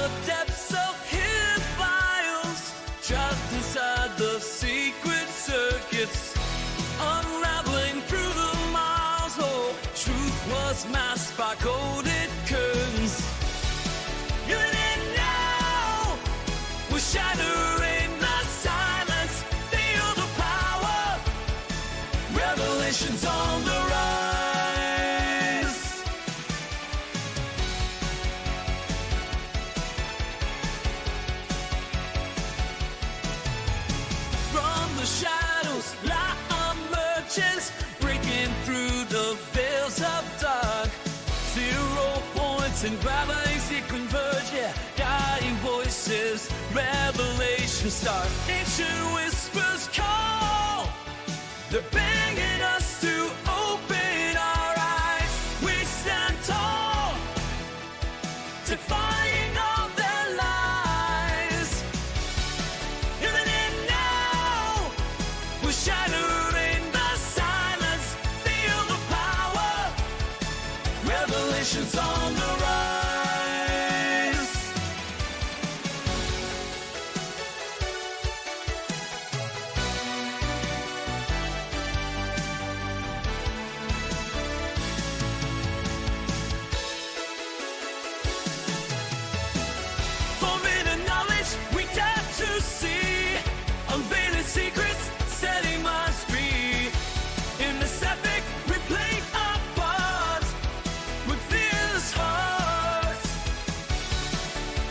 the depths of hidden files, trapped inside the secret circuits, unraveling through the miles. Oh, truth was masked by coded curtains. You didn't know, we're shattering the silence. Feel the power, revelations on the rise. From the shadows, light emerges, breaking through the veils of dark. 0 points and gravities that converge, yeah. Dying voices, revelations start. Ancient whispers call, they're begging us to open our eyes. We stand tall, defying all their lies. You didn't know, we're shattering the silence. Feel the power, revelations on the rise. Forbidden knowledge we dare to see, unveiling secrets, setting minds free. In this epic we play our part with fearless hearts.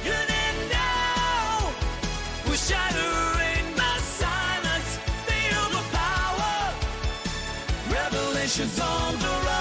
You didn't know, we're shattering the silence. Feel the power, revelations on the rise.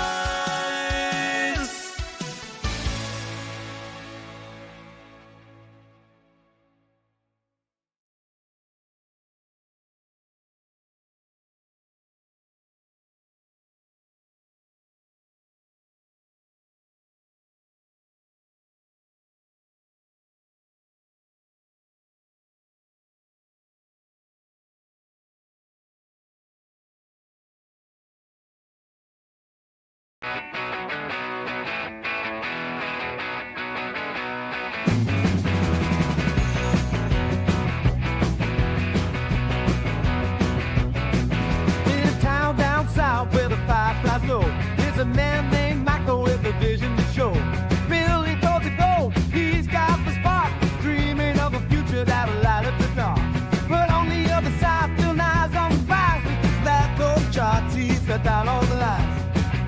In a town down south where the fireflies glow, there's a man named Michael with a vision to show. Billy towards the gold, he's got the spark, dreaming of a future that'll light up the dark. But on the other side, Bill Nye's on the rise with his lab coat charts, he's cut down all the lies.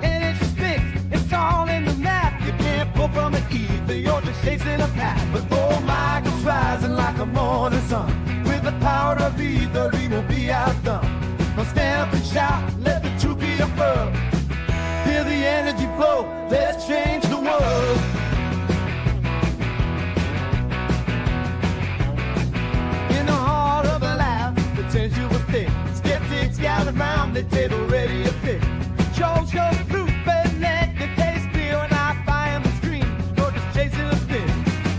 And it's just fixed, it's all in the map. You can't pull from it either, you're just chasing a path. But oh, Michael's rising like a morning sun. With the power of either, he won't be outdone. Now stand up and shout, let the truth be affirmed. Feel the energy flow, let's change the world. In the heart of the lab, the tension was thick. Skeptics gathered round the table ready to pick. Show proof, but let the case clear. And I find the stream, you're just chasing a spin.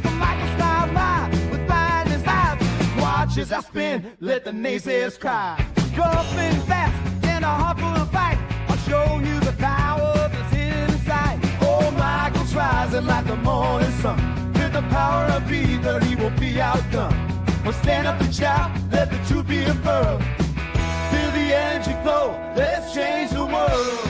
But Michael smiled by with fire in his eyes. Watch as I spin, let the naysayers cry. You're spinning fast, and a heart full of fight. I'll show you the power that's hidden inside. Oh, Michael's rising like the morning sun. With the power of either, he won't be outdone. Well, stand up and shout, let the truth be affirmed. Feel the energy flow, let's change the world.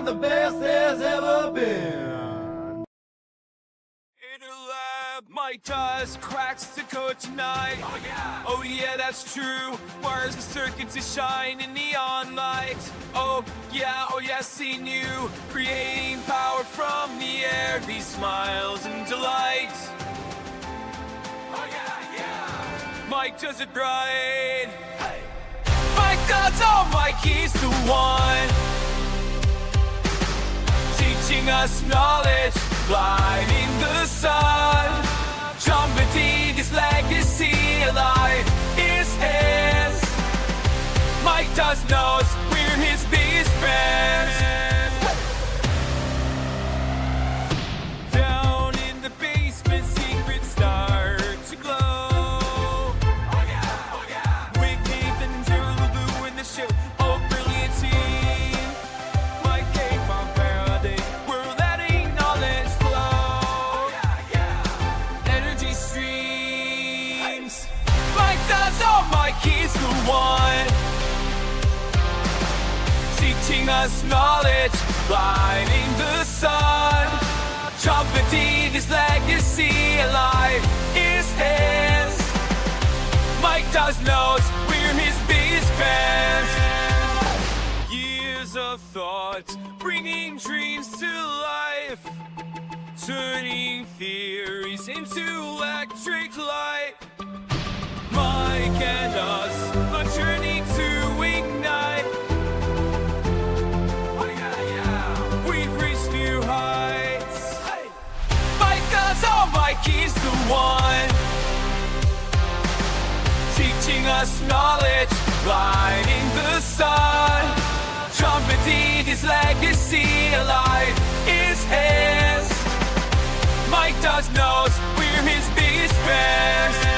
The best there's ever been. In a lab, my dust cracks the code tonight. Oh yeah, that's true. Wires and circuits that shine in neon lights. Oh yeah, seen you creating power from the air. These smiles and delights. Oh yeah. Mike does it right. Hey. Mike does all my keys to one. teaching us knowledge, lighting the sun, trumpeting his legacy alive is his. Mike does knows we're his biggest fans. Down in the basement, secrets start to glow. Oh yeah, oh yeah. With Nathan and Lulu in the show, oh brilliant team. Mike came on Faraday, we're letting knowledge flow. Oh yeah, yeah. Energy streams. Mike does all, Mike is the one. Teaching us knowledge, lighting the sun, trumpeting his legacy alive is his. Mike does knows we're his biggest fans. Years of thought, bringing dreams to life, turning theories into electric light. Mike and us, a journey to ignite. Oh, Mike is the one. Teaching us knowledge, lighting the sun, trumpeting his legacy alive is his. Mike does knows we're his biggest fans.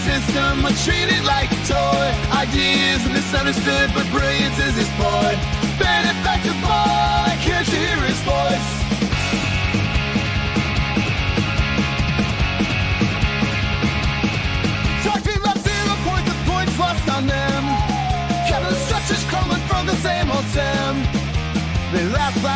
system are treated like a toy. Ideas are misunderstood, but brilliance is his boy. Benefactor boy, can't you hear his voice?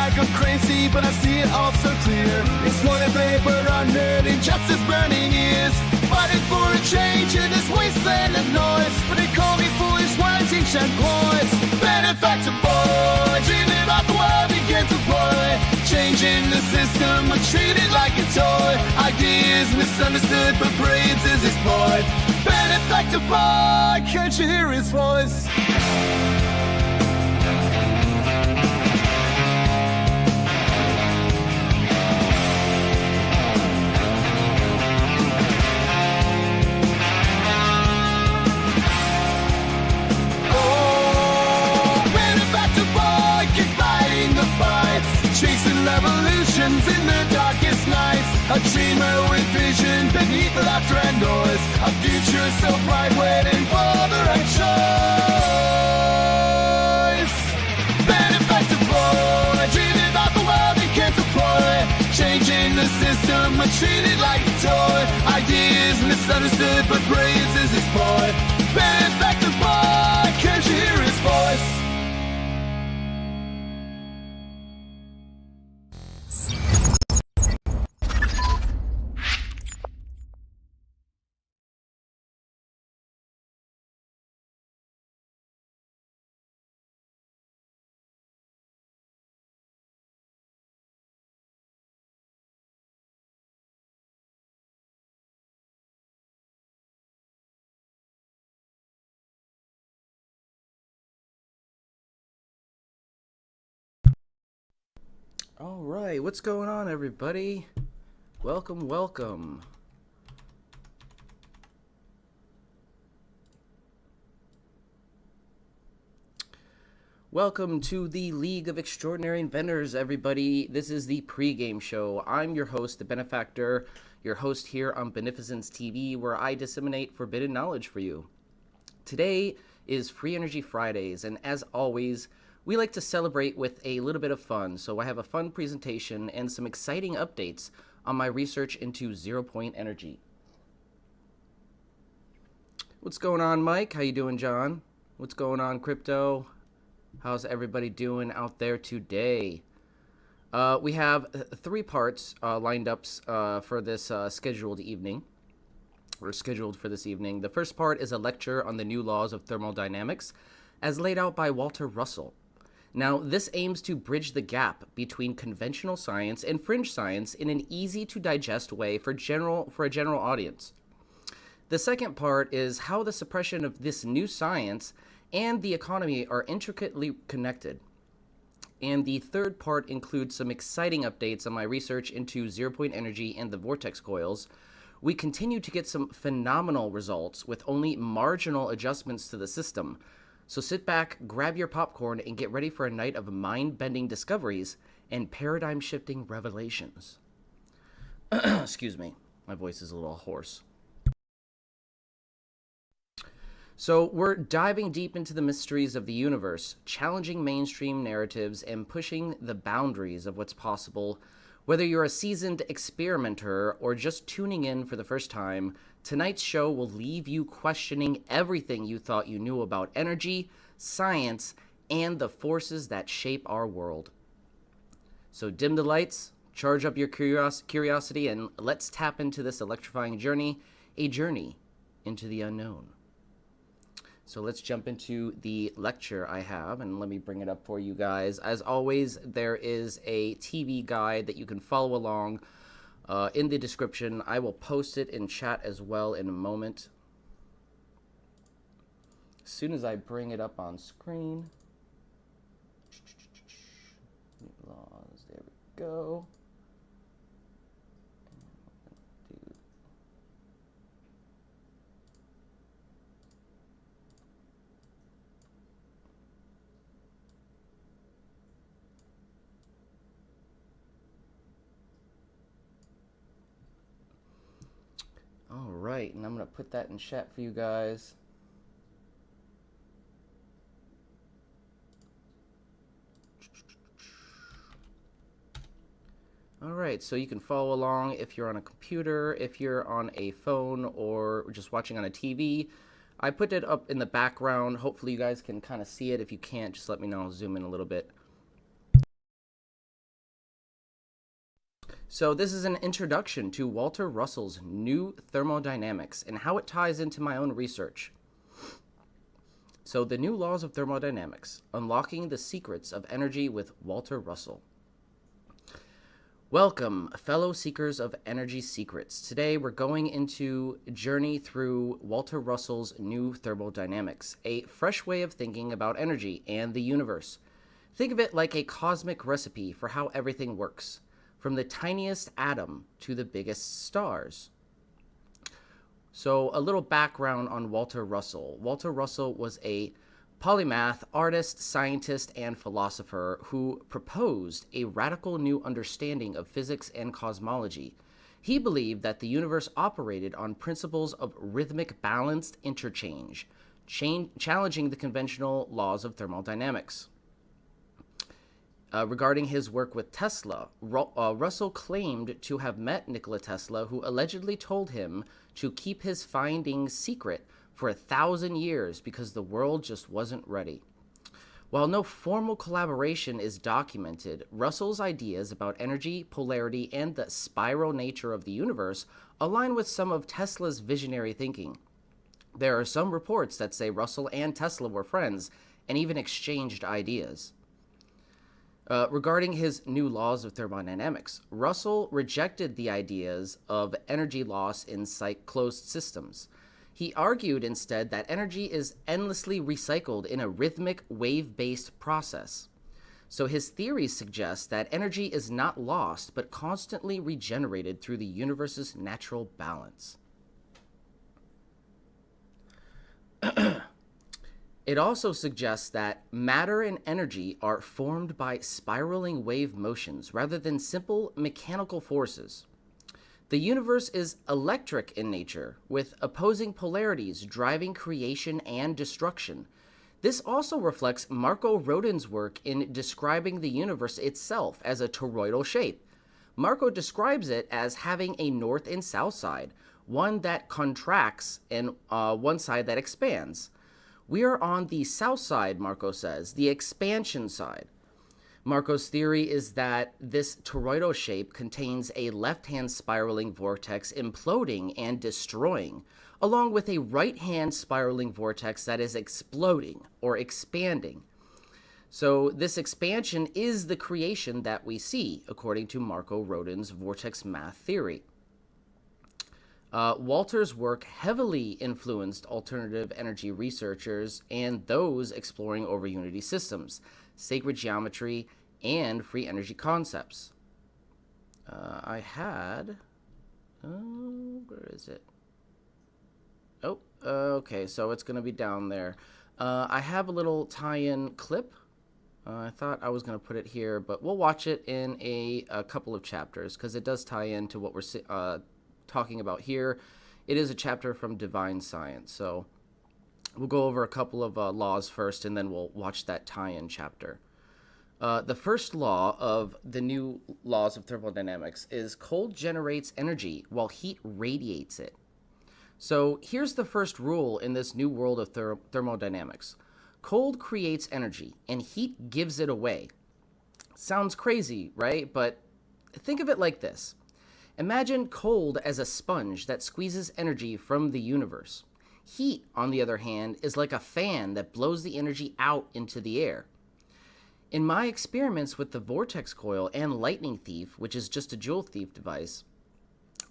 like I'm crazy, but I see it all so clear. It's morning paper on nerd injustice burning ears. Fighting for a change in this wasteland of noise, but they call me foolish words, ancient ploys. Benefactor boy, dreaming about the world begin to play. Changing the system, but treated like a toy. Ideas misunderstood, but brains is explored. Benefactor boy, can't you hear his voice? Chasing revolutions in the darkest nights. A dreamer with vision beneath the laughter and noise. A future so bright waiting for the right choice. Benefactor boy, dreaming about the world he can't deploy. Changing the system, but treated like a toy. Ideas misunderstood, but brains is his boy. Benefactor boy, can't you hear his voice? All right, what's going on, everybody? Welcome, welcome. Welcome to the League of Extraordinary Inventors, everybody. This is the pregame show. I'm your host, the Benefactor, your host here on BeneficenceTV, where I disseminate forbidden knowledge for you. Today is Free Energy Fridays, and as always, we like to celebrate with a little bit of fun, so I have a fun presentation and some exciting updates on my research into zero-point energy. What's going on, Mike? How you doing, John? What's going on, Crypto? How's everybody doing out there today? We have 3 parts lined up for this scheduled for this evening. The first part is a lecture on the new laws of thermodynamics as laid out by Walter Russell. Now, this aims to bridge the gap between conventional science and fringe science in an easy-to-digest way for a general audience. The second part is how the suppression of this new science and the economy are intricately connected. And the third part includes some exciting updates on my research into zero-point energy and the vortex coils. We continue to get some phenomenal results with only marginal adjustments to the system. So sit back, grab your popcorn, and get ready for a night of mind-bending discoveries and paradigm-shifting revelations. Excuse me, my voice is a little hoarse. So we're diving deep into the mysteries of the universe, challenging mainstream narratives and pushing the boundaries of what's possible. Whether you're a seasoned experimenter or just tuning in for the first time, tonight's show will leave you questioning everything you thought you knew about energy, science, and the forces that shape our world. So dim the lights, charge up your curiosity, and let's tap into this electrifying journey, a journey into the unknown. So let's jump into the lecture I have, and let me bring it up for you guys. As always, there is a TV guide that you can follow along in the description. I will post it in chat as well in a moment. As soon as I bring it up on screen. Laws, there we go. All right, and I'm going to put that in chat for you guys. All right, so you can follow along if you're on a computer, if you're on a phone, or just watching on a TV. I put it up in the background. Hopefully you guys can kind of see it. If you can't, just let me know. I'll zoom in a little bit. So this is an introduction to Walter Russell's new thermodynamics and how it ties into my own research. So the new laws of thermodynamics, unlocking the secrets of energy with Walter Russell. Welcome, fellow seekers of energy secrets. Today we're going into a journey through Walter Russell's new thermodynamics, a fresh way of thinking about energy and the universe. Think of it like a cosmic recipe for how everything works, from the tiniest atom to the biggest stars. So a little background on Walter Russell. Walter Russell was a polymath, artist, scientist, and philosopher who proposed a radical new understanding of physics and cosmology. He believed that the universe operated on principles of rhythmic balanced interchange, challenging the conventional laws of thermodynamics. Regarding his work with Tesla, Russell claimed to have met Nikola Tesla, who allegedly told him to keep his findings secret for 1,000 years because the world just wasn't ready. While no formal collaboration is documented, Russell's ideas about energy, polarity, and the spiral nature of the universe align with some of Tesla's visionary thinking. There are some reports that say Russell and Tesla were friends and even exchanged ideas. Regarding his new laws of thermodynamics, Russell rejected the ideas of energy loss in closed systems. He argued instead that energy is endlessly recycled in a rhythmic wave-based process. So his theories suggest that energy is not lost but constantly regenerated through the universe's natural balance. It also suggests that matter and energy are formed by spiraling wave motions rather than simple mechanical forces. The universe is electric in nature, with opposing polarities driving creation and destruction. This also reflects Marco Rodin's work in describing the universe itself as a toroidal shape. Marco describes it as having a north and south side, one that contracts and one side that expands. We are on the south side, Marco says, the expansion side. Marco's theory is that this toroidal shape contains a left-hand spiraling vortex imploding and destroying, along with a right-hand spiraling vortex that is exploding or expanding. So this expansion is the creation that we see, according to Marco Rodin's vortex math theory. Walter's work heavily influenced alternative energy researchers and those exploring over-unity systems, sacred geometry, and free energy concepts. Where is it? Oh, okay, so it's going to be down there. I have a little tie-in clip. I thought I was going to put it here, but we'll watch it in a couple of chapters because it does tie into what we're talking about here. It is a chapter from Divine Science, so we'll go over a couple of laws first, and then we'll watch that tie-in chapter. The first law of the new laws of thermodynamics is cold generates energy while heat radiates it. So here's the first rule in this new world of thermodynamics. Cold creates energy, and heat gives it away. Sounds crazy, right? But think of it like this. Imagine cold as a sponge that squeezes energy from the universe. Heat, on the other hand, is like a fan that blows the energy out into the air. In my experiments with the vortex coil and lightning thief, which is just a joule thief device,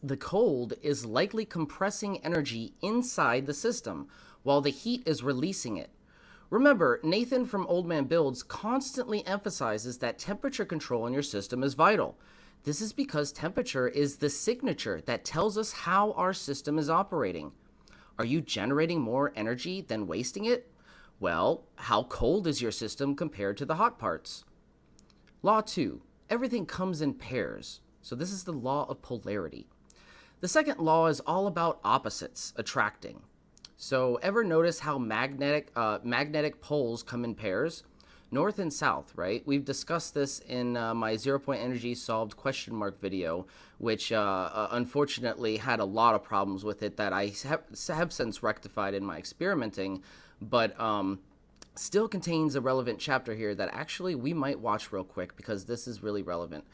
the cold is likely compressing energy inside the system, while the heat is releasing it. Remember, Nathan from Old Man Builds constantly emphasizes that temperature control in your system is vital. This is because temperature is the signature that tells us how our system is operating. Are you generating more energy than wasting it? Well, how cold is your system compared to the hot parts? Law 2. Everything comes in pairs. So this is the law of polarity. The second law is all about opposites attracting. So ever notice how magnetic poles come in pairs? North and south, right? We've discussed this in my 0-point energy solved question mark video, which unfortunately had a lot of problems with it that I have since rectified in my experimenting, but still contains a relevant chapter here that actually we might watch real quick because this is really relevant.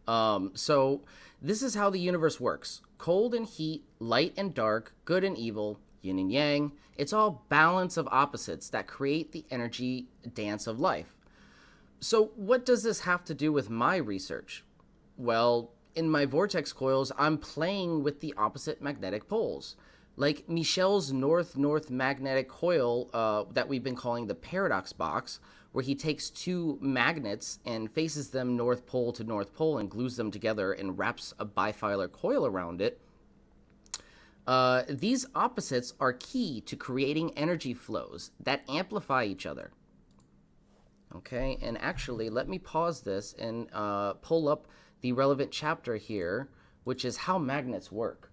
So this is how the universe works. Cold and heat, light and dark, good and evil, yin and yang. It's all balance of opposites that create the energy dance of life. So what does this have to do with my research? Well, in my vortex coils, I'm playing with the opposite magnetic poles. Like Michel's north-north magnetic coil that we've been calling the paradox box, where he takes two magnets and faces them north pole to north pole and glues them together and wraps a bifilar coil around it. These opposites are key to creating energy flows that amplify each other. Okay, and actually, let me pause this and pull up the relevant chapter here, which is how magnets work.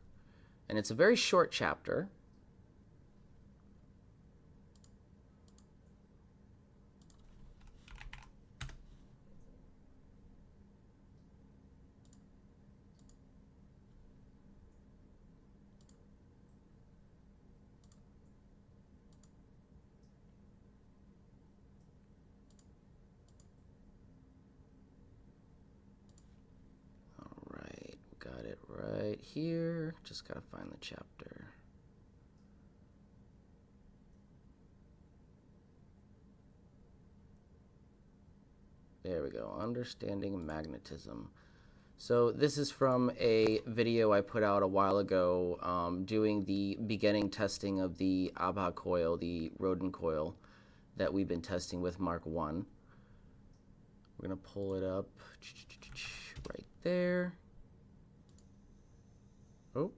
And it's a very short chapter. Got it right here. Just gotta find the chapter. There we go. Understanding magnetism. So this is from a video I put out a while ago doing the beginning testing of the ABBA coil, the rodent coil that we've been testing with Mark 1. We're going to pull it up right there. Oh.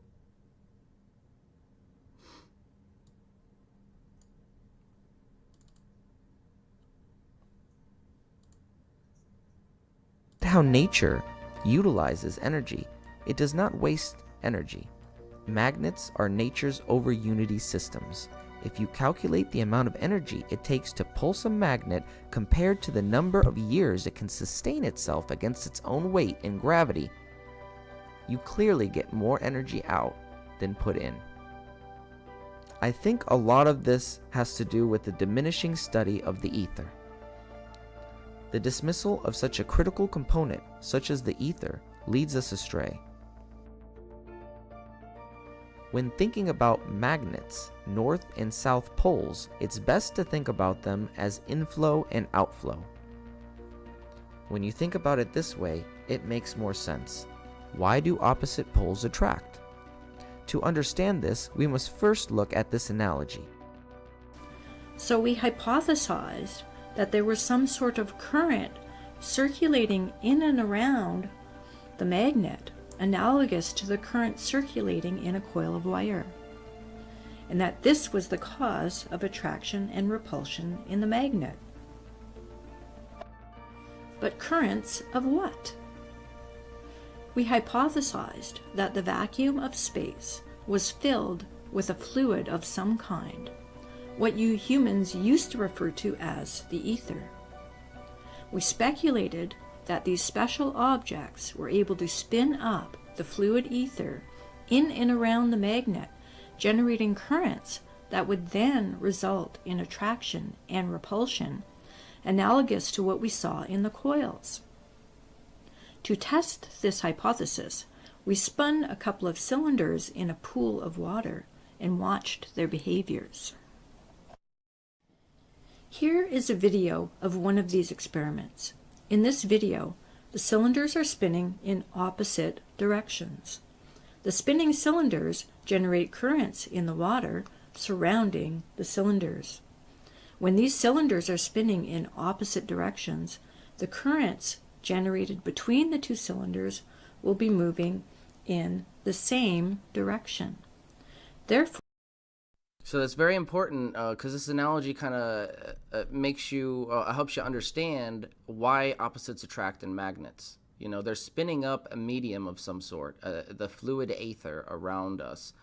How nature utilizes energy. It does not waste energy. Magnets are nature's over-unity systems. If you calculate the amount of energy it takes to pulse a magnet compared to the number of years it can sustain itself against its own weight and gravity, you clearly get more energy out than put in. I think a lot of this has to do with the diminishing study of the ether. The dismissal of such a critical component, such as the ether, leads us astray. When thinking about magnets, north and south poles, it's best to think about them as inflow and outflow. When you think about it this way, it makes more sense. Why do opposite poles attract? To understand this, we must first look at this analogy. So we hypothesized that there was some sort of current circulating in and around the magnet, analogous to the current circulating in a coil of wire, and that this was the cause of attraction and repulsion in the magnet. But currents of what? We hypothesized that the vacuum of space was filled with a fluid of some kind, what you humans used to refer to as the ether. We speculated that these special objects were able to spin up the fluid ether in and around the magnet, generating currents that would then result in attraction and repulsion, analogous to what we saw in the coils. To test this hypothesis, we spun a couple of cylinders in a pool of water and watched their behaviors. Here is a video of one of these experiments. In this video, the cylinders are spinning in opposite directions. The spinning cylinders generate currents in the water surrounding the cylinders. When these cylinders are spinning in opposite directions, the currents generated between the two cylinders will be moving in the same direction. Therefore, So that's very important because this analogy kind of makes you, helps you understand why opposites attract in magnets. You know, they're spinning up a medium of some sort, the fluid aether around us.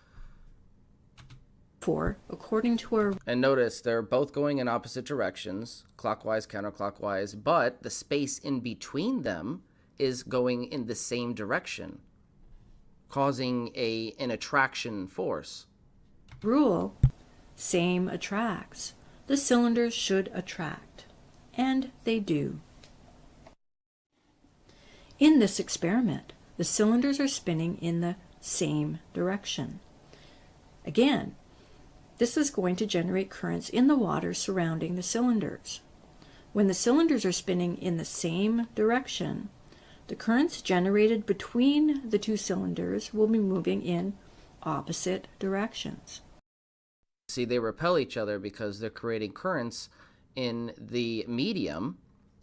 According to our... And notice they're both going in opposite directions, clockwise, counterclockwise, but the space in between them is going in the same direction, causing an attraction force. rule, same attracts. The cylinders should attract, and they do. In this experiment, the cylinders are spinning in the same direction. Again, this is going to generate currents in the water surrounding the cylinders. When the cylinders are spinning in the same direction, the currents generated between the two cylinders will be moving in opposite directions. See, they repel each other because they're creating currents in the medium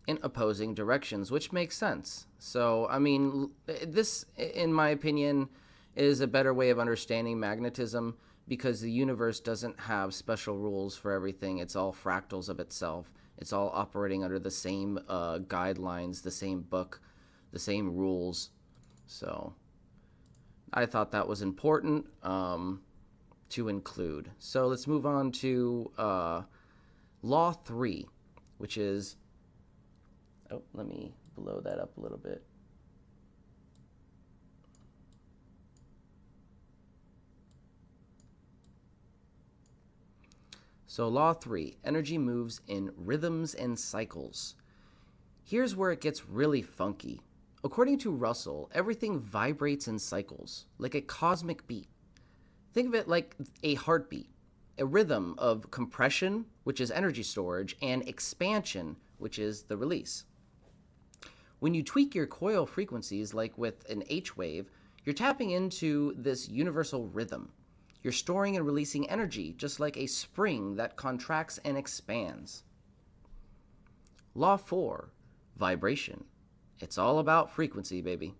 in opposing directions, which makes sense. So, I mean, this, in my opinion, is a better way of understanding magnetism because the universe doesn't have special rules for everything. It's all fractals of itself. It's all operating under the same guidelines, the same book, the same rules. So I thought that was important to include. So let's move on to Law 3, which is, oh, let me blow that up a little bit. So Law 3, energy moves in rhythms and cycles. Here's where it gets really funky. According to Russell, everything vibrates in cycles, like a cosmic beat. Think of it like a heartbeat, a rhythm of compression, which is energy storage, and expansion, which is the release. When you tweak your coil frequencies, like with an H wave, you're tapping into this universal rhythm. You're storing and releasing energy, just like a spring that contracts and expands. Law 4, vibration. It's all about frequency, baby.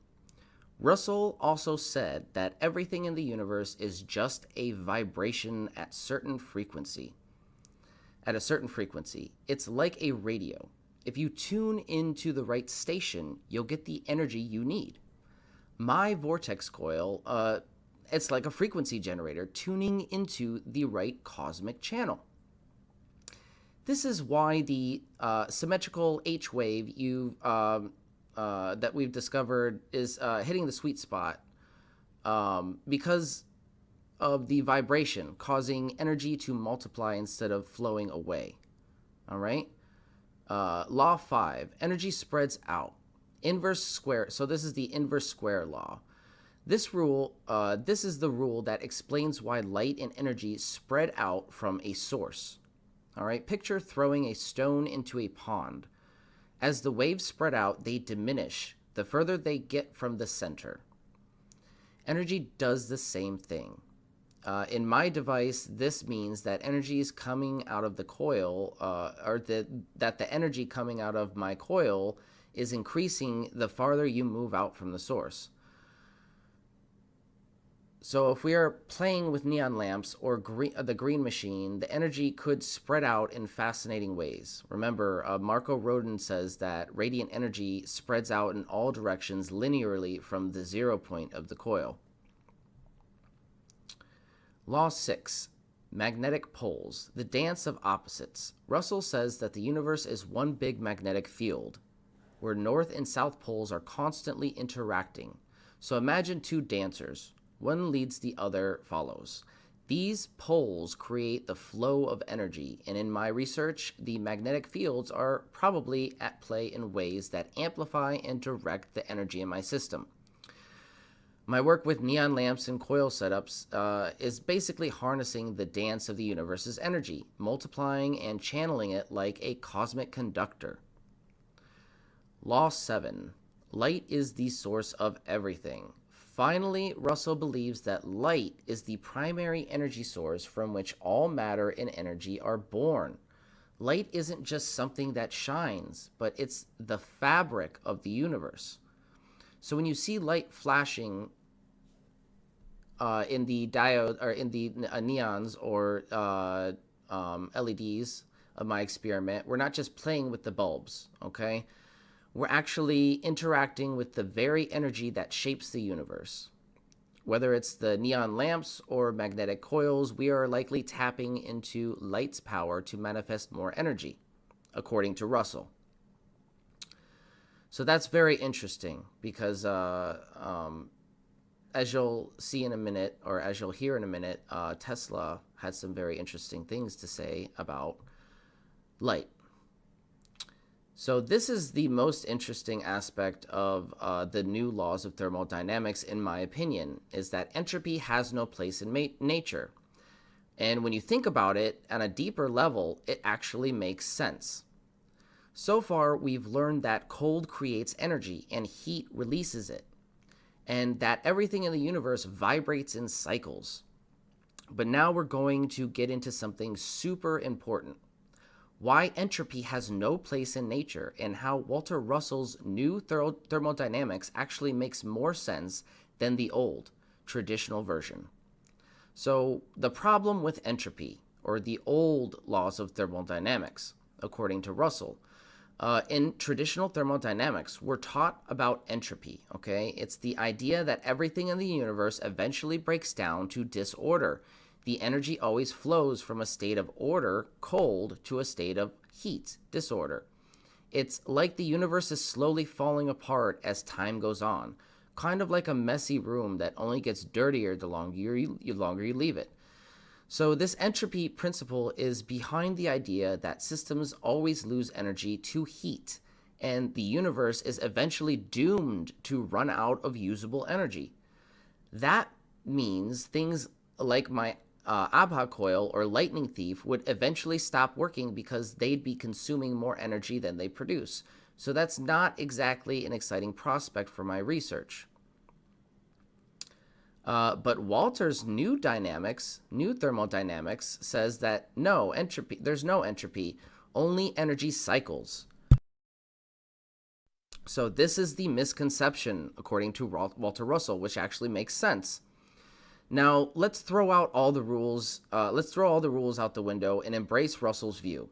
Russell also said that everything in the universe is just a vibration at a certain frequency. It's like a radio. If you tune into the right station, you'll get the energy you need. My vortex coil, it's like a frequency generator tuning into the right cosmic channel. This is why the symmetrical H wave that we've discovered is hitting the sweet spot because of the vibration causing energy to multiply instead of flowing away. All right. Law 5, energy spreads out. Inverse square. So this is the inverse square law. This is the rule that explains why light and energy spread out from a source. All right, picture throwing a stone into a pond. As the waves spread out, they diminish the further they get from the center. Energy does the same thing. In my device, this means that energy is coming out of the coil, that the energy coming out of my coil is increasing the farther you move out from the source. So if we are playing with neon lamps or the green machine, the energy could spread out in fascinating ways. Remember, Marco Rodin says that radiant energy spreads out in all directions linearly from the 0 point of the coil. Law 6, magnetic poles, the dance of opposites. Russell says that the universe is one big magnetic field, where north and south poles are constantly interacting. So imagine two dancers. One leads, the other follows. These poles create the flow of energy, and in my research, the magnetic fields are probably at play in ways that amplify and direct the energy in my system. My work with neon lamps and coil setups is basically harnessing the dance of the universe's energy, multiplying and channeling it like a cosmic conductor. Law 7. Light is the source of everything. Finally, Russell believes that light is the primary energy source from which all matter and energy are born. Light isn't just something that shines, but it's the fabric of the universe. So when you see light flashing in the diode or in the neons or LEDs of my experiment, we're not just playing with the bulbs, okay? We're actually interacting with the very energy that shapes the universe. Whether it's the neon lamps or magnetic coils, we are likely tapping into light's power to manifest more energy, according to Russell. So that's very interesting because as you'll see in a minute, or as you'll hear in a minute, Tesla had some very interesting things to say about light. So this is the most interesting aspect of the new laws of thermodynamics, in my opinion, is that entropy has no place in nature. And when you think about it on a deeper level, it actually makes sense. So far, we've learned that cold creates energy and heat releases it, and that everything in the universe vibrates in cycles. But now we're going to get into something super important. Why entropy has no place in nature, and how Walter Russell's new thermodynamics actually makes more sense than the old, traditional version. So the problem with entropy, or the old laws of thermodynamics, according to Russell, in traditional thermodynamics, we're taught about entropy, okay? It's the idea that everything in the universe eventually breaks down to disorder. The energy always flows from a state of order, cold, to a state of heat, disorder. It's like the universe is slowly falling apart as time goes on, kind of like a messy room that only gets dirtier the longer you leave it. So this entropy principle is behind the idea that systems always lose energy to heat, and the universe is eventually doomed to run out of usable energy. That means things like my Abha coil or lightning thief would eventually stop working because they'd be consuming more energy than they produce. So that's not exactly an exciting prospect for my research. But Walter's new thermodynamics, says that no entropy, there's no entropy, only energy cycles. So this is the misconception, according to Walter Russell, which actually makes sense. Now, let's throw out all the rules. Let's throw all the rules out the window and embrace Russell's view.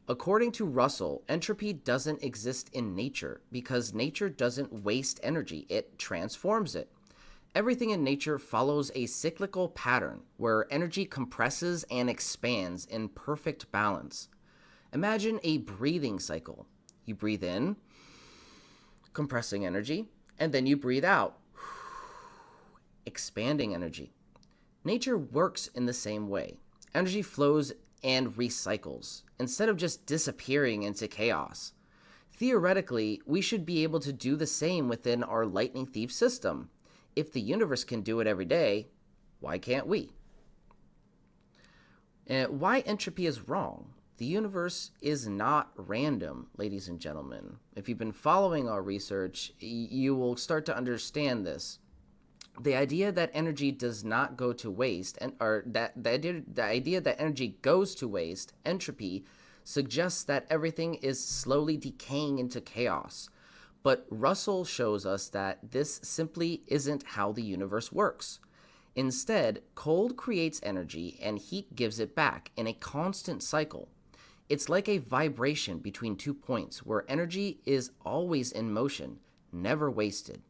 According to Russell, entropy doesn't exist in nature because nature doesn't waste energy, it transforms it. Everything in nature follows a cyclical pattern where energy compresses and expands in perfect balance. Imagine a breathing cycle. You breathe in, compressing energy, and then you breathe out, expanding energy. Nature works in the same way. Energy flows and recycles, instead of just disappearing into chaos. Theoretically, we should be able to do the same within our lightning thief system. If the universe can do it every day, why can't we? Why entropy is wrong? The universe is not random, ladies and gentlemen. If you've been following our research, you will start to understand this. The idea that energy does not go to waste, the idea that energy goes to waste, entropy, suggests that everything is slowly decaying into chaos. But Russell shows us that this simply isn't how the universe works. Instead, cold creates energy and heat gives it back in a constant cycle. It's like a vibration between 2 points where energy is always in motion, never wasted.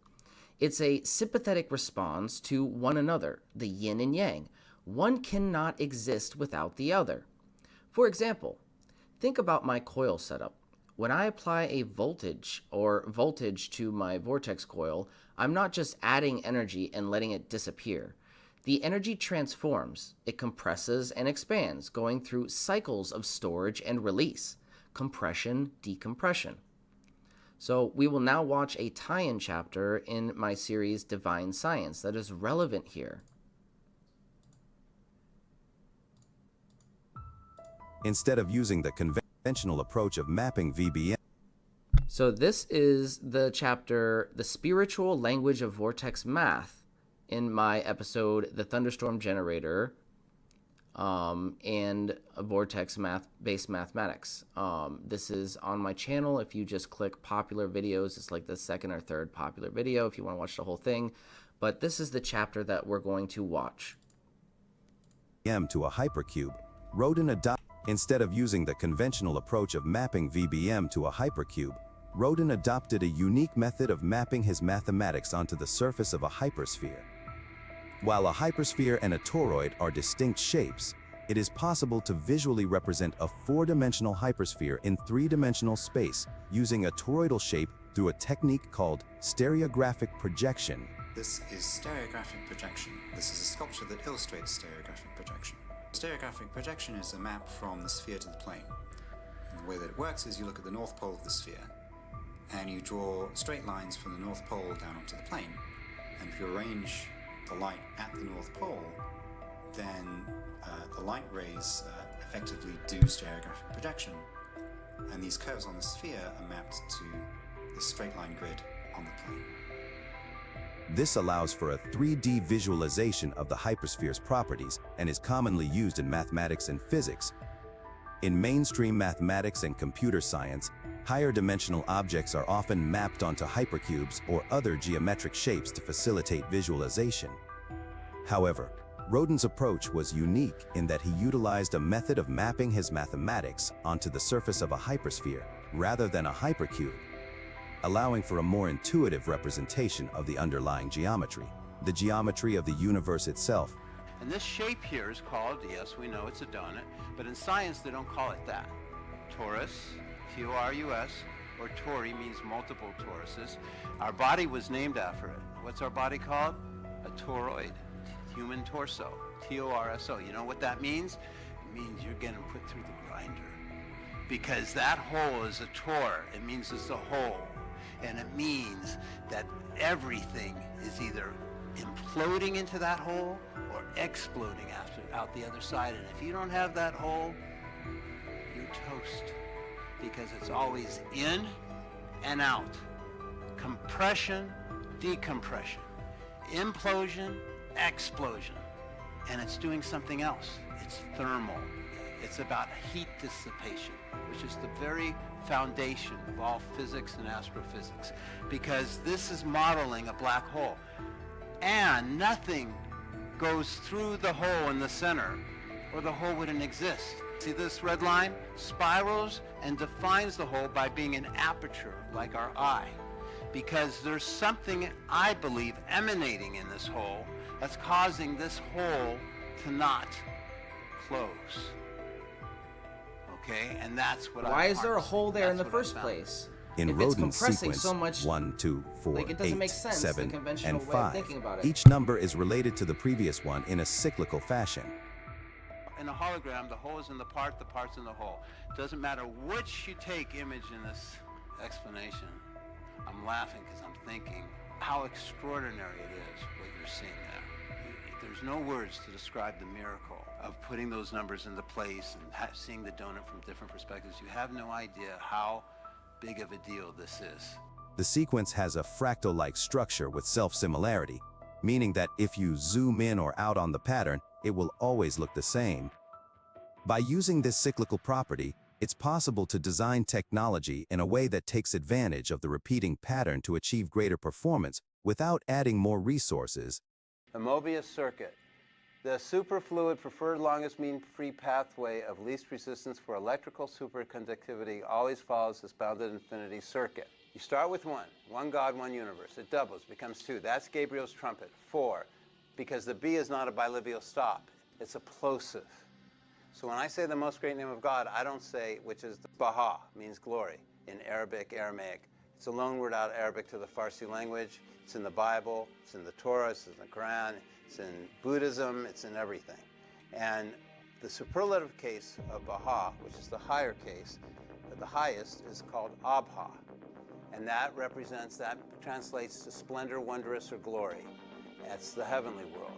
It's a sympathetic response to one another, the yin and yang. One cannot exist without the other. For example, think about my coil setup. When I apply a voltage to my vortex coil, I'm not just adding energy and letting it disappear. The energy transforms, it compresses and expands, going through cycles of storage and release, compression, decompression. So we will now watch a tie-in chapter in my series Divine Science that is relevant here. Instead of using the conventional approach of mapping VBM. So this is the chapter, The Spiritual Language of Vortex Math, in my episode, The Thunderstorm Generator, and Vortex Based Mathematics. This is on my channel. If you just click popular videos, it's like the second or third popular video if you want to watch the whole thing. But this is the chapter that we're going to watch. To a hypercube, Rodin instead of using the conventional approach of mapping VBM to a hypercube, Rodin adopted a unique method of mapping his mathematics onto the surface of a hypersphere. While a hypersphere and a toroid are distinct shapes, it is possible to visually represent a four-dimensional hypersphere in three-dimensional space using a toroidal shape through a technique called stereographic projection. This is stereographic projection. This is a sculpture that illustrates stereographic projection. Stereographic projection is a map from the sphere to the plane. the way that it works is you look at the north pole of the sphere, and you draw straight lines from the north pole down onto the plane. And if you arrange the light at the north pole, then the light rays effectively do stereographic projection, and these curves on the sphere are mapped to the straight line grid on the plane. This allows for a 3D visualization of the hypersphere's properties and is commonly used in mathematics and physics. In mainstream mathematics and computer science, higher dimensional objects are often mapped onto hypercubes or other geometric shapes to facilitate visualization. However, Rodin's approach was unique in that he utilized a method of mapping his mathematics onto the surface of a hypersphere rather than a hypercube, allowing for a more intuitive representation of the underlying geometry, the geometry of the universe itself. And this shape here is called, yes, we know it's a donut, but in science they don't call it that. Torus, T-O-R-U-S, or tori means multiple toruses. Our body was named after it. What's our body called? A toroid, human torso, T-O-R-S-O. You know what that means? It means you're getting put through the grinder. Because that hole is a tor, it means it's a hole. And it means that everything is either imploding into that hole or exploding out the other side. And if you don't have that hole, you're toast. Because it's always in and out. Compression, decompression. Implosion, explosion. And it's doing something else. It's thermal. It's about heat dissipation, which is the very foundation of all physics and astrophysics, because this is modeling a black hole. And nothing goes through the hole in the center, or the hole wouldn't exist. See this red line? Spirals and defines the hole by being an aperture, like our eye. Because there's something, I believe, emanating in this hole that's causing this hole to not close. Okay, and that's what Why is there a hole there in the first place? In If it's Rodin's compressing sequence so much, 1, 2, 4, like, it doesn't 8, make sense, the 7, conventional and way of 5, thinking about it. each number is related to the previous one in a cyclical fashion. In a hologram, the hole is in the part's in the hole. Doesn't matter which you take image in this explanation. I'm laughing because I'm thinking how extraordinary it is what you're seeing there. There's no words to describe the miracle of putting those numbers into place and seeing the donut from different perspectives. You have no idea how big of a deal this is. The sequence has a fractal-like structure with self-similarity, meaning that if you zoom in or out on the pattern, it will always look the same. By using this cyclical property, it's possible to design technology in a way that takes advantage of the repeating pattern to achieve greater performance without adding more resources. The Mobius circuit. The superfluid preferred longest mean free pathway of least resistance for electrical superconductivity always follows this bounded infinity circuit. You start with one God, one universe. It doubles, becomes 2. That's Gabriel's trumpet. 4, because the B is not a bilineal stop. It's a plosive. So when I say the most great name of God, I don't say, which is Baha, means glory, in Arabic, Aramaic. It's a loan word out of Arabic to the Farsi language. It's in the Bible, it's in the Torah, it's in the Quran, it's in Buddhism, it's in everything. And the superlative case of Baha, which is the higher case, the highest, is called Abha. And that translates to splendor, wondrous, or glory. That's the heavenly world.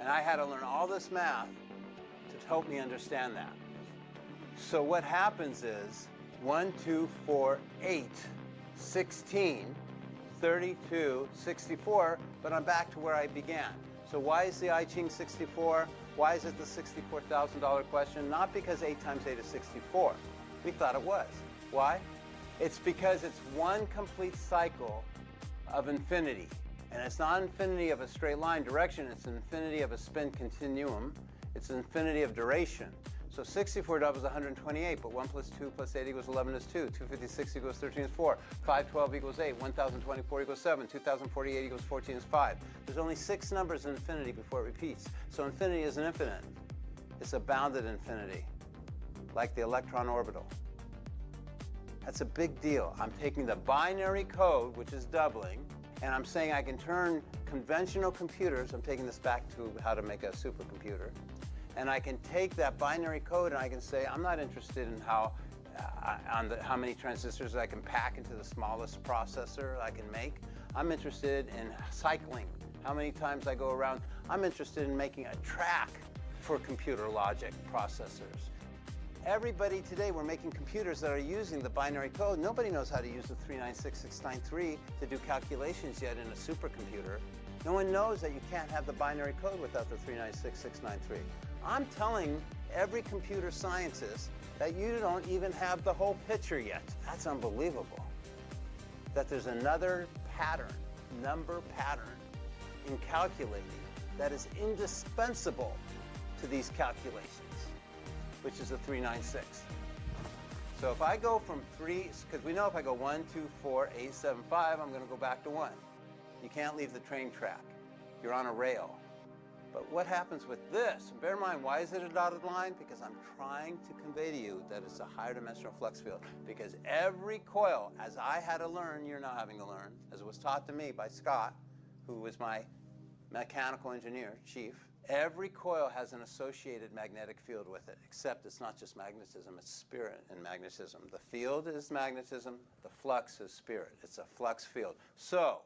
And I had to learn all this math to help me understand that. So what happens is 1, 2, 4, 8, 16, 32, 64, but I'm back to where I began. So why is the I Ching 64? Why is it the $64,000 question? Not because 8 times 8 is 64. We thought it was. Why? It's because it's one complete cycle of infinity. And it's not infinity of a straight line direction, it's infinity of a spin continuum. It's infinity of duration. So 64 doubles 128, but 1 plus 2 plus 8 equals 11 is 2. 256 equals 13 is 4. 512 equals 8. 1024 equals 7. 2048 equals 14 is 5. There's only 6 numbers in infinity before it repeats. So infinity isn't infinite. It's a bounded infinity, like the electron orbital. That's a big deal. I'm taking the binary code, which is doubling, and I'm saying I can turn conventional computers, I'm taking this back to how to make a supercomputer, and I can take that binary code and I can say, I'm not interested in how on how many transistors I can pack into the smallest processor I can make. I'm interested in cycling, how many times I go around. I'm interested in making a track for computer logic processors. Everybody today, we're making computers that are using the binary code. Nobody knows how to use the 396693 to do calculations yet in a supercomputer. No one knows that you can't have the binary code without the 396693. I'm telling every computer scientist that you don't even have the whole picture yet. That's unbelievable. That there's another pattern, number pattern, in calculating that is indispensable to these calculations, which is a 396. So if I go from 3, because we know if I go 1, 2, 4, 8, 7, 5, I'm going to go back to 1. You can't leave the train track. You're on a rail. But what happens with this? Bear in mind, why is it a dotted line? Because I'm trying to convey to you that it's a higher dimensional flux field. Because every coil, as I had to learn, you're now having to learn, as it was taught to me by Scott, who was my mechanical engineer, chief, every coil has an associated magnetic field with it, except it's not just magnetism, it's spirit and magnetism. The field is magnetism, the flux is spirit. It's a flux field. So,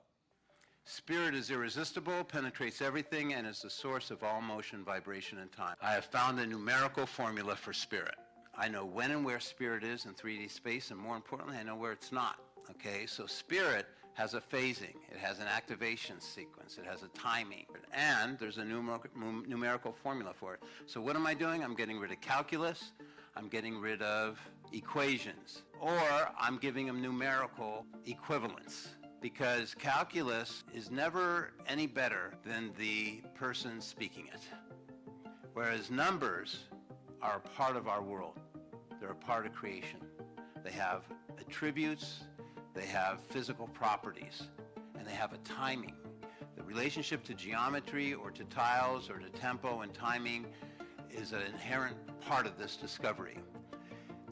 spirit is irresistible, penetrates everything, and is the source of all motion, vibration, and time. I have found a numerical formula for spirit. I know when and where spirit is in 3D space, and more importantly, I know where it's not. Okay, so spirit has a phasing, it has an activation sequence, it has a timing, and there's a numerical formula for it. So what am I doing? I'm getting rid of calculus, I'm getting rid of equations, or I'm giving them numerical equivalence. Because calculus is never any better than the person speaking it. Whereas numbers are a part of our world. They're a part of creation. They have attributes, they have physical properties, and they have a timing. The relationship to geometry or to tiles or to tempo and timing is an inherent part of this discovery.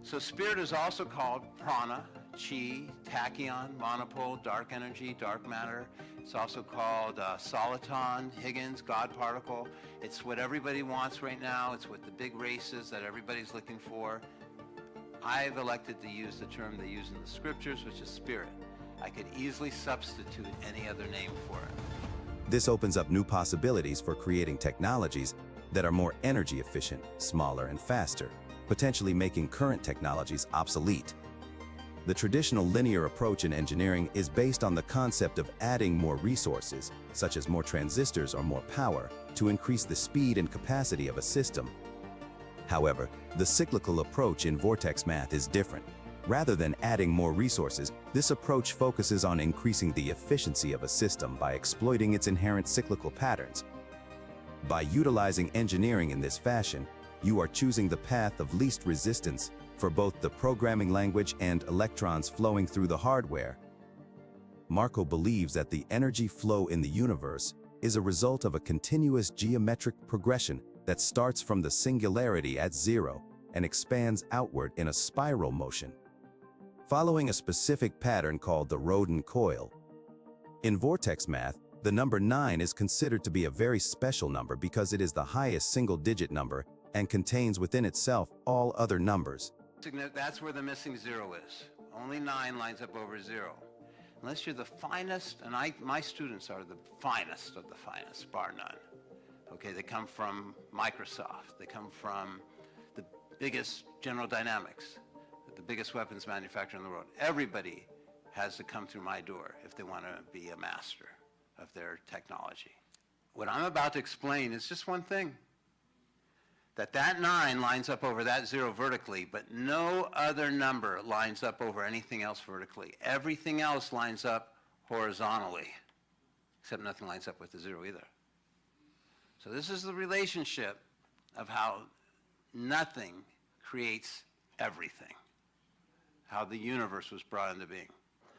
So spirit is also called prana, chi, tachyon, monopole, dark energy, dark matter. It's also called soliton, Higgins, God particle. It's what everybody wants right now. It's what the big race is that everybody's looking for. I've elected to use the term they use in the scriptures, which is spirit. I could easily substitute any other name for it. This opens up new possibilities for creating technologies that are more energy efficient, smaller, and faster, potentially making current technologies obsolete. The traditional linear approach in engineering is based on the concept of adding more resources, such as more transistors or more power, to increase the speed and capacity of a system. However, the cyclical approach in vortex math is different. Rather than adding more resources, this approach focuses on increasing the efficiency of a system by exploiting its inherent cyclical patterns. By utilizing engineering in this fashion, you are choosing the path of least resistance for both the programming language and electrons flowing through the hardware. Marco believes that the energy flow in the universe is a result of a continuous geometric progression that starts from the singularity at zero and expands outward in a spiral motion, following a specific pattern called the Rodin coil. In vortex math, the number 9 is considered to be a very special number because it is the highest single-digit number and contains within itself all other numbers. That's where the missing zero is. Only 9 lines up over 0. Unless you're the finest, and my students are the finest of the finest, bar none. Okay, they come from Microsoft, they come from the biggest General Dynamics, the biggest weapons manufacturer in the world. Everybody has to come through my door if they want to be a master of their technology. What I'm about to explain is just one thing. That 9 lines up over that 0 vertically, but no other number lines up over anything else vertically. Everything else lines up horizontally, except nothing lines up with the 0 either. So this is the relationship of how nothing creates everything, how the universe was brought into being.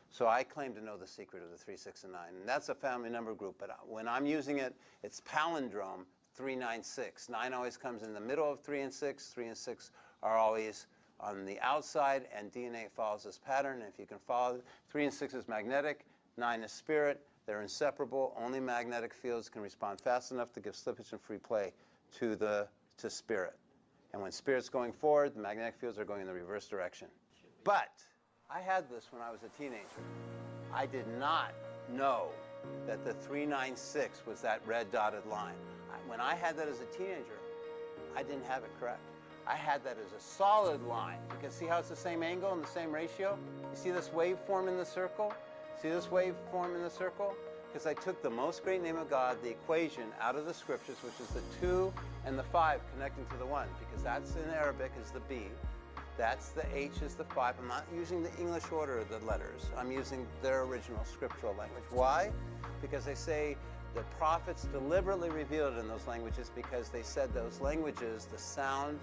So I claim to know the secret of the 3, 6, and 9, and that's a family number group, but when I'm using it, it's palindrome 396. 9 always comes in the middle of 3 and 6. 3 and 6 are always on the outside, and DNA follows this pattern. And if you can follow, 3 and 6 is magnetic, 9 is spirit. They're inseparable. Only magnetic fields can respond fast enough to give slippage and free play to spirit. And when spirit's going forward, the magnetic fields are going in the reverse direction. But I had this when I was a teenager. I did not know that the 396 was that red dotted line. When I had that as a teenager, I didn't have it correct. I had that as a solid line, because see how it's the same angle and the same ratio? You see this waveform in the circle? See this waveform in the circle? Because I took the most great name of God, the equation, out of the scriptures, which is the 2 and the 5 connecting to the 1, because that's in Arabic is the B. That's the H is the 5. I'm not using the English order of the letters. I'm using their original scriptural language. Why? Because they say the prophets deliberately revealed in those languages because they said those languages, the sound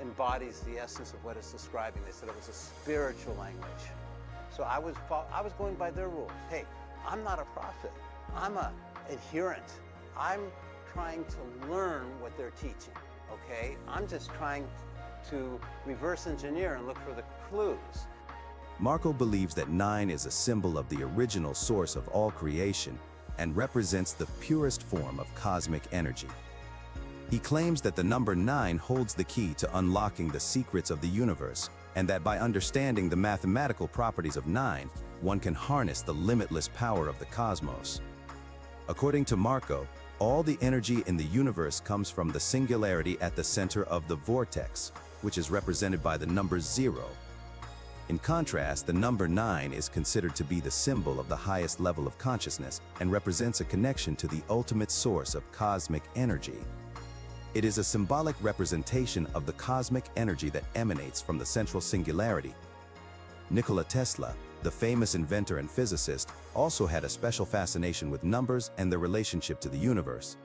embodies the essence of what it's describing. They said it was a spiritual language. So I was going by their rules. Hey, I'm not a prophet. I'm an adherent. I'm trying to learn what they're teaching, okay? I'm just trying to reverse engineer and look for the clues. Marco believes that 9 is a symbol of the original source of all creation and represents the purest form of cosmic energy. He claims that the number 9 holds the key to unlocking the secrets of the universe, and that by understanding the mathematical properties of 9, one can harness the limitless power of the cosmos. According to Marco, all the energy in the universe comes from the singularity at the center of the vortex, which is represented by the number 0. In contrast, the number 9 is considered to be the symbol of the highest level of consciousness and represents a connection to the ultimate source of cosmic energy. It is a symbolic representation of the cosmic energy that emanates from the central singularity. Nikola Tesla, the famous inventor and physicist, also had a special fascination with numbers and their relationship to the universe.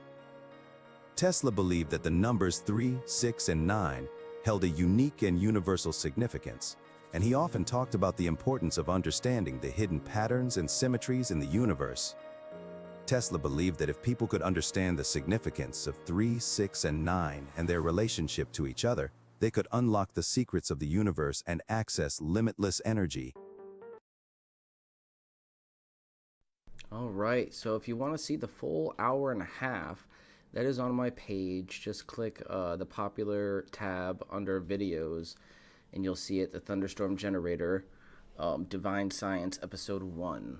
Tesla believed that the numbers 3, 6, and 9 held a unique and universal significance, and he often talked about the importance of understanding the hidden patterns and symmetries in the universe. Tesla believed that if people could understand the significance of 3, 6, and 9 and their relationship to each other, they could unlock the secrets of the universe and access limitless energy. All right, so if you want to see the full hour and a half, that is on my page. Just click the popular tab under videos, and you'll see it, the Thunderstorm Generator, Divine Science, Episode 1.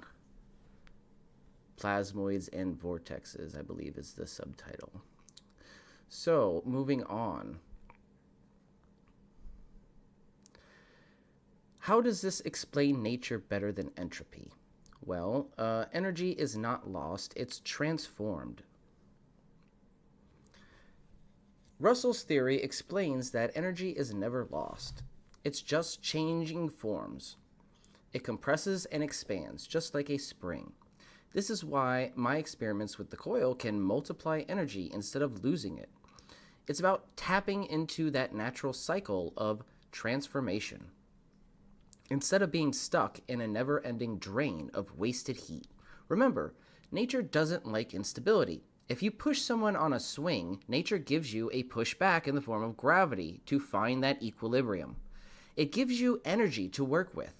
Plasmoids and Vortexes, I believe is the subtitle. So, moving on. How does this explain nature better than entropy? Well, energy is not lost, it's transformed. Russell's theory explains that energy is never lost. It's just changing forms. It compresses and expands, just like a spring. This is why my experiments with the coil can multiply energy instead of losing it. It's about tapping into that natural cycle of transformation, instead of being stuck in a never-ending drain of wasted heat. Remember, nature doesn't like instability. If you push someone on a swing, nature gives you a push back in the form of gravity to find that equilibrium. It gives you energy to work with.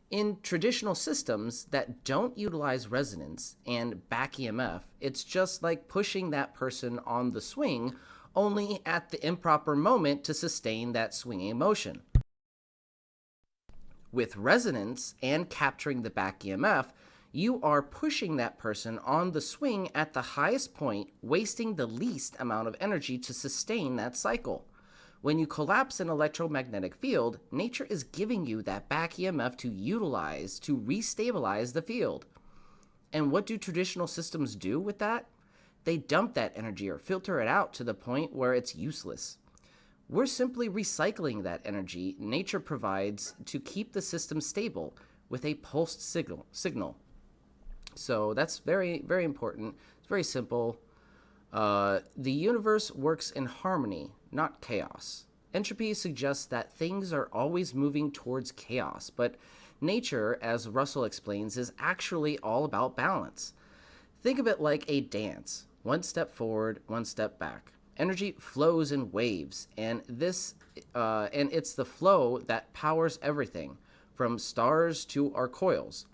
In traditional systems that don't utilize resonance and back EMF, it's just like pushing that person on the swing, only at the improper moment to sustain that swinging motion. With resonance and capturing the back EMF, you are pushing that person on the swing at the highest point, wasting the least amount of energy to sustain that cycle. When you collapse an electromagnetic field, nature is giving you that back EMF to utilize to restabilize the field. And what do traditional systems do with that? They dump that energy or filter it out to the point where it's useless. We're simply recycling that energy nature provides to keep the system stable with a pulsed signal. So that's very, very important. It's very simple. The universe works in harmony, not chaos. Entropy suggests that things are always moving towards chaos, but nature, as Russell explains, is actually all about balance. Think of it like a dance. One step forward, one step back. Energy flows in waves, and it's the flow that powers everything, from stars to our coils.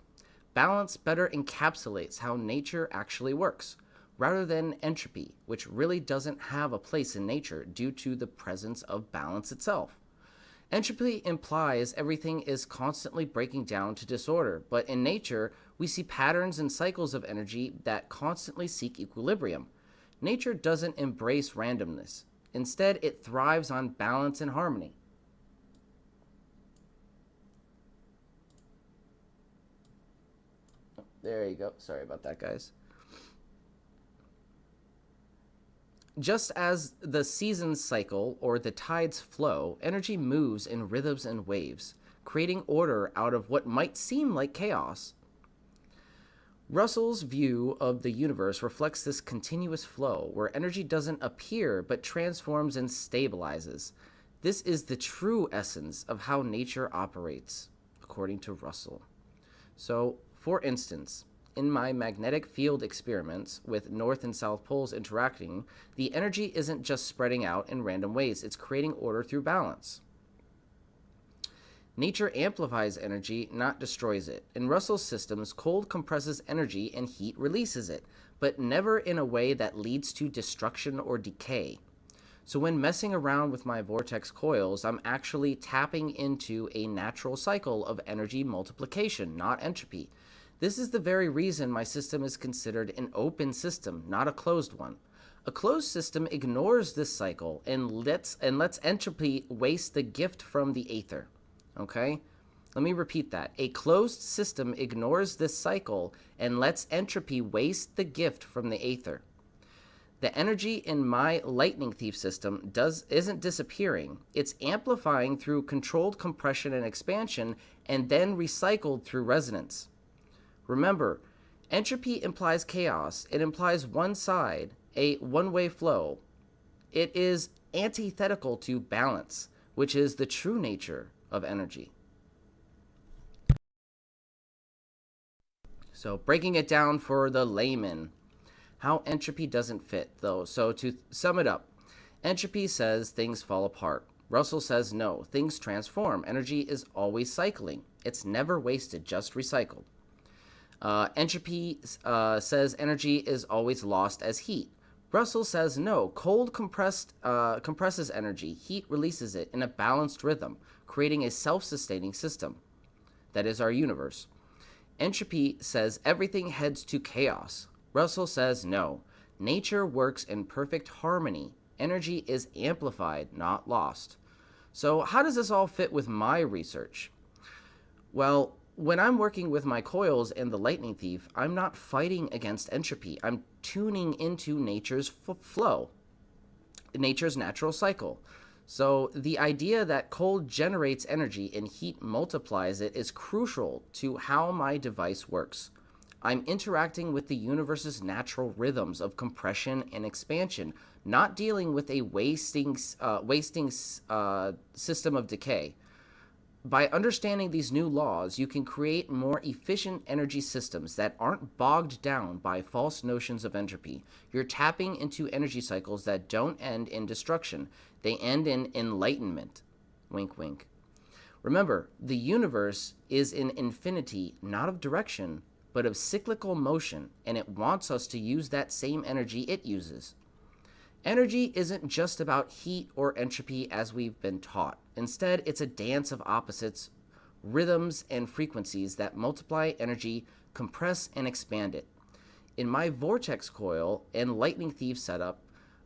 Balance better encapsulates how nature actually works, rather than entropy, which really doesn't have a place in nature due to the presence of balance itself. Entropy implies everything is constantly breaking down to disorder, but in nature, we see patterns and cycles of energy that constantly seek equilibrium. Nature doesn't embrace randomness. Instead, it thrives on balance and harmony. Oh, there you go. Sorry about that, guys. Just as the seasons cycle or the tides flow, energy moves in rhythms and waves, creating order out of what might seem like chaos. Russell's view of the universe reflects this continuous flow, where energy doesn't appear but transforms and stabilizes. This is the true essence of how nature operates, according to Russell. So, for instance, in my magnetic field experiments with north and south poles interacting, the energy isn't just spreading out in random ways, it's creating order through balance. Nature amplifies energy, not destroys it. In Russell's systems, cold compresses energy and heat releases it, but never in a way that leads to destruction or decay. So when messing around with my vortex coils, I'm actually tapping into a natural cycle of energy multiplication, not entropy. This is the very reason my system is considered an open system, not a closed one. A closed system ignores this cycle and lets entropy waste the gift from the aether. Okay? Let me repeat that. A closed system ignores this cycle and lets entropy waste the gift from the aether. The energy in my lightning thief system isn't disappearing. It's amplifying through controlled compression and expansion and then recycled through resonance. Remember, entropy implies chaos. It implies one side, a one-way flow. It is antithetical to balance, which is the true nature of energy. So breaking it down for the layman, how entropy doesn't fit, though. So to sum it up, entropy says things fall apart. Russell says no, things transform. Energy is always cycling. It's never wasted, just recycled. Entropy says energy is always lost as heat. Russell says no, cold compresses energy, heat releases it in a balanced rhythm, creating a self-sustaining system. That is our universe. Entropy says everything heads to chaos. Russell says no, nature works in perfect harmony. Energy is amplified, not lost. So how does this all fit with my research? Well, when I'm working with my coils and the lightning thief, I'm not fighting against entropy. I'm tuning into nature's flow, nature's natural cycle. So the idea that cold generates energy and heat multiplies it is crucial to how my device works. I'm interacting with the universe's natural rhythms of compression and expansion, not dealing with a wasting system of decay. By understanding these new laws, you can create more efficient energy systems that aren't bogged down by false notions of entropy. You're tapping into energy cycles that don't end in destruction. They end in enlightenment. Wink, wink. Remember, the universe is in infinity, not of direction, but of cyclical motion, and it wants us to use that same energy it uses. Energy isn't just about heat or entropy as we've been taught. Instead, it's a dance of opposites, rhythms, and frequencies that multiply energy, compress, and expand it. In my vortex coil and lightning thief setup,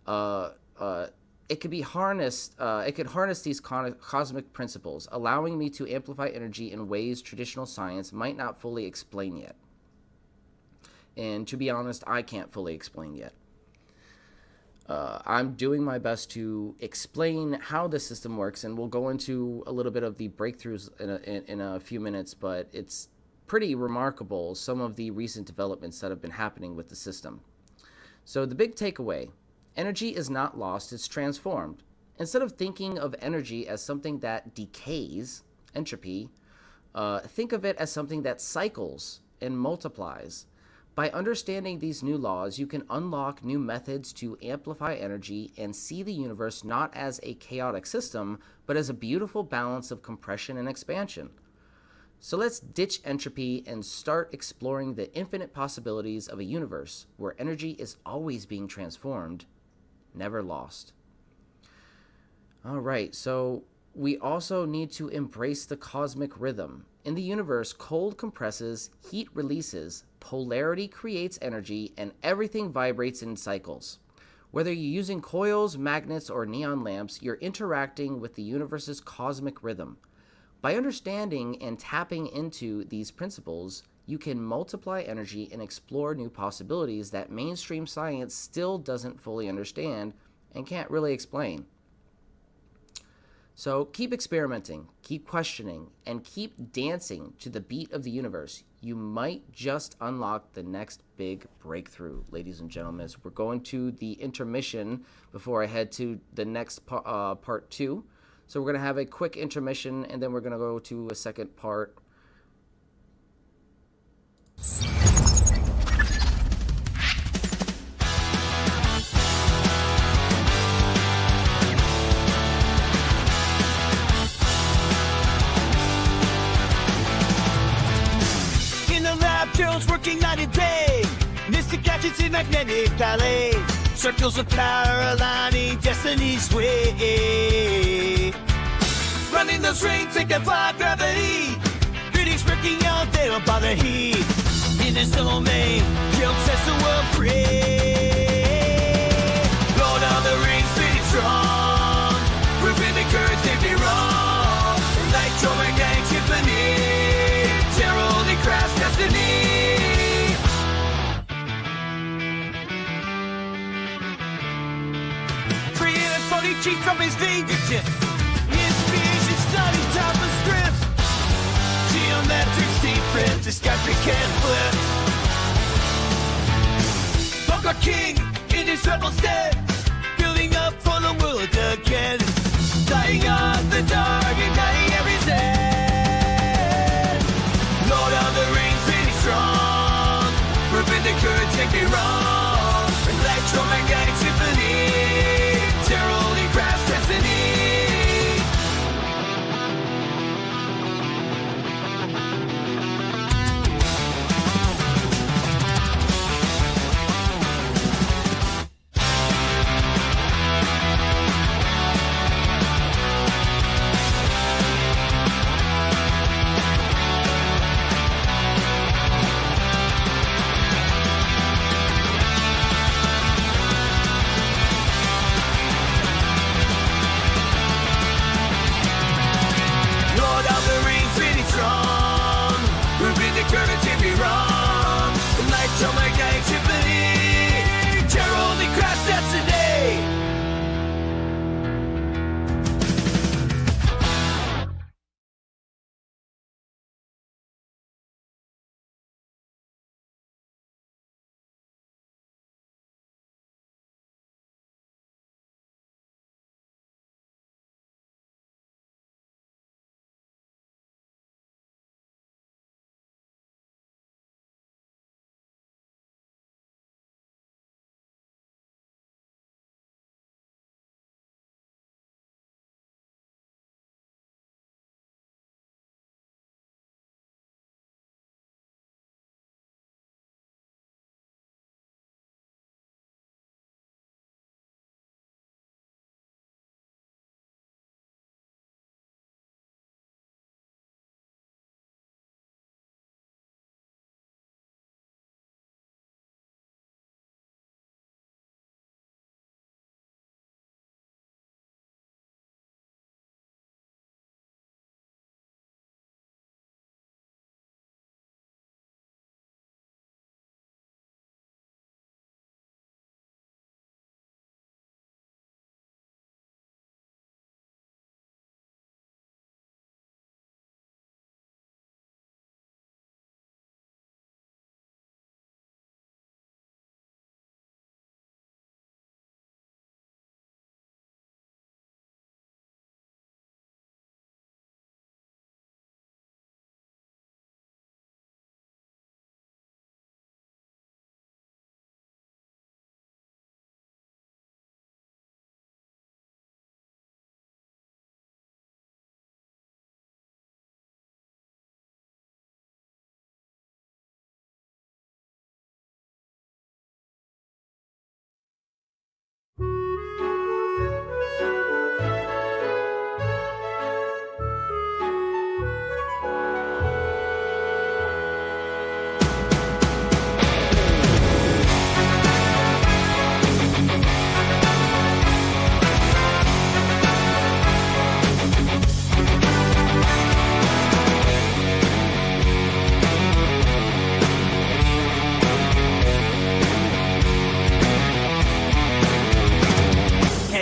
it could be harnessed. It could harness these cosmic principles, allowing me to amplify energy in ways traditional science might not fully explain yet. And to be honest, I can't fully explain yet. I'm doing my best to explain how the system works, and we'll go into a little bit of the breakthroughs in a few minutes, but it's pretty remarkable, some of the recent developments that have been happening with the system. So the big takeaway, energy is not lost, it's transformed. Instead of thinking of energy as something that decays, entropy, think of it as something that cycles and multiplies. By understanding these new laws, you can unlock new methods to amplify energy and see the universe not as a chaotic system, but as a beautiful balance of compression and expansion. So let's ditch entropy and start exploring the infinite possibilities of a universe where energy is always being transformed, never lost. All right, so we also need to embrace the cosmic rhythm. In the universe, cold compresses, heat releases, polarity creates energy, and everything vibrates in cycles. Whether you're using coils, magnets, or neon lamps, you're interacting with the universe's cosmic rhythm. By understanding and tapping into these principles, you can multiply energy and explore new possibilities that mainstream science still doesn't fully understand and can't really explain. So keep experimenting, keep questioning, and keep dancing to the beat of the universe. You might just unlock the next big breakthrough, ladies and gentlemen. We're going to the intermission before I head to the next part 2. So we're going to have a quick intermission, and then we're going to go to a second part. Jones working night and day. Mystic gadgets in magnetic ballet. Circles of power aligning destiny's way. Running those rings that defy gravity. Critics working out, they don't bother heat. In his domain, guilt sets the world free. Lord of the Rings, pretty strong. Proving the currents if they wrong. Electromagnetic symphony. Terror only crafts destiny. Chief from his fingertips. Inspiration study top of scripts. Geometric secrets, discovery can flip. Book our king in his rebel stead. Building up for the world again. Lighting up the dark, igniting every zen. Lord of the Rings, pretty strong. Proving the good, take me wrong. Electromagnetic symphony. Terror only crafts destiny.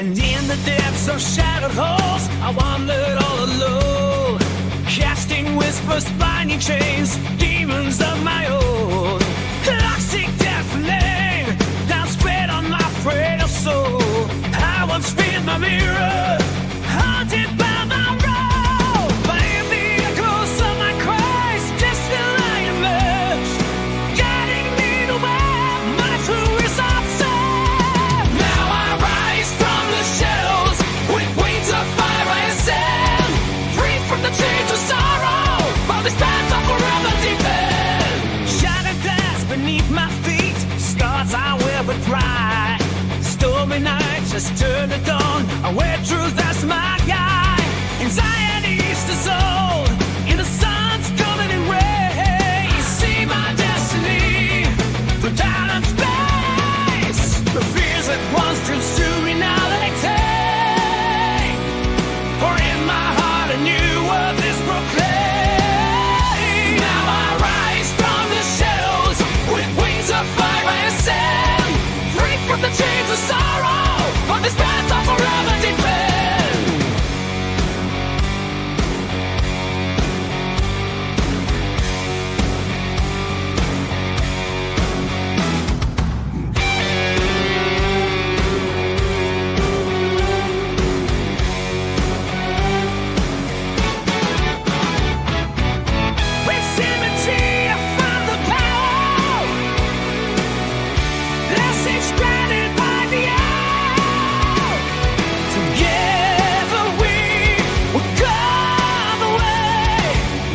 And in the depths of shadowed halls, I wandered all alone, casting whispers, binding chains, demons of my own. Toxic deafening, down spread on my frail soul. I once spin my mirror, haunted by my role. But in the echoes of my cries, just till I emerge, guiding me to where my true results are. Now I rise from the shadows, with wings of fire I ascend, free from the chains of sorrow, from this path of forever defend. Shattered glass beneath my feet, scars I wear but dry. Stormy nights just turn to dawn, I wear truth as my guide. Anxiety's dissolved in the sun's golden ray. I see my destiny through time and space. The fears that once consumed me, now they take. For in my heart a new world is proclaimed. Now I rise from the shadows, with wings of fire I ascend, free from the chains of sorrow, on this path I forever depend. With symmetry I found the power, blessings granted by the hour. Together we will carve the way.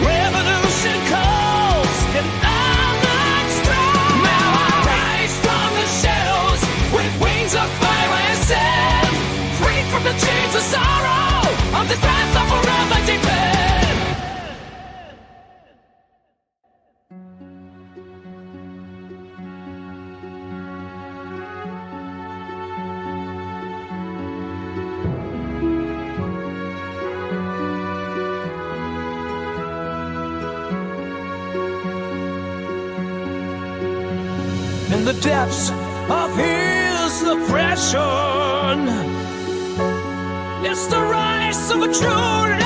Revolution calls and I'm not strong. Now I rise from the shadows, with wings of fire I ascend, free from the chains of sorrow, on this path I forever depend. In the depths of his oppression, it's the rise of a true nation.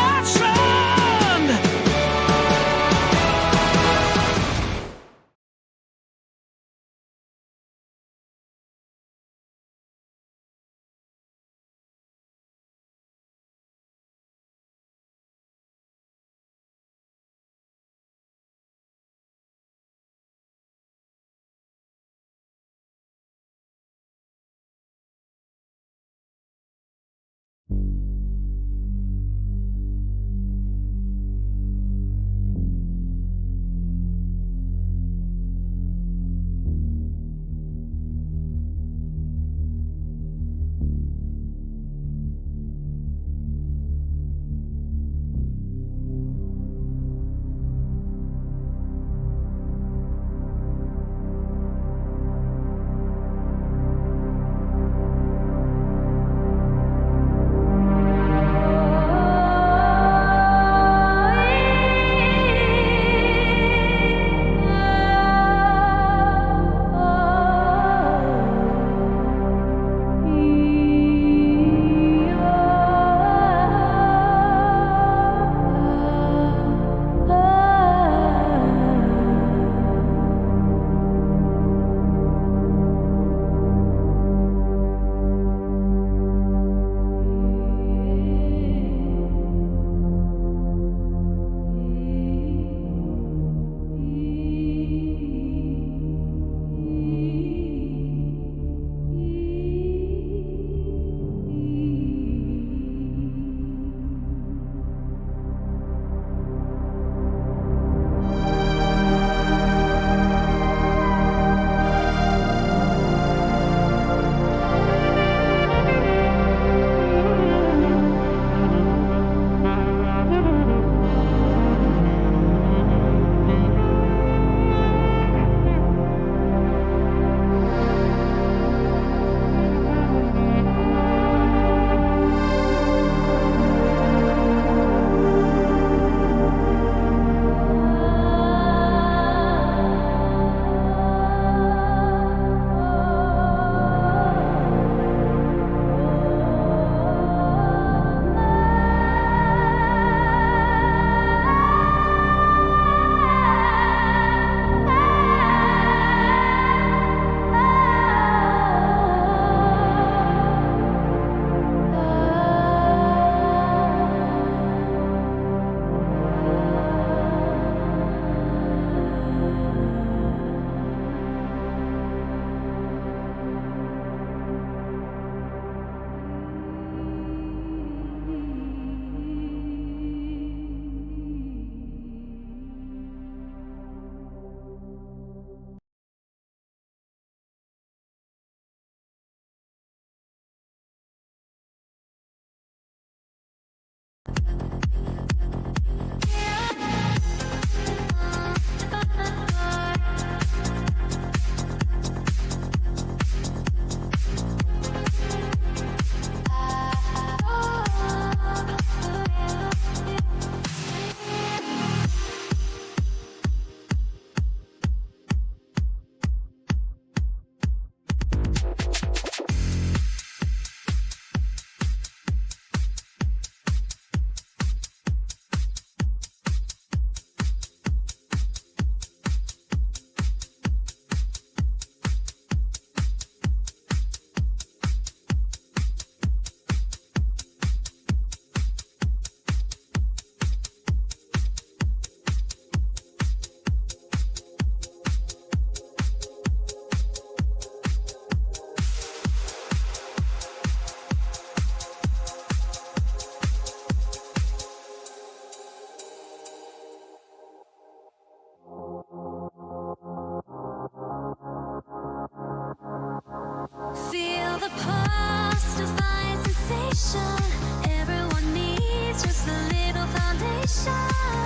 sensation. Everyone needs just a little foundation.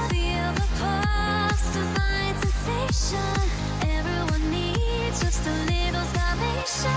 Feel the pulse, divine sensation. Everyone needs just a little salvation.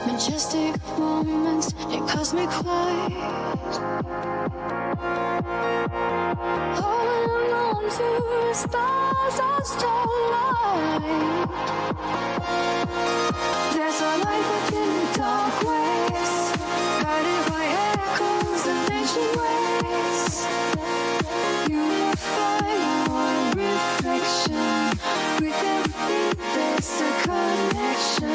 Majestic moments in cosmic flight, holding on to the stars of starlight. There's a light within the dark waves, guided by echoes of ancient ways. Unify our reflection with them. It's a connection.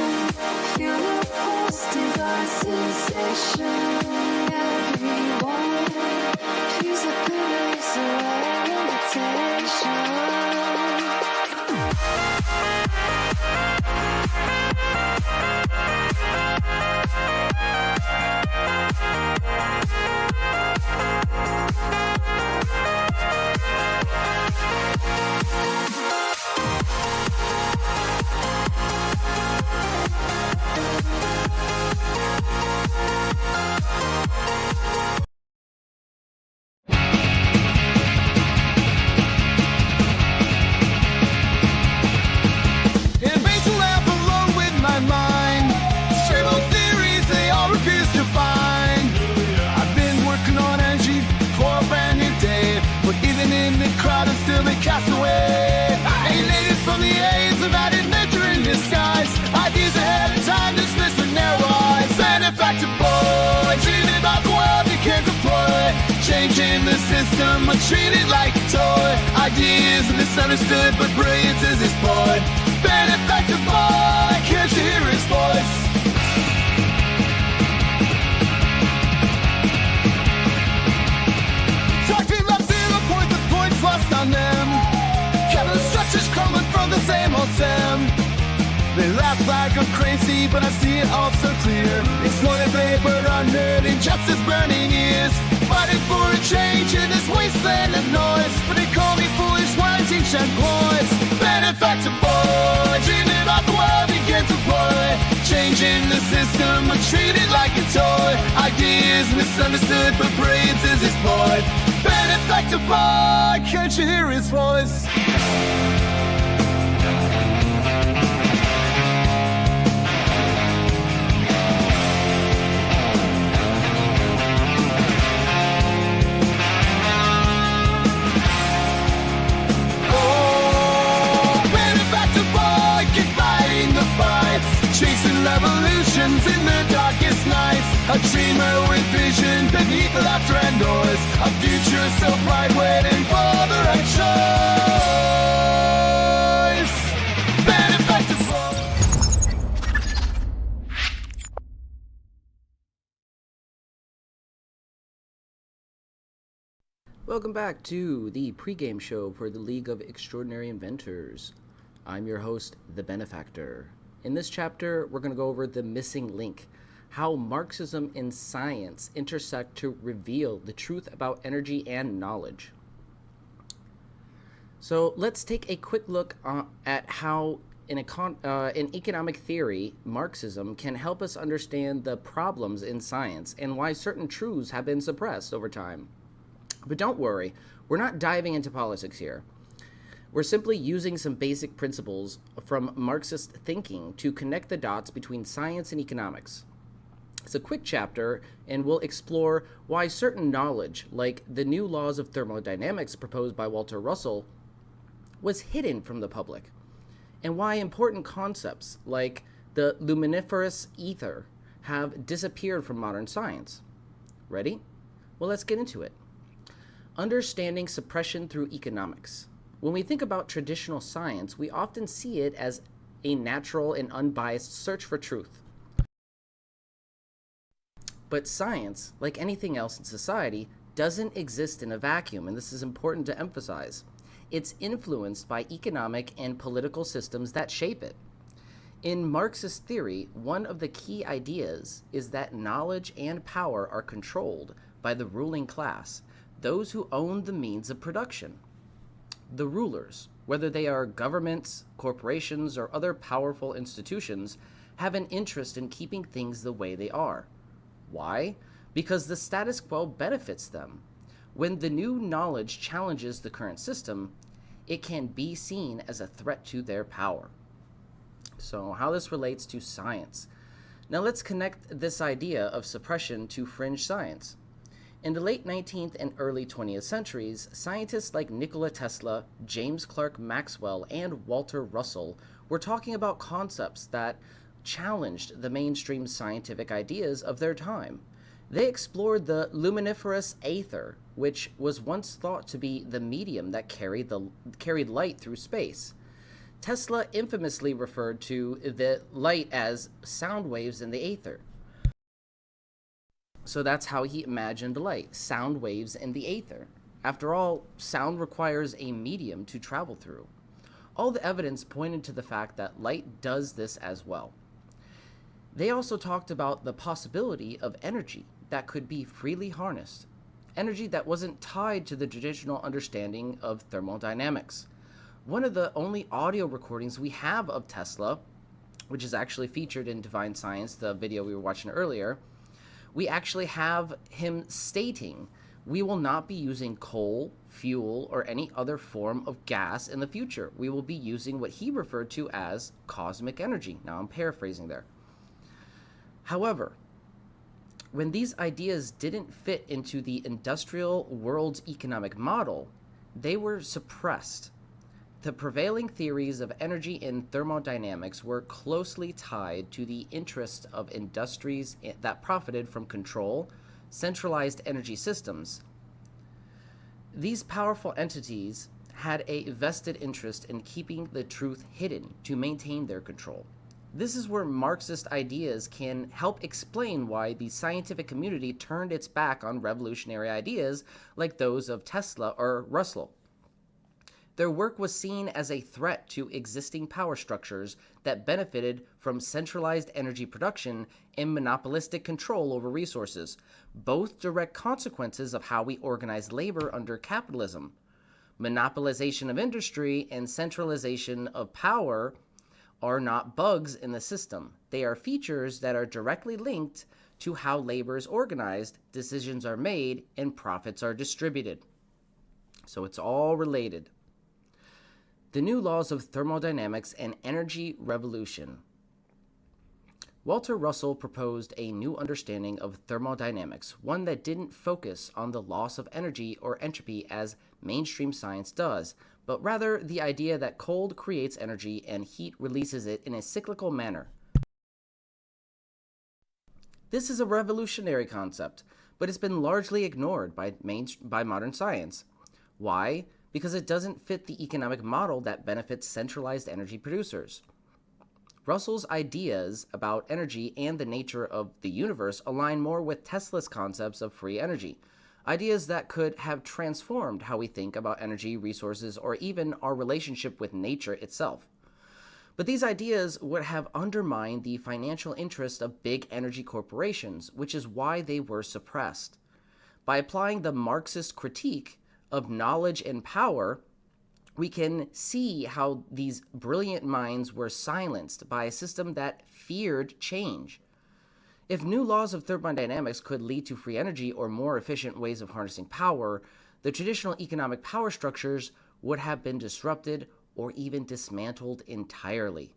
Feel the pulse, divine sensation. Everyone feels the goodness of an invitation. In a basal lab alone with my mind, stable theories they all refuse to find. I've been working on energy for a brand new day, but even in the crowd I'm still a castaway. Alienated from the aids of that inventor in disguise. Ideas ahead of time dismissed with narrow eyes. Benefactor boy, dreaming about the world you can't deploy. Changing the system, but treated like a toy. Ideas misunderstood, but brilliance is his boy. Benefactor boy, can't you hear his voice? Talking about 0 point, the points lost on them. Kevin structures crumbling from the same old stem. They laugh like I'm crazy, but I see it all so clear. Exploited labor, unheard, injustice burning ears. Fighting for a change in this wasteland of noise. But they call me foolish, wanting shed boys. Benefactor boy, dreaming about the world you can't deploy. Changing the system, but treated like a toy. Ideas misunderstood, but brilliance is his boy. Benefactor boy, can't you hear his voice? Chasing revolutions in the darkest nights. A dreamer with vision beneath the laughter and noise. A future so bright waiting for the right choice. Benefactor boy. Welcome back to the pregame show for the League of Extraordinary Inventors. I'm your host, the Benefactor. In this chapter, we're going to go over the missing link, how Marxism and science intersect to reveal the truth about energy and knowledge. So let's take a quick look at how in economic theory, Marxism can help us understand the problems in science and why certain truths have been suppressed over time. But don't worry, we're not diving into politics here. We're simply using some basic principles from Marxist thinking to connect the dots between science and economics. It's a quick chapter, and we'll explore why certain knowledge, like the new laws of thermodynamics proposed by Walter Russell, was hidden from the public, and why important concepts like the luminiferous ether have disappeared from modern science. Ready? Well, let's get into it. Understanding suppression through economics. When we think about traditional science, we often see it as a natural and unbiased search for truth. But science, like anything else in society, doesn't exist in a vacuum, and this is important to emphasize. It's influenced by economic and political systems that shape it. In Marxist theory, one of the key ideas is that knowledge and power are controlled by the ruling class, those who own the means of production. The rulers, whether they are governments, corporations, or other powerful institutions, have an interest in keeping things the way they are. Why? Because the status quo benefits them. When the new knowledge challenges the current system, it can be seen as a threat to their power. So, how this relates to science. Now let's connect this idea of suppression to fringe science. In the late 19th and early 20th centuries, scientists like Nikola Tesla, James Clerk Maxwell, and Walter Russell were talking about concepts that challenged the mainstream scientific ideas of their time. They explored the luminiferous aether, which was once thought to be the medium that carried light through space. Tesla infamously referred to the light as sound waves in the aether. So that's how he imagined light, sound waves in the aether. After all, sound requires a medium to travel through. All the evidence pointed to the fact that light does this as well. They also talked about the possibility of energy that could be freely harnessed, energy that wasn't tied to the traditional understanding of thermodynamics. One of the only audio recordings we have of Tesla, which is actually featured in Divine Science, the video we were watching earlier, we actually have him stating, we will not be using coal, fuel, or any other form of gas in the future. We will be using what he referred to as cosmic energy. Now I'm paraphrasing there. However, when these ideas didn't fit into the industrial world's economic model, they were suppressed. The prevailing theories of energy in thermodynamics were closely tied to the interests of industries that profited from control, centralized energy systems. These powerful entities had a vested interest in keeping the truth hidden to maintain their control. This is where Marxist ideas can help explain why the scientific community turned its back on revolutionary ideas like those of Tesla or Russell. Their work was seen as a threat to existing power structures that benefited from centralized energy production and monopolistic control over resources, both direct consequences of how we organize labor under capitalism. Monopolization of industry and centralization of power are not bugs in the system. They are features that are directly linked to how labor is organized, decisions are made, and profits are distributed. So it's all related. The new laws of thermodynamics and energy revolution. Walter Russell proposed a new understanding of thermodynamics, one that didn't focus on the loss of energy or entropy as mainstream science does, but rather the idea that cold creates energy and heat releases it in a cyclical manner. This is a revolutionary concept, but it's been largely ignored by modern science. Why? Because it doesn't fit the economic model that benefits centralized energy producers. Russell's ideas about energy and the nature of the universe align more with Tesla's concepts of free energy, ideas that could have transformed how we think about energy, resources, or even our relationship with nature itself. But these ideas would have undermined the financial interests of big energy corporations, which is why they were suppressed. By applying the Marxist critique of knowledge and power, we can see how these brilliant minds were silenced by a system that feared change. If new laws of thermodynamics could lead to free energy or more efficient ways of harnessing power, the traditional economic power structures would have been disrupted or even dismantled entirely.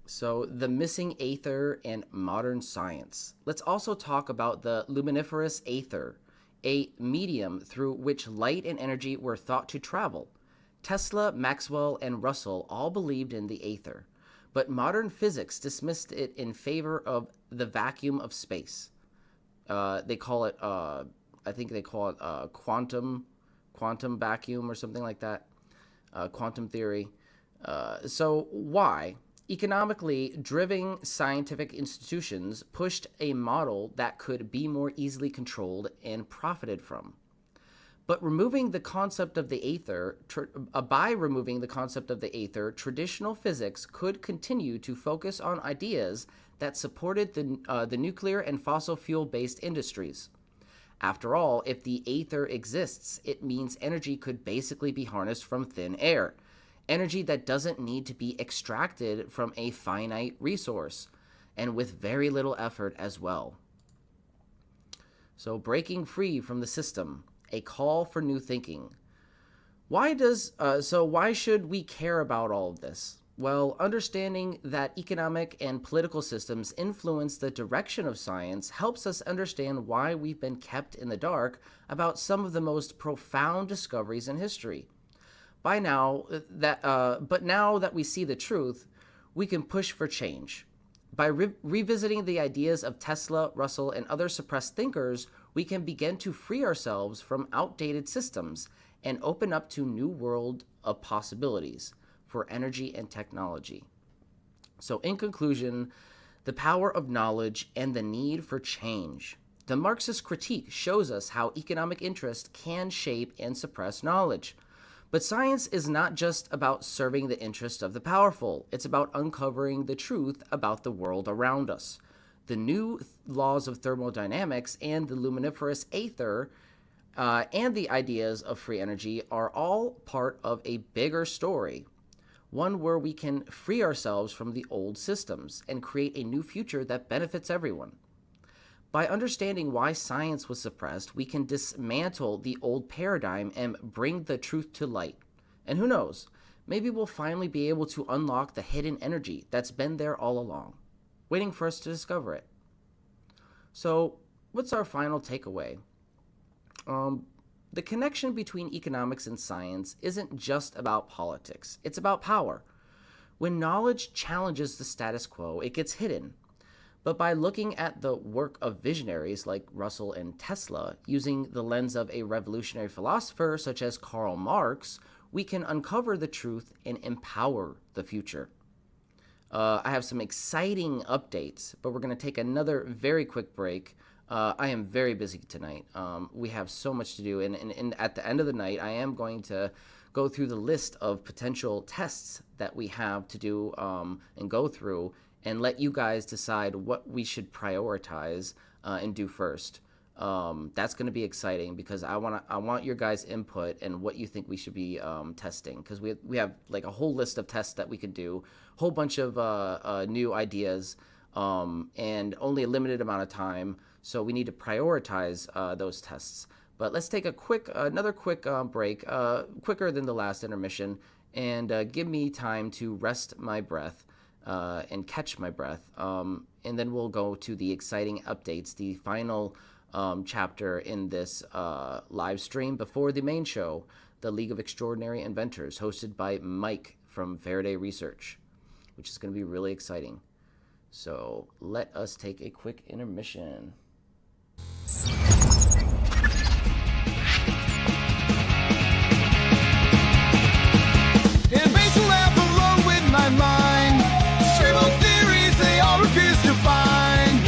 So, the missing aether and modern science. Let's also talk about the luminiferous aether, a medium through which light and energy were thought to travel. Tesla, Maxwell, and Russell all believed in the aether, but modern physics dismissed it in favor of the vacuum of space. They call it, I think they call it quantum vacuum or something like that, quantum theory. So why? Economically driven scientific institutions pushed a model that could be more easily controlled and profited from. But by removing the concept of the aether, traditional physics could continue to focus on ideas that supported the nuclear and fossil fuel-based industries. After all, if the aether exists, it means energy could basically be harnessed from thin air. Energy that doesn't need to be extracted from a finite resource, and with very little effort as well. So breaking free from the system, a call for new thinking. Why should we care about all of this? Well, understanding that economic and political systems influence the direction of science helps us understand why we've been kept in the dark about some of the most profound discoveries in history. But now that we see the truth, we can push for change. By revisiting the ideas of Tesla, Russell, and other suppressed thinkers, we can begin to free ourselves from outdated systems and open up to new world of possibilities for energy and technology. So in conclusion, the power of knowledge and the need for change. The Marxist critique shows us how economic interest can shape and suppress knowledge. But science is not just about serving the interests of the powerful. It's about uncovering the truth about the world around us. The new laws of thermodynamics and the luminiferous aether and the ideas of free energy are all part of a bigger story, one where we can free ourselves from the old systems and create a new future that benefits everyone. By understanding why science was suppressed, we can dismantle the old paradigm and bring the truth to light. And who knows, maybe we'll finally be able to unlock the hidden energy that's been there all along, waiting for us to discover it. So, what's our final takeaway? The connection between economics and science isn't just about politics, it's about power. When knowledge challenges the status quo, it gets hidden. But by looking at the work of visionaries like Russell and Tesla, using the lens of a revolutionary philosopher such as Karl Marx, we can uncover the truth and empower the future. I have some exciting updates, but we're going to take another very quick break. I am very busy tonight. We have so much to do, and at the end of the night, I am going to go through the list of potential tests that we have to do and go through, and let you guys decide what we should prioritize and do first. That's going to be exciting because I want your guys' input and what you think we should be testing, because we have like a whole list of tests that we could do, a whole bunch of new ideas, and only a limited amount of time. So we need to prioritize those tests. But let's take another quick break, quicker than the last intermission, and give me time to rest my breath and catch my breath. And then we'll go to the exciting updates, the final chapter in this live stream before the main show, the League of Extraordinary Inventors, hosted by Mike from Faraday Research, which is going to be really exciting. So let us take a quick intermission. In basal lab alone with my mind, trivial theories they all refuse to find.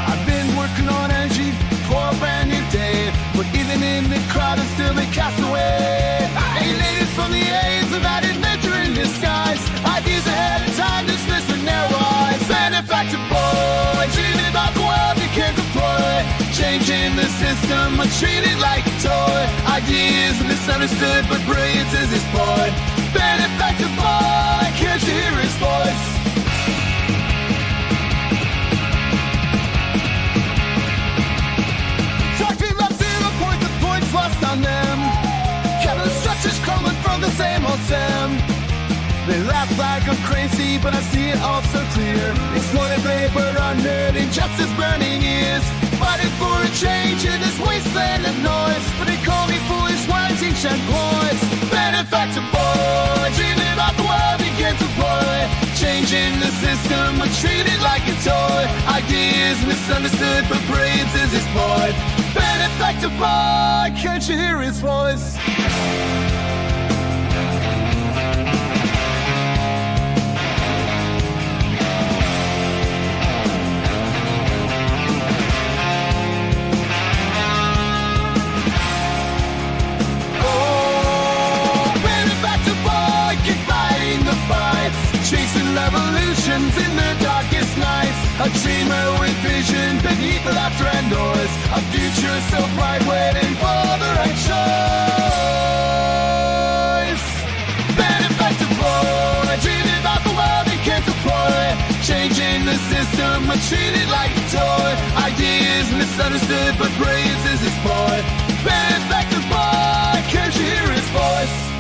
I've been working on energy for a brand new day, but even in the crowd I'm still a castaway. Alienated from the aims of that inventor in disguise, ideas ahead of time dismissed with narrow eyes. Benefactor boy, dreaming about the world you can't deploy. Changing the system, I treat it like a toy. Ideas misunderstood, but brilliance is his boy. Benefactor boy, can't you hear his voice? Talking about 0 point, the points lost on them. Counter structures crumbling from the same old stem. They laugh like I'm crazy, but I see it all so clear. Exploited labor, unheard, injustice burning ears. Fighting for a change in this wasteland of noise, but they call me foolish, whining shed boys. Benefactor boy, dreaming about the world he can't deploy. Changing the system, but treat it like a toy. Ideas misunderstood, but brilliance is his boy. Benefactor boy, can't you hear his voice? Chasing revolutions in the darkest nights. A dreamer with vision beneath the laughter and noise. A future so bright waiting for the right choice. Benefactor boy, dreaming about the world he can't deploy. Changing the system, but treated like a toy. Ideas misunderstood, but brilliance is his boy. Benefactor boy, can't you hear his voice?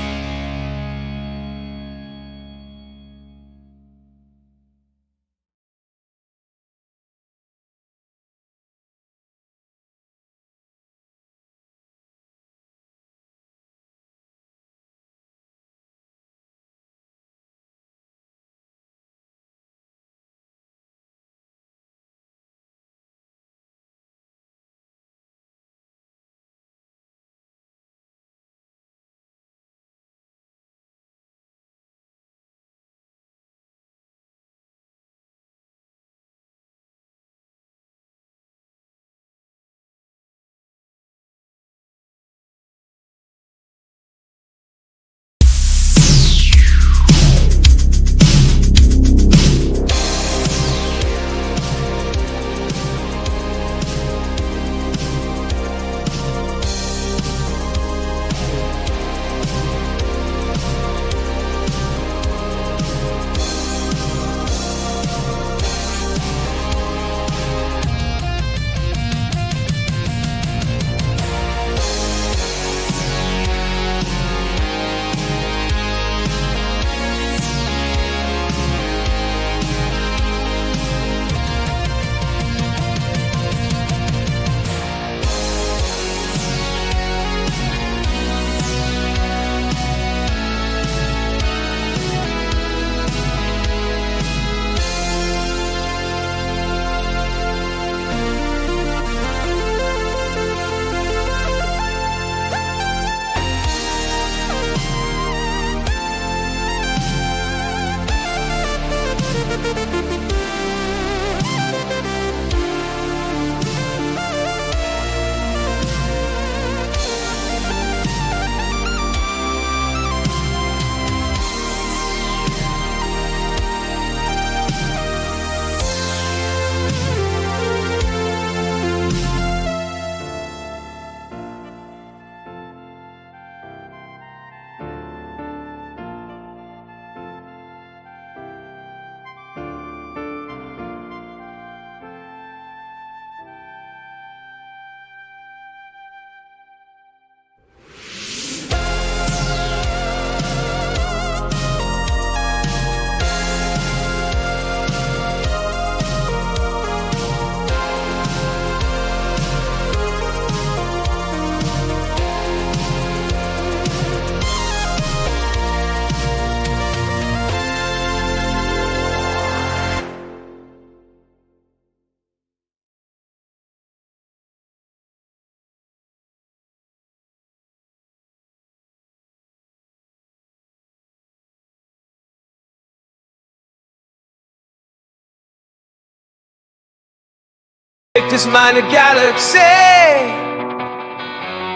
Just mind a galaxy.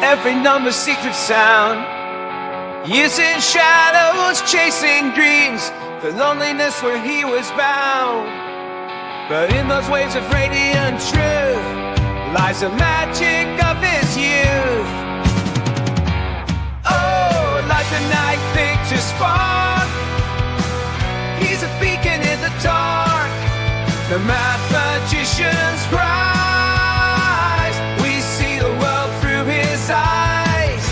Every number, secret sound. Years in shadows, chasing dreams. The loneliness where he was bound. But in those waves of radiant truth lies the magic of his youth. Oh, like the night picture spark. He's a beacon in the dark. The math magician's rise. We see the world through his eyes.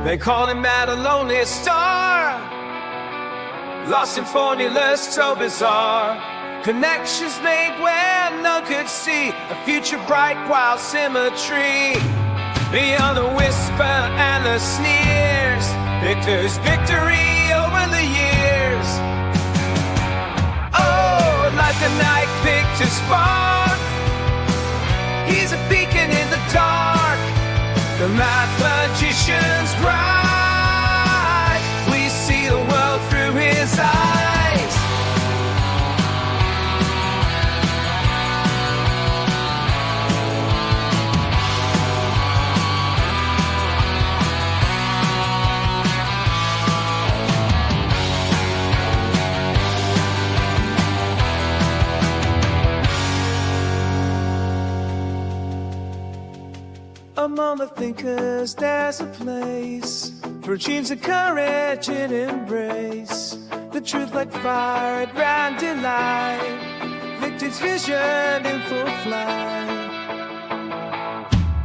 They call him at a lonely star, lost in formulas so bizarre. Connections made where none could see. A future bright while symmetry. Beyond the whisper and the sneers, Victor's victory over the years. Oh, like the night picked a spark. He's a beacon in the dark. The math magician's rise. We see the world through his eyes. Among the thinkers there's a place for dreams of courage and embrace. The truth like fire at grand delight. Victor's vision in full flight.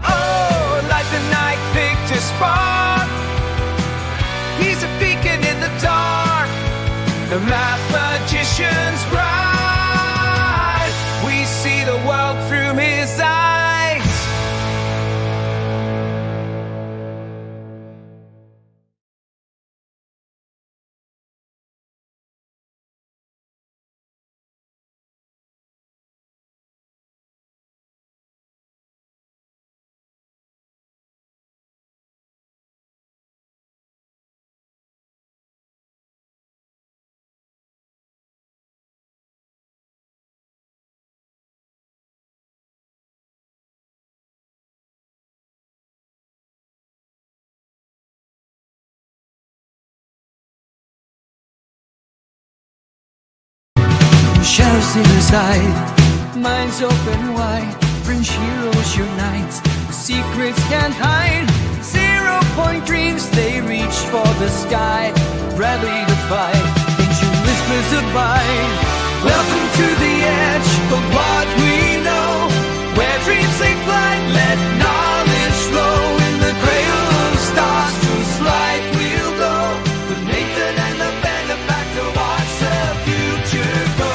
Oh, like the night Victor spark. He's a beacon in the dark. The math magician's rise. We see the world through his eyes. Shadows in his eye, minds open wide. Fringe heroes unite, the secrets can't hide. 0-point dreams, they reach for the sky. Bradley to fight, ancient whispers abide. Welcome to the edge of what we know, where dreams take flight, let knowledge flow. In the cradle of stars, whose light will go. With Nathan and the Benefactor, watch the future go.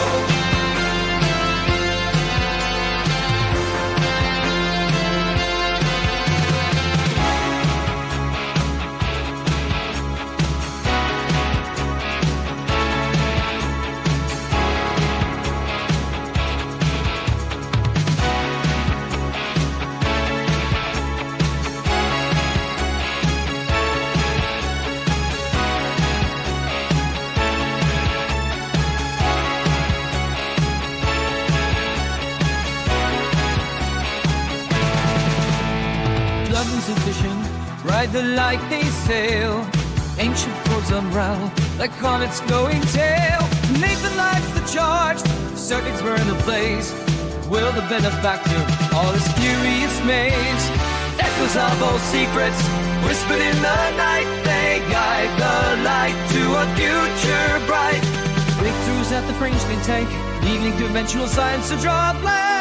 Ride the light they sail, ancient chords unravel like comets going tail. Nathan lights the charge, circuits burn ablaze. Will the Benefactor all his furious maze? Echoes of old secrets whispered in the night, they guide the light to a future bright. Breakthroughs at the fringe they take, leaving dimensional science to draw a blank.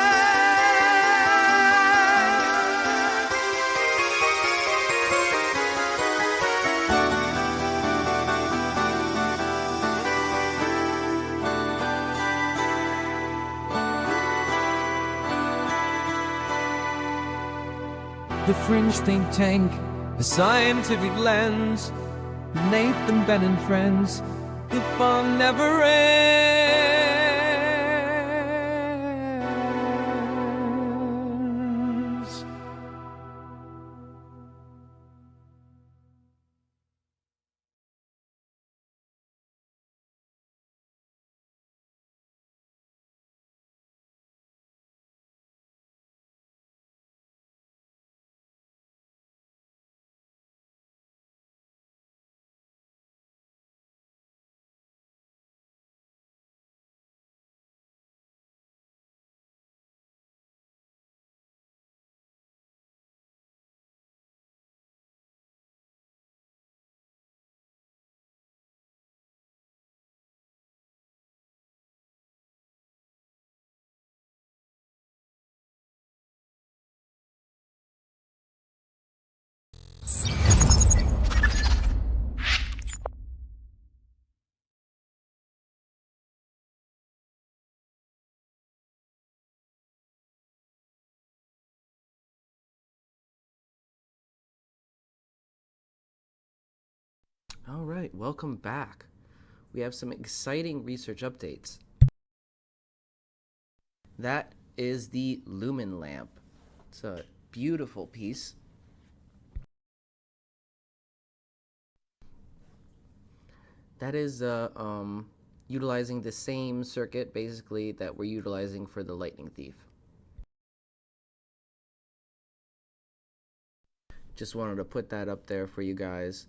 The fringe think tank, the scientific lens. Nathan, Ben and friends, the fun never ends. All right, welcome back. We have some exciting research updates. That is the lumen lamp. It's a beautiful piece. That is utilizing the same circuit, basically, that we're utilizing for the lightning thief. Just wanted to put that up there for you guys.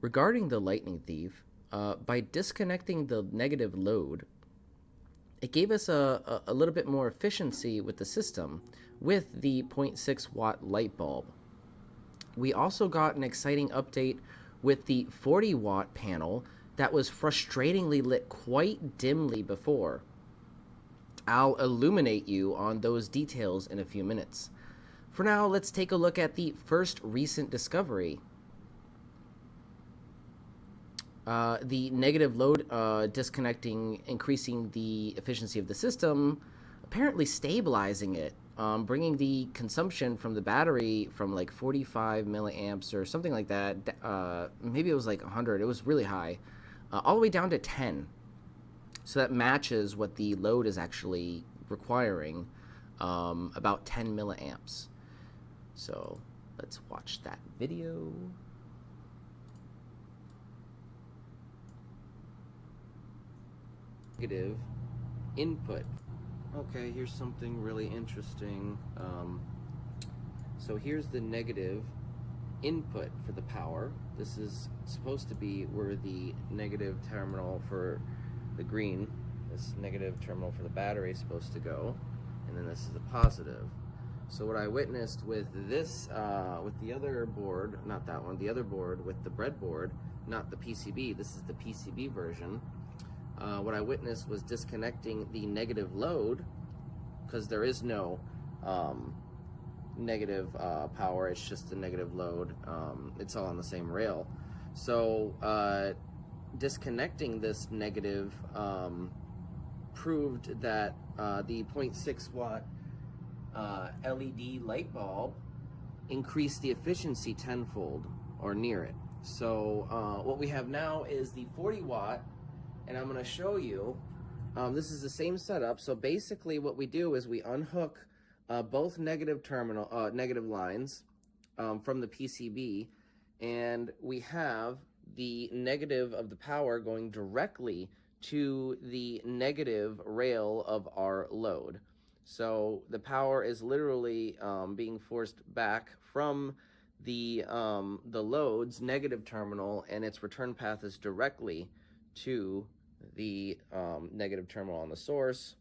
Regarding the lightning thief, by disconnecting the negative load, it gave us a little bit more efficiency with the system with the 0.6 watt light bulb. We also got an exciting update with the 40 watt panel that was frustratingly lit quite dimly before. I'll illuminate you on those details in a few minutes. For now, let's take a look at the first recent discovery. The negative load disconnecting, increasing the efficiency of the system, apparently stabilizing it, bringing the consumption from the battery from like 45 milliamps or something like that, maybe it was like 100, it was really high, all the way down to 10. So that matches what the load is actually requiring, about 10 milliamps. So let's watch that video. Negative input. Okay, here's something really interesting. So here's the negative input for the power. This is supposed to be where the negative terminal for the green, this negative terminal for the battery is supposed to go, and then this is the positive. So what I witnessed with this, with the other board, not that one, the other board with the breadboard, not the PCB, this is the PCB version. What I witnessed was disconnecting the negative load, because there is no negative power, it's just a negative load. It's all on the same rail. So disconnecting this negative proved that the 0.6 watt LED light bulb increased the efficiency tenfold or near it. So what we have now is the 40 watt, and I'm going to show you, this is the same setup. So basically what we do is we unhook both negative lines from the PCB, and we have the negative of the power going directly to the negative rail of our load. So the power is literally being forced back from the load's negative terminal, and its return path is directly to the negative terminal on the source,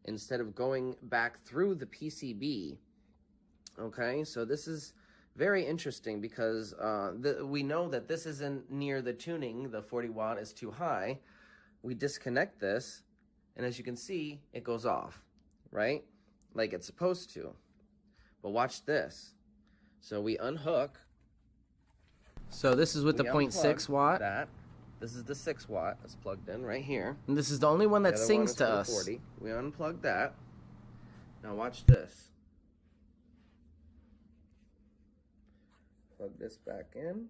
instead of going back through the PCB. Okay, so this is very interesting because we know that this isn't near the tuning. The 40 watt is too high. We disconnect this, and as you can see, it goes off, right? Like it's supposed to. But watch this. So we unhook. So this is with the 0.6 watt. This is the 6 watt that's plugged in right here. And this is the only one that sings to us. 40. We unplug that. Now watch this. Plug this back in.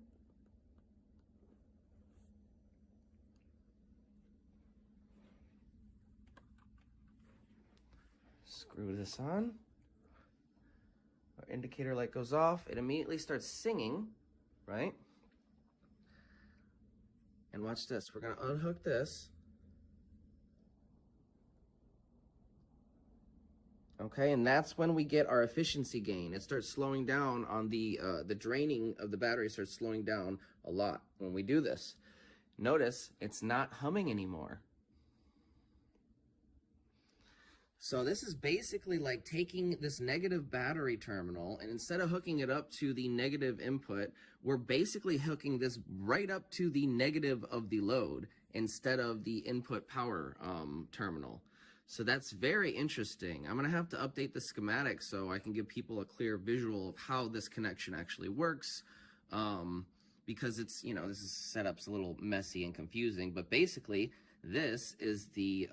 Screw this on. Our indicator light goes off. It immediately starts singing, right? And watch this. We're going to unhook this. Okay, and that's when we get our efficiency gain. It starts slowing down on the draining of the battery starts slowing down a lot when we do this. Notice it's not humming anymore. So this is basically like taking this negative battery terminal, and instead of hooking it up to the negative input, we're basically hooking this right up to the negative of the load instead of the input power terminal. So that's very interesting. I'm gonna have to update the schematic so I can give people a clear visual of how this connection actually works, because it's, you know, this setup's a little messy and confusing, but basically this is the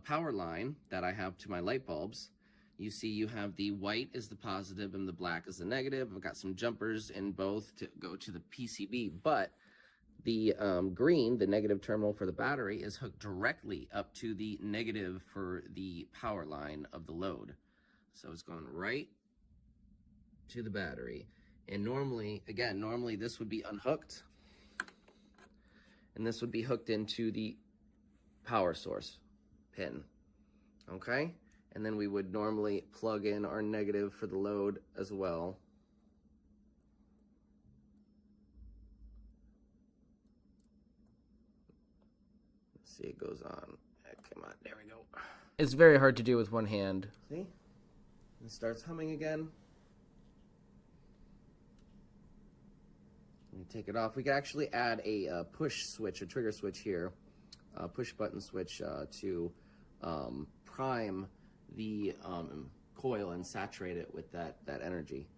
power line that I have to my light bulbs. you see you have the white is the positive and the black is the negative. I've got some jumpers in both to go to the PCB, but the green, the negative terminal for the battery, is hooked directly up to the negative for the power line of the load. So it's going right to the battery. And normally this would be unhooked, and this would be hooked into the power source pin, okay? And then we would normally plug in our negative for the load as well. Let's see, it goes on. Come on, there we go. It's very hard to do with one hand. See? It starts humming again. You take it off. We could actually add a push switch, a trigger switch here, a push button switch to prime the coil and saturate it with that energy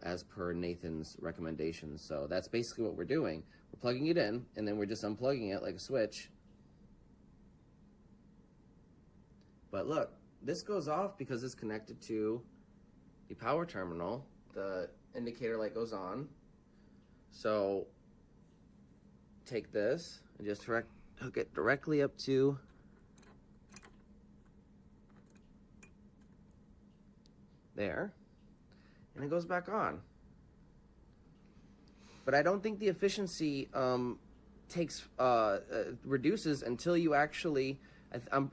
as per Nathan's recommendations. So that's basically what we're doing. We're plugging it in, and then we're just unplugging it like a switch. But look, this goes off because it's connected to the power terminal. The indicator light goes on. So take this and just hook it directly up to there, and it goes back on. But I don't think the efficiency reduces until you actually,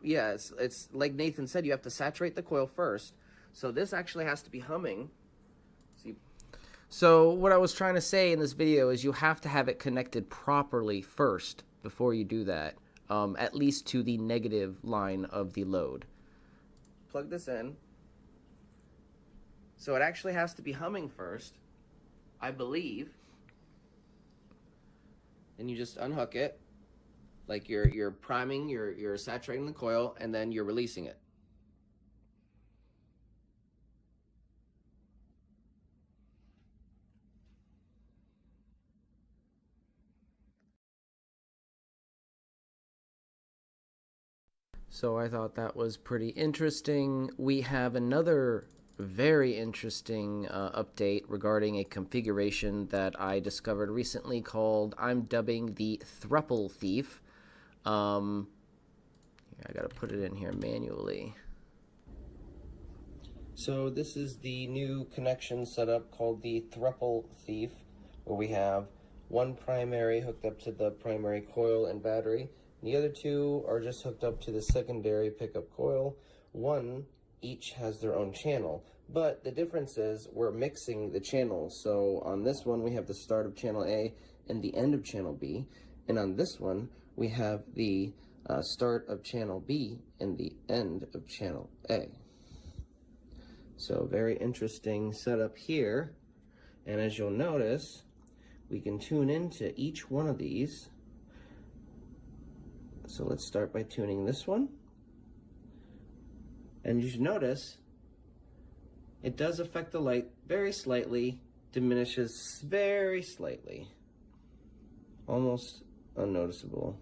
yeah, it's like Nathan said, you have to saturate the coil first. So this actually has to be humming. So what I was trying to say in this video is you have to have it connected properly first before you do that, at least to the negative line of the load. Plug this in. So it actually has to be humming first, I believe. Then you just unhook it, like you're priming, you're saturating the coil, and then you're releasing it. So I thought that was pretty interesting. We have another very interesting update regarding a configuration that I discovered recently called, I'm dubbing the thruple thief. I gotta put it in here manually. So this is the new connection setup called the thruple thief, where we have one primary hooked up to the primary coil and battery. The other two are just hooked up to the secondary pickup coil. One each has their own channel, but the difference is we're mixing the channels. So on this one we have the start of channel A and the end of channel B, and on this one we have the start of channel B and the end of channel A. So very interesting setup here, and as you'll notice, we can tune into each one of these. So let's start by tuning this one. And you should notice it does affect the light very slightly, diminishes very slightly, almost unnoticeable.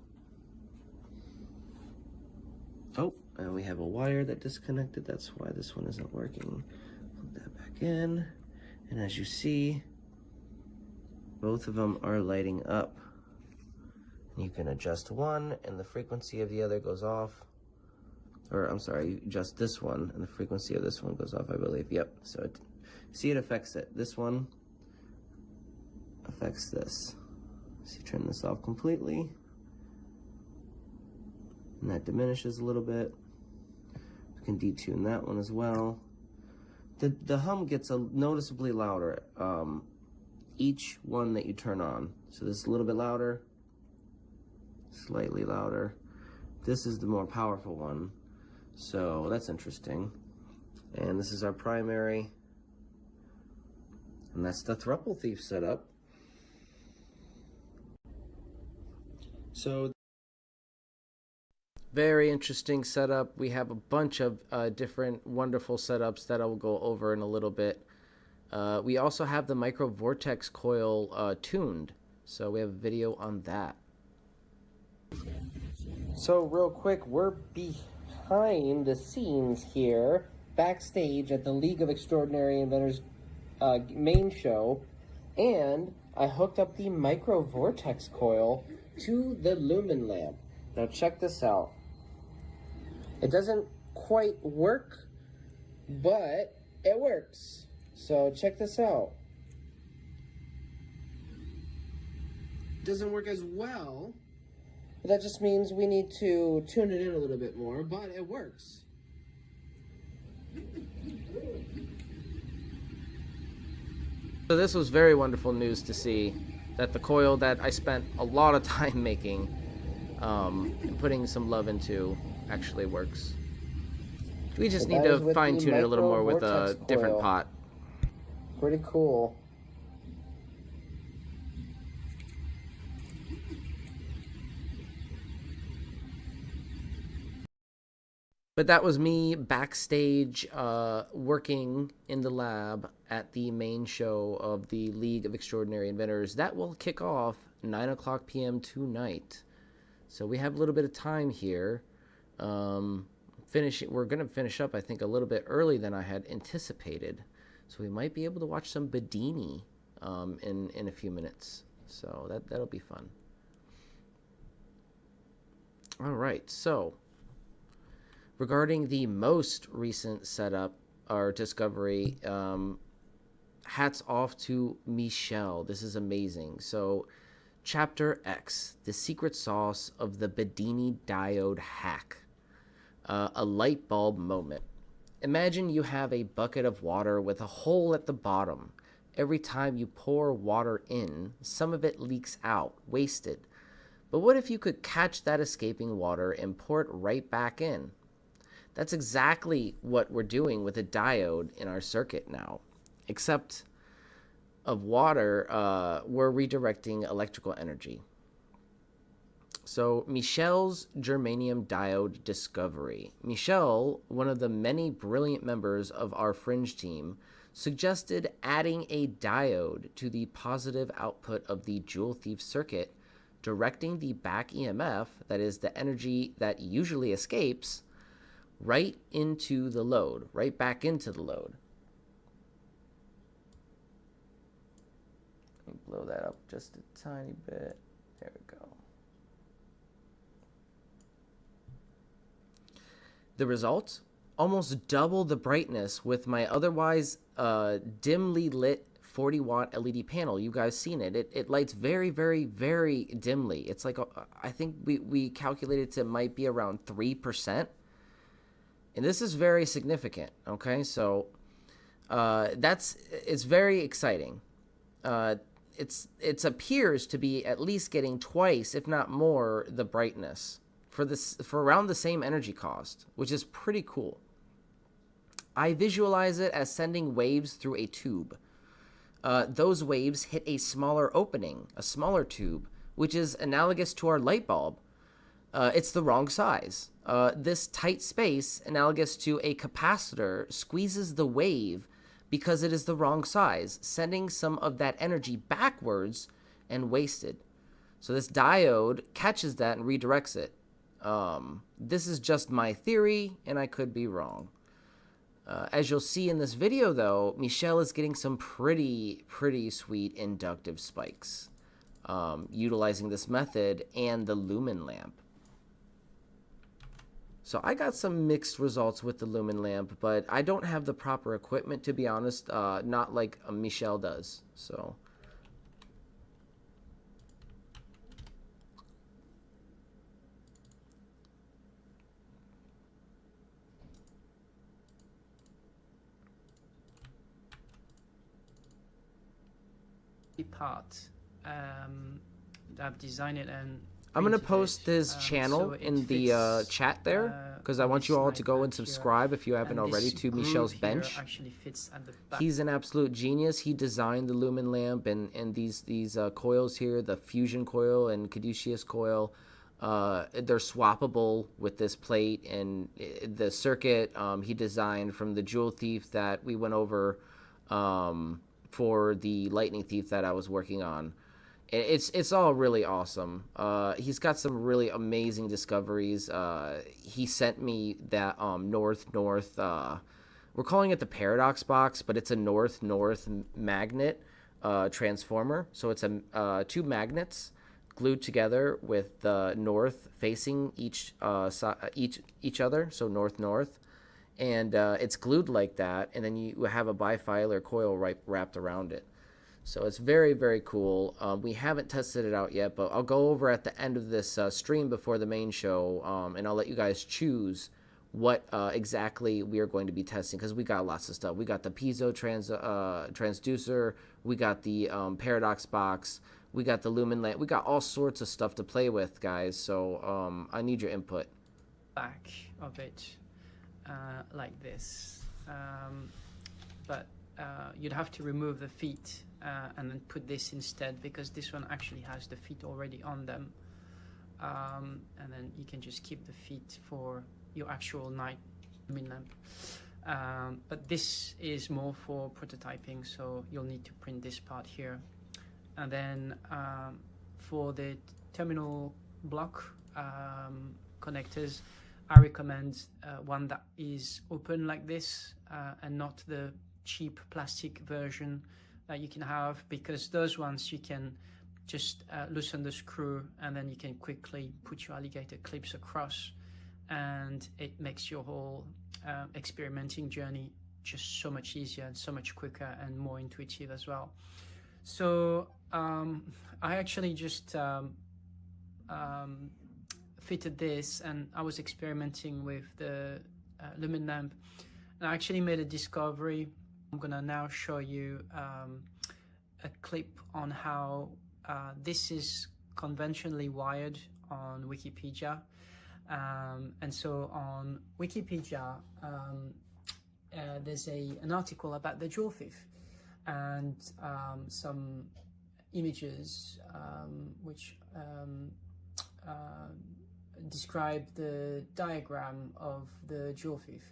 Oh, and we have a wire that disconnected. That's why this one isn't working. Plug that back in, and as you see, both of them are lighting up. You can adjust one and the frequency of the other goes off. Or I'm sorry, you adjust this one and the frequency of this one goes off, I believe. Yep, so see, it affects it. This one affects this. So you turn this off completely, and that diminishes a little bit. You can detune that one as well. The hum gets noticeably louder each one that you turn on. So this is a little bit louder, slightly louder. This is the more powerful one, so that's interesting. And this is our primary, and that's the thruple thief setup. So very interesting setup. We have a bunch of different wonderful setups that I will go over in a little bit. We also have the micro vortex coil tuned, so we have a video on that. So real quick, we're behind the scenes here backstage at the League of Extraordinary Inventors main show, and I hooked up the micro vortex coil to the lumen lamp. Now check this out. It doesn't quite work, but it works. So check this out. Doesn't work as well, but that just means we need to tune it in a little bit more, but it works. So this was very wonderful news to see that the coil that I spent a lot of time making and putting some love into actually works. We just need to fine tune it a little more with a different pot. Pretty cool. But that was me backstage working in the lab at the main show of the League of Extraordinary Inventors. That will kick off 9 o'clock p.m. tonight. So we have a little bit of time here. We're going to finish up, I think, a little bit early than I had anticipated. So we might be able to watch some Bedini in a few minutes. So that'll be fun. All right, so regarding the most recent setup or discovery, hats off to Michel. This is amazing. So, Chapter X, the secret sauce of the Bedini diode hack. A light bulb moment. Imagine you have a bucket of water with a hole at the bottom. Every time you pour water in, some of it leaks out, wasted. But what if you could catch that escaping water and pour it right back in? That's exactly what we're doing with a diode in our circuit now. Except of water, we're redirecting electrical energy. So Michel's germanium diode discovery. Michel, one of the many brilliant members of our fringe team, suggested adding a diode to the positive output of the Joule thief circuit, directing the back EMF, that is the energy that usually escapes, right into the load, right back into the load. Let me blow that up just a tiny bit. There we go. The result? Almost double the brightness with my otherwise dimly lit 40-watt LED panel. You guys seen it. It lights very, very, very dimly. It's like, I think we calculated it might be around 3%. And this is very significant, okay? So it's very exciting. It appears to be at least getting twice, if not more, the brightness for around the same energy cost, which is pretty cool. I visualize it as sending waves through a tube. Those waves hit a smaller opening, a smaller tube, which is analogous to our light bulb. It's the wrong size. This tight space, analogous to a capacitor, squeezes the wave because it is the wrong size, sending some of that energy backwards and wasted. So this diode catches that and redirects it. This is just my theory, and I could be wrong. As you'll see in this video, though, Michel is getting some pretty sweet inductive spikes, utilizing this method and the lumen lamp. So I got some mixed results with the lumen lamp, but I don't have the proper equipment, to be honest, not like Michel does. So part I've designed it, and I'm going to post his channel in the chat there, because I want you all to go and subscribe if you haven't already to Michel's Bench. He's an absolute genius. He designed the lumen lamp and these coils here, the fusion coil and caduceus coil. They're swappable with this plate, and the circuit he designed from the Joule thief that we went over for the lightning thief that I was working on. It's all really awesome. He's got some really amazing discoveries. He sent me that north we're calling it the paradox box, but it's a north-north magnet transformer. So it's two magnets glued together with the north facing each other, so north-north. And it's glued like that, and then you have a bifilar coil wrapped around it. So it's very, very cool. We haven't tested it out yet, but I'll go over at the end of this stream before the main show, and I'll let you guys choose what exactly we are going to be testing, because we got lots of stuff. We got the piezo transducer, we got the paradox box, we got the lumen lamp, we got all sorts of stuff to play with, guys. So I need your input. Back of it like this, but you'd have to remove the feet and then put this instead, because this one actually has the feet already on them, and then you can just keep the feet for your actual night lumen lamp. But this is more for prototyping, so you'll need to print this part here. And then for the terminal block connectors, I recommend one that is open like this and not the cheap plastic version that you can have, because those ones you can just loosen the screw and then you can quickly put your alligator clips across, and it makes your whole experimenting journey just so much easier and so much quicker and more intuitive as well. So I actually just fitted this, and I was experimenting with the lumen lamp, and I actually made a discovery. I'm gonna now show you a clip on how this is conventionally wired on Wikipedia. And so on Wikipedia, there's an article about the Joule thief, and some images which describe the diagram of the Joule thief.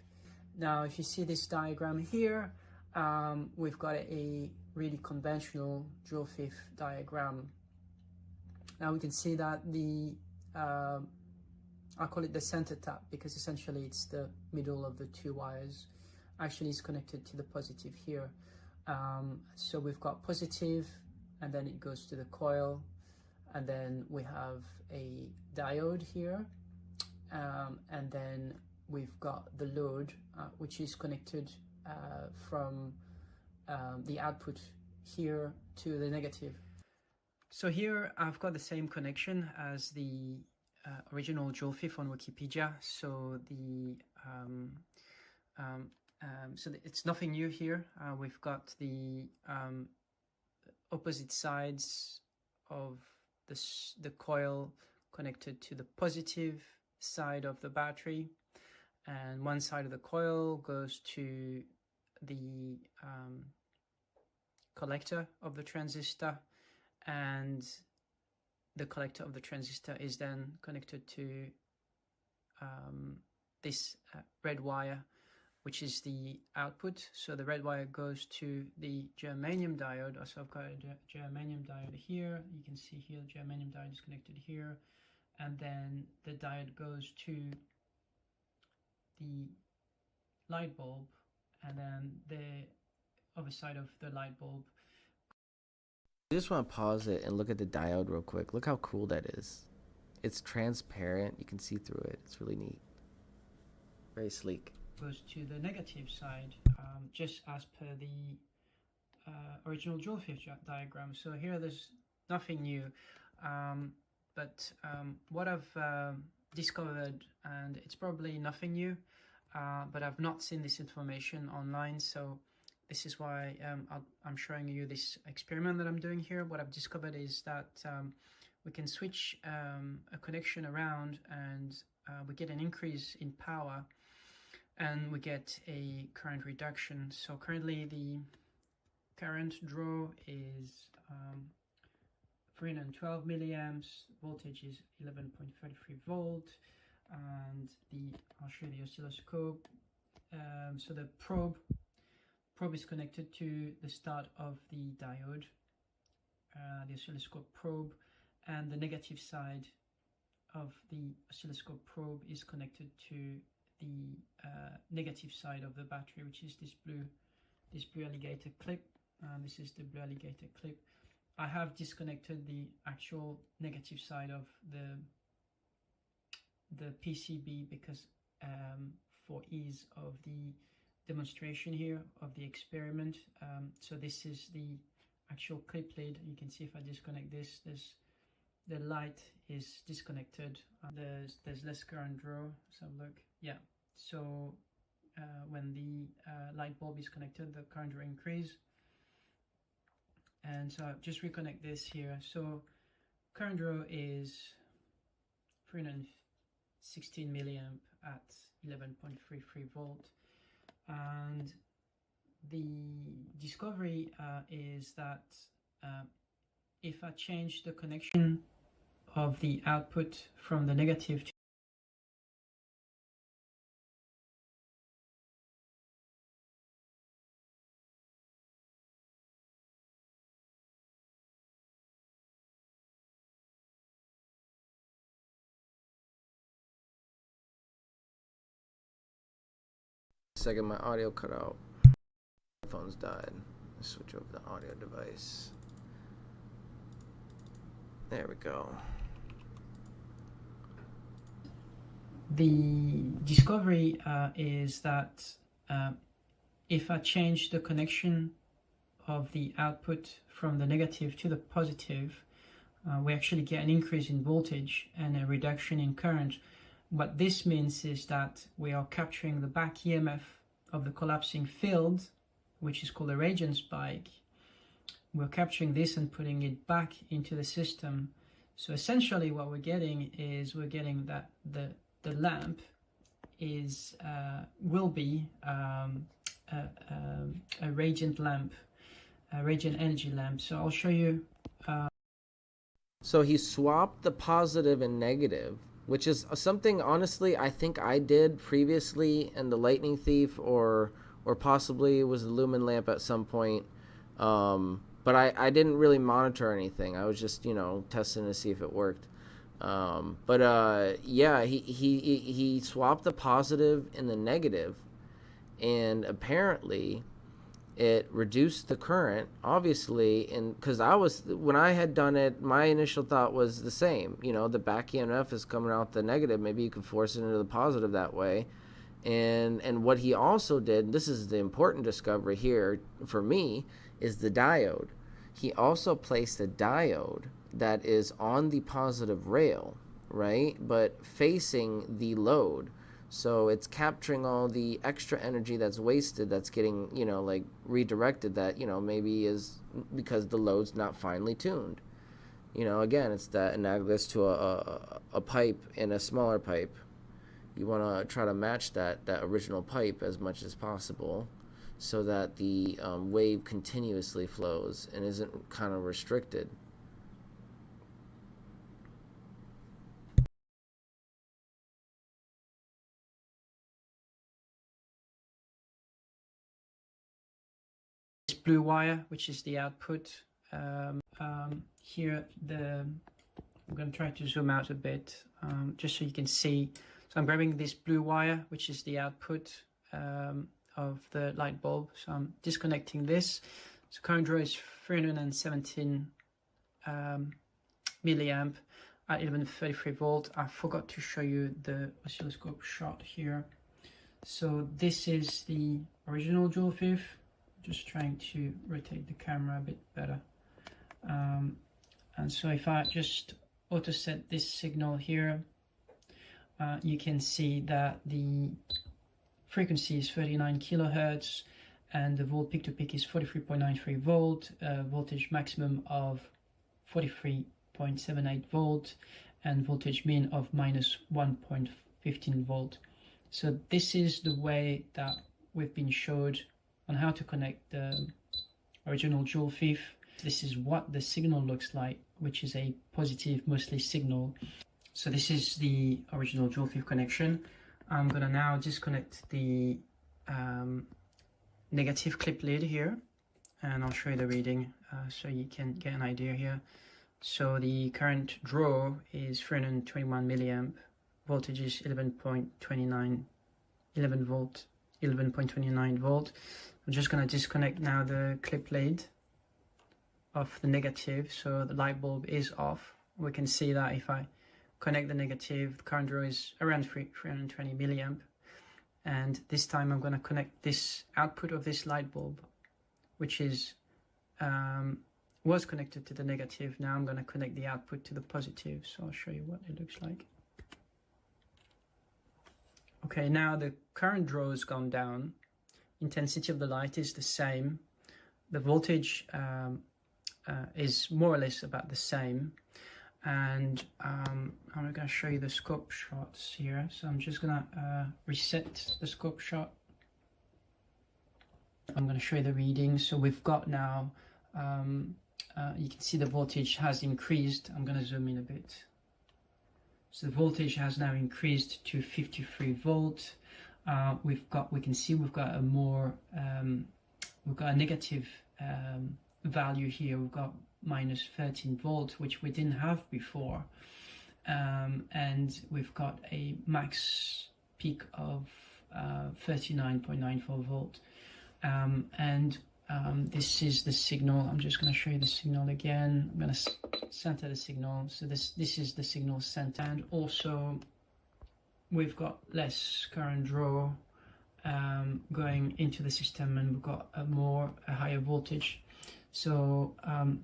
Now, if you see this diagram here, we've got a really conventional Joule thief diagram. Now we can see that the I call it the center tap, because essentially it's the middle of the two wires actually is connected to the positive here. So we've got positive, and then it goes to the coil, and then we have a diode here, and then we've got the load, which is connected from the output here to the negative. So here I've got the same connection as the original Joule thief on Wikipedia. So it's nothing new here. We've got the opposite sides of the coil connected to the positive side of the battery, and one side of the coil goes to the collector of the transistor, and the collector of the transistor is then connected to this red wire, which is the output. So the red wire goes to the germanium diode. Also, I've got a germanium diode here. You can see here the germanium diode is connected here, and then the diode goes to the light bulb, and then the other side of the light bulb. I just want to pause it and look at the diode real quick. Look how cool that is. It's transparent. You can see through it. It's really neat. Very sleek. Goes to the negative side, just as per the original Joule thief diagram. So here there's nothing new, but what I've discovered, and it's probably nothing new, but I've not seen this information online, so this is why I'm showing you this experiment that I'm doing here. What I've discovered is that we can switch a connection around, and we get an increase in power, and we get a current reduction. So currently the current draw is 312 milliamps, voltage is 11.33 volt, and I'll show you the oscilloscope. So the probe is connected to the start of the diode, the oscilloscope probe, and the negative side of the oscilloscope probe is connected to the negative side of the battery, which is this blue alligator clip. This is the blue alligator clip. I have disconnected the actual negative side of the PCB because for ease of the demonstration here of the experiment. So this is the actual clip lid. You can see if I disconnect this, the light is disconnected. There's less current draw. So look, yeah. So when the light bulb is connected, the current draw increase. And so I'll just reconnect this here. So current draw is 316 milliamp at 11.33 volt. And the discovery is that if I change the connection of the output from the negative to second, my audio cut out. Phone's died. Let's switch over the audio device. There we go. the discovery is that if I change the connection of the output from the negative to the positive, we actually get an increase in voltage and a reduction in current. What this means is that we are capturing the back EMF of the collapsing field, which is called a radiant spike. We're capturing this and putting it back into the system. So essentially what we're getting is we're getting that the lamp is will be a radiant lamp, a radiant energy lamp. So I'll show you. So he swapped the positive and negative, which is something honestly I think I did previously in the Lightning Thief, or possibly it was the Lumen lamp at some point. But I didn't really monitor anything. I was just, you know, testing to see if it worked. Yeah, he swapped the positive and the negative, and apparently it reduced the current, obviously. And because when I had done it, my initial thought was the same. You know, the back EMF is coming out the negative. Maybe you can force it into the positive that way. And what he also did, this is the important discovery here for me, is the diode. He also placed a diode that is on the positive rail, right, but facing the load. So it's capturing all the extra energy that's wasted, that's getting, you know, like redirected, that, you know, maybe is because the load's not finely tuned. You know, again, it's that analogous to a pipe and a smaller pipe. You want to try to match that original pipe as much as possible, so that the wave continuously flows and isn't kind of restricted. This blue wire, which is the output. Here, I'm going to try to zoom out a bit, just so you can see. So I'm grabbing this blue wire, which is the output of the light bulb. So I'm disconnecting this. So current draw is 317 milliamp at 1133 volt. I forgot to show you the oscilloscope shot here. So this is the original joule fifth. Just trying to rotate the camera a bit better. And so if I just auto set this signal here, you can see that the frequency is 39 kilohertz and the volt peak to peak is 43.93 volt, voltage maximum of 43.78 volt, and voltage mean of minus 1.15 volt. So this is the way that we've been showed on how to connect the original joule fifth. This is what the signal looks like, which is a positive mostly signal. So this is the original joule fifth connection. I'm gonna now disconnect the negative clip lid here, and I'll show you the reading so you can get an idea here. So the current draw is 321 milliamp, voltage is 11.29 11 volt, 11.29 volt. I'm just going to disconnect now the clip lead of the negative, so the light bulb is off. We can see that if I connect the negative, the current draw is around 320 milliamp. And this time I'm going to connect this output of this light bulb, which is was connected to the negative. Now I'm going to connect the output to the positive, so I'll show you what it looks like. Okay, now the current draw has gone down. Intensity of the light is the same. The voltage is more or less about the same. And I'm going to show you the scope shots here. So I'm just going to reset the scope shot. I'm going to show you the readings. So we've got now, you can see the voltage has increased. I'm going to zoom in a bit. So the voltage has now increased to 53 volt. We can see we've got a more, we've got a negative value here. We've got minus 13 volt, which we didn't have before. And we've got a max peak of 39.94 volt. This is the signal. I'm just going to show you the signal again. I'm going to center the signal. So this is the signal center. And also we've got less current draw going into the system, and we've got a higher voltage. So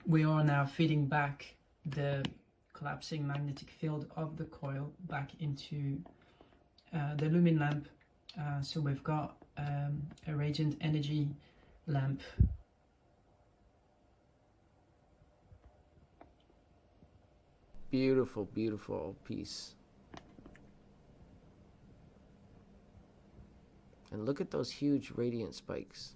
we are now feeding back the collapsing magnetic field of the coil back into the lumen lamp. So we've got a radiant energy lamp. Beautiful, beautiful piece. And look at those huge radiant spikes.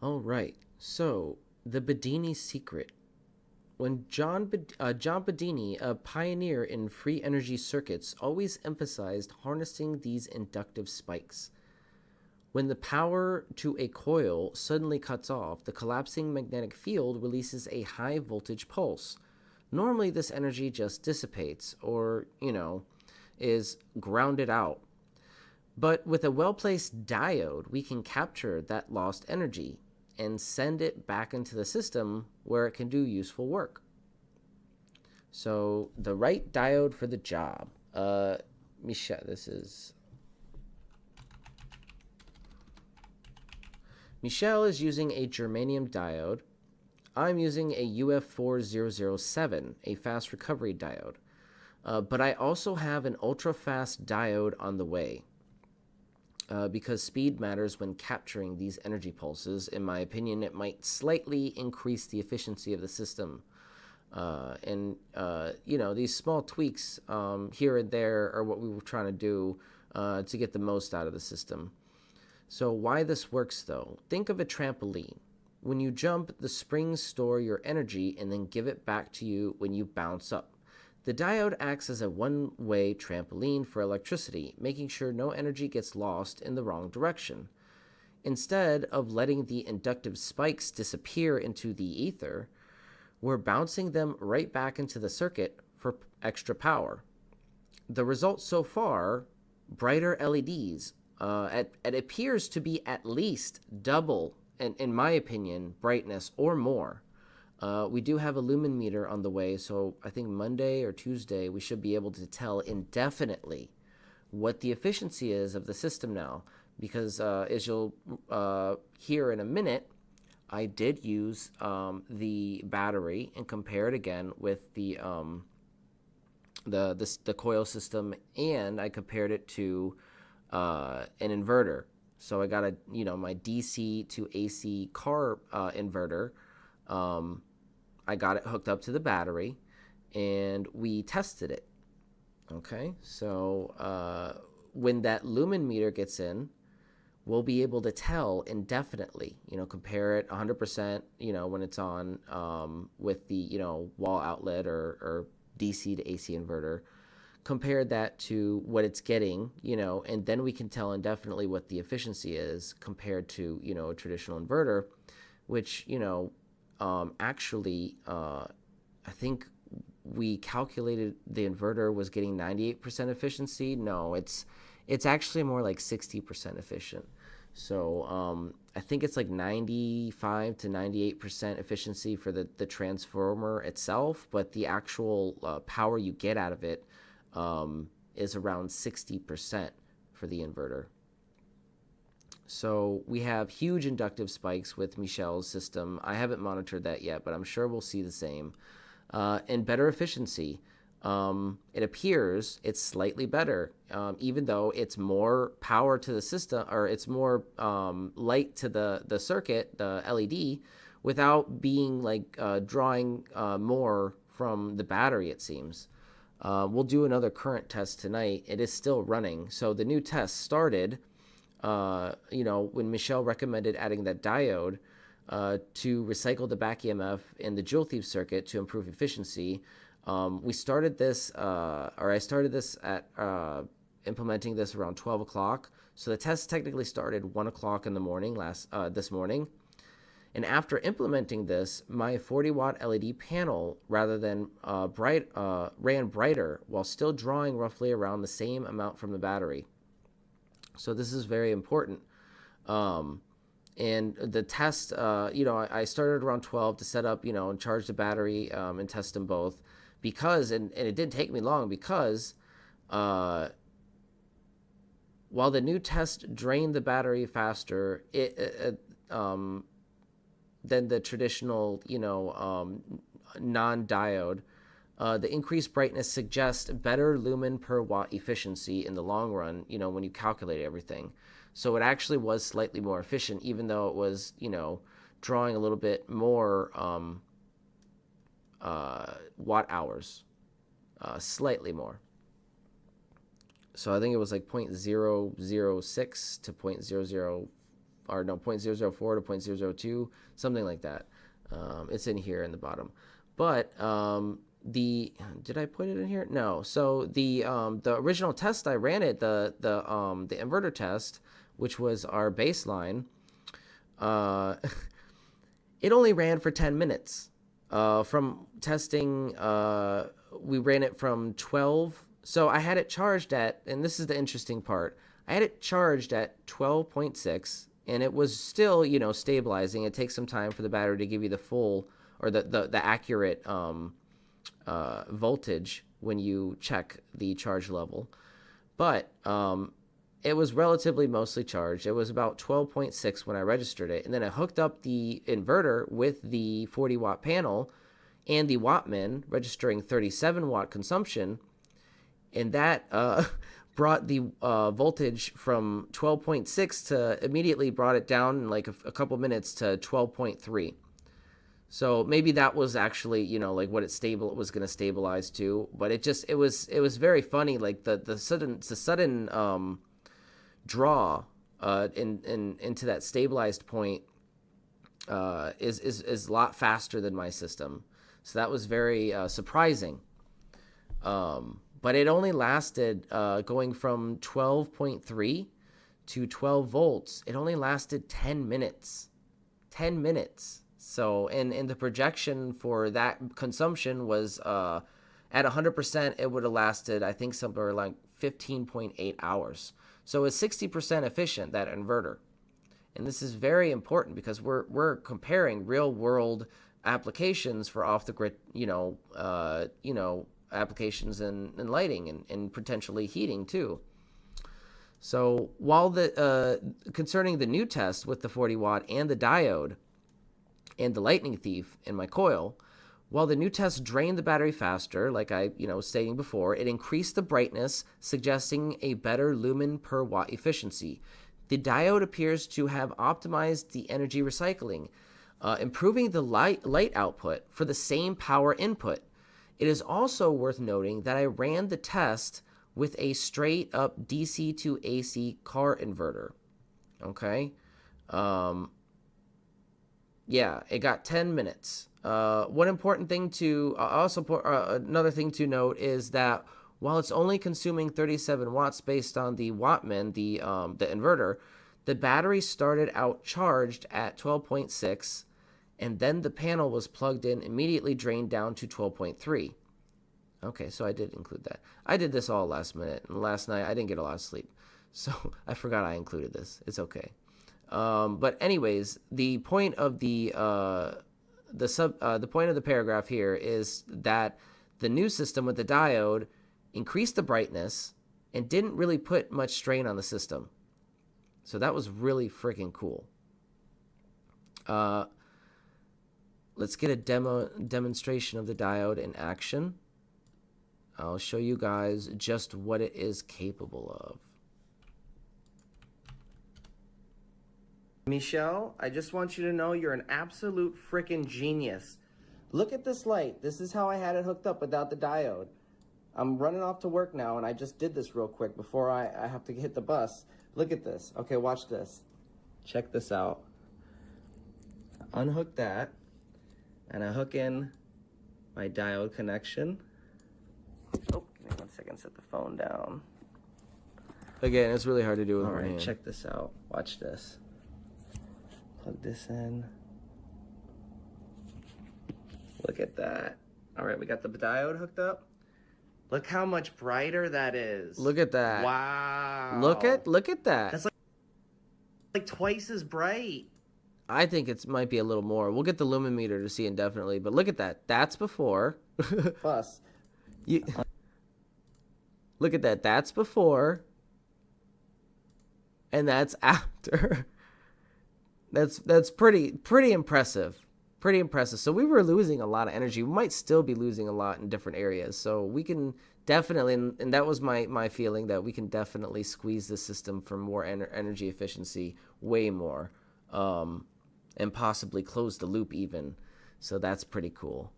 All right, so the Bedini secret. When John Bedini, a pioneer in free energy circuits, always emphasized harnessing these inductive spikes. When the power to a coil suddenly cuts off, the collapsing magnetic field releases a high voltage pulse. Normally this energy just dissipates or, is grounded out. But with a well-placed diode, we can capture that lost energy and send it back into the system where it can do useful work. So the right diode for the job. Michelle, Michelle is using a germanium diode. I'm using a UF4007, a fast recovery diode. But I also have an ultra-fast diode on the way. Because speed matters when capturing these energy pulses. In my opinion, it might slightly increase the efficiency of the system. These small tweaks here and there are what we were trying to do to get the most out of the system. So why this works, though? Think of a trampoline. When you jump, the springs store your energy and then give it back to you when you bounce up. The diode acts as a one-way trampoline for electricity, making sure no energy gets lost in the wrong direction. Instead of letting the inductive spikes disappear into the ether, we're bouncing them right back into the circuit for extra power. The result so far, brighter LEDs. It appears to be at least double, in my opinion, brightness or more. We do have a lumen meter on the way, so I think Monday or Tuesday we should be able to tell indefinitely what the efficiency is of the system now, because as you'll hear in a minute, I did use the battery and compare it again with the coil system, and I compared it to an inverter. So I got my DC to AC car inverter. I got it hooked up to the battery, and we tested it. Okay, so when that lumen meter gets in, we'll be able to tell indefinitely, compare it 100%, when it's on with the, wall outlet or DC to AC inverter, compare that to what it's getting, and then we can tell indefinitely what the efficiency is compared to, a traditional inverter, which, actually, I think we calculated the inverter was getting 98% efficiency. No, it's actually more like 60% efficient. So I think it's like 95 to 98% efficiency for the transformer itself, but the actual power you get out of it is around 60% for the inverter. So we have huge inductive spikes with Michel's system. I haven't monitored that yet, but I'm sure we'll see the same. And better efficiency. It appears it's slightly better, even though it's more power to the system, or it's more light to the circuit, the LED, without being like drawing more from the battery, it seems. We'll do another current test tonight. It is still running. So the new test started, when Michel recommended adding that diode to recycle the back EMF in the Joule Thief circuit to improve efficiency. I started this at implementing this around 12 o'clock. So the test technically started 1 o'clock in the morning this morning. And after implementing this, my 40-watt LED panel ran brighter while still drawing roughly around the same amount from the battery. So this is very important. And the test, I started around 12 to set up, and charge the battery and test them both. Because, and it didn't take me long, because while the new test drained the battery faster than the traditional, non-diode, the increased brightness suggests better lumen per watt efficiency in the long run, when you calculate everything. So it actually was slightly more efficient, even though it was, drawing a little bit more watt hours, slightly more. So I think it was like 0.006 to 0.04 to 0.002, something like that. It's in here in the bottom. But did I put it in here? No. So the original test I ran it, the inverter test, which was our baseline, it only ran for 10 minutes. From testing, we ran it from 12. So I had it charged at, and this is the interesting part, I had it charged at 12.6, and it was still, stabilizing. It takes some time for the battery to give you the full, or the accurate voltage when you check the charge level. But it was relatively mostly charged. It was about 12.6 when I registered it. And then I hooked up the inverter with the 40-watt panel and the Wattman registering 37-watt consumption. And that brought the voltage from 12.6 to immediately brought it down in like a couple minutes to 12.3. So maybe that was actually, like what it was going to stabilize to. But it was very funny. Like the sudden draw into that stabilized point is a lot faster than my system. So that was very surprising. But it only lasted, going from 12.3 to 12 volts, it only lasted 10 minutes. 10 minutes. So, and the projection for that consumption was, at 100%, it would have lasted, I think, somewhere like 15.8 hours. So it's 60% efficient, that inverter. And this is very important because we're comparing real world applications for off the grid, applications in lighting and potentially heating too. So while concerning the new test with the 40 watt and the diode and the lightning thief in my coil, while the new test drained the battery faster, like I was stating before, it increased the brightness, suggesting a better lumen per watt efficiency. The diode appears to have optimized the energy recycling, improving the light output for the same power input. It is also worth noting that I ran the test with a straight up DC to AC car inverter. Okay. Yeah, it got 10 minutes. One important thing to another thing to note is that While it's only consuming 37 watts based on the Wattman, the inverter, the battery started out charged at 12.6, and then the panel was plugged in, immediately drained down to 12.3. Okay, so I did include that. I did this all last minute, and last night I didn't get a lot of sleep, so I forgot I included this. It's okay. But anyways, the point of the point of the paragraph here is that the new system with the diode increased the brightness and didn't really put much strain on the system. So that was really freaking cool. Let's get a demonstration of the diode in action. I'll show you guys just what it is capable of. Michelle, I just want you to know you're an absolute freaking genius. Look at this light. This is how I had it hooked up without the diode. I'm running off to work now, and I just did this real quick before I have to hit the bus. Look at this. Okay, watch this. Check this out. Unhook that, and I hook in my diode connection. Oh, give me 1 second, set the phone down. Again, it's really hard to do with one hand. Check this out. Watch this. Plug this in. Look at that. All right, we got the diode hooked up. Look how much brighter that is. Look at that. Wow. Look at that. That's like twice as bright. I think it might be a little more. We'll get the lumen meter to see indefinitely, but look at that. That's before. Plus. Look at that. That's before. And that's after. That's pretty impressive. Pretty impressive. So we were losing a lot of energy. We might still be losing a lot in different areas. So we can definitely, and that was my feeling, that we can definitely squeeze the system for more energy efficiency, way more, and possibly close the loop even. So that's pretty cool.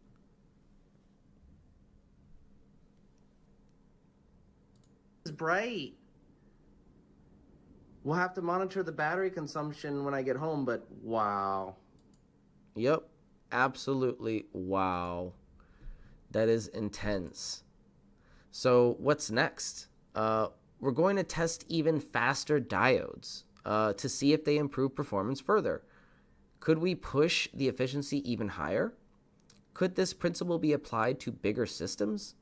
It's bright. We'll have to monitor the battery consumption when I get home, but wow. Yep, absolutely wow. That is intense. So what's next? We're going to test even faster diodes to see if they improve performance further. Could we push the efficiency even higher? Could this principle be applied to bigger systems?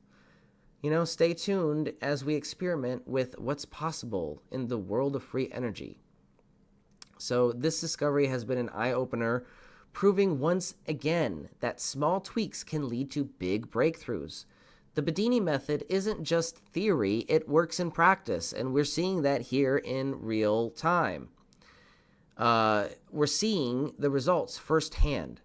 You know, stay tuned as we experiment with what's possible in the world of free energy. So this discovery has been an eye-opener, proving once again that small tweaks can lead to big breakthroughs. The Bedini method isn't just theory, it works in practice, and we're seeing that here in real time. We're seeing the results firsthand.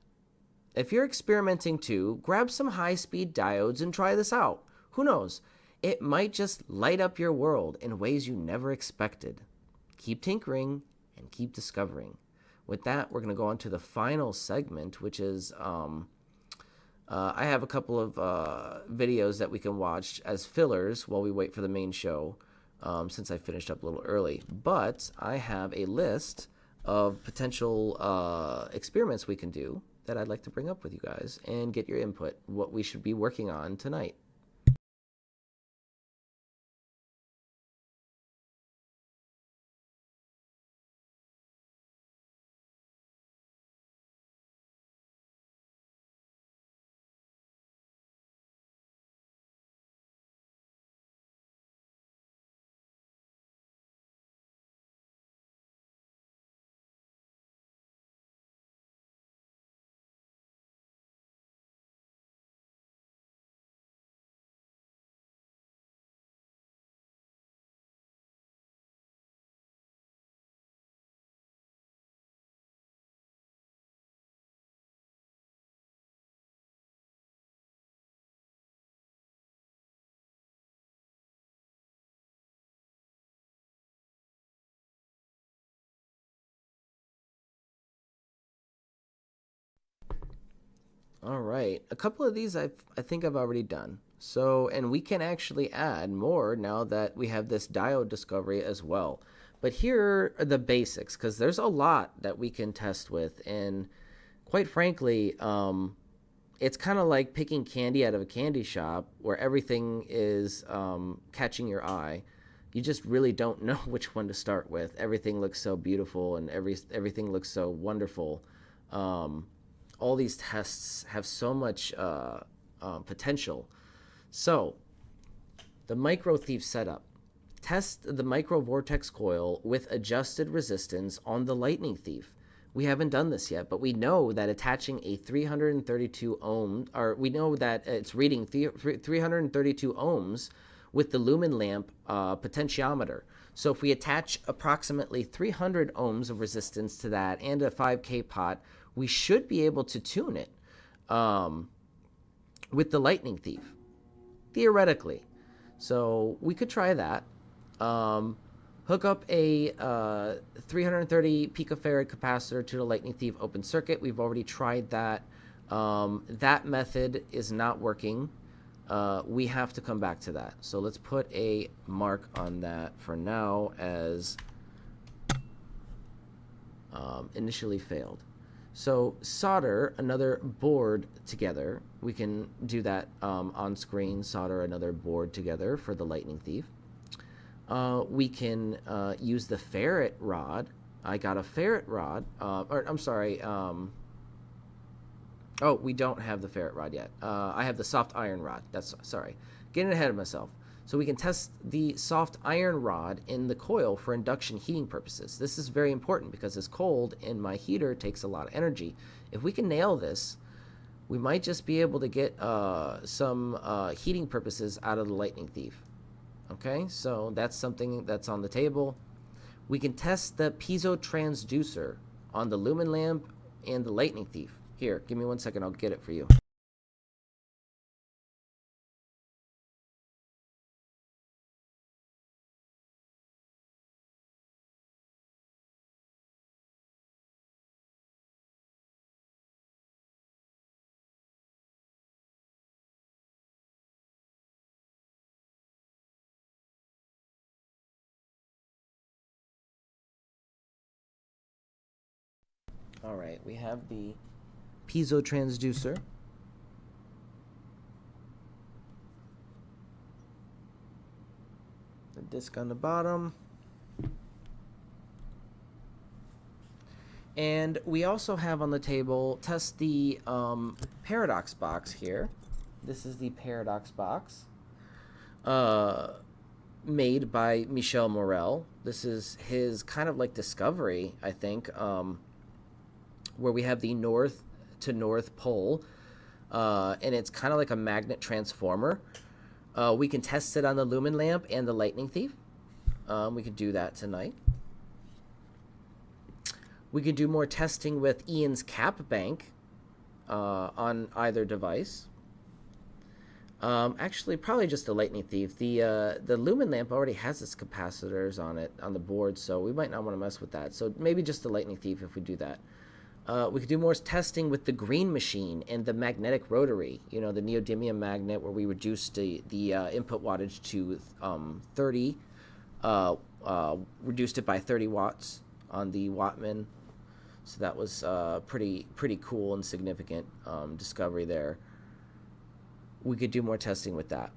If you're experimenting too, grab some high-speed diodes and try this out. Who knows? It might just light up your world in ways you never expected. Keep tinkering and keep discovering. With that, we're going to go on to the final segment, which is I have a couple of videos that we can watch as fillers while we wait for the main show, since I finished up a little early. But I have a list of potential experiments we can do that I'd like to bring up with you guys and get your input, what we should be working on tonight. All right, a couple of these I think I've already done. So, and we can actually add more now that we have this diode discovery as well. But here are the basics, because there's a lot that we can test with, and quite frankly, it's kind of like picking candy out of a candy shop where everything is catching your eye. You just really don't know which one to start with. Everything looks so beautiful and everything looks so wonderful. All these tests have so much potential. So, the micro thief setup. Test the micro vortex coil with adjusted resistance on the lightning thief. We haven't done this yet, but we know that attaching a 332 ohm, or we know that it's reading 332 ohms with the lumen lamp potentiometer. So if we attach approximately 300 ohms of resistance to that and a 5K pot, we should be able to tune it with the lightning thief, theoretically. So we could try that. Hook up a 330 picofarad capacitor to the lightning thief open circuit. We've already tried that. That method is not working. We have to come back to that. So let's put a mark on that for now as initially failed. So solder another board together. We can do that on screen, solder another board together for the lightning thief. We can use the ferret rod. I got a ferret rod, or I'm sorry, oh, we don't have the ferret rod yet. I have the soft iron rod. Sorry, getting ahead of myself. So we can test the soft iron rod in the coil for induction heating purposes. This is very important because it's cold and my heater takes a lot of energy. If we can nail this, we might just be able to get some heating purposes out of the lightning thief. Okay, so that's something that's on the table. We can test the piezo transducer on the lumen lamp and the lightning thief. Here, give me 1 second, I'll get it for you. All right, we have the piezo transducer. The disc on the bottom. And we also have on the table, test the paradox box here. This is the paradox box made by Michel Morel. This is his kind of like discovery, I think, where we have the north to north pole, and it's kind of like a magnet transformer. We can test it on the lumen lamp and the lightning thief. We could do that tonight. We could do more testing with Ian's cap bank on either device. Actually, probably just the lightning thief. The lumen lamp already has its capacitors on it on the board, so we might not want to mess with that. So maybe just the lightning thief if we do that. We could do more testing with the green machine and the magnetic rotary. You know, the neodymium magnet, where we reduced the input wattage to 30, reduced it by 30 watts on the Wattman. So that was pretty cool and significant discovery there. We could do more testing with that.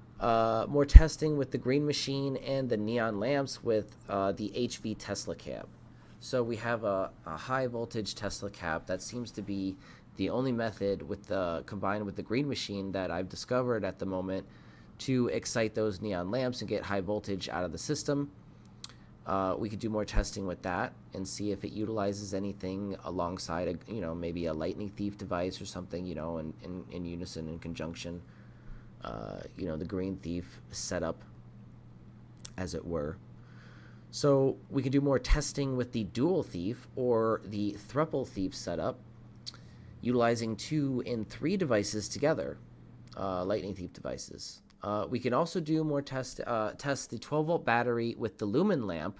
More testing with the green machine and the neon lamps with the HV Tesla cab. So we have a high voltage Tesla cap. That seems to be the only method with the combined with the green machine that I've discovered at the moment to excite those neon lamps and get high voltage out of the system. We could do more testing with that and see if it utilizes anything alongside a, maybe a lightning thief device or something, in unison, in conjunction. The green thief setup, as it were. So we can do more testing with the dual thief or the thruple thief setup, utilizing 2 and 3 devices together, lightning thief devices. We can also do more test the 12-volt battery with the lumen lamp,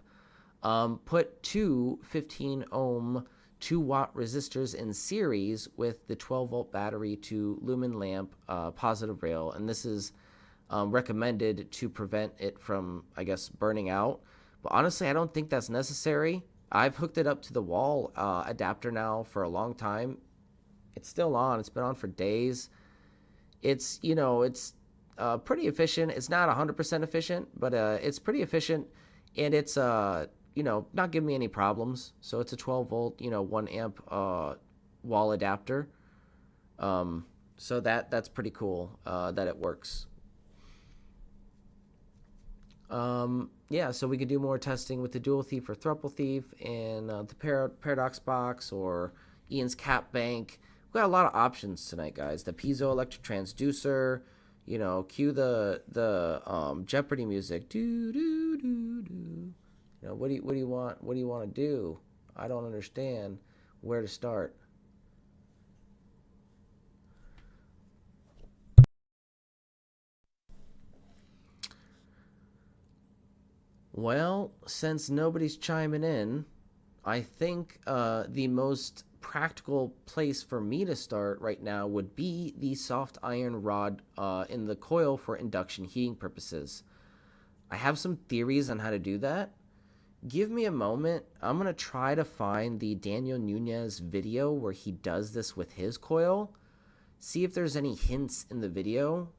put 2 15-ohm 2-watt resistors in series with the 12-volt battery to lumen lamp positive rail, and this is recommended to prevent it from, I guess, burning out. But honestly, I don't think that's necessary. I've hooked it up to the wall adapter now for a long time. It's still on. It's been on for days. It's, you know, it's pretty efficient. It's not 100% efficient, but it's pretty efficient, and it's you know, not giving me any problems. So it's a 12 volt, you know, 1 amp wall adapter. So that's pretty cool that it works. Yeah, so we could do more testing with the dual thief or thruple thief and the paradox box or Ian's cap bank. We've got a lot of options tonight, guys. The piezoelectric transducer, you know, cue the Jeopardy music. Do do do do. You know, what do you want? What do you want to do? I don't understand where to start. Well, since nobody's chiming in, I think the most practical place for me to start right now would be the soft iron rod in the coil for induction heating purposes. I have some theories on how to do that. Give me a moment. I'm going to try to find the Daniel Nunez video where he does this with his coil. See if there's any hints in the video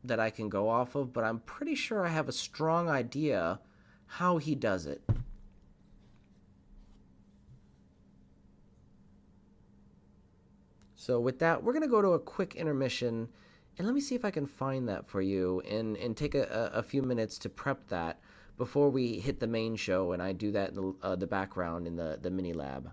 that I can go off of, but I'm pretty sure I have a strong idea how he does it. So with that, we're going to go to a quick intermission, and let me see if I can find that for you and take a few minutes to prep that before we hit the main show, and I do that in the background in the mini lab.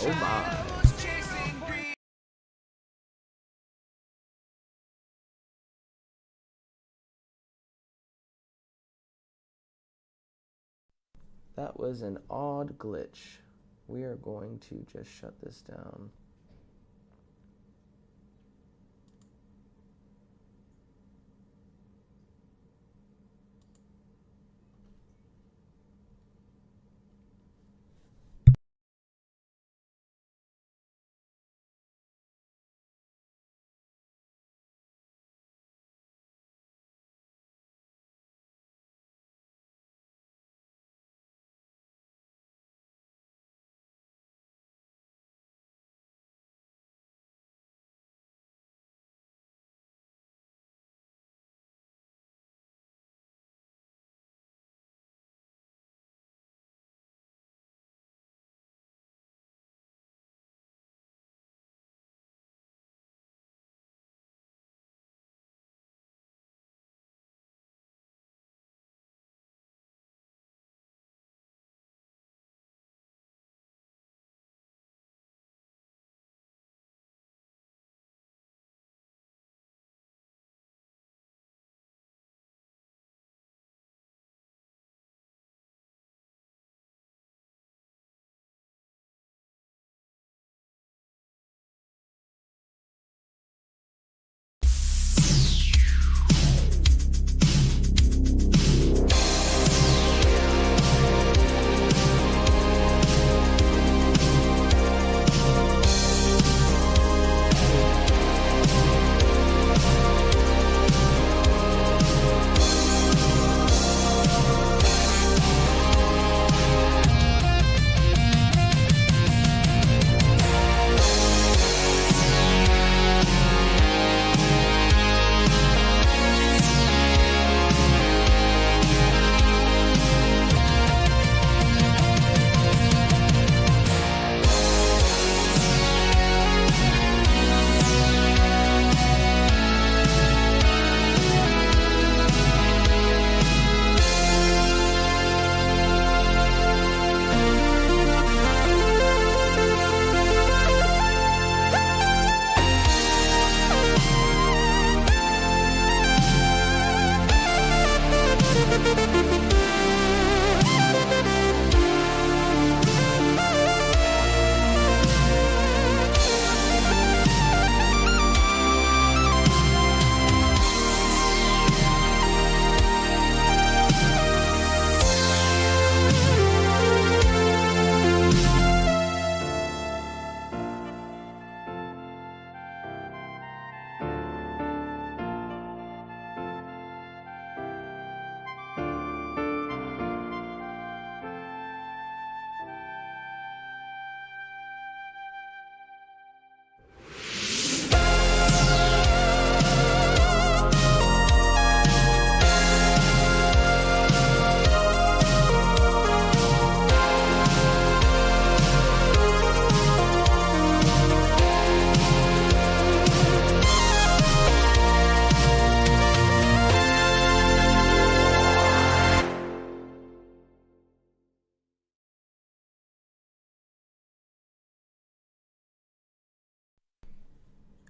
Oh my. That was an odd glitch. We are going to just shut this down.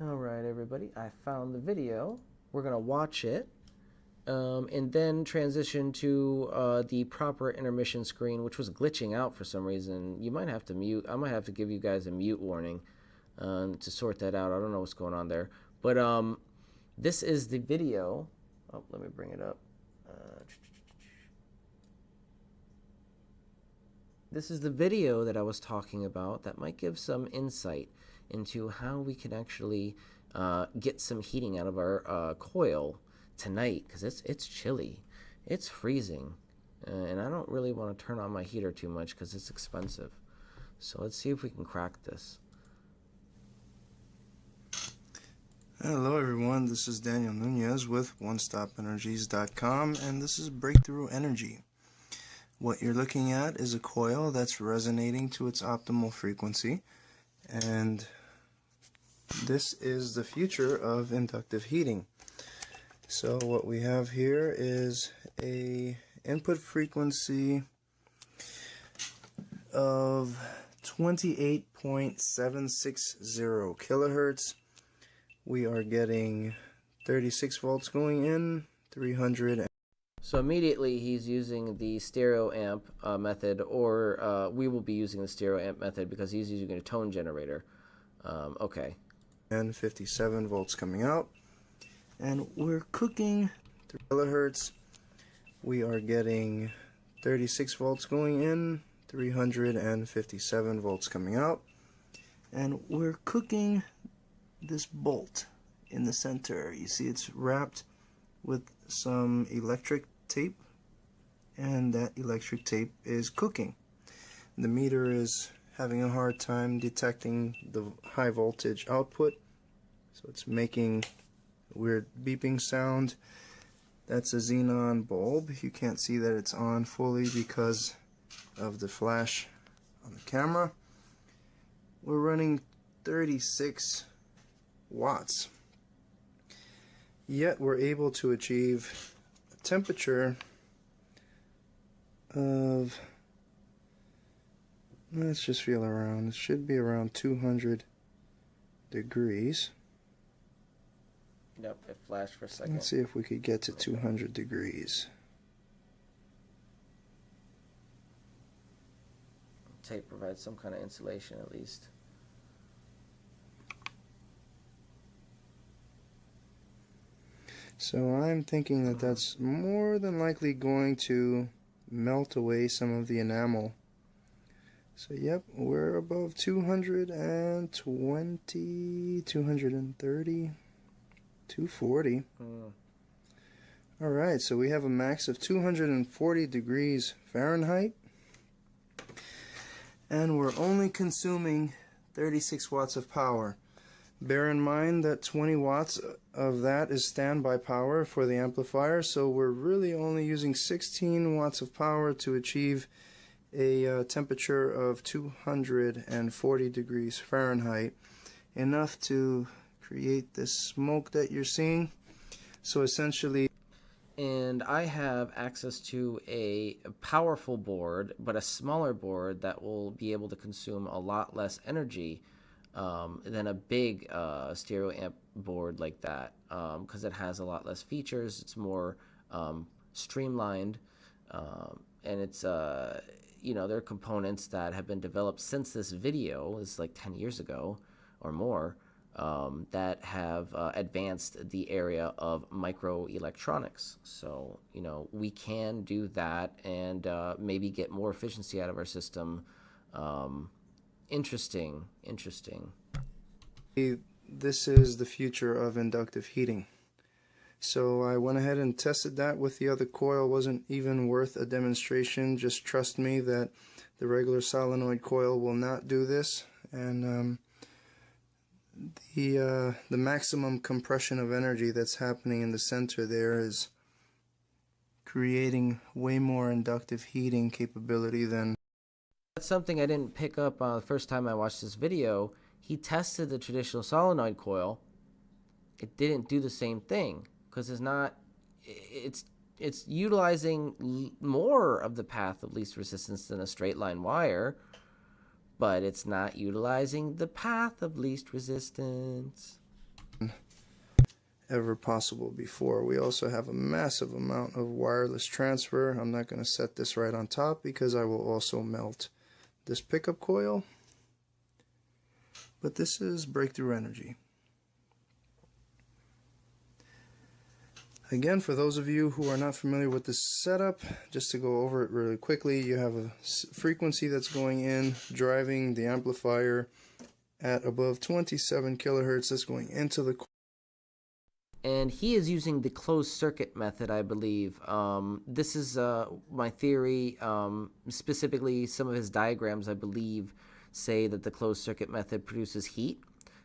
All right, everybody, I found the video. We're going to watch it and then transition to the proper intermission screen, which was glitching out for some reason. You might have to mute. I might have to give you guys a mute warning to sort that out. I don't know what's going on there. But this is the video. Oh, let me bring it up. This is the video that I was talking about that might give some insight into how we can actually get some heating out of our coil tonight, because it's chilly, it's freezing, and I don't really want to turn on my heater too much because it's expensive. So let's see if we can crack this. Hello everyone, this is Daniel Nunez with OneStopEnergies.com, and this is Breakthrough Energy. What you're looking at is a coil that's resonating to its optimal frequency, and this is the future of inductive heating. So what we have here is a input frequency of 28.760 kilohertz. We are getting 36 volts going in, 300. So immediately he's using the stereo amp method, or we will be using the stereo amp method because he's using a tone generator. Okay. And 57 volts coming out. And we're cooking 3 kilohertz. We are getting 36 volts going in, 357 volts coming out. And we're cooking this bolt in the center. You see it's wrapped with some electric tape, and that electric tape is cooking. The meter is having a hard time detecting the high voltage output, so it's making a weird beeping sound. That's a xenon bulb. You can't see that it's on fully because of the flash on the camera. We're running 36 watts, yet we're able to achieve a temperature of, let's just feel around, it should be around 200 degrees. Nope, it flashed for a second. Let's see if we could get to 200 degrees. Tape provides some kind of insulation at least. So I'm thinking that that's more than likely going to melt away some of the enamel. So yep, we're above 220, 230, 240. Alright, so we have a max of 240 degrees Fahrenheit. And we're only consuming 36 watts of power. Bear in mind that 20 watts of that is standby power for the amplifier, so we're really only using 16 watts of power to achieve a temperature of 240 degrees Fahrenheit, enough to create this smoke that you're seeing. So essentially, and I have access to a powerful board, but a smaller board that will be able to consume a lot less energy than a big stereo amp board like that, because it has a lot less features. It's more streamlined, and it's you know, there are components that have been developed since this video. It's like 10 years ago or more, that have advanced the area of microelectronics. So, you know, we can do that and maybe get more efficiency out of our system. Interesting. this is the future of inductive heating. So I went ahead and tested that with the other coil. Wasn't even worth a demonstration. Just trust me that the regular solenoid coil will not do this. And the maximum compression of energy that's happening in the center there is creating way more inductive heating capability than... That's something I didn't pick up the first time I watched this video. He tested the traditional solenoid coil. It didn't do the same thing because it's utilizing more of the path of least resistance than a straight line wire, but it's not utilizing the path of least resistance. ever possible before. We also have a massive amount of wireless transfer. I'm not going to set this right on top because I will also melt this pickup coil. But this is breakthrough energy. Again, for those of you who are not familiar with this setup, just to go over it really quickly, you have a frequency that's going in, driving the amplifier at above 27 kilohertz. That's going into the... And he is using the closed circuit method, I believe. This is my theory. Specifically, some of his diagrams, I believe, say that the closed circuit method produces heat.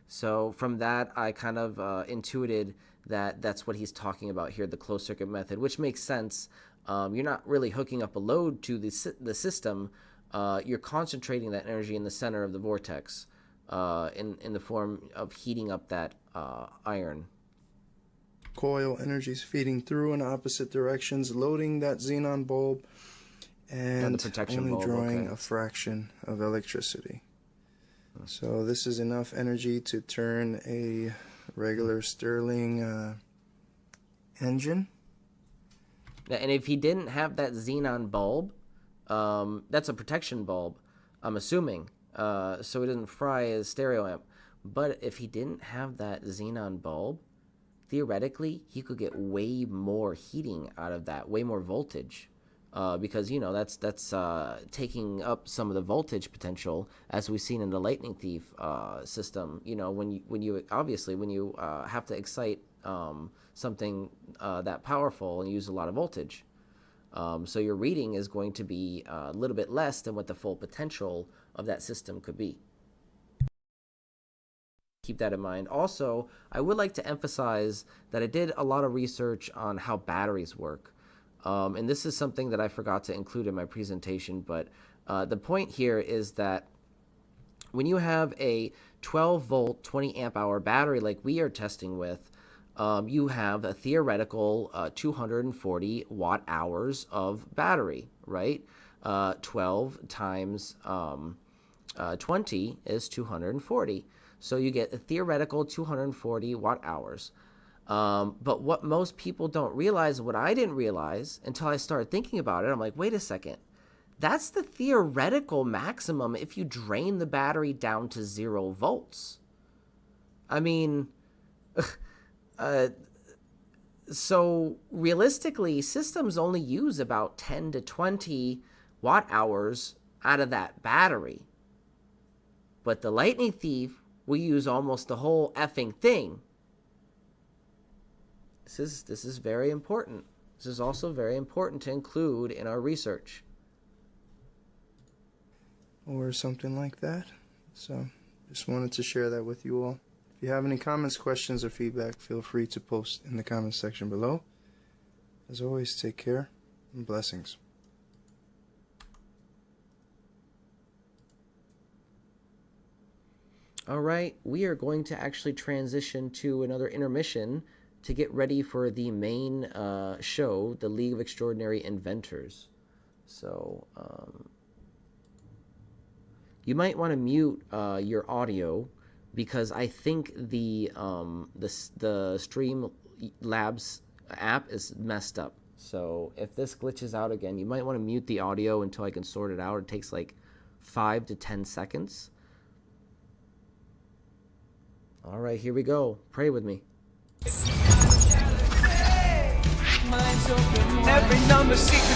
So from that, I kind of intuited that that's what he's talking about here, the closed circuit method, which makes sense. You're not really hooking up a load to the system. You're concentrating that energy in the center of the vortex in the form of heating up that iron. Coil energy is feeding through in opposite directions, loading that xenon bulb, and the protection only bulb, drawing okay. a fraction of electricity. So this is enough energy to turn a regular Stirling engine. And if he didn't have that xenon bulb, that's a protection bulb, I'm assuming, so it doesn't fry his stereo amp. But if he didn't have that xenon bulb, theoretically, he could get way more heating out of that, way more voltage, because you know that's taking up some of the voltage potential, as we've seen in the Lightning Thief system. You know, when you have to excite something that powerful and use a lot of voltage, so your reading is going to be a little bit less than what the full potential of that system could be. Keep that in mind. Also, I would like to emphasize that I did a lot of research on how batteries work. And this is something that I forgot to include in my presentation, but the point here is that when you have a 12 volt, 20 amp hour battery like we are testing with, you have a theoretical 240 watt hours of battery, right? 12 times 20 is 240. So you get a theoretical 240 watt hours. But what most people don't realize, what I didn't realize until I started thinking about it, I'm like, wait a second. That's the theoretical maximum if you drain the battery down to 0 volts. I mean, so realistically, systems only use about 10 to 20 watt hours out of that battery. But the Lightning Thief, we use almost the whole effing thing. This is very important. This is also very important to include in our research. Or something like that. So just wanted to share that with you all. If you have any comments, questions, or feedback, feel free to post in the comments section below. As always, take care and blessings. All right, we are going to actually transition to another intermission to get ready for the main show, the League of Extraordinary Inventors. So you might want to mute your audio because I think the Streamlabs app is messed up. So if this glitches out again, you might want to mute the audio until I can sort it out. It takes like 5 to 10 seconds. All right, here we go. Pray with me. Every number secret.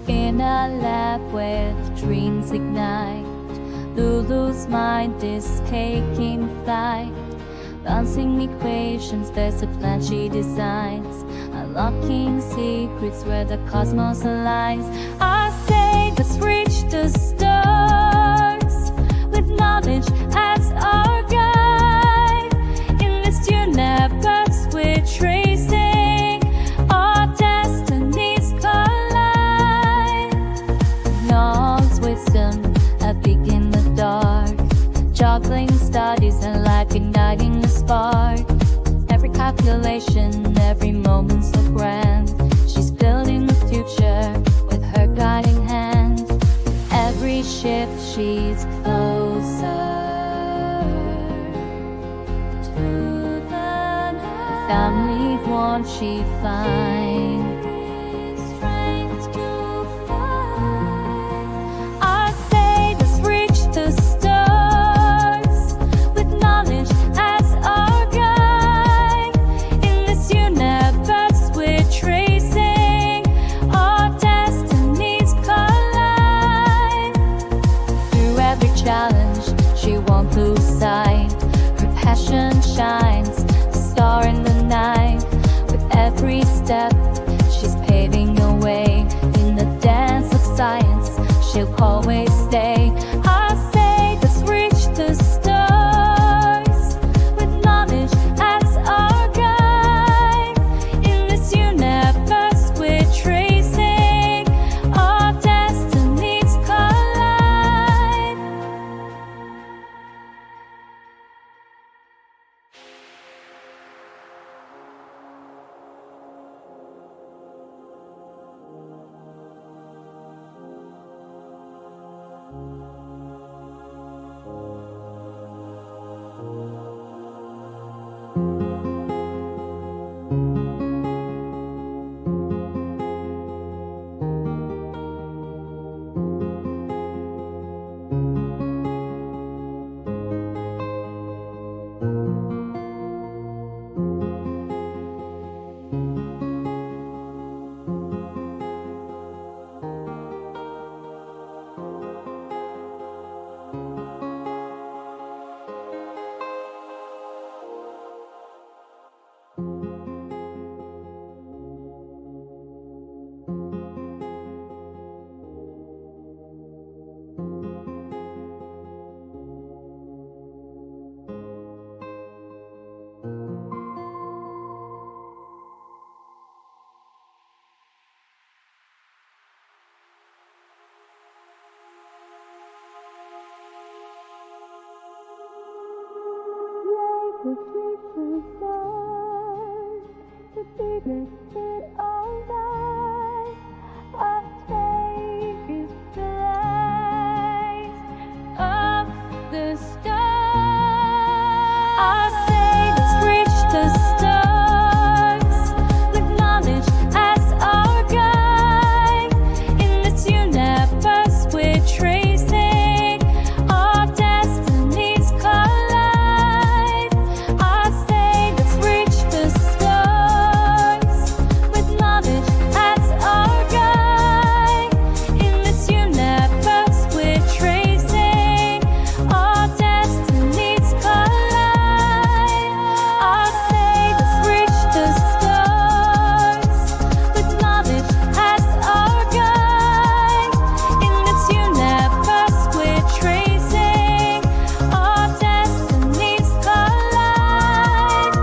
In a lab with dreams ignite, Lulu's mind is taking flight. Bouncing equations, there's a plan she designs. A unlocking secrets where the cosmos aligns. I say let's reach the stars with knowledge as our guide. In this universe we're tracing our destinies collide. Knowledge, wisdom, a peek in the dark, juggling studies and life igniting the spark. Every calculation, every moment so grand. She's building the future with her guiding hand. Every shift she's closer to the night. Family warmth she finds. Strength to fight. I say let's reach the stars with knowledge as our guide. In this universe we're tracing our destinies collide. Through every challenge she won't lose sight. Her passion shines, a star in the night. With every step she's paving the way. In the dance of science she'll always stay. I say let's reach the stars with knowledge as our guide. In this universe we're tracing our destinies collide. Let's reach the stars, the biggest hit of life. Our take is the light of the stars. I say let's reach the stars with knowledge as our guide. In this universe we're tracing our destinies collide. I say let's reach the stars with knowledge as our guide. In this universe we're tracing our destinies collide. I say let's reach the stars with knowledge as our guide. In this universe we're tracing our destinies collide.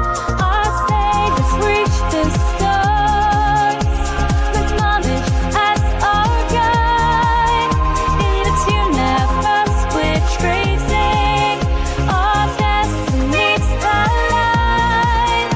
I say let's reach the stars with knowledge as our guide. In this universe we're tracing our destinies collide.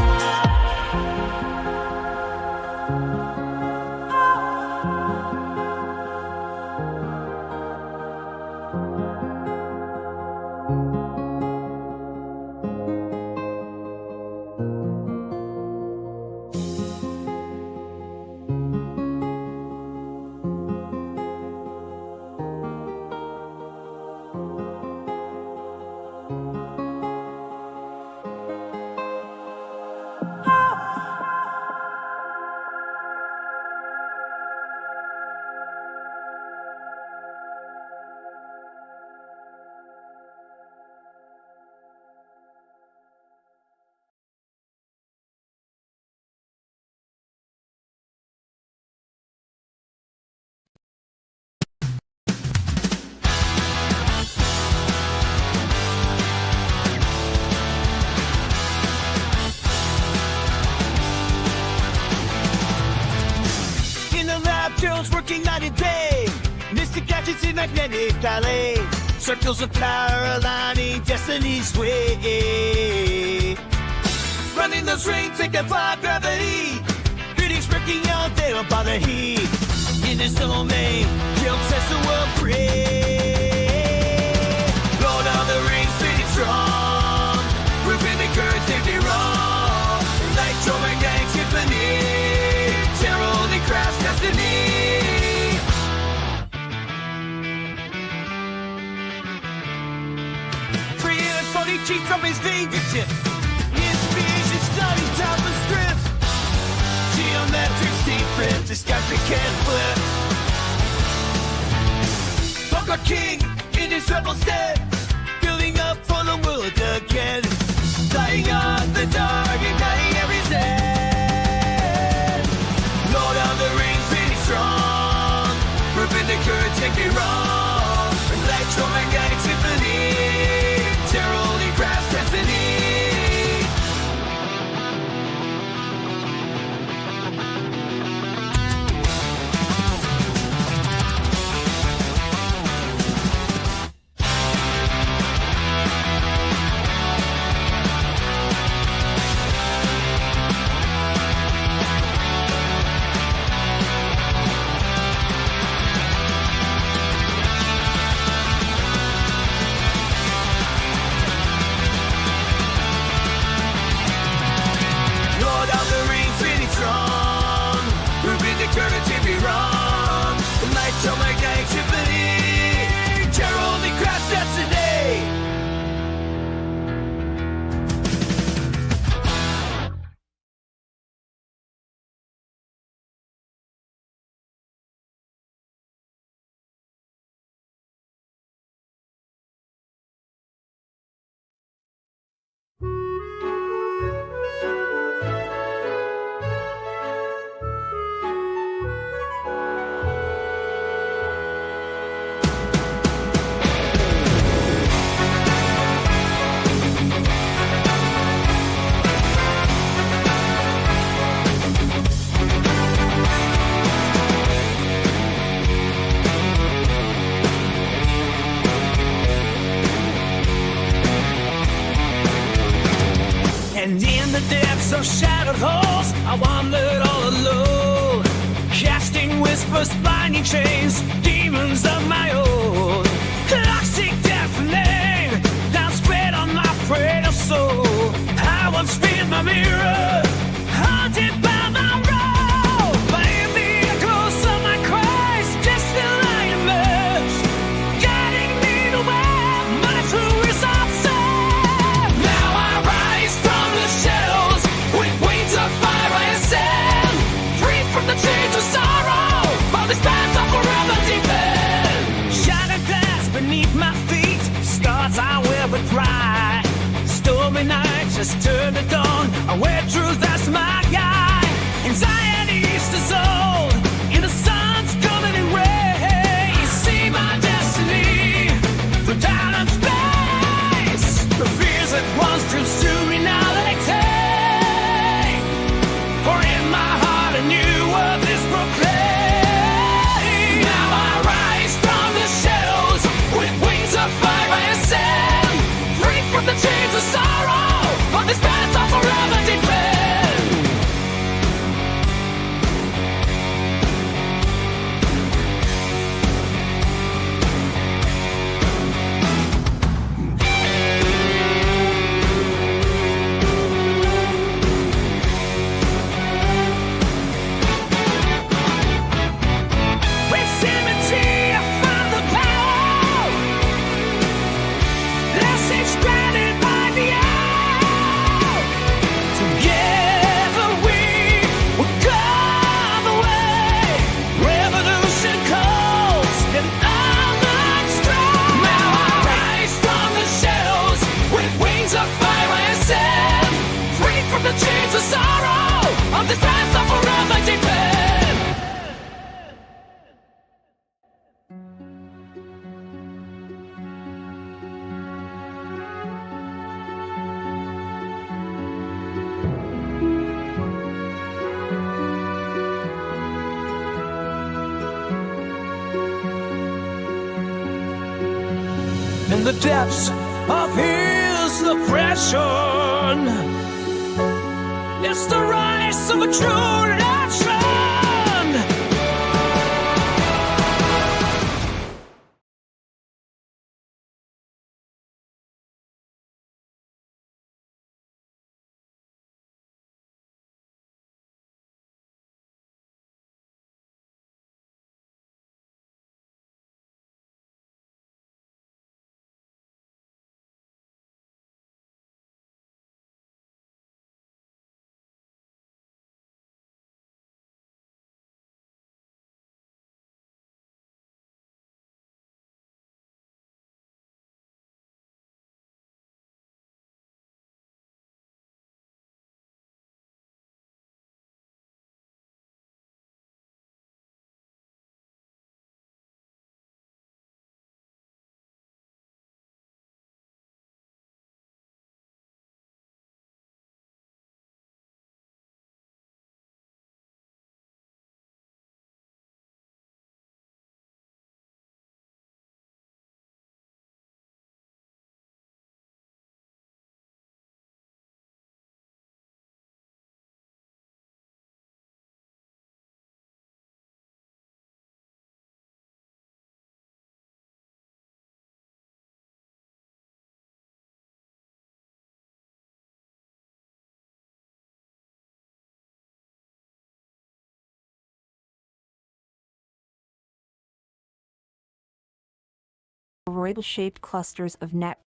working night and day. Mystic gadgets in magnetic ballet. Circles of power aligning destiny's way. Running those rings that defy gravity. Critics working out, they don't bother heat. In his domain, guilt sets the world free. Lord of the Rings, pretty strong. Proving the currents if they wrong. Electromagnetic symphony. Terror only crafts destiny. Cheap from his fingertips. Inspiration study top of scripts. Geometric secrets, this guy can't flip. Bunker King in his rebel stead. Building up for the world again. Lighting up the dark, igniting every zen. Lord of the Rings, pretty strong. Perpendicular, take me wrong. Electromagnetic symphony. Terror only grasps destiny. Electromagnetic symphony. Terror only crafts destiny. And in the depths of shadowed halls, I wandered all alone, casting whispers, blinding chains, demons of my own. Toxic deafening, down spread on my frail soul. I once spin my mirror, haunted by my role. But in the echoes of my cries, just the light emerge, guiding me to where my true results are. Now I rise from the shadows with wings of fire I ascend, free from the chains of sorrow, while this path of forever defend. Shattered glass beneath my feet, scars I wear but dry. Stormy nights just turn to dawn, I wear truth as my guide. Anxiety's dissolved in the sun's golden rays. See my destiny through time and space. The fears that once consumed me now they take. For in my heart a new world is proclaimed. Now I rise from the shadows with wings of fire I ascend, free from the chains of sorrow, on this path. the depths of his oppression. It's the rise of a true nation. toroidal-shaped clusters of net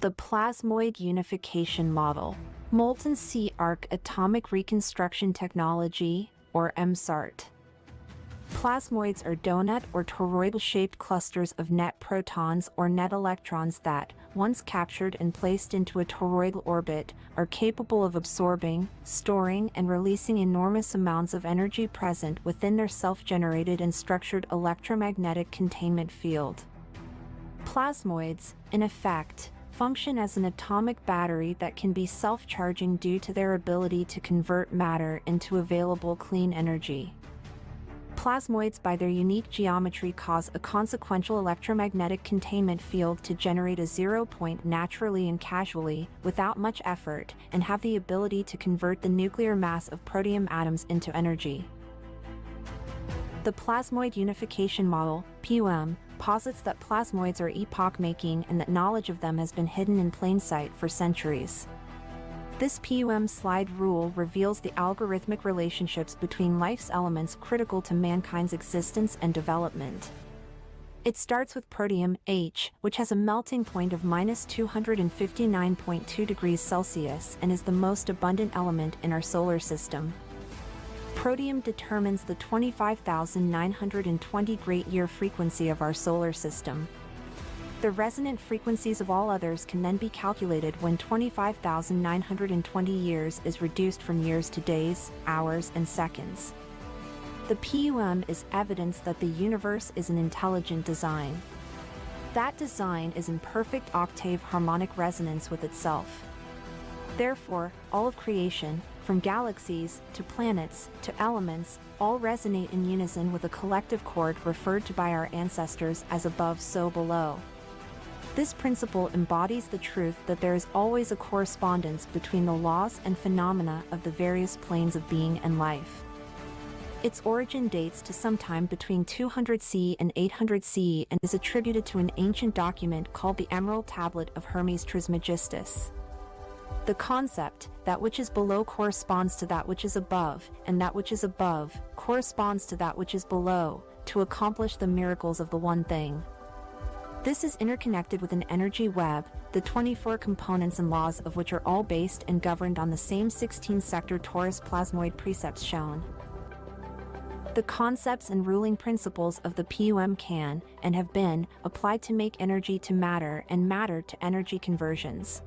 The plasmoid unification model, molten sea arc atomic reconstruction technology, or MSART. Plasmoids are donut or toroidal-shaped clusters of net protons or net electrons that, once captured and placed into a toroidal orbit, are capable of absorbing, storing, and releasing enormous amounts of energy present within their self-generated and structured electromagnetic containment field. Plasmoids, in effect, function as an atomic battery that can be self-charging due to their ability to convert matter into available clean energy. Plasmoids by their unique geometry cause a consequential electromagnetic containment field to generate a zero point naturally and casually, without much effort, and have the ability to convert the nuclear mass of protium atoms into energy. The plasmoid unification model, PUM, posits that plasmoids are epoch-making and that knowledge of them has been hidden in plain sight for centuries. This PUM slide rule reveals the algorithmic relationships between life's elements critical to mankind's existence and development. It starts with protium, H, which has a melting point of -259.2 degrees Celsius and is the most abundant element in our solar system. Protium determines the 25,920 great-year frequency of our solar system. The resonant frequencies of all others can then be calculated when 25,920 years is reduced from years to days, hours, and seconds. The PUM is evidence that the universe is an intelligent design. That design is in perfect octave harmonic resonance with itself. Therefore, all of creation, from galaxies, to planets, to elements, all resonate in unison with a collective chord referred to by our ancestors as above so below. This principle embodies the truth that there is always a correspondence between the laws and phenomena of the various planes of being and life. Its origin dates to sometime between 200 CE and 800 CE and is attributed to an ancient document called the Emerald Tablet of Hermes Trismegistus. The concept, that which is below corresponds to that which is above, and that which is above corresponds to that which is below, to accomplish the miracles of the one thing. This is interconnected with an energy web, the 24 components and laws of which are all based and governed on the same 16-sector torus plasmoid precepts shown. The concepts and ruling principles of the PUM can, and have been, applied to make energy to matter and matter to energy conversions.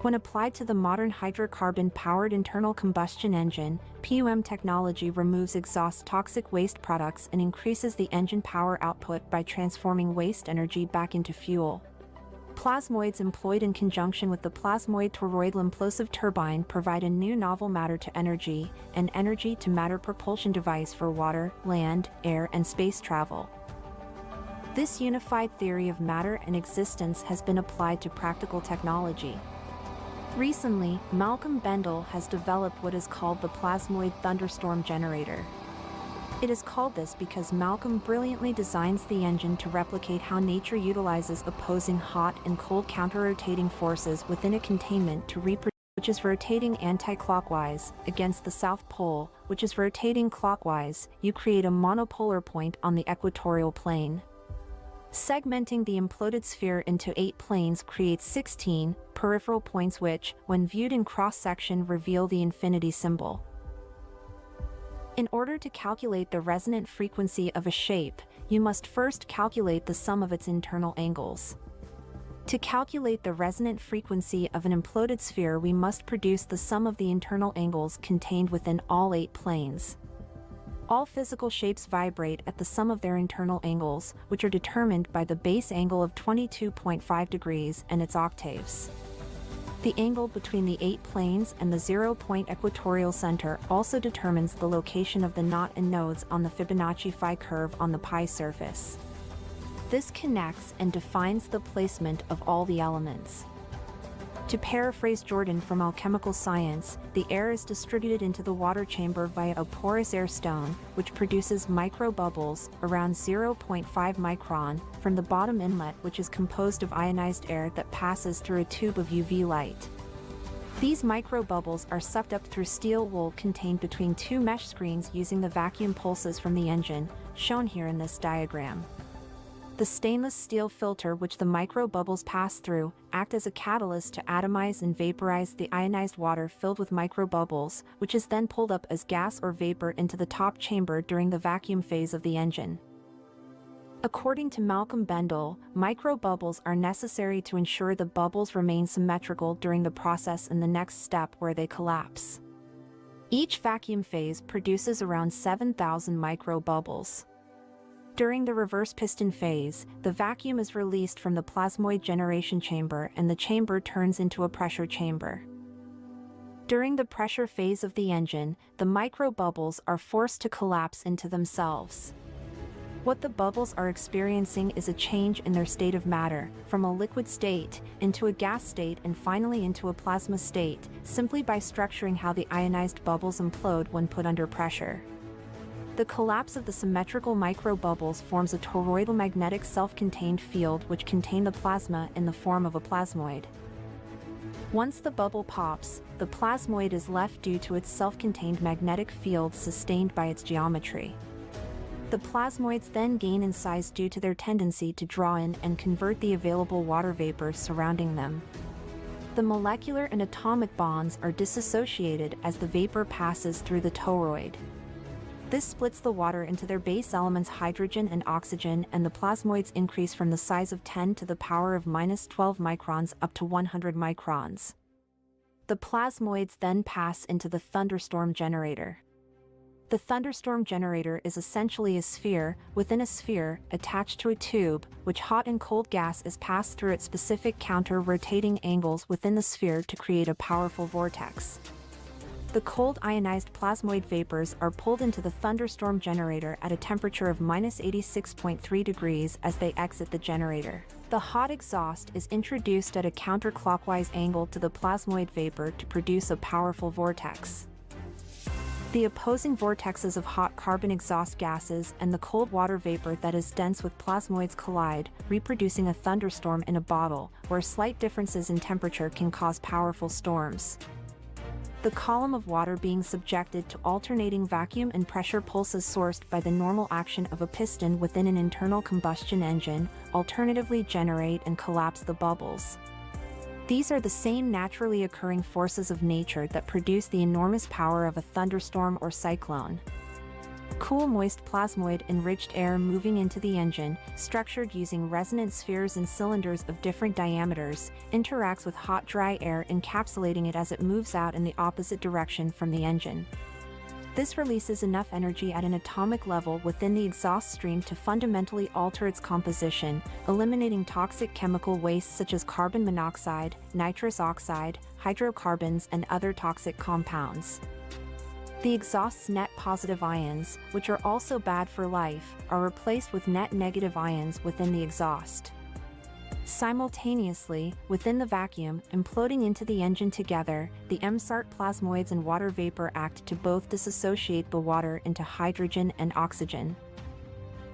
When applied to the modern hydrocarbon-powered internal combustion engine, PUM technology removes exhaust toxic waste products and increases the engine power output by transforming waste energy back into fuel. Plasmoids employed in conjunction with the plasmoid toroid implosive turbine provide a new novel matter-to-energy and energy-to-matter propulsion device for water, land, air, and space travel. This unified theory of matter and existence has been applied to practical technology. Recently, Malcolm Bendall has developed what is called the plasmoid thunderstorm generator. It is called this because Malcolm brilliantly designs the engine to replicate how nature utilizes opposing hot and cold counter-rotating forces within a containment to reproduce, which is rotating anti-clockwise, against the South Pole, which is rotating clockwise. You create a monopolar point on the equatorial plane. Segmenting the imploded sphere into 8 planes creates 16 peripheral points which, when viewed in cross-section, reveal the infinity symbol. In order to calculate the resonant frequency of a shape, you must first calculate the sum of its internal angles. To calculate the resonant frequency of an imploded sphere, we must produce the sum of the internal angles contained within all 8 planes. All physical shapes vibrate at the sum of their internal angles, which are determined by the base angle of 22.5 degrees and its octaves. The angle between the 8 planes and the 0-point equatorial center also determines the location of the knot and nodes on the Fibonacci phi curve on the pi surface. This connects and defines the placement of all the elements. To paraphrase Jordan from alchemical science, the air is distributed into the water chamber via a porous air stone, which produces microbubbles around 0.5 micron from the bottom inlet, which is composed of ionized air that passes through a tube of UV light. These microbubbles are sucked up through steel wool contained between 2 mesh screens using the vacuum pulses from the engine, shown here in this diagram. The stainless steel filter which the microbubbles pass through act as a catalyst to atomize and vaporize the ionized water filled with microbubbles, which is then pulled up as gas or vapor into the top chamber during the vacuum phase of the engine. According to Malcolm Bendall, microbubbles are necessary to ensure the bubbles remain symmetrical during the process in the next step where they collapse. Each vacuum phase produces around 7,000 microbubbles. During the reverse piston phase, the vacuum is released from the plasmoid generation chamber and the chamber turns into a pressure chamber. During the pressure phase of the engine, the microbubbles are forced to collapse into themselves. What the bubbles are experiencing is a change in their state of matter, from a liquid state into a gas state and finally into a plasma state, simply by structuring how the ionized bubbles implode when put under pressure. The collapse of the symmetrical microbubbles forms a toroidal magnetic self-contained field which contain the plasma in the form of a plasmoid. Once the bubble pops, the plasmoid is left due to its self-contained magnetic field sustained by its geometry. The plasmoids then gain in size due to their tendency to draw in and convert the available water vapor surrounding them. The molecular and atomic bonds are disassociated as the vapor passes through the toroid. This splits the water into their base elements hydrogen and oxygen, and the plasmoids increase from the size of 10 to the power of -12 microns up to 100 microns. The plasmoids then pass into the thunderstorm generator. The thunderstorm generator is essentially a sphere within a sphere attached to a tube, which hot and cold gas is passed through at specific counter-rotating angles within the sphere to create a powerful vortex. The cold ionized plasmoid vapors are pulled into the thunderstorm generator at a temperature of -86.3 degrees as they exit the generator. The hot exhaust is introduced at a counterclockwise angle to the plasmoid vapor to produce a powerful vortex. The opposing vortexes of hot carbon exhaust gases and the cold water vapor that is dense with plasmoids collide, reproducing a thunderstorm in a bottle, where slight differences in temperature can cause powerful storms. The column of water being subjected to alternating vacuum and pressure pulses sourced by the normal action of a piston within an internal combustion engine alternatively generate and collapse the bubbles. These are the same naturally occurring forces of nature that produce the enormous power of a thunderstorm or cyclone. cool, moist plasmoid enriched air moving into the engine, structured using resonant spheres and cylinders of different diameters, interacts with hot, dry air, encapsulating it as it moves out in the opposite direction from the engine. This releases enough energy at an atomic level within the exhaust stream to fundamentally alter its composition, eliminating toxic chemical wastes such as carbon monoxide, nitrous oxide, hydrocarbons, and other toxic compounds. The exhaust's net positive ions, which are also bad for life, are replaced with net negative ions within the exhaust. Simultaneously, within the vacuum, imploding into the engine together, the MSART plasmoids and water vapor act to both disassociate the water into hydrogen and oxygen.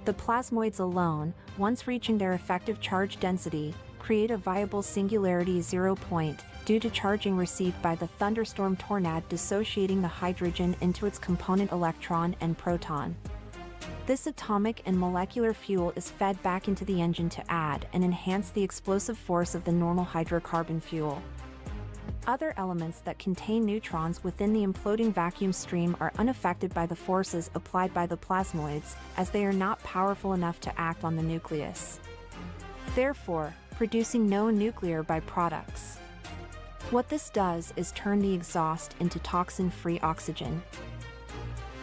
The plasmoids alone, once reaching their effective charge density, create a viable singularity 0 point due to charging received by the thunderstorm tornado dissociating the hydrogen into its component electron and proton. This atomic and molecular fuel is fed back into the engine to add and enhance the explosive force of the normal hydrocarbon fuel. Other elements that contain neutrons within the imploding vacuum stream are unaffected by the forces applied by the plasmoids, as they are not powerful enough to act on the nucleus, therefore producing no nuclear byproducts. What this does is turn the exhaust into toxin-free oxygen.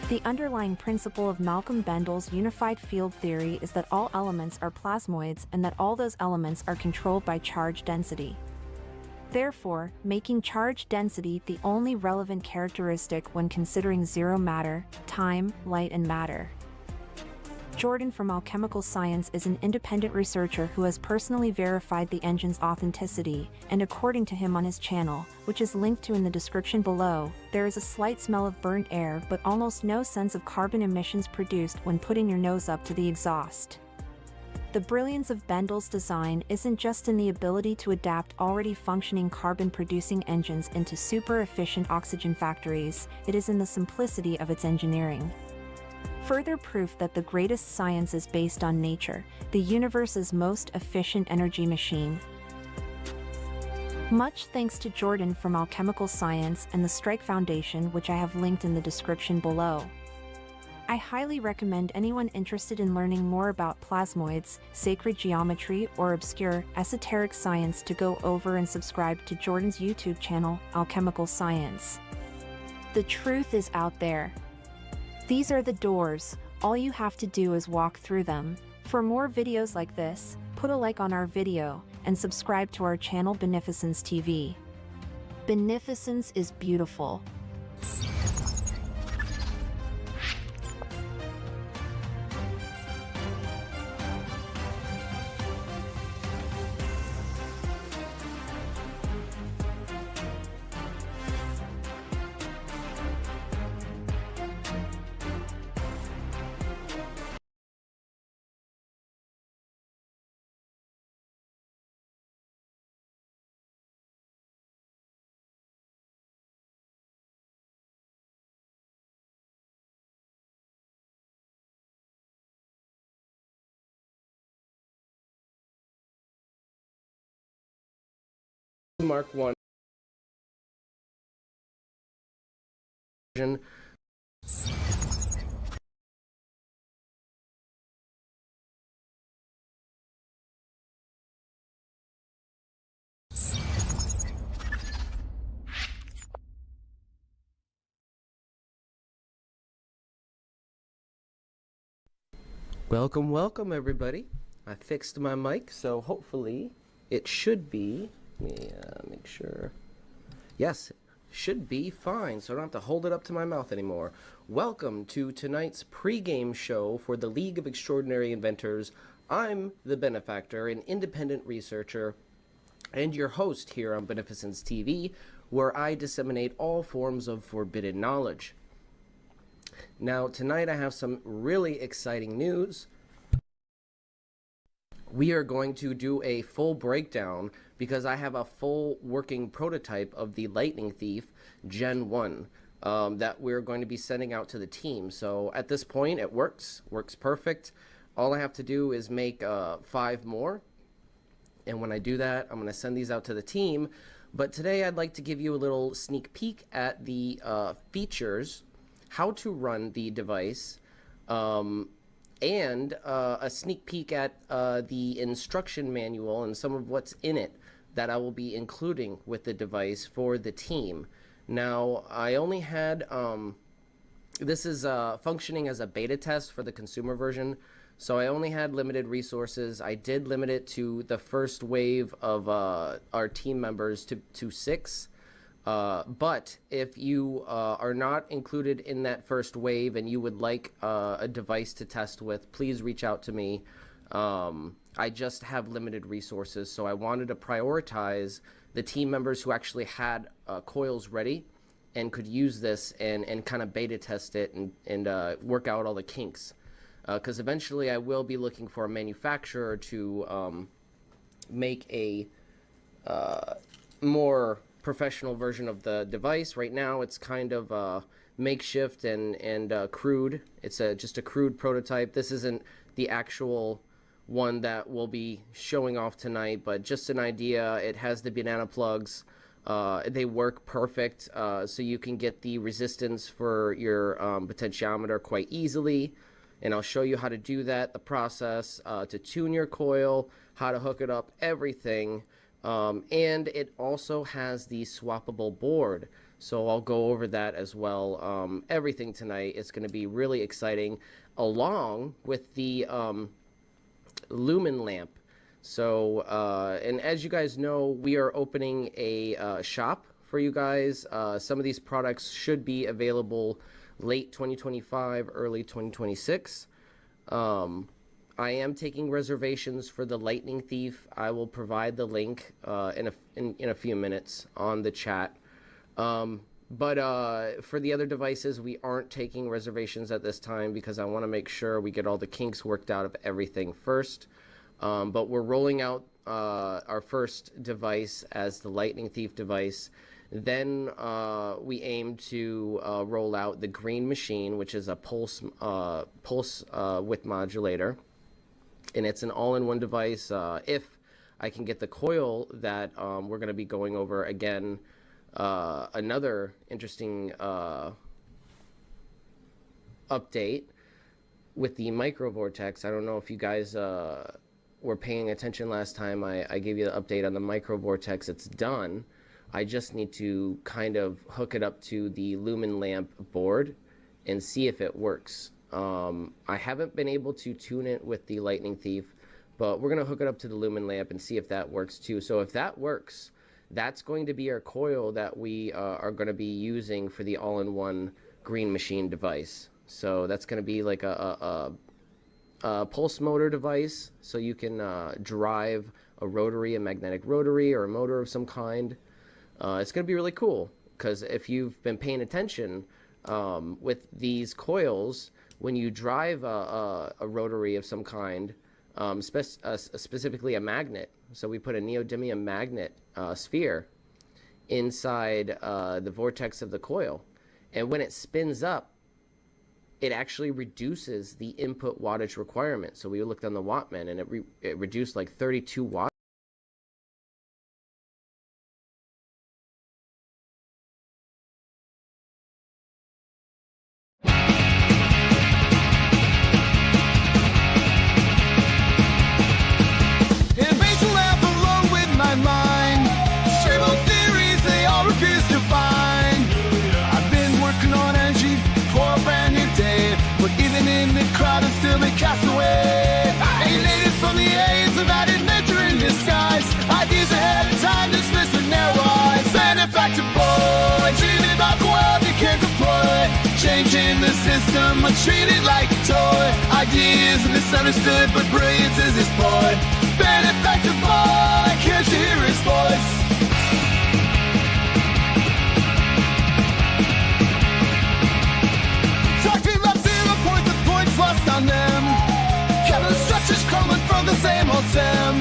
The underlying principle of Malcolm Bendel's unified field theory is that all elements are plasmoids and that all those elements are controlled by charge density. Therefore, making charge density the only relevant characteristic when considering zero matter, time, light, and matter. Jordan from Alchemical Science is an independent researcher who has personally verified the engine's authenticity, and according to him on his channel, which is linked to in the description below, there is a slight smell of burnt air but almost no sense of carbon emissions produced when putting your nose up to the exhaust. The brilliance of Bendel's design isn't just in the ability to adapt already functioning carbon-producing engines into super-efficient oxygen factories, it is in the simplicity of its engineering. Further proof that the greatest science is based on nature, the universe's most efficient energy machine. Much thanks to Jordan from Alchemical Science and the Strike Foundation, which I have linked in the description below. I highly recommend anyone interested in learning more about plasmoids, sacred geometry, or obscure, esoteric science to go over and subscribe to Jordan's YouTube channel, Alchemical Science. The truth is out there. These are the doors, all you have to do is walk through them. For more videos like this, put a like on our video, and subscribe to our channel BeneficenceTV. Beneficence is beautiful. Mark 1 version. Welcome everybody. I fixed my mic, so hopefully it should be, let me make sure. Yes, should be fine, so I don't have to hold it up to my mouth anymore. Welcome to tonight's pregame show for the League of Extraordinary Inventors. I'm the Benefactor, an independent researcher, and your host here on BeneficenceTV, where I disseminate all forms of forbidden knowledge. Now, tonight I have some really exciting news. We are going to do a full breakdown because I have a full working prototype of the Lightning Thief Gen 1 that we're going to be sending out to the team. So at this point, it works perfect. All I have to do is make 5 more. And when I do that, I'm going to send these out to the team. But today I'd like to give you a little sneak peek at the features, how to run the device, and a sneak peek at the instruction manual and some of what's in it that I will be including with the device for the team. Now, I only had, this is functioning as a beta test for the consumer version, so I only had limited resources. I did limit it to the first wave of our team members to 6. But if you are not included in that first wave and you would like a device to test with, please reach out to me. I just have limited resources, so I wanted to prioritize the team members who actually had coils ready and could use this and kind of beta test it and work out all the kinks. Because eventually I will be looking for a manufacturer to make a more professional version of the device. Right now it's kind of makeshift and crude. It's just a crude prototype. This isn't the actual one that we'll be showing off tonight, but just an idea. It has the banana plugs. They work perfect, so you can get the resistance for your potentiometer quite easily, and I'll show you how to do that, the process to tune your coil, how to hook it up, everything. And it also has the swappable board, so I'll go over that as well. Everything tonight is going to be really exciting, along with the lumen lamp. So and as you guys know, we are opening a shop for you guys. Some of these products should be available late 2025, early 2026. I am taking reservations for the Lightning Thief. I will provide the link in a few minutes on the chat. But for the other devices, we aren't taking reservations at this time because I want to make sure we get all the kinks worked out of everything first. But we're rolling out our first device as the Lightning Thief device. Then we aim to roll out the Green Machine, which is a pulse width modulator. And it's an all-in-one device. If I can get the coil that we're going to be going over again. Another interesting update with the microvortex. I don't know if you guys were paying attention last time. I gave you the update on the microvortex. It's done. I just need to kind of hook it up to the lumen lamp board and see if it works. I haven't been able to tune it with the Lightning Thief, but we're going to hook it up to the lumen lamp and see if that works too. So if that works, that's going to be our coil that we are going to be using for the all-in-one Green Machine device. So that's going to be like a pulse motor device, so you can drive a rotary, a magnetic rotary, or a motor of some kind. It's going to be really cool, because if you've been paying attention with these coils, when you drive a rotary of some kind, specifically a magnet, so we put a neodymium magnet sphere inside the vortex of the coil, and when it spins up, it actually reduces the input wattage requirement. So we looked on the Wattman, and it reduced like 32 watts. Changing the system, I treat it like a toy. Ideas misunderstood, but brilliance is his boy. Benefactor boy, can't you hear his voice? Talking love 0 point, the points lost on them. Kevin structures crumbling from the same old Sam.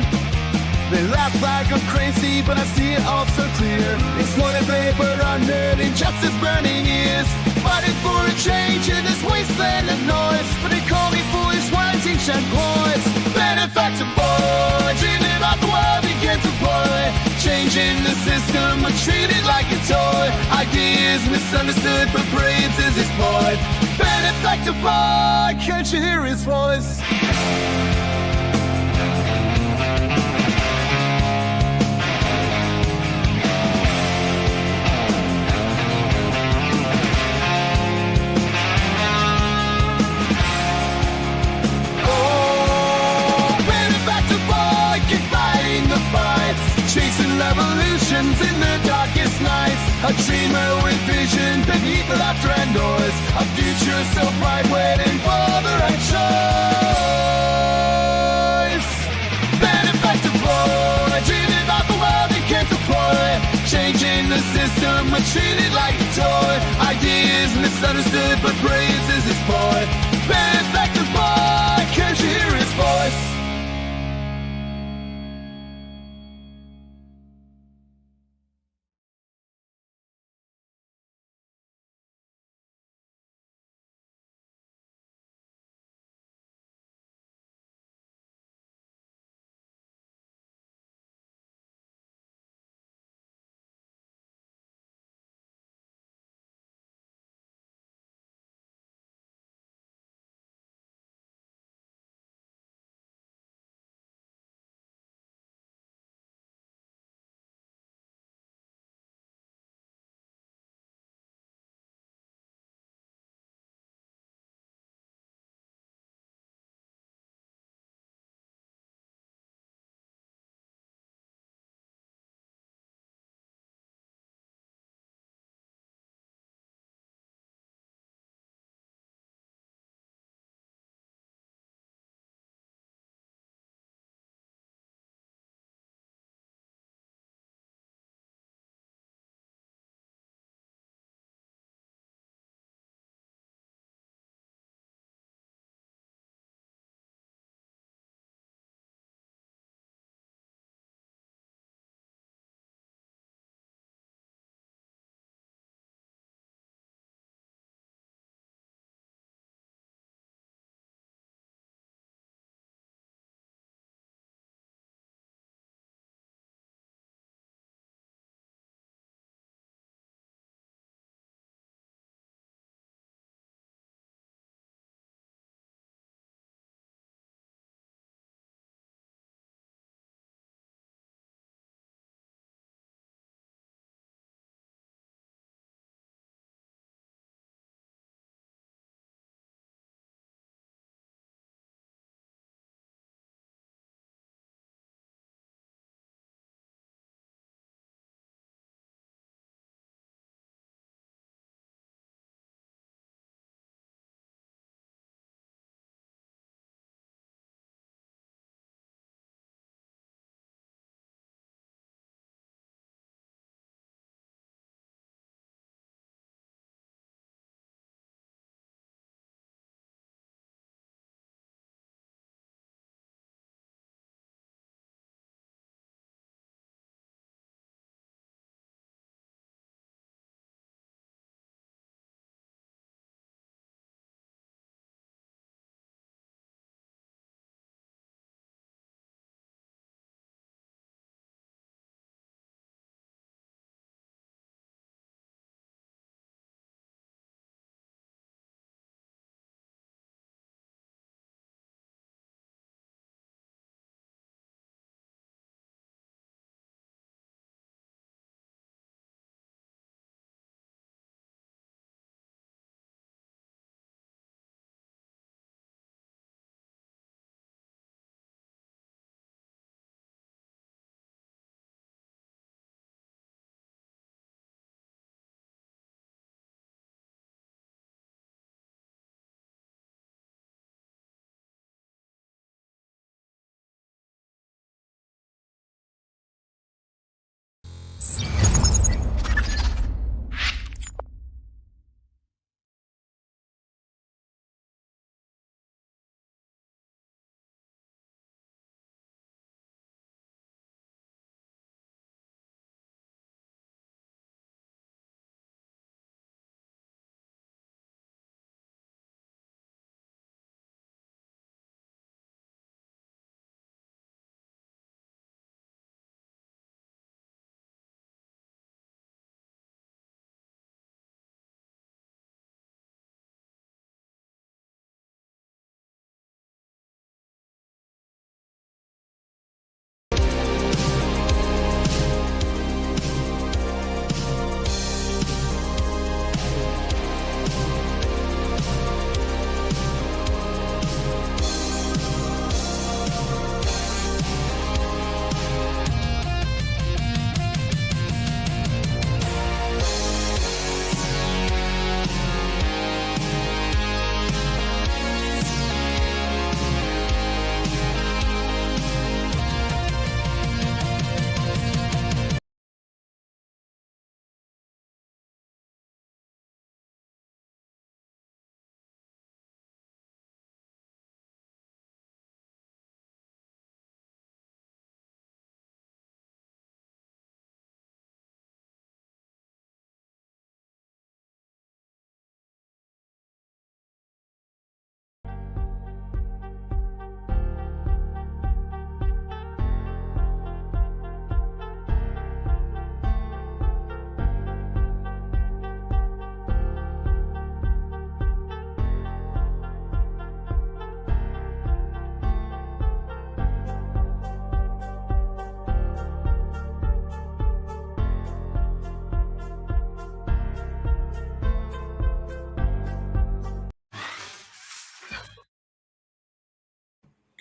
They laugh like I'm crazy, but I see it all so clear. Exploited labor, unheard, injustice burning ears. Fighting for a change in this wasteland of noise. But they call me foolish, wanting shed boys. Benefactor boy, dreaming about the world begin to boy. Changing the system, but treated like a toy. Ideas misunderstood, but brains is his point. Benefactor boy, can't you hear his voice? Chasing revolutions in the darkest nights. A dreamer with vision beneath the laughter and noise. A future so bright waiting for the right choice. Benefactor boy, dreaming about the world he can't deploy. Changing the system, but treated like a toy. Ideas misunderstood, but brains is his boy. Benefactor boy, can't you hear his voice?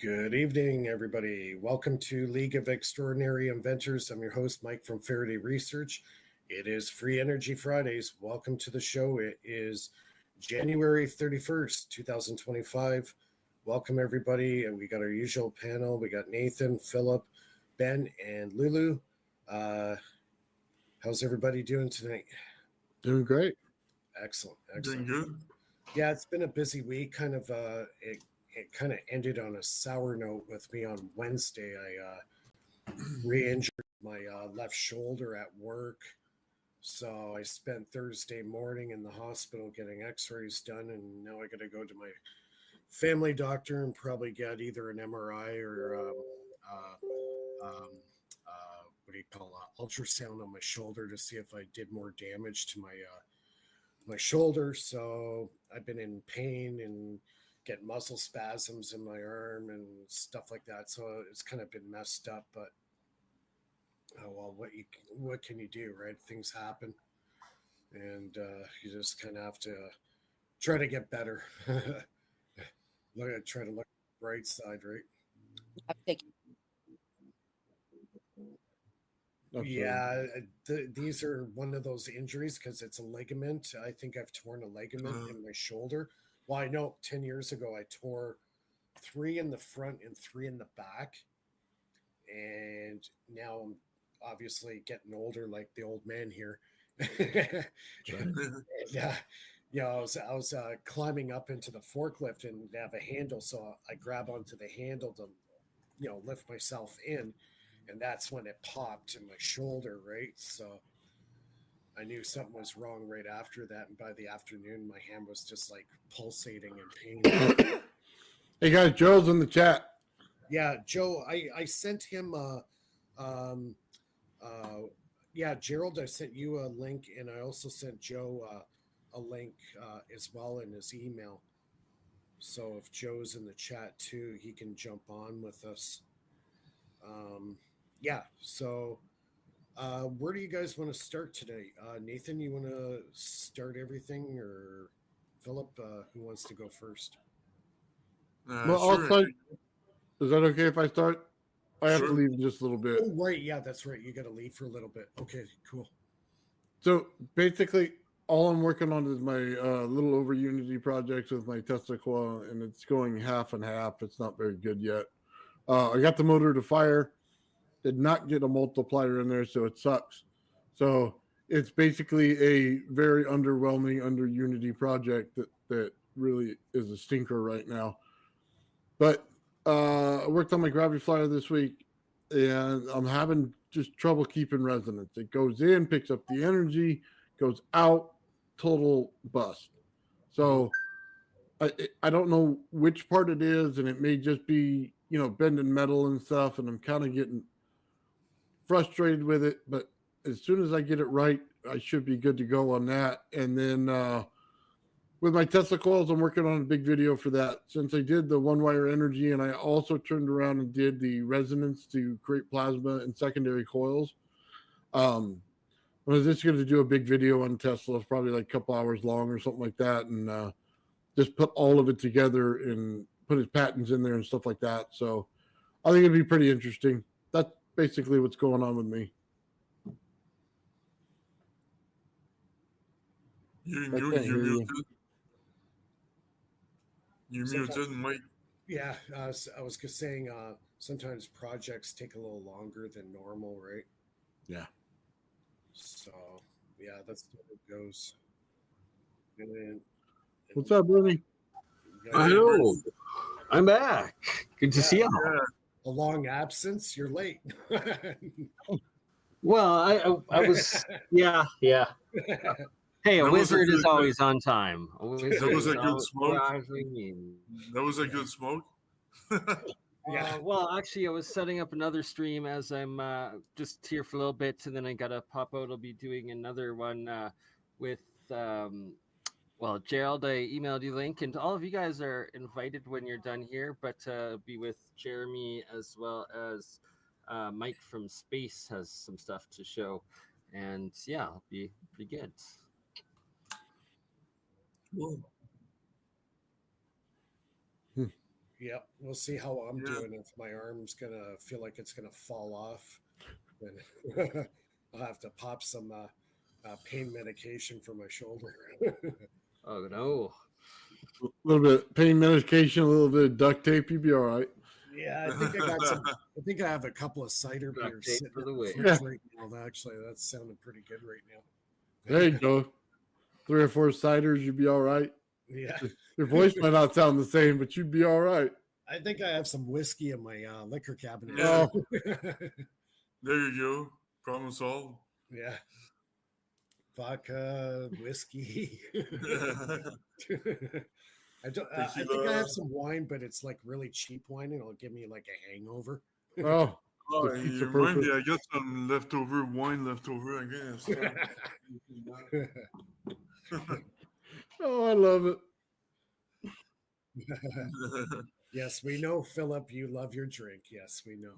Good evening, everybody. Welcome to League of Extraordinary Inventors. I'm your host, Mike from Faraday Research. It is Free Energy Fridays. Welcome to the show. It is January 31st, 2025. Welcome, everybody. We got our usual panel. We got Nathan, Philip, Ben, and Lulu. How's everybody doing tonight? Doing great. Excellent. Doing good. Yeah, it's been a busy week. It kind of ended on a sour note with me on Wednesday. I re-injured my left shoulder at work. So I spent Thursday morning in the hospital getting x-rays done, and now I got to go to my family doctor and probably get either an MRI or what do you call ultrasound on my shoulder to see if I did more damage to my shoulder. So I've been in pain and get muscle spasms in my arm and stuff like that. So it's kind of been messed up, but well, what can you do, right? Things happen, and you just kind of have to try to get better. Try to look at the bright side, right? Yeah, these are one of those injuries because it's a ligament. I think I've torn a ligament in my shoulder. Well, I know 10 years ago I tore 3 in the front and 3 in the back. And now I'm obviously getting older like the old man here. Yeah. Yeah, I was climbing up into the forklift and they have a handle. So I grab onto the handle to, lift myself in. And that's when it popped in my shoulder, right? So I knew something was wrong right after that. And by the afternoon, my hand was just like pulsating in pain. Hey guys, Joe's in the chat. Yeah, Joe, I sent him Gerald, I sent you a link, and I also sent Joe a link as well in his email. So if Joe's in the chat too, he can jump on with us. So where do you guys want to start today? Nathan, you want to start everything, or Philip, who wants to go first? Well, I'll start. Is that okay if I start? I have to leave in just a little bit. Oh, right. Yeah, that's right. You got to leave for a little bit. Okay, cool. So basically, all I'm working on is my little over Unity project with my Tesla coil, and it's going half and half. It's not very good yet. I got the motor to fire. Did not get a multiplier in there, so it sucks. So it's basically a very underwhelming under Unity project that really is a stinker right now. But I worked on my gravity flyer this week, and I'm having just trouble keeping resonance. It goes in, picks up the energy, goes out, total bust. So I don't know which part it is, and it may just be, bending metal and stuff, and I'm kind of getting frustrated with it, but as soon as I get it right, I should be good to go on that. And then with my Tesla coils, I'm working on a big video for that. Since I did the one wire energy, and I also turned around and did the resonance to create plasma and secondary coils. I was just going to do a big video on Tesla. It's probably like a couple hours long or something like that, and just put all of it together and put his patents in there and stuff like that. So I think it'd be pretty interesting. That's basically what's going on with me. You're muted. You're muted, Mike. Yeah, I was just saying sometimes projects take a little longer than normal, right? Yeah. So, yeah, that's the way it goes. And what's up, Bernie? Hello. I'm back. Good to see you. A long absence. You're late. Well, I was, yeah. Hey, a wizard is always on time. That was a good smoke. That was a good smoke. Well, actually, I was setting up another stream as I'm just here for a little bit, and then I gotta pop out. I'll be doing another one with Gerald. I emailed you link, and all of you guys are invited when you're done here. But be with Jeremy as well as Mike from Space has some stuff to show, and yeah, it'll be pretty good. Yep, we'll see how I'm doing. If my arm's gonna feel like it's gonna fall off, then I'll have to pop some pain medication for my shoulder. Oh no! A little bit pain medication, a little bit of duct tape, you'd be all right. Yeah, I think I got some. I think I have a couple of cider beers tape sitting for in the the way. fridge right now. Actually, that's sounding pretty good right now. There you go. 3 or 4 ciders, you'd be all right. Yeah. Your voice might not sound the same, but you'd be all right. I think I have some whiskey in my liquor cabinet. Yeah. There you go. Problem solved. Yeah. Vodka, whiskey. I think I have some wine, but it's like really cheap wine, and it'll give me like a hangover. Oh, you remind me, I got some leftover wine I guess. Oh, I love it. Yes, we know, Philip, you love your drink. Yes, we know.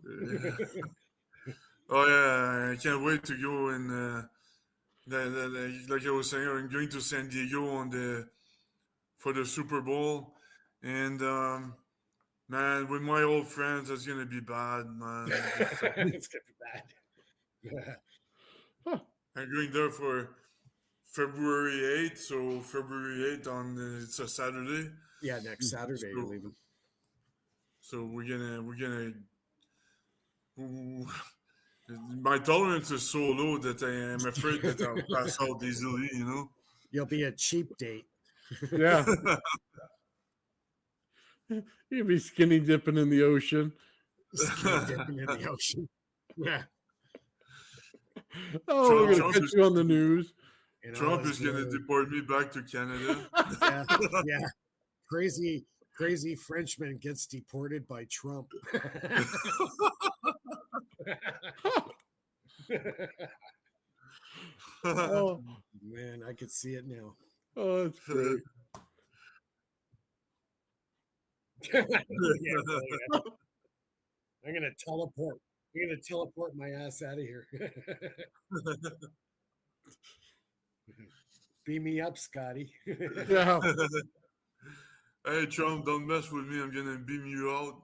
Oh yeah, I can't wait to go and like I was saying, I'm going to San Diego for the Super Bowl, and man, with my old friends, it's gonna be bad, man. It's gonna be bad. I'm going there for February 8th, so February 8th it's a Saturday. Yeah, next Saturday you're leaving. So we're gonna. My tolerance is so low that I am afraid that I'll pass out easily. You'll be a cheap date. Yeah. You'd be skinny dipping in the ocean. Skinny dipping in the ocean. Yeah. Oh, we're gonna catch you on the news. Trump is gonna deport me back to Canada. Yeah. Crazy Frenchman gets deported by Trump. Oh man, I could see it now. Oh, that's great. Yeah. I'm gonna teleport. I'm gonna teleport my ass out of here. Beam me up, Scotty. Yeah. Hey, Trump, don't mess with me. I'm gonna beam you out.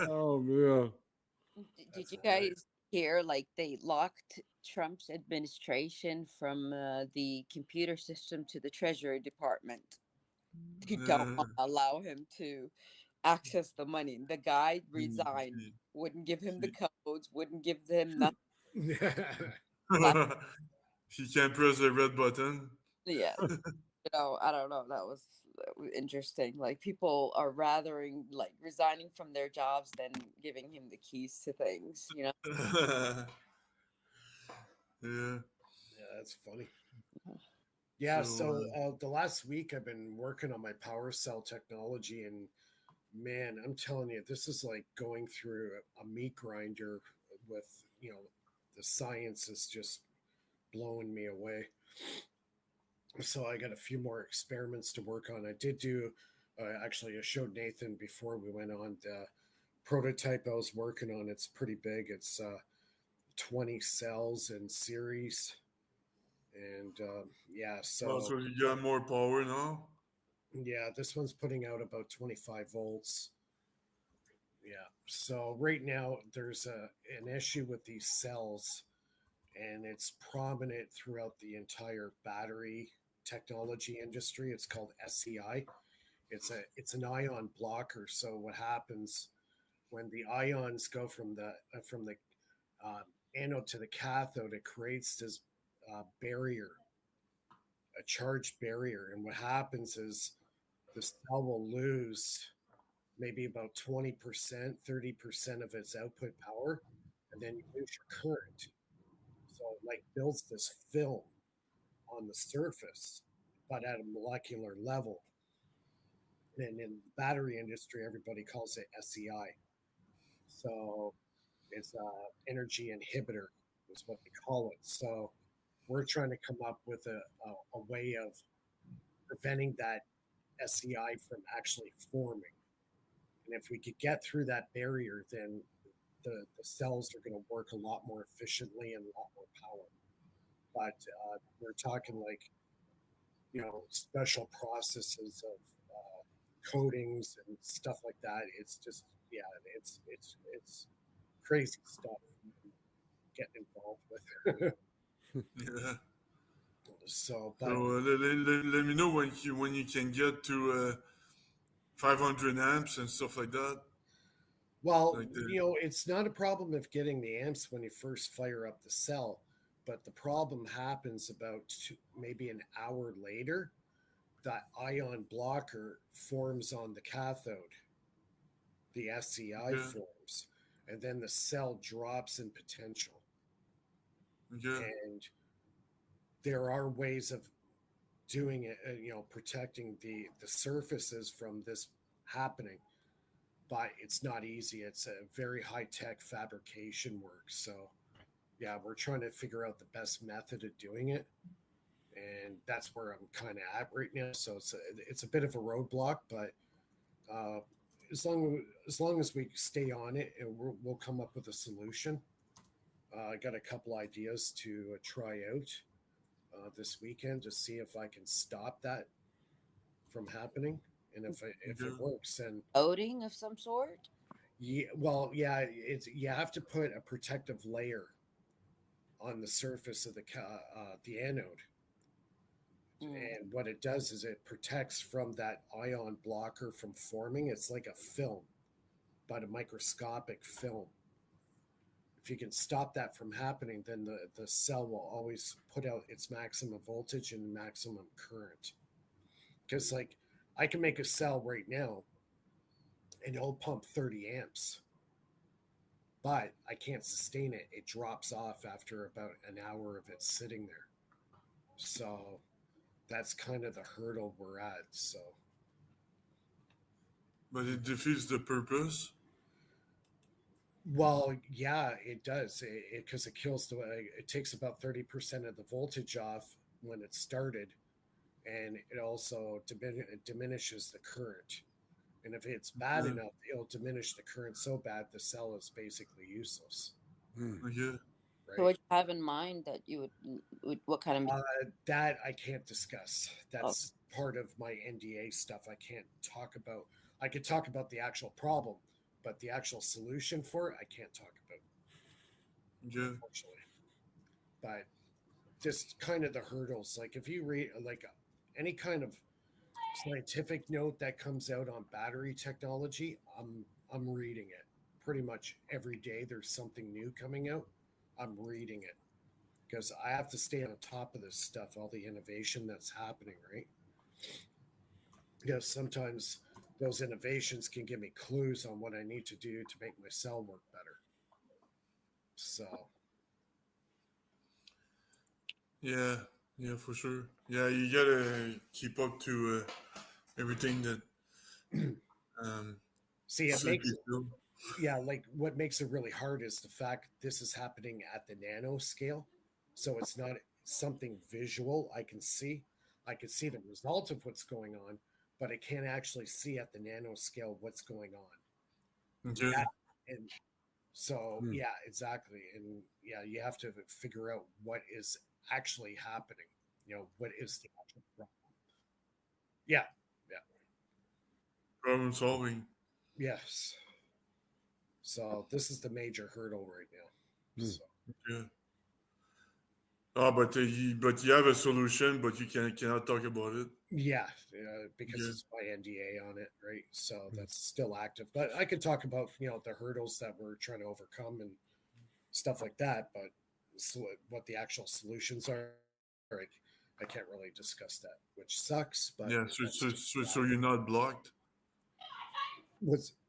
Oh man. Did you guys hear like they locked Trump's administration from the computer system to the Treasury Department? They don't allow him to access the money. The guy resigned, wouldn't give him the codes, wouldn't give them nothing. He can't press the red button. Yeah. I don't know. That was interesting. Like people are resigning from their jobs than giving him the keys to things, Yeah. Yeah, that's funny. Yeah, so the last week I've been working on my power cell technology, and man, I'm telling you, this is like going through a meat grinder with, the science is just blowing me away. So I got a few more experiments to work on. I did do, actually, I showed Nathan before we went on the prototype I was working on. It's pretty big. It's 20 cells in series. And yeah, so you got more power now? Yeah, this one's putting out about 25 volts. Yeah, so right now there's an issue with these cells, and it's prominent throughout the entire battery technology industry. It's called SEI. It's an ion blocker. So what happens when the ions go from the anode to the cathode, it creates this barrier, a charged barrier. And what happens is the cell will lose maybe about 20%, 30% of its output power, and then you lose your current. So it like builds this film on the surface, but at a molecular level. And in the battery industry, everybody calls it SEI. So it's energy inhibitor is what they call it. So we're trying to come up with a way of preventing that SEI from actually forming. And if we could get through that barrier, then the cells are going to work a lot more efficiently and a lot more power. but we're talking like, special processes of coatings and stuff like that. It's just, yeah, it's crazy stuff getting involved with. Yeah. So, but So let me know when you can get to 500 amps and stuff like that. well, Like the, it's not a problem of getting the amps when you first fire up the cell, but the problem happens about maybe an hour later. That ion blocker forms on the cathode, the SCI yeah, forms, and then the cell drops in potential. yeah, And there are ways of doing it, protecting the surfaces from this happening, but it's not easy. It's a very high tech fabrication work. So, yeah, we're trying to figure out the best method of doing it, and that's where I'm kind of at right now. So it's a bit of a roadblock, but uh, as long as we stay on it, and we'll come up with a solution. I got a couple ideas to try out this weekend to see if I can stop that from happening, and if yeah. it works, and Coating of some sort? yeah, well, yeah, it's you have to put a protective layer on the surface of the anode, and what it does is it protects from that ion blocker from forming. It's like a film, but a microscopic film. If you can stop that from happening, then the cell will always put out its maximum voltage and maximum current. Because like I can make a cell right now and it'll pump 30 amps, but I can't sustain it. It drops off after about an hour of it sitting there. So that's kind of the hurdle we're at. So, But it defeats the purpose. well, yeah, it does. Because it kills it takes about 30% of the voltage off when it started, and it also diminishes the current. And if it's bad Yeah. enough, it'll diminish the current so bad the cell is basically useless. Yeah. So what you have in mind that you would what kind of That I can't discuss. That's part of my NDA stuff. I can't talk about. I could talk about the actual problem, but the actual solution for it, I can't talk about. Yeah. Unfortunately, but just kind of the hurdles. Like if you read like any kind of scientific note that comes out on battery technology, I'm reading it pretty much every day. There's something new coming out. I'm reading it because I have to stay on top of this stuff, all the innovation that's happening, right? Because sometimes those innovations can give me clues on what I need to do to make my cell work better. So, Yeah. Yeah, for sure. Yeah, you gotta keep up to everything that see, it suit makes you. yeah, like what makes it really hard is the fact this is happening at the nano scale. So it's not something visual I can see. I can see the result of what's going on, but I can't actually see at the nano scale what's going on. Yeah. That, and so, yeah, exactly. And yeah, you have to figure out what is actually happening. What is the actual problem? Yeah, yeah, Problem solving. yes. So this is the major hurdle right now. So. Yeah. Oh, but you have a solution, but you cannot talk about it. Yeah, because Yeah. it's my NDA on it, right? So that's still active. But I could talk about the hurdles that we're trying to overcome and stuff like that. But what the actual solutions are, I can't really discuss that, which sucks. But Yeah. So you're not blocked.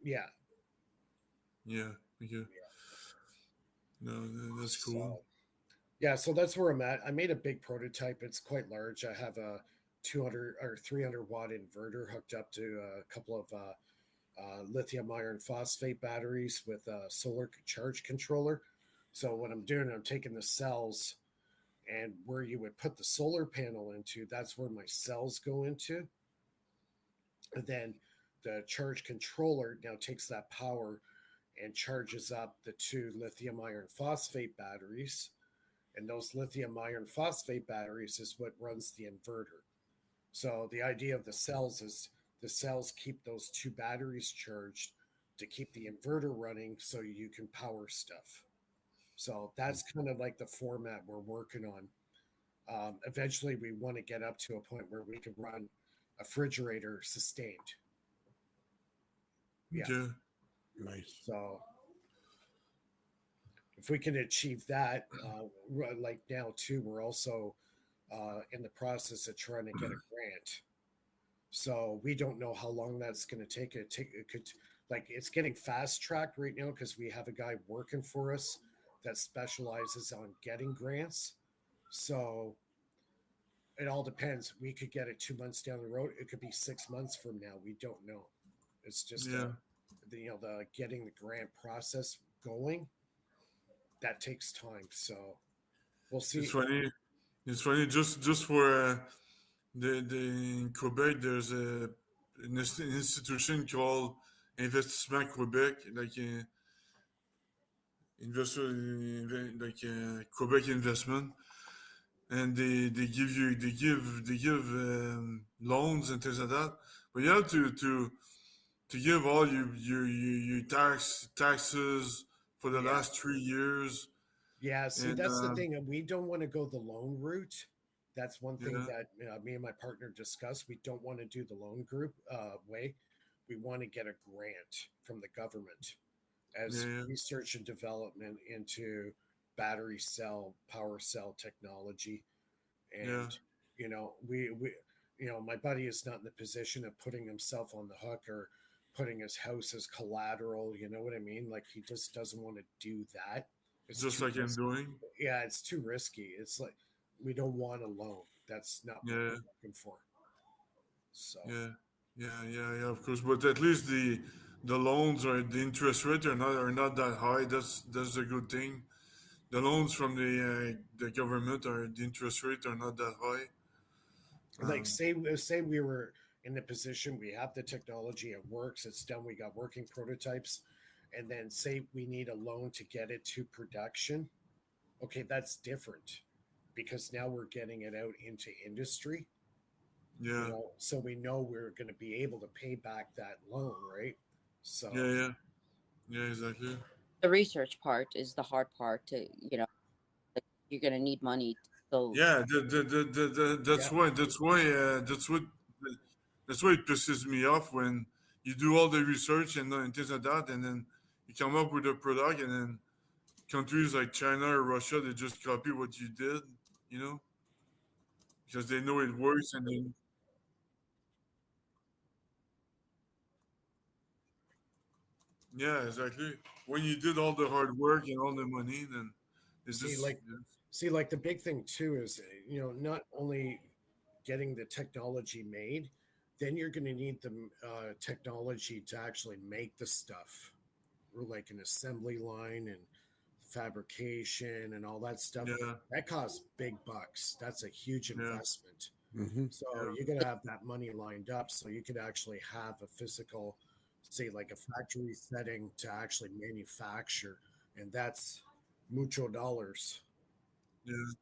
Yeah. Yeah. Okay. No, that's cool. So, yeah, so that's where I'm at. I made a big prototype. It's quite large. I have a 200 or 300 watt inverter hooked up to a couple of lithium iron phosphate batteries with a solar charge controller. So what I'm doing, I'm taking the cells, and where you would put the solar panel into, that's where my cells go into. And then the charge controller now takes that power and charges up the two lithium iron phosphate batteries. And those lithium iron phosphate batteries is what runs the inverter. So the idea of the cells is the cells keep those two batteries charged to keep the inverter running so you can power stuff. So that's kind of like the format we're working on. Eventually, we want to get up to a point where we can run a refrigerator sustained. Yeah. Okay. Nice. So if we can achieve that, like now too, we're also in the process of trying to get a grant. So we don't know how long that's going to take. It could, like, it's getting fast tracked right now because we have a guy working for us that specializes on getting grants. So it all depends. We could get it 2 months down the road. It could be 6 months from now. We don't know. It's just the getting the grant process going. That takes time. So we'll see. It's funny. Just for in Quebec, there's an institution called Investissement Quebec, like Quebec Investment, and they give loans and things like that. But you have to give all your taxes for the last 3 years. Yeah, see, And, that's the thing. And we don't want to go the loan route. That's one thing Yeah. that me and my partner discussed. We don't want to do the loan group way. We want to get a grant from the government as Yeah. research and development into battery cell, power cell technology. And, Yeah. my buddy is not in the position of putting himself on the hook or putting his house as collateral. You know what I mean? Like, he just doesn't want to do that. It's Just too like I'm risky. doing. Yeah, it's too risky. It's like we don't want a loan. That's not what we're looking for. So Yeah, of course. But at least the loans or the interest rate are not that high. That's a good thing. The loans from the government or the interest rate are not that high. like say we were in the position, we have the technology, it works, it's done, we got working prototypes, and then say we need a loan to get it to production. Okay, that's different because now we're getting it out into industry. Yeah. So we know we're going to be able to pay back that loan, right? So Yeah, exactly. The research part is the hard part to, like, you're going to need money. So Yeah, that's why it pisses me off when you do all the research and things like that, and then you come up with a product, and then countries like China or Russia, they just copy what you did, because they know it works, and then yeah, exactly. When you did all the hard work and all the money, then it's like the big thing too is not only getting the technology made, then you're going to need the technology to actually make the stuff, or like an assembly line and fabrication and all that stuff. That costs big bucks. That's a huge investment. So you're going to have that money lined up so you could actually have a physical, say, like a factory setting to actually manufacture, and that's mucho dollars. Yeah.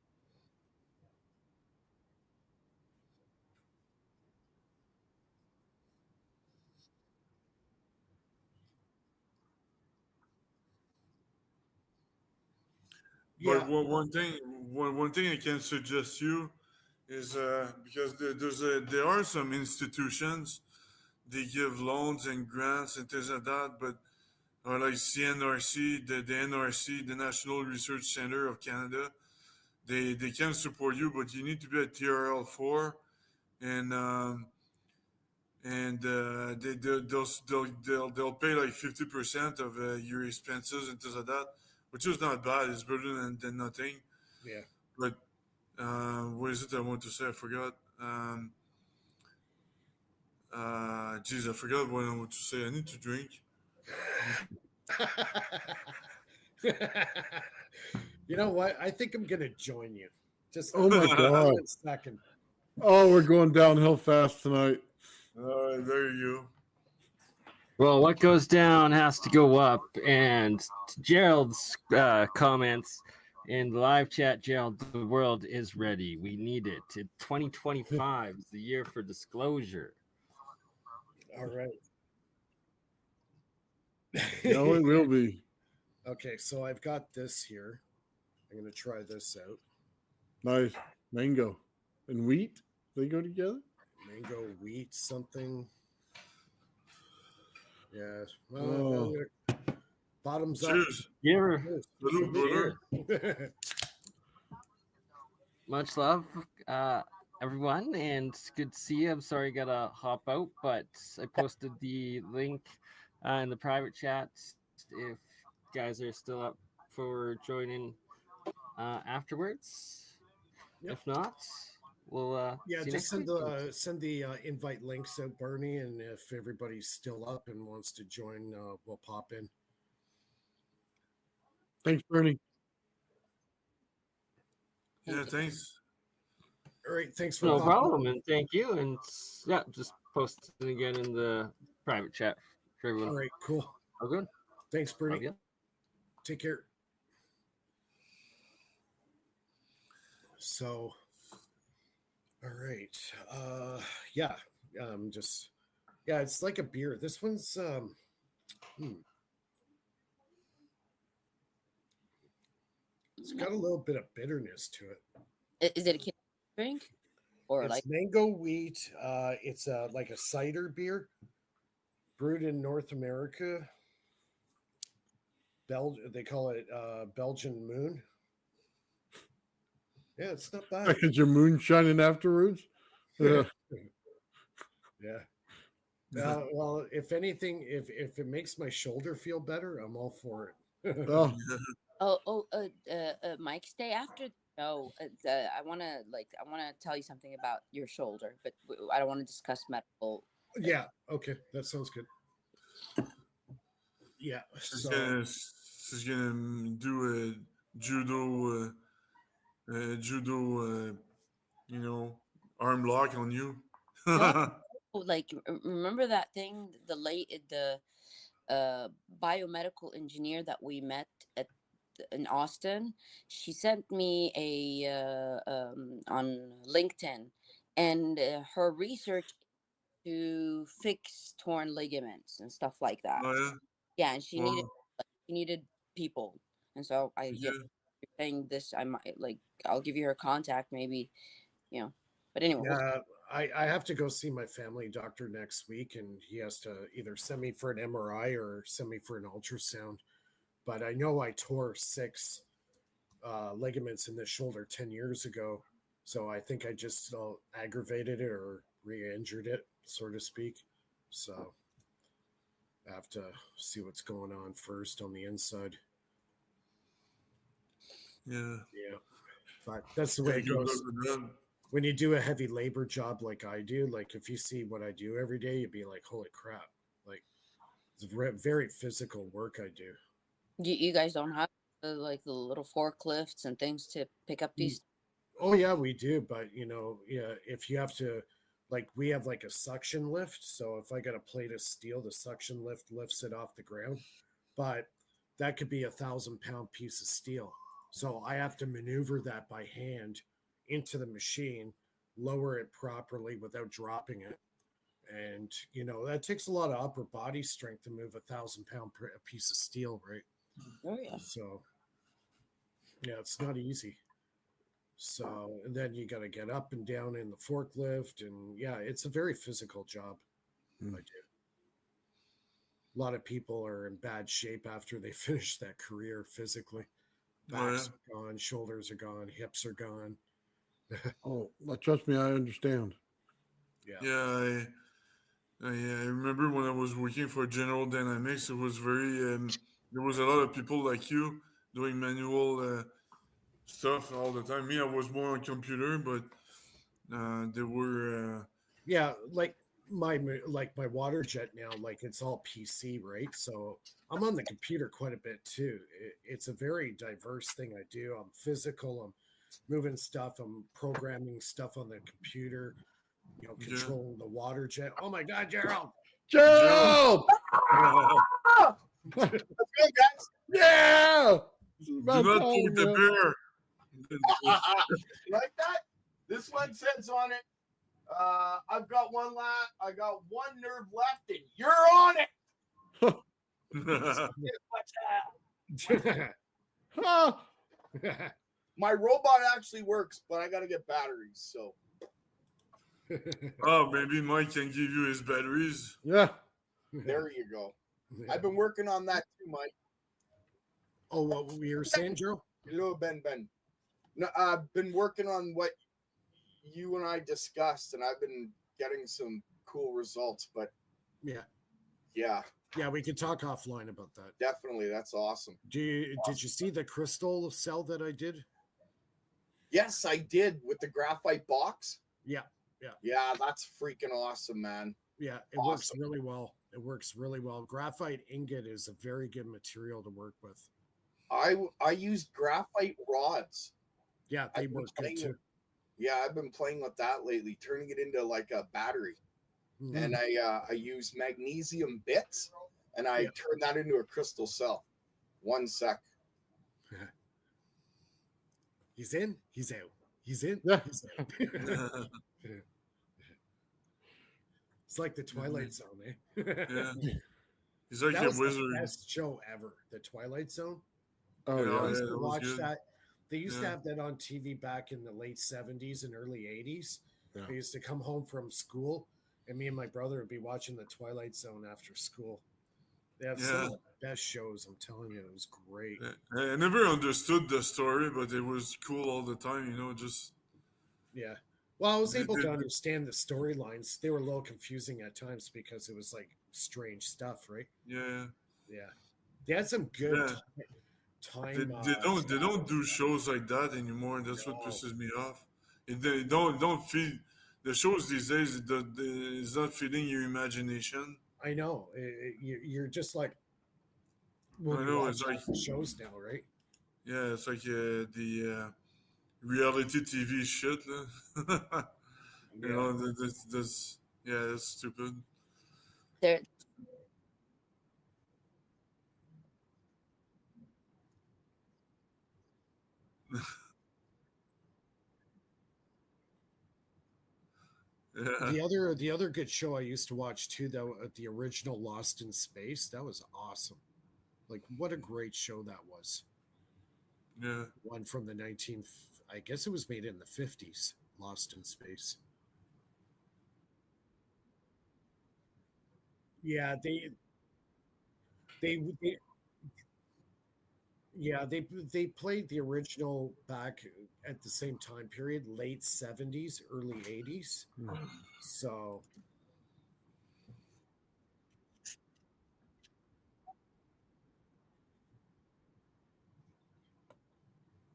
But one thing I can suggest you is because there are some institutions, they give loans and grants and things like that, but or like CNRC, the NRC, the National Research Center of Canada, they can support you, but you need to be at TRL4, and they'll pay like 50% of your expenses and things like that, which is not bad. It's better than nothing. Yeah. But what is it I want to say? I forgot. Geez, I forgot what I want to say. I need to drink. You know what? I think I'm gonna join you. Just Oh my God. 1 second. Oh, we're going downhill fast tonight. All right, there you go. Well, what goes down has to go up. And to Gerald's comments, In the live chat, Gerald, the world is ready. We need it. 2025 is the year for disclosure. All right. No, it will be. Okay, so I've got this here. I'm going to try this out. Nice. Mango and wheat, they go together? Mango, wheat, something. Yeah. Well, Oh. bottoms Cheers. up. Cheers. Salute, brother. Much love, everyone, and it's good to see you. I'm sorry I gotta hop out, but I posted the link in the private chat if you guys are still up for joining afterwards. Yep. If not, we'll Yeah, see you just next week. send the invite links out, Bernie, and if everybody's still up and wants to join, we'll pop in. Thanks, Bernie. Yeah, thanks. All right, thanks for No popping problem, in. and thank you. And yeah, just post it again in the private chat for everyone. All right, cool. All good. Thanks, Bernie. Love ya. Take care. So, all right. Yeah, it's like a beer. This one's it's got a little bit of bitterness to it. Is it a kid drink? Or It's like mango wheat. It's like a cider beer brewed in North America. They call it Belgian Moon. Yeah, it's not bad. Because your moon shining afterwards? Yeah. Well, if anything, if it makes my shoulder feel better, I'm all for it. Mike, stay after. No, I want to tell you something about your shoulder, but I don't want to discuss medical. Yeah. Okay, that sounds good. Yeah. She's gonna do a judo, arm lock on you. Like, remember that thing, the biomedical engineer that we met in Austin? She sent me on LinkedIn, and her research to fix torn ligaments and stuff like that. Oh, yeah? Yeah, and she needed people, and so you're saying this, I might I'll give you her contact, maybe, But anyway, yeah, I have to go see my family doctor next week, and he has to either send me for an MRI or send me for an ultrasound. But I know I tore 6 ligaments in the shoulder 10 years ago, so I think I just aggravated it or re-injured it, so to speak. So I have to see what's going on first on the inside. Yeah. But that's the way it goes. When you do a heavy labor job like I do, like if you see what I do every day, you'd be like, holy crap. Like, it's very physical work I do. You guys don't have the little forklifts and things to pick up these? Oh yeah, we do. But if you have to, we have a suction lift. So if I got a plate of steel, the suction lift lifts it off the ground. But that could be 1,000-pound piece of steel. So I have to maneuver that by hand into the machine, lower it properly without dropping it. And, that takes a lot of upper body strength to move 1,000-pound piece of steel, right? Oh, yeah. So, yeah, it's not easy. So, and then you got to get up and down in the forklift. And yeah, it's a very physical job. I do. A lot of people are in bad shape after they finish that career physically. Backs are gone, shoulders are gone, hips are gone. Oh, trust me, I understand. Yeah, I remember when I was working for General Dynamics, it was very there was a lot of people like you doing manual stuff all the time. Me, I was more on computer, but there were like my water jet now, it's all PC, right? So I'm on the computer quite a bit too. It's a very diverse thing I do. I'm physical, I'm moving stuff, I'm programming stuff on the computer, controlling the water jet. Oh my God, Gerald! Let's go, guys! Yeah! Do not poke the bear. Like that? This one says on it, I've got one I got one nerve left, and you're on it. My robot actually works, but I got to get batteries. So. Oh, maybe Mike can give you his batteries. Yeah. There you go. I've been working on that too, Mike. Oh, what we were saying, Joe? Hello, Ben. No, I've been working on what you and I discussed, and I've been getting some cool results. But yeah, we could talk offline about that. Definitely, that's awesome. Did you see the crystal cell that I did? Yes, I did with the graphite box. Yeah, that's freaking awesome, man. Yeah, it works really well. It works really well. Graphite ingot is a very good material to work with. I used graphite rods. Yeah, they work good too. Yeah, I've been playing with that lately, turning it into like a battery. Mhm. And I use magnesium bits, and I turn that into a crystal cell. 1 sec. He's in, he's out. He's in, Yeah. he's out. It's like the Twilight Zone, eh? Yeah. He's like That a was wizard. the best show ever, the Twilight Zone. Oh, Yeah, yeah. I used that to was watch good. that. They used to Yeah. have that on TV back in the late 70s and early 80s. Yeah. I used to come home from school, and me and my brother would be watching the Twilight Zone after school. They have some of the best shows. I'm telling you, it was great. I never understood the story, but it was cool all the time, you know, just... Yeah. Well, I was able to understand the storylines. They were a little confusing at times because it was like strange stuff, right? Yeah. Yeah. They had some good time. They don't do shows like that anymore, and that's what pisses me off. They don't feed the shows these days. It's not feeding your imagination. I know. You're just like I know, it's like shows now, right? Yeah, it's like the reality TV shit. You know, that's stupid. There, The other good show I used to watch too, though, the original Lost in Space, that was awesome. Like, what a great show that was. Yeah. One from the I guess it was made in the 50s, Lost in Space. Yeah, they played the original back at the same time period, late 70s, early 80s. So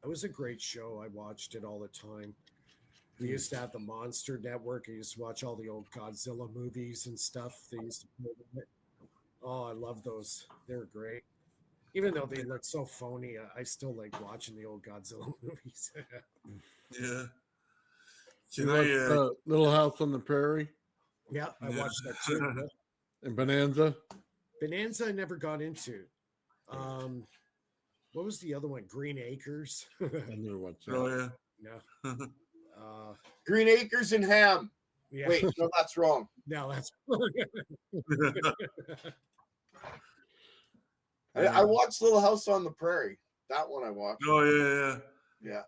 it was a great show. I watched it all the time. We used to have the Monster Network. I used to watch all the old Godzilla movies and stuff. They used to play them. Oh, I love those. They're great. Even though they look so phony, I still like watching the old Godzilla movies. Yeah. You watched Little House on the Prairie? Yeah, I watched that too. Yeah. And Bonanza? Bonanza I never got into. What was the other one? Green Acres. I never watched that. Oh, yeah. No. Green Acres and Ham. Yeah. Wait, no, that's wrong. No, that's I watched Little House on the Prairie. That one I watched. Oh, yeah. Yeah.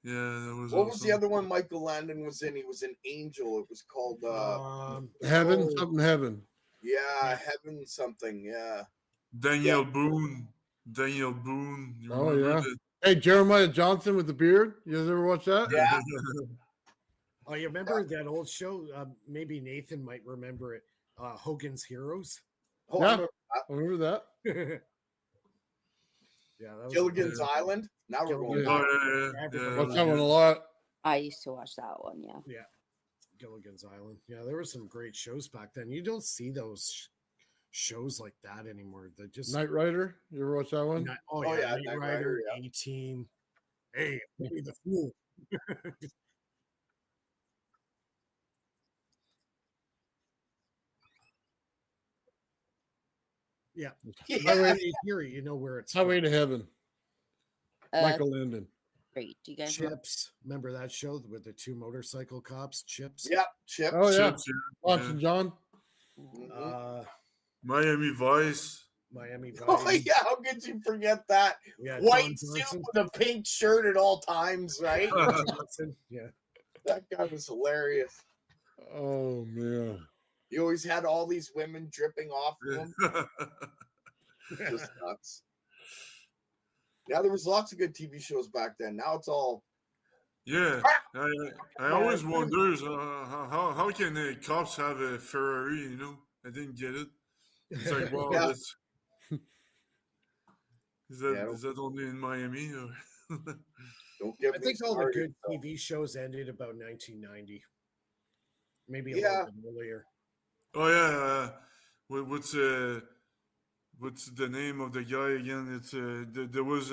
Yeah, that was What was the other one Michael Landon was in? He was an angel. It was called Heaven, something Heaven. Yeah, Heaven something. Yeah. Daniel Boone. You Oh, remember yeah. that? Hey, Jeremiah Johnson with the beard. You guys ever watch that? Yeah. Oh, you remember that old show? Maybe Nathan might remember it. Hogan's Heroes. Oh, Yeah, I remember that. Yeah, that was Gilligan's Island. Now we're going. Watch that one a lot. I used to watch that one. Yeah. Yeah, Gilligan's Island. Yeah, there were some great shows back then. You don't see those shows like that anymore. They just Knight Rider. You ever watch that one? Knight Rider, 18. Hey, maybe the Fool. Yeah. Highway to Hear, you know where it's Highway from. to Heaven. Michael Landon. Great. Do you guys know? Chips. Remember that show with the two motorcycle cops? Chips. Yep, Chips. Oh yeah, Chips, yeah. Watson John. Miami Vice. Miami Vice. Oh yeah, how could you forget that? Yeah, White Don suit Johnson. with a pink shirt at all times, right? Johnson, yeah. That guy was hilarious. Oh man. He always had all these women dripping off of him. Just nuts. Yeah, there was lots of good TV shows back then. Now it's all Yeah, I always wonder how can the cops have a Ferrari? You know, I didn't get it. It's like, wow, Yeah. that's is that only in Miami? Or don't get I me think all the started, good though. TV shows ended about 1990, maybe a Yeah. little bit earlier. Oh yeah, what's the name of the guy again? It's there was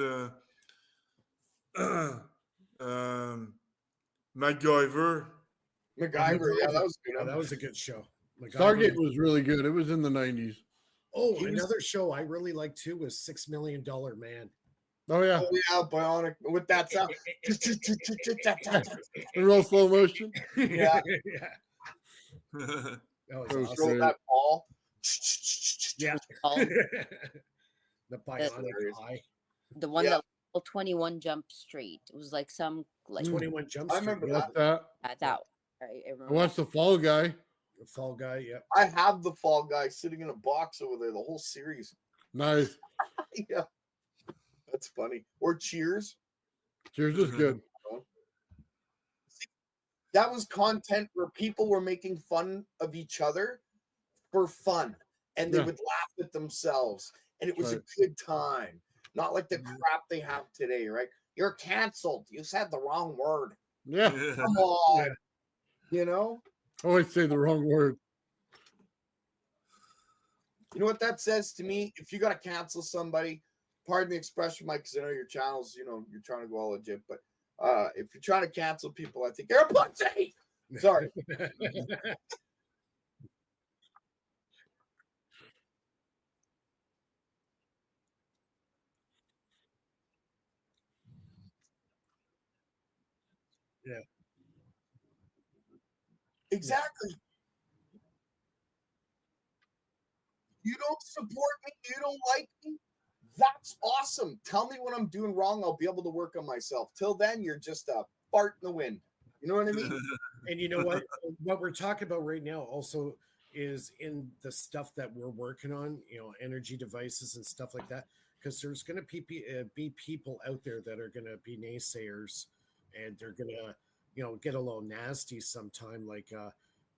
MacGyver. MacGyver, yeah, that was good. Oh, that was a good show. MacGyver. Stargate was really good. It was in the 90s. Oh, He was- another show I really liked too was $6 Million Man. Oh yeah, Oh yeah, Bionic with that sound. in real slow motion. Yeah. Yeah. That was That was awesome. Throw great. that ball. Yeah. Oh, The bionic eye. the one Yeah. that level 21 Jump Street. It was like some like 21 Jump I Street. remember What's that? that. I I remember. watched the Fall Guy. The Fall Guy, yeah. I have the Fall Guy sitting in a box over there, the whole series. Nice. Yeah. That's funny. Or Cheers. Cheers is good. That was content where people were making fun of each other for fun. And they Yeah. would laugh at themselves. And it was Right. a good time. Not like the crap they have today, right? You're canceled. You said the wrong word. Yeah. Come on. You know? Always say the wrong word. You know what that says to me? If you got to cancel somebody, pardon the expression, Mike, because I know your channel's, you're trying to go all legit, but if you're trying to cancel people, I think you're a pussy. Sorry. Yeah. Exactly. You don't support me. You don't like me. That's awesome. Tell me when I'm doing wrong. I'll be able to work on myself. Till then, you're just a fart in the wind. You know what I mean? And you know what? What we're talking about right now also is in the stuff that we're working on, energy devices and stuff like that. Because there's going to be people out there that are going to be naysayers, and they're going to, get a little nasty sometime, like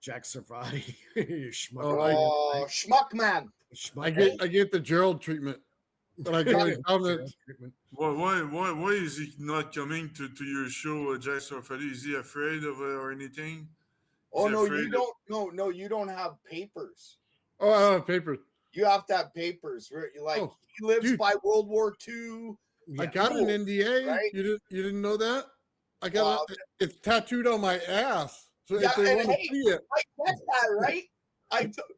Jack Servati. Schmuck man. I get the Gerald treatment. But I go in comments. Why is he not coming to your show, Jack Sarfati? Is he afraid of or anything? Oh no, you don't. No, you don't have papers. Oh, I don't have papers. You have to have papers. Like he lives by World War II. I got an rules, NDA. right? You didn't know that? I got it's tattooed on my ass. So if they want to see it, I get that, right?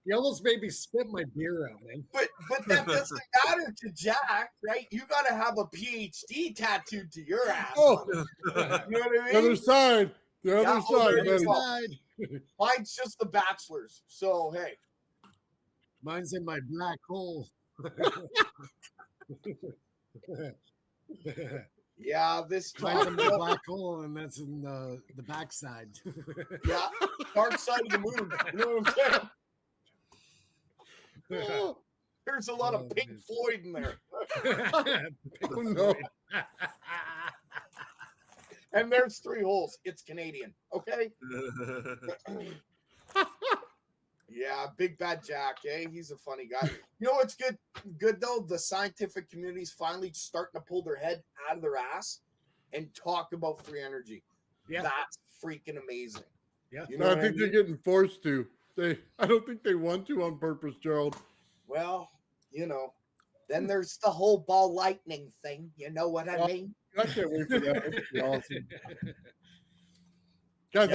You almost made me spit my beer out, man. But that doesn't matter to Jack, right? You got to have a PhD tattooed to your ass. Oh. You know what I mean? The other side. The other Yeah, side, there you buddy. go. Mine's just the bachelor's. So hey, mine's in my black hole. Yeah, this mine's in my black hole, and that's in the backside. Yeah, dark side of the moon. You know what I'm saying? There's a lot of Pink Floyd in there. Oh, no. And there's 3 holes. It's Canadian. Okay. Yeah, Big Bad Jack. He's a funny guy. You know what's good though? The scientific community's finally starting to pull their head out of their ass and talk about free energy. Yeah, that's freaking amazing. Yeah, you know. I think they're getting forced to. I don't think they want to on purpose, Gerald. Well, then there's the whole ball lightning thing. You know what I mean? I can't wait for that. That'd be awesome. Guys, I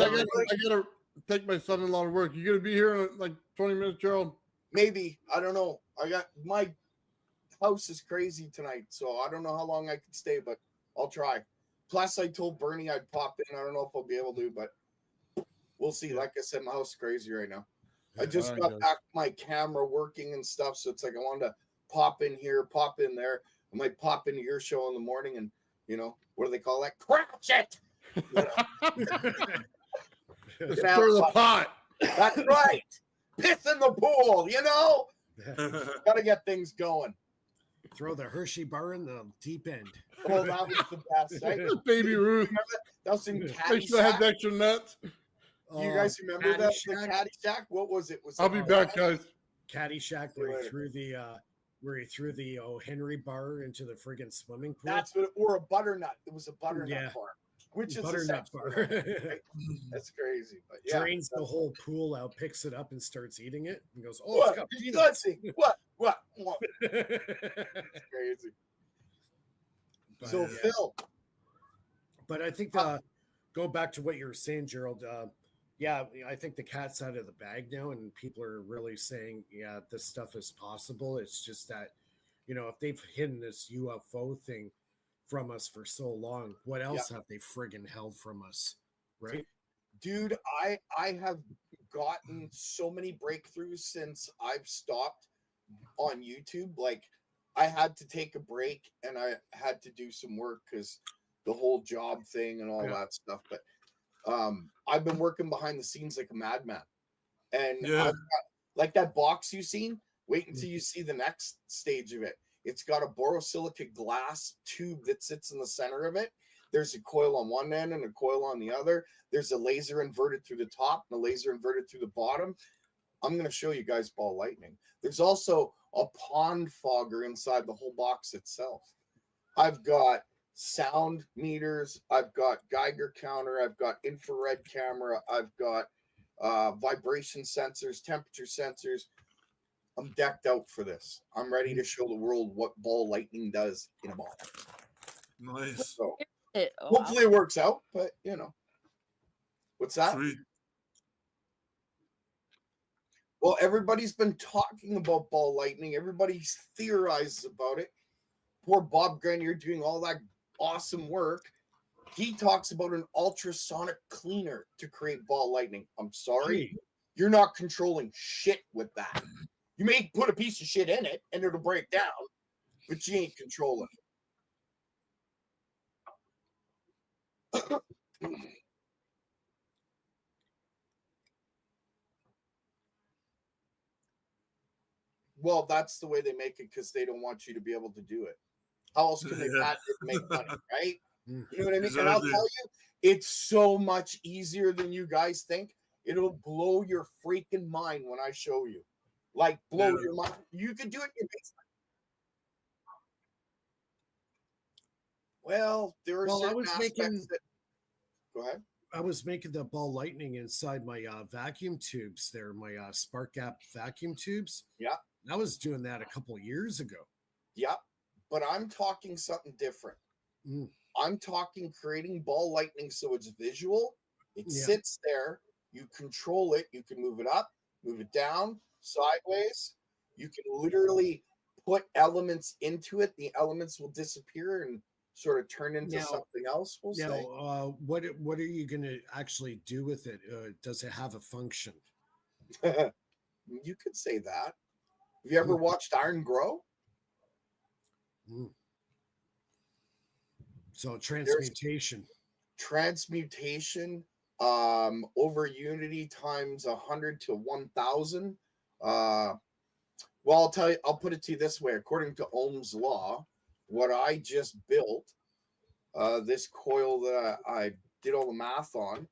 gotta take my son-in-law to work. You gonna be here in like 20 minutes, Gerald? Maybe. I don't know. I got my house is crazy tonight, so I don't know how long I can stay, but I'll try. Plus, I told Bernie I'd pop in. I don't know if I'll be able to, but we'll see. Like I said, my house is crazy right now. I just got back my camera working and stuff, so it's like I wanted to pop in here, pop in there. I might pop into your show in the morning and, you know, what do they call that? Crash it! Stir the pot. That's right. Piss in the pool, you know? Got to get things going. Throw the Hershey bar in the deep end. Oh, that was the best. Right? Baby Ruth. That was in They still had Caddyshack. extra nuts. You guys remember that? The Caddyshack? What was it? I'll be back, guys. Caddyshack, where he threw the O. Henry bar into the friggin' swimming pool. That's what, or a butternut. It was a butternut bar, which is butternut bar. Right? That's crazy. But yeah, drains the whole pool out, picks it up, and starts eating it, and goes, "Oh, what? it's got peanuts." What? It's crazy. But, so Phil, but I think going back to what you were saying, Gerald. Yeah, I think the cat's out of the bag now, and people are really saying, yeah, this stuff is possible. It's just that, you know, if they've hidden this UFO thing from us for so long, what else have they friggin' held from us, right? Dude, I have gotten so many breakthroughs since I've stopped on YouTube. Like, I had to take a break, and I had to do some work because the whole job thing and all that stuff, but I've been working behind the scenes like a madman. And I've got, like that box you've seen, wait until you see the next stage of it. It's got a borosilicate glass tube that sits in the center of it. There's a coil on one end and a coil on the other. There's a laser inverted through the top and a laser inverted through the bottom. I'm going to show you guys ball lightning. There's also a pond fogger inside the whole box itself. I've got sound meters, I've got Geiger counter, I've got infrared camera, I've got vibration sensors, temperature sensors. I'm decked out for this. I'm ready to show the world what ball lightning does in a ball. Nice. So hopefully it works out, but you know. What's that? Sweet. Well, everybody's been talking about ball lightning. Everybody's theorized about it. Poor Bob Grenier doing all that awesome work. He talks about an ultrasonic cleaner to create ball lightning. I'm sorry, you're not controlling shit with that. You may put a piece of shit in it and it'll break down, but you ain't controlling it. Well, that's the way they make it because they don't want you to be able to do it. How else can they patent it and make money, right? You know what I mean? Exactly. And I'll tell you, it's so much easier than you guys think. It'll blow your freaking mind when I show you. Like, blow your mind. You could do it in your basement. Well, there are certain aspects that... Go ahead. I was making the ball lightning inside my vacuum tubes there, my Spark Gap vacuum tubes. Yeah. I was doing that a couple of years ago. Yeah, but I'm talking something different. I'm talking creating ball lightning so it's visual. It sits there. You control it. You can move it up, move it down, sideways. You can literally put elements into it. The elements will disappear and sort of turn into something else. We'll say. What are you going to actually do with it? Does it have a function? You could say that. Have you ever watched iron grow? So transmutation. Transmutation over unity times 100 to 1,000. Well, I'll tell you, I'll put it to you this way. According to Ohm's law, what I just built, this coil that I did all the math on,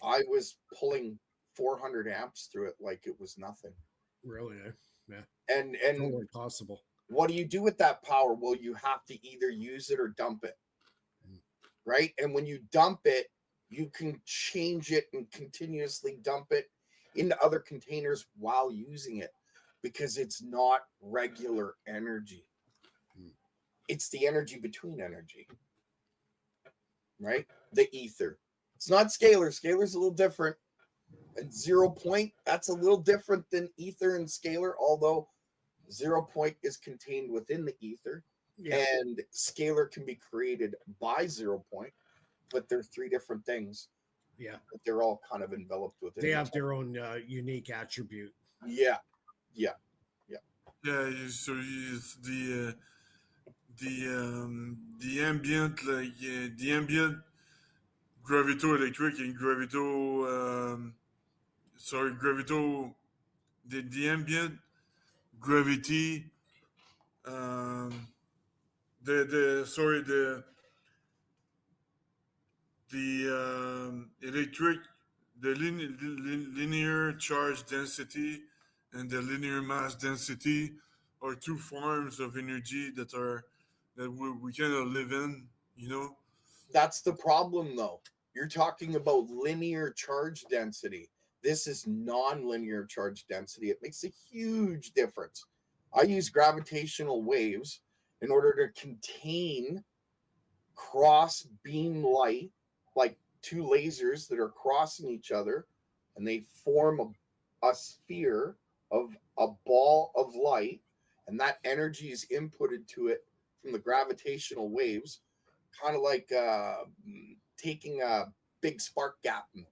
I was pulling 400 amps through it like it was nothing. Really? Yeah. And totally possible. What do you do with that power? Well, you have to either use it or dump it. Right? And when you dump it, you can change it and continuously dump it into other containers while using it because it's not regular energy. It's the energy between energy. Right? The ether. It's not scalar. Scalar's a little different. And 0 point, that's a little different than ether and scalar, although 0 point is contained within the ether. and scalar can be created by 0 point, but they're three different things. Yeah. But they're all kind of enveloped within. They have their own unique attribute. Yeah. So the ambient the ambient gravito-electric and the ambient gravity electric linear charge density and the linear mass density are two forms of energy that we kind of live in, That's the problem, though. You're talking about linear charge density. This is non-linear charge density. It makes a huge difference. I use gravitational waves in order to contain cross beam light, like two lasers that are crossing each other, and they form a sphere of a ball of light, and that energy is inputted to it from the gravitational waves, kind of like taking a big spark gap and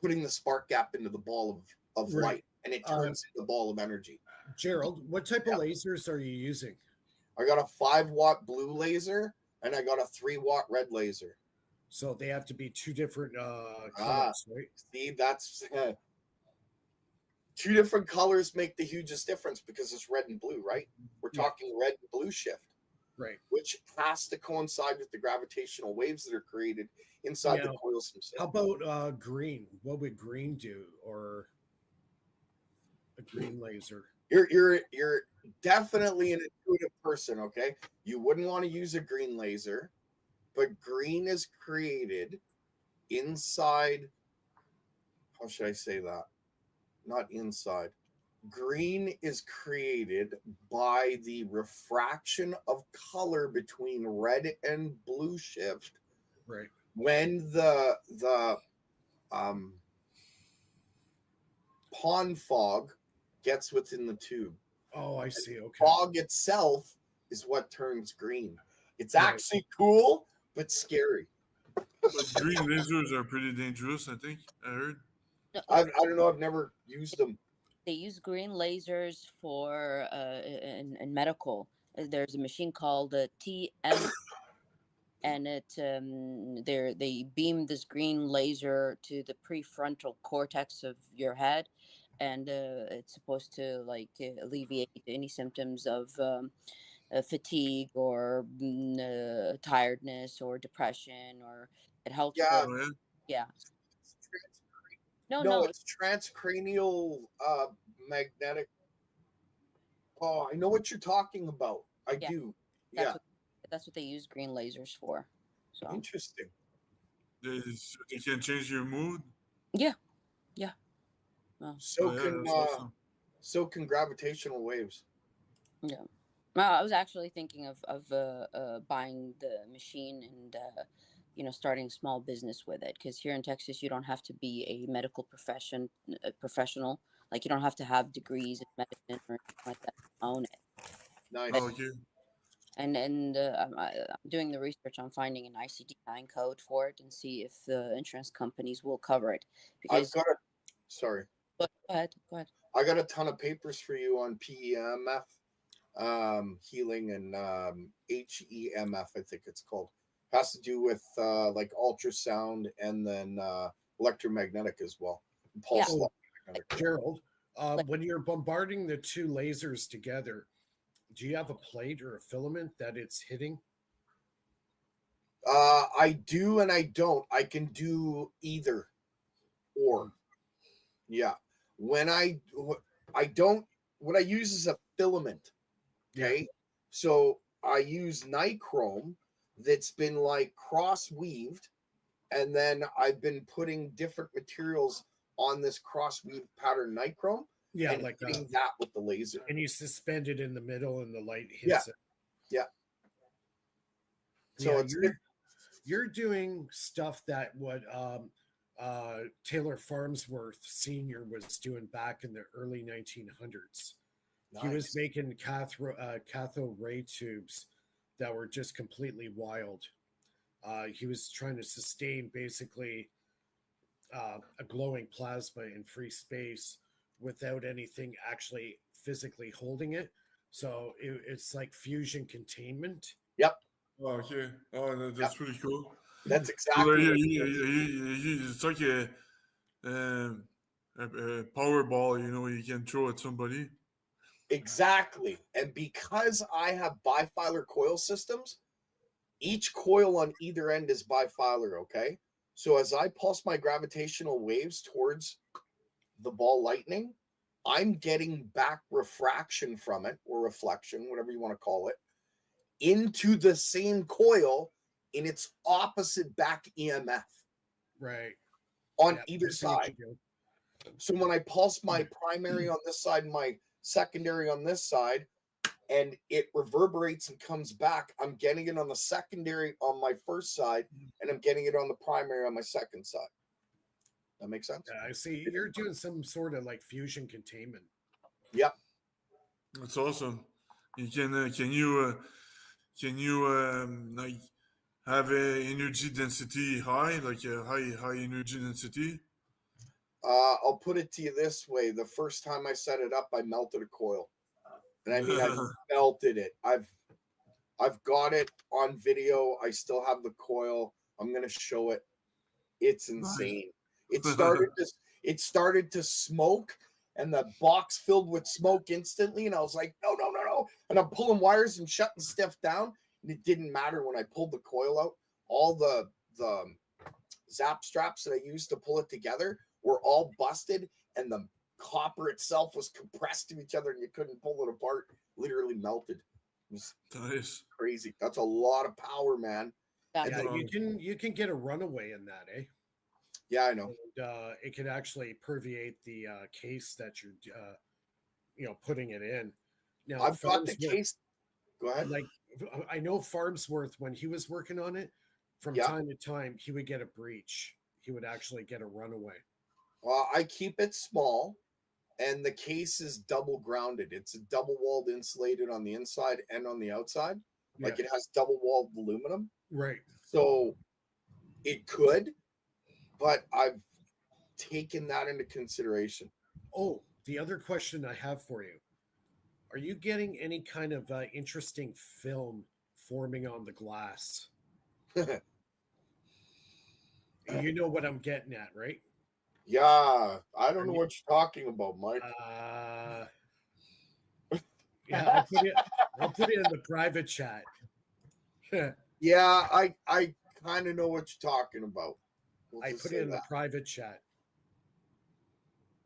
putting the spark gap into the ball of light, and it turns into a ball of energy. Gerald, what type of lasers are you using? I got a 5-watt blue laser and I got a 3-watt red laser. So they have to be two different colors, right? See, that's two different colors make the hugest difference because it's red and blue, right? We're talking red and blue shift. Right. Which has to coincide with the gravitational waves that are created inside the coils themselves. How about green? What would green do, or a green laser? You're definitely an intuitive person, okay? You wouldn't want to use a green laser, but green is created inside. How should I say that? Not inside. Green is created by the refraction of color between red and blue shift. Right. When the pond fog gets within the tube. Oh, I see. Okay. Fog itself is what turns green. It's actually cool, but scary. But green lasers are pretty dangerous, I think. I heard. I don't know. I've never used them. They use green lasers for in medical. There's a machine called TM, and they beam this green laser to the prefrontal cortex of your head, and it's supposed to alleviate any symptoms of fatigue or tiredness or depression, or it helps. Yeah. No, it's transcranial magnetic. Oh, I know what you're talking about. I do. That's what they use green lasers for. So interesting. They can change your mood. Yeah. Well, so can gravitational waves. Yeah. Well, I was actually thinking of buying the machine and starting small business with it, because here in Texas you don't have to be a medical professional. Like, you don't have to have degrees in medicine or anything like that to own it. Nice. And I'm doing the research on finding an ICD-9 code for it and see if the insurance companies will cover it. Because sorry. Go ahead. I got a ton of papers for you on PEMF, healing, and HEMF, I think it's called. Has to do with like ultrasound and then electromagnetic as well. Pulse electromagnetic. Gerald, when you're bombarding the two lasers together, do you have a plate or a filament that it's hitting? I do and I don't. I can do either or. Yeah. When I don't, what I use is a filament. Okay. So I use nichrome that's been like cross weaved, and then I've been putting different materials on this cross weave pattern nichrome. Yeah, and like hitting that with the laser. And you suspend it in the middle, and the light hits it. Yeah. So you're doing stuff that what Taylor Farnsworth Sr. was doing back in the early 1900s. He was making cathode ray tubes that were just completely wild. He was trying to sustain basically a glowing plasma in free space without anything actually physically holding it. So it's like fusion containment. Yep. Oh, okay. Oh, that's pretty cool. That's So, exactly what it is. it's like a power ball, you know, you can throw at somebody. Exactly. And because I have bifilar coil systems, each coil on either end is bifilar, okay? So as I pulse my gravitational waves towards the ball lightning, I'm getting back refraction from it, or reflection, whatever you want to call it, into the same coil in its opposite back EMF. Right. On Yeah, either I see what side. you do. So when I pulse my primary on this side and my secondary on this side, and it reverberates and comes back, I'm getting it on the secondary on my first side, and I'm getting it on the primary on my second side. That makes sense? Yeah, I see. You're doing some sort of like fusion containment. Yep. That's awesome. You can like have a energy density high, like a high energy density? I'll put it to you this way: the first time I set it up, I melted a coil, and I mean I melted it. I've got it on video. I still have the coil. I'm gonna show it. It's insane. It started to smoke, and the box filled with smoke instantly. And I was like, no. And I'm pulling wires and shutting stuff down. And it didn't matter when I pulled the coil out. All the zap straps that I used to pull it together were all busted, and the copper itself was compressed to each other, and you couldn't pull it apart. Literally melted. It was nice. Crazy. That's a lot of power, man. Yeah, you can get a runaway in that, eh? Yeah, I know. And, it can actually permeate the case that you're putting it in. Now I've got the case. Go ahead. Like I know Farnsworth, when he was working on it, from time to time he would get a breach. He would actually get a runaway. Well, I keep it small, and the case is double grounded. It's a double walled insulated on the inside and on the outside. Like it has double walled aluminum. Right. So it could, but I've taken that into consideration. Oh, the other question I have for you: are you getting any kind of interesting film forming on the glass? You know what I'm getting at, right? Yeah, I don't know what you're talking about, Mike. Yeah, I'll put it in the private chat. Yeah, I kind of know what you're talking about. I put it in the private chat.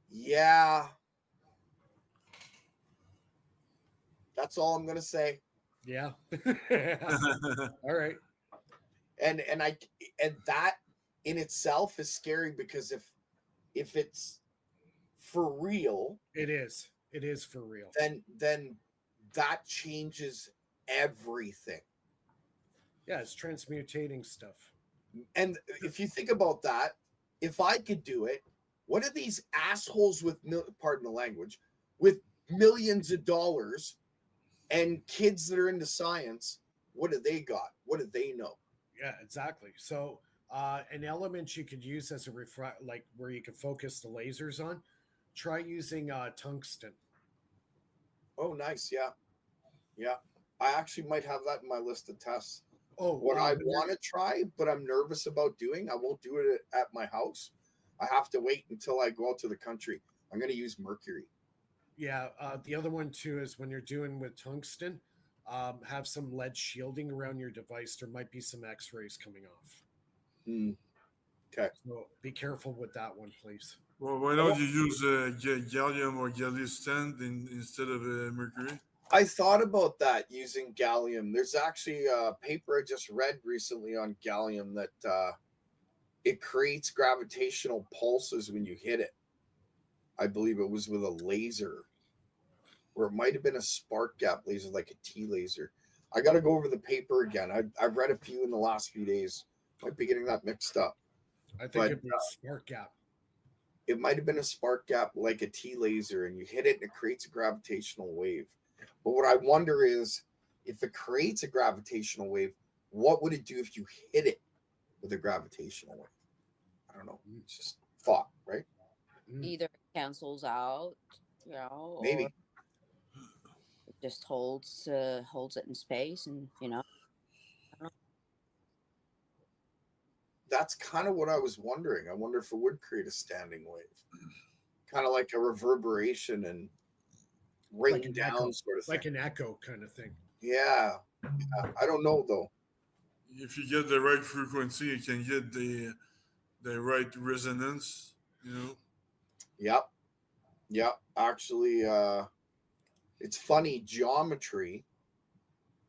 Yeah. That's all I'm gonna say. Yeah. All right. And that in itself is scary, because if it's for real, it is for real. Then that changes everything. Yeah, it's transmutating stuff. And if you think about that, if I could do it, what are these assholes with, pardon the language, with millions of dollars and kids that are into science, what do they got? What do they know? Yeah, exactly. So an element you could use as a like where you can focus the lasers on, try using tungsten. Oh, nice. Yeah. I actually might have that in my list of tests. Oh, what I want to try, but I'm nervous about doing, I won't do it at my house. I have to wait until I go out to the country. I'm going to use mercury. Yeah. The other one too is when you're doing with tungsten, have some lead shielding around your device. There might be some X-rays coming off. Okay. So be careful with that one, please. Well, why don't you use gallium or gallium instead of mercury? I thought about that, using gallium. There's actually a paper I just read recently on gallium that it creates gravitational pulses when you hit it. I believe it was with a laser, or it might have been a spark gap laser, like a T laser. I got to go over the paper again. I've read a few in the last few days. Might be getting that mixed up. I think it'd be a spark gap. It might have been a spark gap like a T laser, and you hit it and it creates a gravitational wave. But what I wonder is if it creates a gravitational wave, what would it do if you hit it with a gravitational wave? I don't know. It's just thought, right? Either it cancels out, you know, or Maybe. it just holds it in space, and I don't know. That's kind of what I was wondering. I wonder if it would create a standing wave, kind of like a reverberation and ring Like an down echo, sort of thing. like an echo kind of thing. Yeah. I don't know though. If you get the right frequency, you can get the right resonance. Yep. Actually, it's funny, geometry.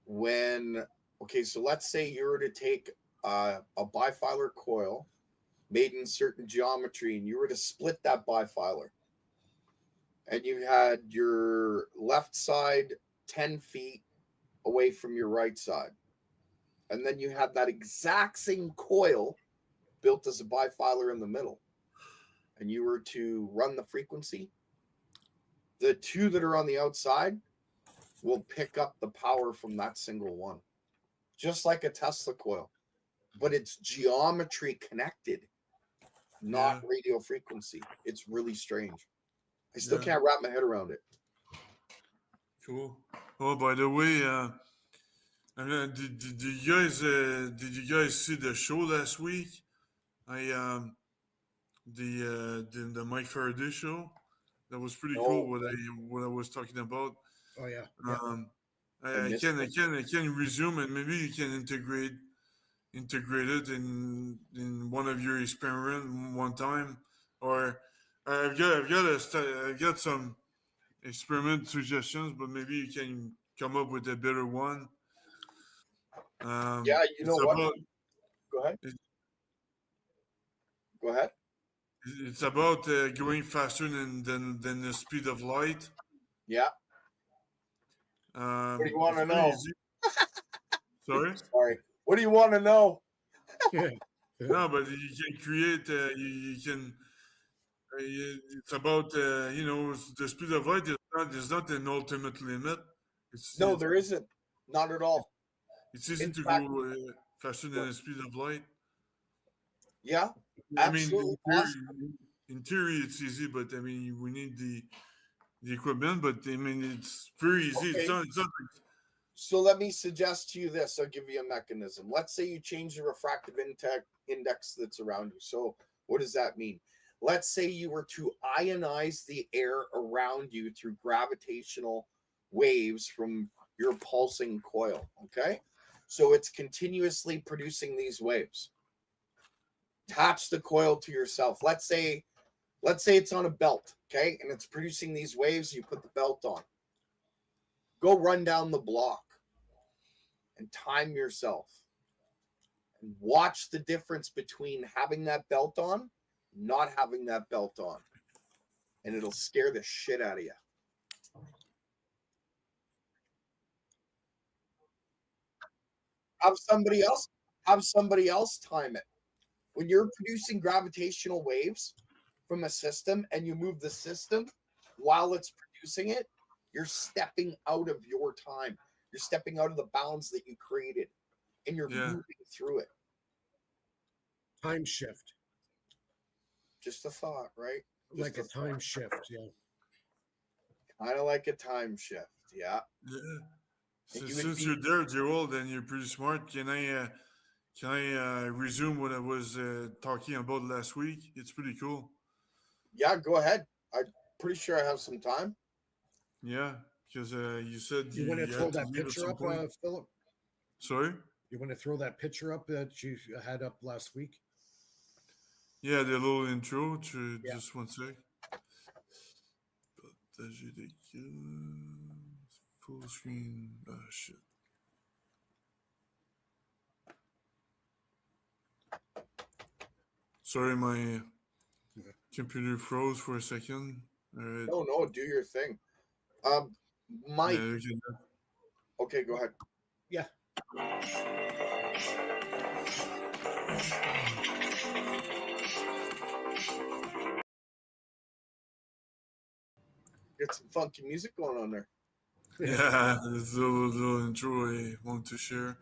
So let's say you were to take a bifilar coil made in certain geometry, and you were to split that bifilar, and you had your left side 10 feet away from your right side, and then you had that exact same coil built as a bifilar in the middle, and you were to run the frequency, the two that are on the outside will pick up the power from that single one, just like a Tesla coil, but it's geometry connected, not radio frequency. It's really strange. I still can't wrap my head around it. Cool. Oh, by the way, did you guys see the show last week? The Mike Faraday show. That was pretty cool. What I was talking about. Oh yeah. I can resume, and maybe you can integrate it in one of your experiments one time, or I've got some experiment suggestions, but maybe you can come up with a better one. Yeah, you know what? Go ahead. Go ahead. It's about going faster than the speed of light. Yeah. What do you want to know? Sorry? Sorry. What do you want to know? No, but you can create. You can. It's about the speed of light is not an ultimate limit. No, there isn't. Not at all. It's easy to go faster than the speed of light. Yeah, absolutely. In theory, it's easy, but I mean, we need the equipment. But I mean, it's very easy. Okay. It's not So let me suggest to you this. I'll give you a mechanism. Let's say you change the refractive index that's around you. So what does that mean? Let's say you were to ionize the air around you through gravitational waves from your pulsing coil. Okay. So it's continuously producing these waves. Attach the coil to yourself. Let's say it's on a belt, okay, and it's producing these waves. You put the belt on. Go run down the block and time yourself, and watch the difference between having that belt on, not having that belt on, and it'll scare the shit out of you. Have somebody else time it. When you're producing gravitational waves from a system and you move the system while it's producing it, you're stepping out of your time. You're stepping out of the bounds that you created, and you're moving through it. Time shift. Just a thought, right? Like a time shift, yeah. Kind of like a time shift, yeah. Since you're there, Gerald, and you're pretty smart, can I resume what I was talking about last week? It's pretty cool. Yeah, go ahead. I'm pretty sure I have some time. Yeah, because you said you want to throw that picture up, Philip? Sorry? You want to throw that picture up that you had up last week? Yeah, the little intro. Just one sec. Full screen. Oh, shit. Sorry, my computer froze for a second. All right. No, do your thing. Mike. Yeah, okay, go ahead. Yeah. Get some funky music going on there. Yeah, there's a little intro I want to share.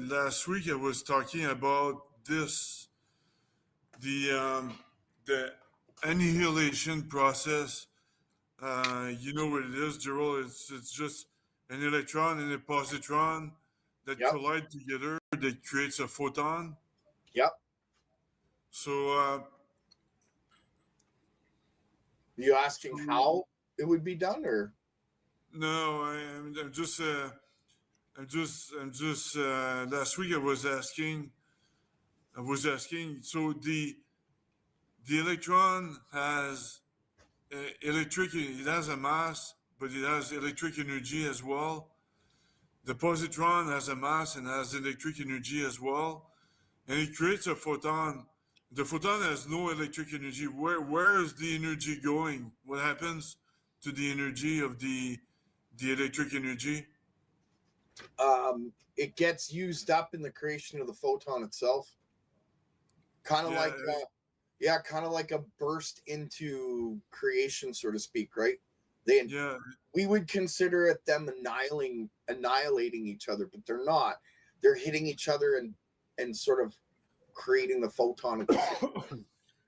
Last week I was talking about this, the annihilation process. You know what it is, Gerald? It's just an electron and a positron that collide together that creates a photon. Yep. So you asking how it would be done, or no, I'm just last week I was asking. So the electron has it has a mass, but it has electric energy as well. The positron has a mass and has electric energy as well, and it creates a photon. The photon has no electric energy. Where is the energy going? What happens to the energy of the electric energy? it gets used up in the creation of the photon itself. Kind of kind of like a burst into creation, so to speak, right? We would consider it them annihilating each other, but they're not. They're hitting each other and sort of creating the photon.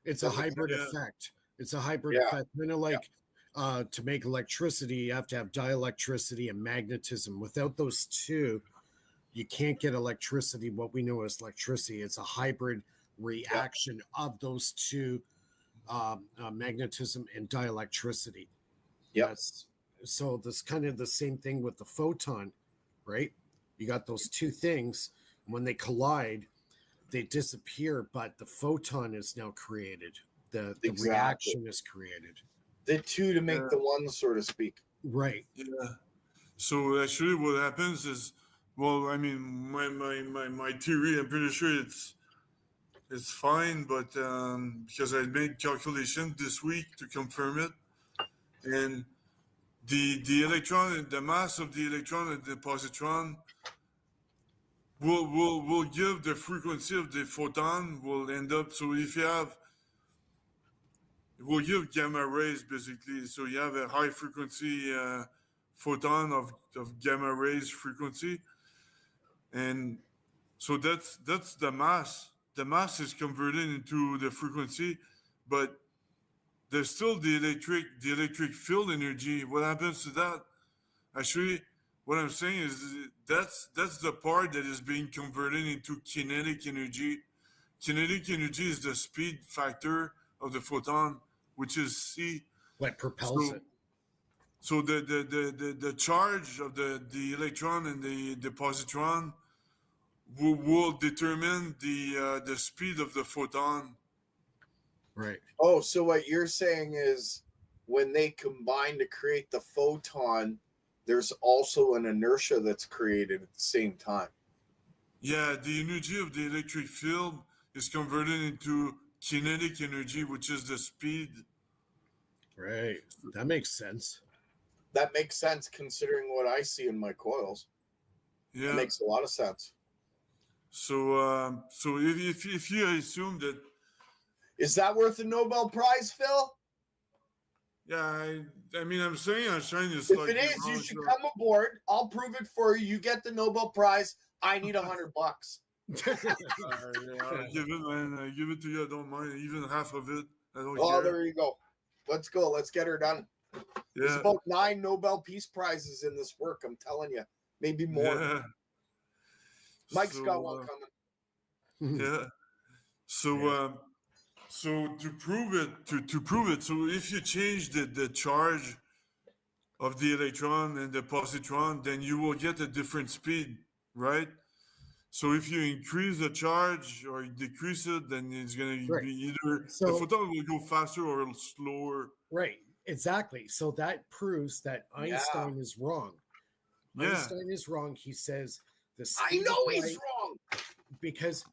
It's a hybrid effect. It's a hybrid effect. Kind of like to make electricity, you have to have dielectricity and magnetism. Without those two, you can't get electricity. What we know as electricity, it's a hybrid reaction of those two, magnetism and dielectricity. So that's kind of the same thing with the photon, right? You got those two things. When they collide, they disappear, but the photon is now created. The reaction is created. The two to make the one, so to speak. Right. Yeah. So actually what happens is, well, I mean, my theory, I'm pretty sure it's fine, but because I made calculation this week to confirm it, and the electron, the mass of the electron and the positron will give the frequency of the photon will end up. So if you have, it will give gamma rays basically. So you have a high frequency photon of gamma rays frequency, and so that's the mass. The mass is converted into the frequency, but there's still the electric field energy. What happens to that? Actually, what I'm saying is that's the part that is being converted into kinetic energy. Kinetic energy is the speed factor of the photon, which is C. What propels it? So the charge of the electron and the positron will determine the speed of the photon. Right. Oh, so what you're saying is when they combine to create the photon, there's also an inertia that's created at the same time. Yeah, the energy of the electric field is converted into kinetic energy, which is the speed. Right. That makes sense. That makes sense considering what I see in my coils. Yeah. That makes a lot of sense. So if you assume that, is that worth a Nobel Prize, Phil? Yeah, I mean, I'm saying I'm trying to. If it is, you should come aboard. I'll prove it for you. You get the Nobel Prize. I need $100. I'll give it, man. I give it to you. I don't mind even half of it. I don't care. There you go. Let's go. Let's get her done. Yeah. There's about 9 Nobel Peace Prizes in this work. I'm telling you, maybe more. Yeah. Mike's got one coming. Yeah. So to prove it, so if you change the charge of the electron and the positron, then you will get a different speed, right? So if you increase the charge or decrease it, then it's going to be either the photon will go faster or slower. Right, exactly. So that proves that Einstein is wrong. Yeah. Einstein is wrong. He says I know he's wrong. Because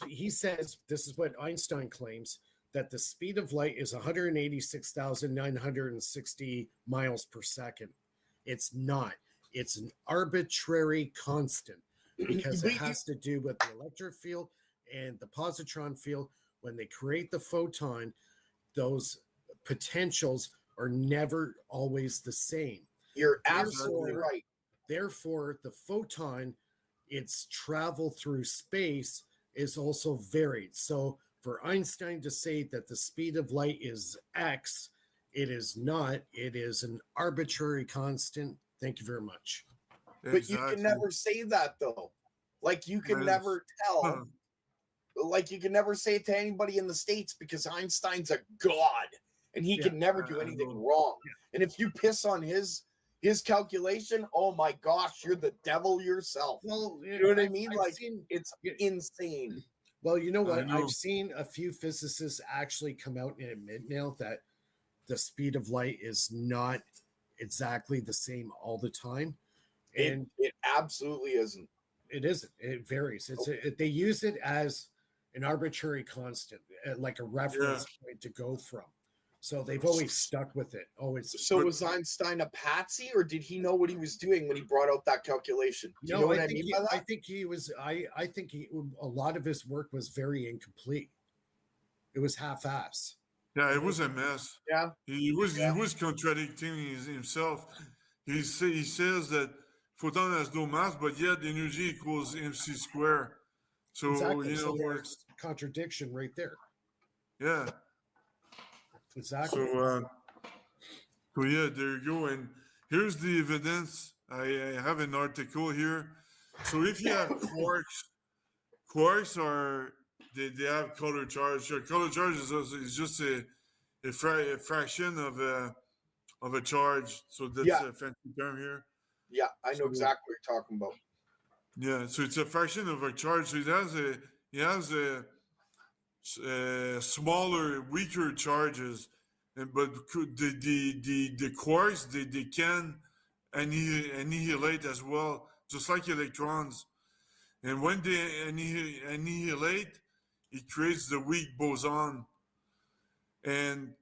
he says, this is what Einstein claims, that the speed of light is 186,960 miles per second. It's not. It's an arbitrary constant because it has to do with the electric field and the positron field. When they create the photon, those potentials are never always the same. You're absolutely right. Therefore, the photon, its travel through space is also varied. So for Einstein to say that the speed of light is x, it is not. It is an arbitrary constant. Thank you very much. But you can never say that, though. Like, you can never tell. Like, you can never say it to anybody in the States because Einstein's a god and he can never do anything wrong. And if you piss on his calculation, oh my gosh, you're the devil yourself. Well, you know what I mean? Like, it's insane. Well, you know what? I've seen a few physicists actually come out and admit now that the speed of light is not exactly the same all the time. And it absolutely isn't. It isn't. It varies. They use it as an arbitrary constant, like a reference point to go from. So they've always stuck with it. So was Einstein a patsy, or did he know what he was doing when he brought out that calculation? Do you know what I mean by that? I think he was. I think a lot of his work was very incomplete. It was half-ass. Yeah, it was a mess. Yeah, he was contradicting himself. He says that photon has no mass, but yet energy equals mc squared. So exactly. So there's contradiction right there. Yeah. Exactly. So yeah, there you go. And here's the evidence. I have an article here. So if you have quarks are they have color charge. So color charge is just a fraction of a charge. So that's a fancy term here. Yeah, I know exactly what you're talking about. Yeah, so it's a fraction of a charge. So it has a smaller, weaker charges, but the quarks they can annihilate as well, just like electrons. And when they annihilate, it creates the weak boson. And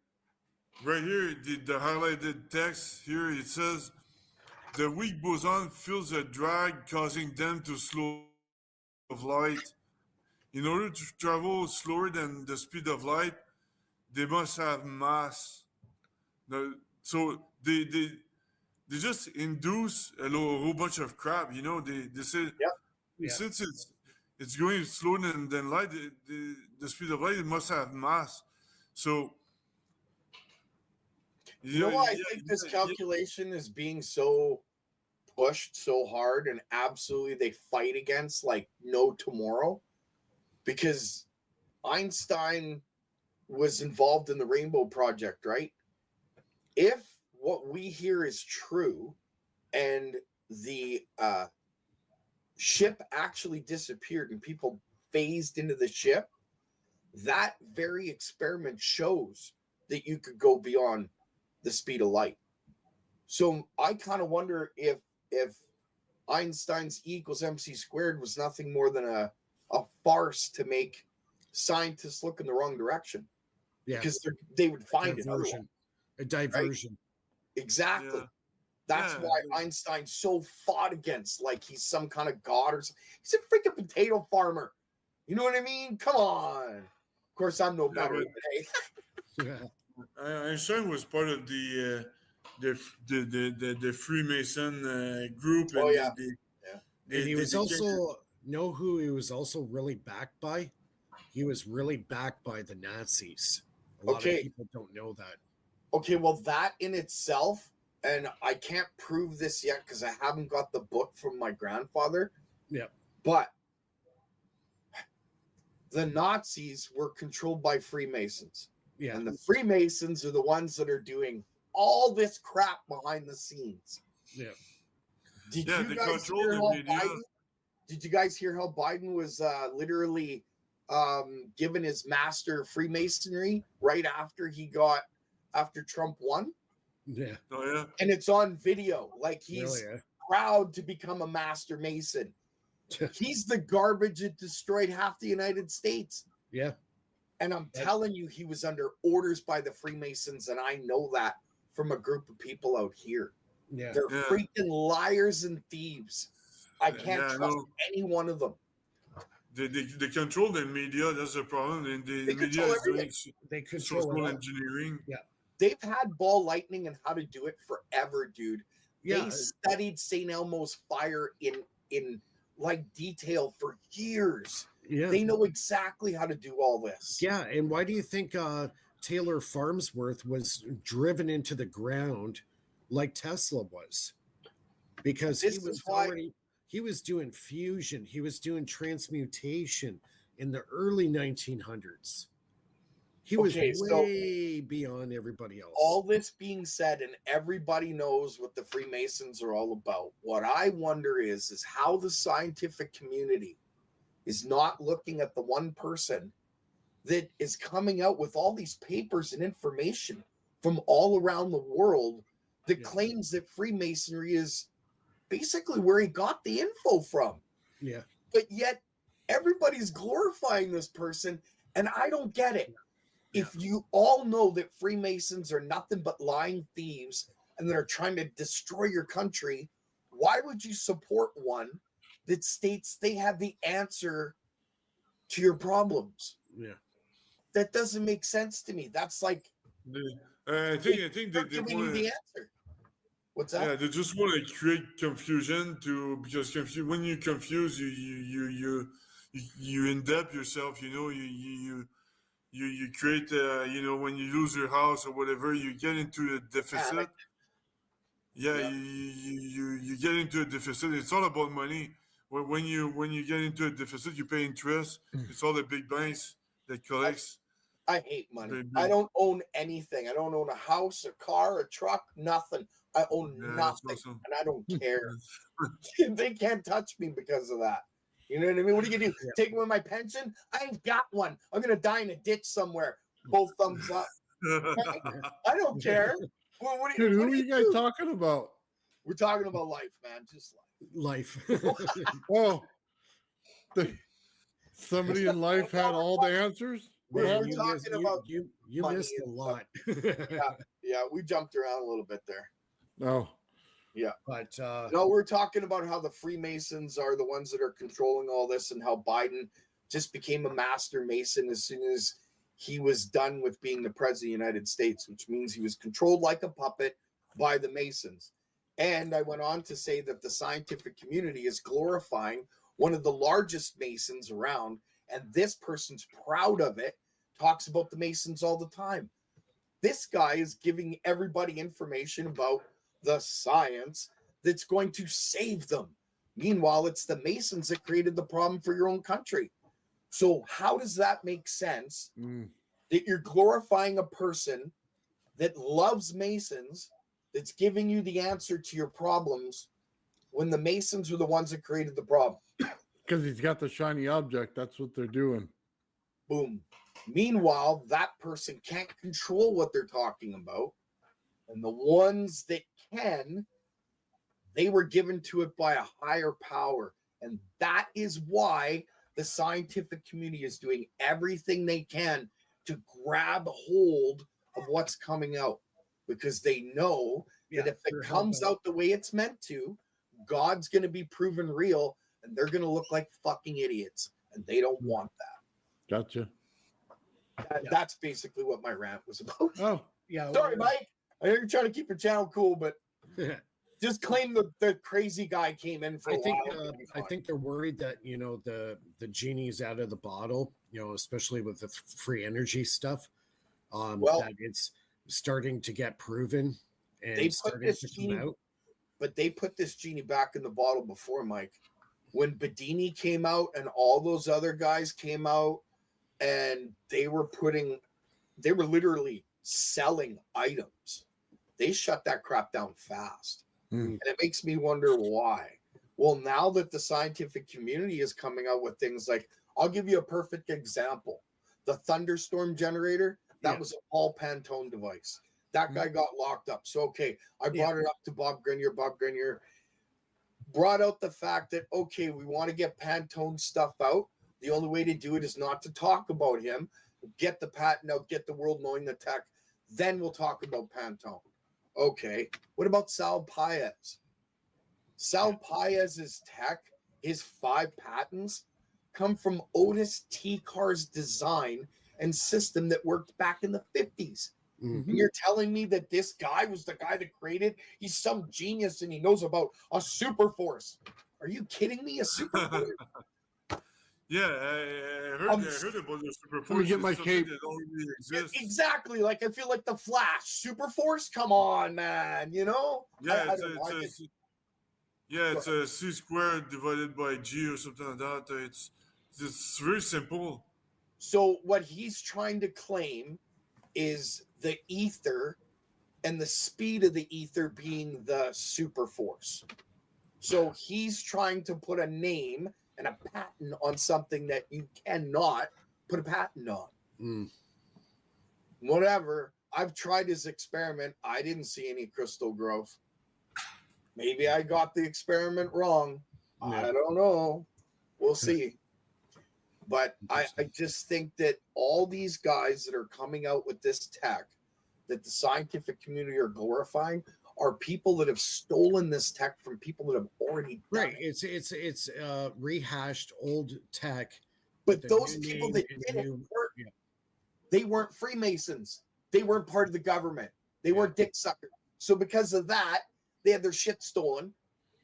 right here, the highlighted text here, it says, the weak boson feels a drag causing them to slow of light. In order to travel slower than the speed of light, they must have mass. So they just induce a whole bunch of crap. You know, they say since it's going slower than light, the speed of light, it must have mass. So you know why I think this calculation is being so pushed so hard and absolutely they fight against like no tomorrow? Because Einstein was involved in the Rainbow Project, right? If what we hear is true and the ship actually disappeared and people phased into the ship, that very experiment shows that you could go beyond the speed of light. So I kind of wonder if Einstein's E equals mc squared was nothing more than a farce to make scientists look in the wrong direction. Yeah, because they would find a diversion. Right? Exactly. Yeah. That's why Einstein so fought against, like he's some kind of god or something. He's a freaking potato farmer. You know what I mean? Come on. Of course, I'm no better. Einstein was part of the Freemason group. And and he was also know who he was also really backed by? He was really backed by the Nazis. A lot of people don't know that. Okay, well, that in itself, and I can't prove this yet because I haven't got the book from my grandfather. Yeah. But the Nazis were controlled by Freemasons. Yeah. And the Freemasons are the ones that are doing all this crap behind the scenes. Yeah. Did you guys hear how Biden was literally given his master Freemasonry right after Trump won? Yeah. Oh, yeah. And it's on video. Like he's proud to become a master Mason. He's the garbage that destroyed half the United States. Yeah. And I'm telling you, he was under orders by the Freemasons, and I know that from a group of people out here. Yeah. They're freaking liars and thieves. I can't trust any one of them. They control the media. That's the problem. And the media is doing they control social engineering. Yeah. they've had ball lightning and how to do it forever, dude. Yeah. They studied St. Elmo's fire in like detail for years. Yeah. They know exactly how to do all this. Yeah, and why do you think Taylor Farnsworth was driven into the ground like Tesla was? Because he was doing fusion, he was doing transmutation in the early 1900s. He was way beyond everybody else. All this being said, and everybody knows what the Freemasons are all about. What I wonder is how the scientific community is not looking at the one person that is coming out with all these papers and information from all around the world that claims that Freemasonry is basically where he got the info from. Yeah. But yet everybody's glorifying this person, and I don't get it. If you all know that Freemasons are nothing but lying thieves and that are trying to destroy your country, why would you support one that states they have the answer to your problems? Yeah. That doesn't make sense to me. That's like I think they giving you want the answer. What's that? Yeah, they just want to create confusion because when you confuse, you end up yourself. You create when you lose your house or whatever, you get into a deficit. Yeah, you get into a deficit. It's all about money. When you get into a deficit, you pay interest. It's all the big banks that collects. I hate money. I don't own anything. I don't own a house, a car, a truck, nothing. I own nothing, and I don't care. They can't touch me because of that. You know what I mean? What are you gonna do? Take away my pension? I ain't got one. I'm gonna die in a ditch somewhere. Both thumbs up. I don't care. Dude, who are you guys talking about? We're talking about life, man. Just life. Oh, somebody in life had all the answers. We're talking about you missed a lot. yeah, we jumped around a little bit there. No. Yeah. But no, we're talking about how the Freemasons are the ones that are controlling all this, and how Biden just became a master Mason as soon as he was done with being the president of the United States, which means he was controlled like a puppet by the Masons. And I went on to say that the scientific community is glorifying one of the largest Masons around, and this person's proud of it, talks about the Masons all the time. This guy is giving everybody information about the science that's going to save them. Meanwhile, it's the Masons that created the problem for your own country. So how does that make sense that you're glorifying a person that loves Masons, that's giving you the answer to your problems, when the Masons are the ones that created the problem? Because he's got the shiny object. That's what they're doing. Boom. Meanwhile, that person can't control what they're talking about. And the ones that can, they were given to it by a higher power. And that is why the scientific community is doing everything they can to grab hold of what's coming out. Because they know that if it comes out the way it's meant to, God's going to be proven real, and they're going to look like fucking idiots. And they don't want that. Gotcha. That's basically what my rant was about. Oh, yeah. Sorry, Mike. I know you're trying to keep your channel cool, but just claim the crazy guy came in for a while. I think they're worried that, the genie's out of the bottle, especially with the free energy stuff. That it's starting to get proven and they put starting this to genie, come out. But they put this genie back in the bottle before, Mike. When Bedini came out and all those other guys came out, and they were literally selling items. They shut that crap down fast. And it makes me wonder why. Well, now that the scientific community is coming out with things like, I'll give you a perfect example. The thunderstorm generator, that was a Paul Pantone device. That guy got locked up. So, okay, I brought it up to Bob Grenier. Bob Grenier brought out the fact that, okay, we want to get Pantone stuff out. The only way to do it is not to talk about him. Get the patent out, get the world knowing the tech. Then we'll talk about Pantone. Okay, what about Sal Paez? Sal Paez's tech, his 5 patents, come from Otis T. Carr's design and system that worked back in the 50s. And you're telling me that this guy was the guy that created, he's some genius and he knows about a super force. Are you kidding me? A super force? Yeah, I heard about the super Let me force. get It's my something cape. that already exists. Exactly. Like I feel like the Flash, super force. Come on, man. You know? Yeah, I don't know. I just, it's a c squared divided by g or something like that. It's very simple. so what he's trying to claim is the ether and the speed of the ether being the super force. So he's trying to put a name and a patent on something that you cannot put a patent on. Whatever. I've tried his experiment. I didn't see any crystal growth. Maybe I got the experiment wrong. I don't know. We'll see. But I just think that all these guys that are coming out with this tech that the scientific community are glorifying are people that have stolen this tech from people that have already done it. It's rehashed old tech. But those people that did it they weren't Freemasons. They weren't part of the government. They weren't dick suckers. So because of that, they had their shit stolen.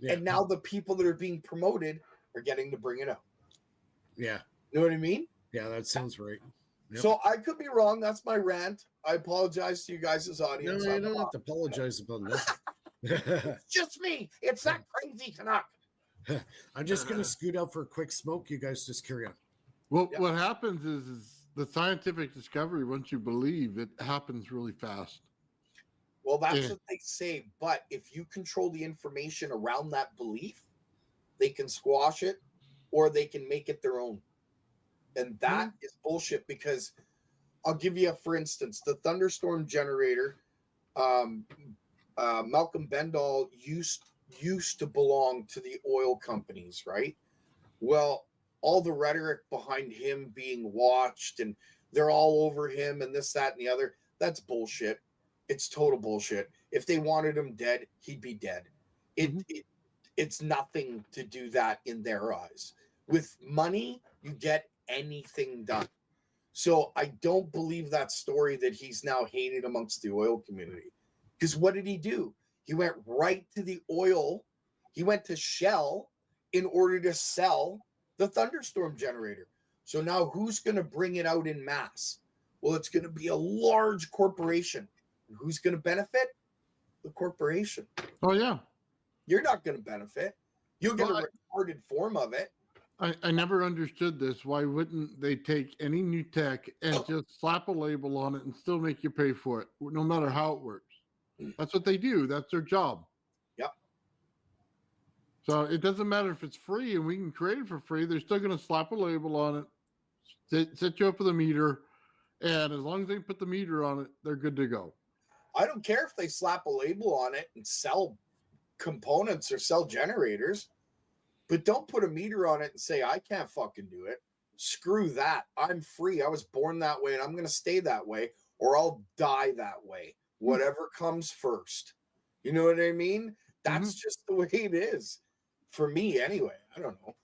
And now the people that are being promoted are getting to bring it up. Yeah. You know what I mean? Yeah, that sounds right. Yep. So I could be wrong. That's my rant. I apologize to you guys' audience. No, you don't have to apologize about nothing. It's just me. It's that crazy Canuck. I'm just going to scoot out for a quick smoke. You guys just carry on. Well, what happens is the scientific discovery, once you believe, it happens really fast. Well, that's what they say. But if you control the information around that belief, they can squash it or they can make it their own. And that is bullshit because I'll give you for instance, the thunderstorm generator, Malcolm Bendall used to belong to the oil companies, right? Well, all the rhetoric behind him being watched and they're all over him and this, that, and the other, that's bullshit. It's total bullshit. If they wanted him dead, he'd be dead. It's nothing to do that in their eyes. With money, you get anything done. So I don't believe that story that he's now hated amongst the oil community. Because what did he do? He went right to the oil. He went to Shell in order to sell the thunderstorm generator. So now who's going to bring it out in mass? Well, it's going to be a large corporation. Who's going to benefit? The corporation. Oh, yeah. You're not going to benefit. You'll get a recorded form of it. I never understood this. Why wouldn't they take any new tech and just slap a label on it and still make you pay for it, no matter how it works? That's what they do. That's their job. Yep. So it doesn't matter if it's free and we can create it for free. They're still going to slap a label on it, set you up with a meter, and as long as they put the meter on it, they're good to go. I don't care if they slap a label on it and sell components or sell generators, but don't put a meter on it and say, I can't fucking do it. Screw that. I'm free. I was born that way and I'm going to stay that way or I'll die that way. Whatever comes first. You know what I mean? That's just the way it is for me anyway. I don't know.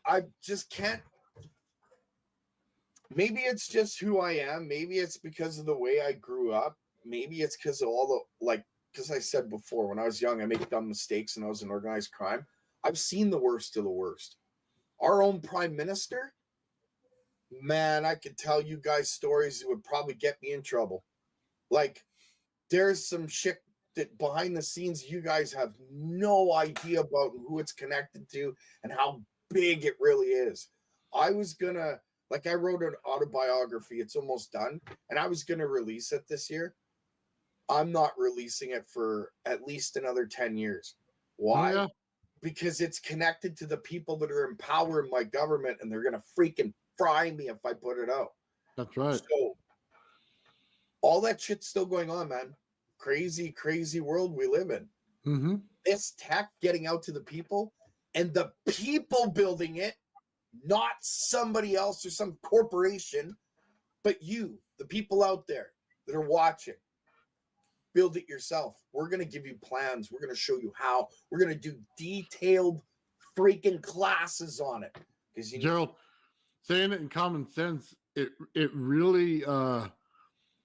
I just can't. Maybe it's just who I am. Maybe it's because of the way I grew up. Maybe it's because of all the, because I said before, when I was young, I made dumb mistakes and I was in organized crime. I've seen the worst of the worst. Our own prime minister, man, I could tell you guys stories that would probably get me in trouble. Like, there's some shit that behind the scenes you guys have no idea about who it's connected to and how big it really is. I was gonna, I wrote an autobiography. It's almost done. And I was gonna release it this year. I'm not releasing it for at least another 10 years. Why? Oh, yeah. Because it's connected to the people that are in power in my government and they're going to freaking fry me if I put it out. That's right. So all that shit's still going on, man. Crazy, crazy world we live in. Mm-hmm. This tech getting out to the people and the people building it, not somebody else or some corporation, but you, the people out there that are watching. Build it yourself. We're going to give you plans. We're going to show you how. We're going to do detailed freaking classes on it. Because Gerald, saying it in common sense, it really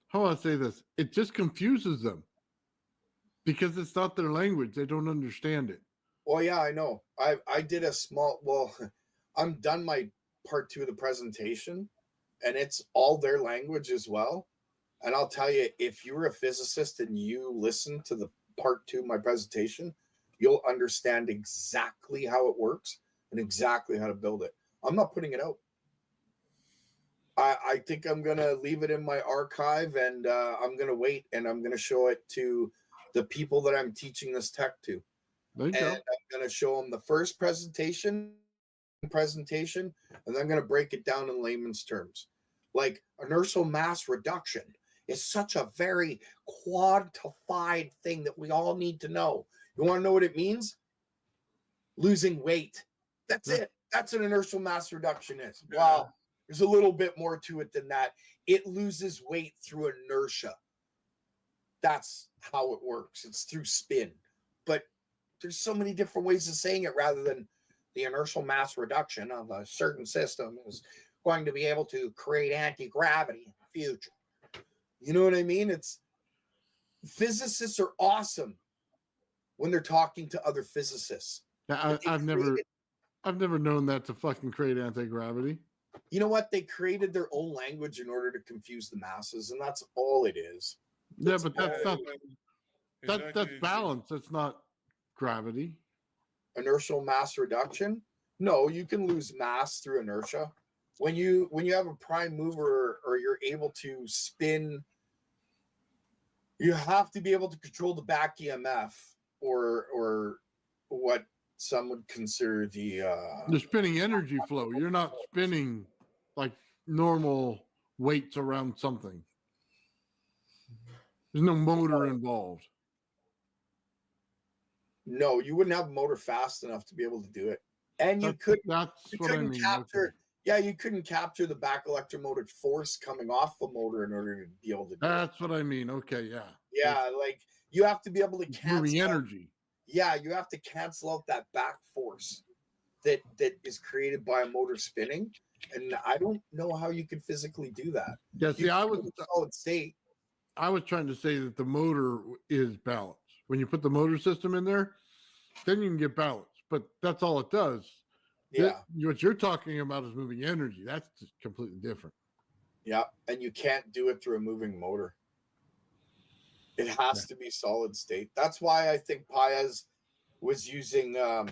how do I say this? It just confuses them because it's not their language. They don't understand it. Well, yeah, I know. I did a small. Well, I'm done my part 2 of the presentation, and it's all their language as well. And I'll tell you, if you're a physicist and you listen to the part 2 of my presentation, you'll understand exactly how it works and exactly how to build it. I'm not putting it out. I think I'm going to leave it in my archive, and I'm going to wait, and I'm going to show it to the people that I'm teaching this tech to. There you go. I'm going to show them the first presentation, and then I'm going to break it down in layman's terms. Like inertial mass reduction is such a very quantified thing that we all need to know. You want to know what it means? Losing weight. That's it. That's an inertial mass reduction is. Wow. There's a little bit more to it than that. It loses weight through inertia. That's how it works. It's through spin. But there's so many different ways of saying it rather than the inertial mass reduction of a certain system is going to be able to create anti-gravity in the future. You know what I mean? It's physicists are awesome when they're talking to other physicists. Now, I've never known that to fucking create anti-gravity. You know what? They created their own language in order to confuse the masses, and that's all it is. Yeah, but that's not that's balance. That's not gravity. Inertial mass reduction? No, you can lose mass through inertia. When you have a prime mover or you're able to spin, you have to be able to control the back EMF or what some would consider the spinning energy flow. You're not spinning like normal weights around something. There's no motor involved. No, you wouldn't have a motor fast enough to be able to do it. And you couldn't capture. Okay. Yeah, you couldn't capture the back electromotive force coming off the motor in order to be able to do That's what I mean. Okay, yeah. Yeah, like you have to be able to cancel moving energy. Yeah, you have to cancel out that back force that is created by a motor spinning. And I don't know how you could physically do that. Yeah, see, I was solid state. I was trying to say that the motor is balanced. When you put the motor system in there, then you can get balance. But that's all it does. Yeah. What you're talking about is moving energy. That's just completely different. Yeah, and you can't do it through a moving motor. It has to be solid state. That's why I think Paez was using a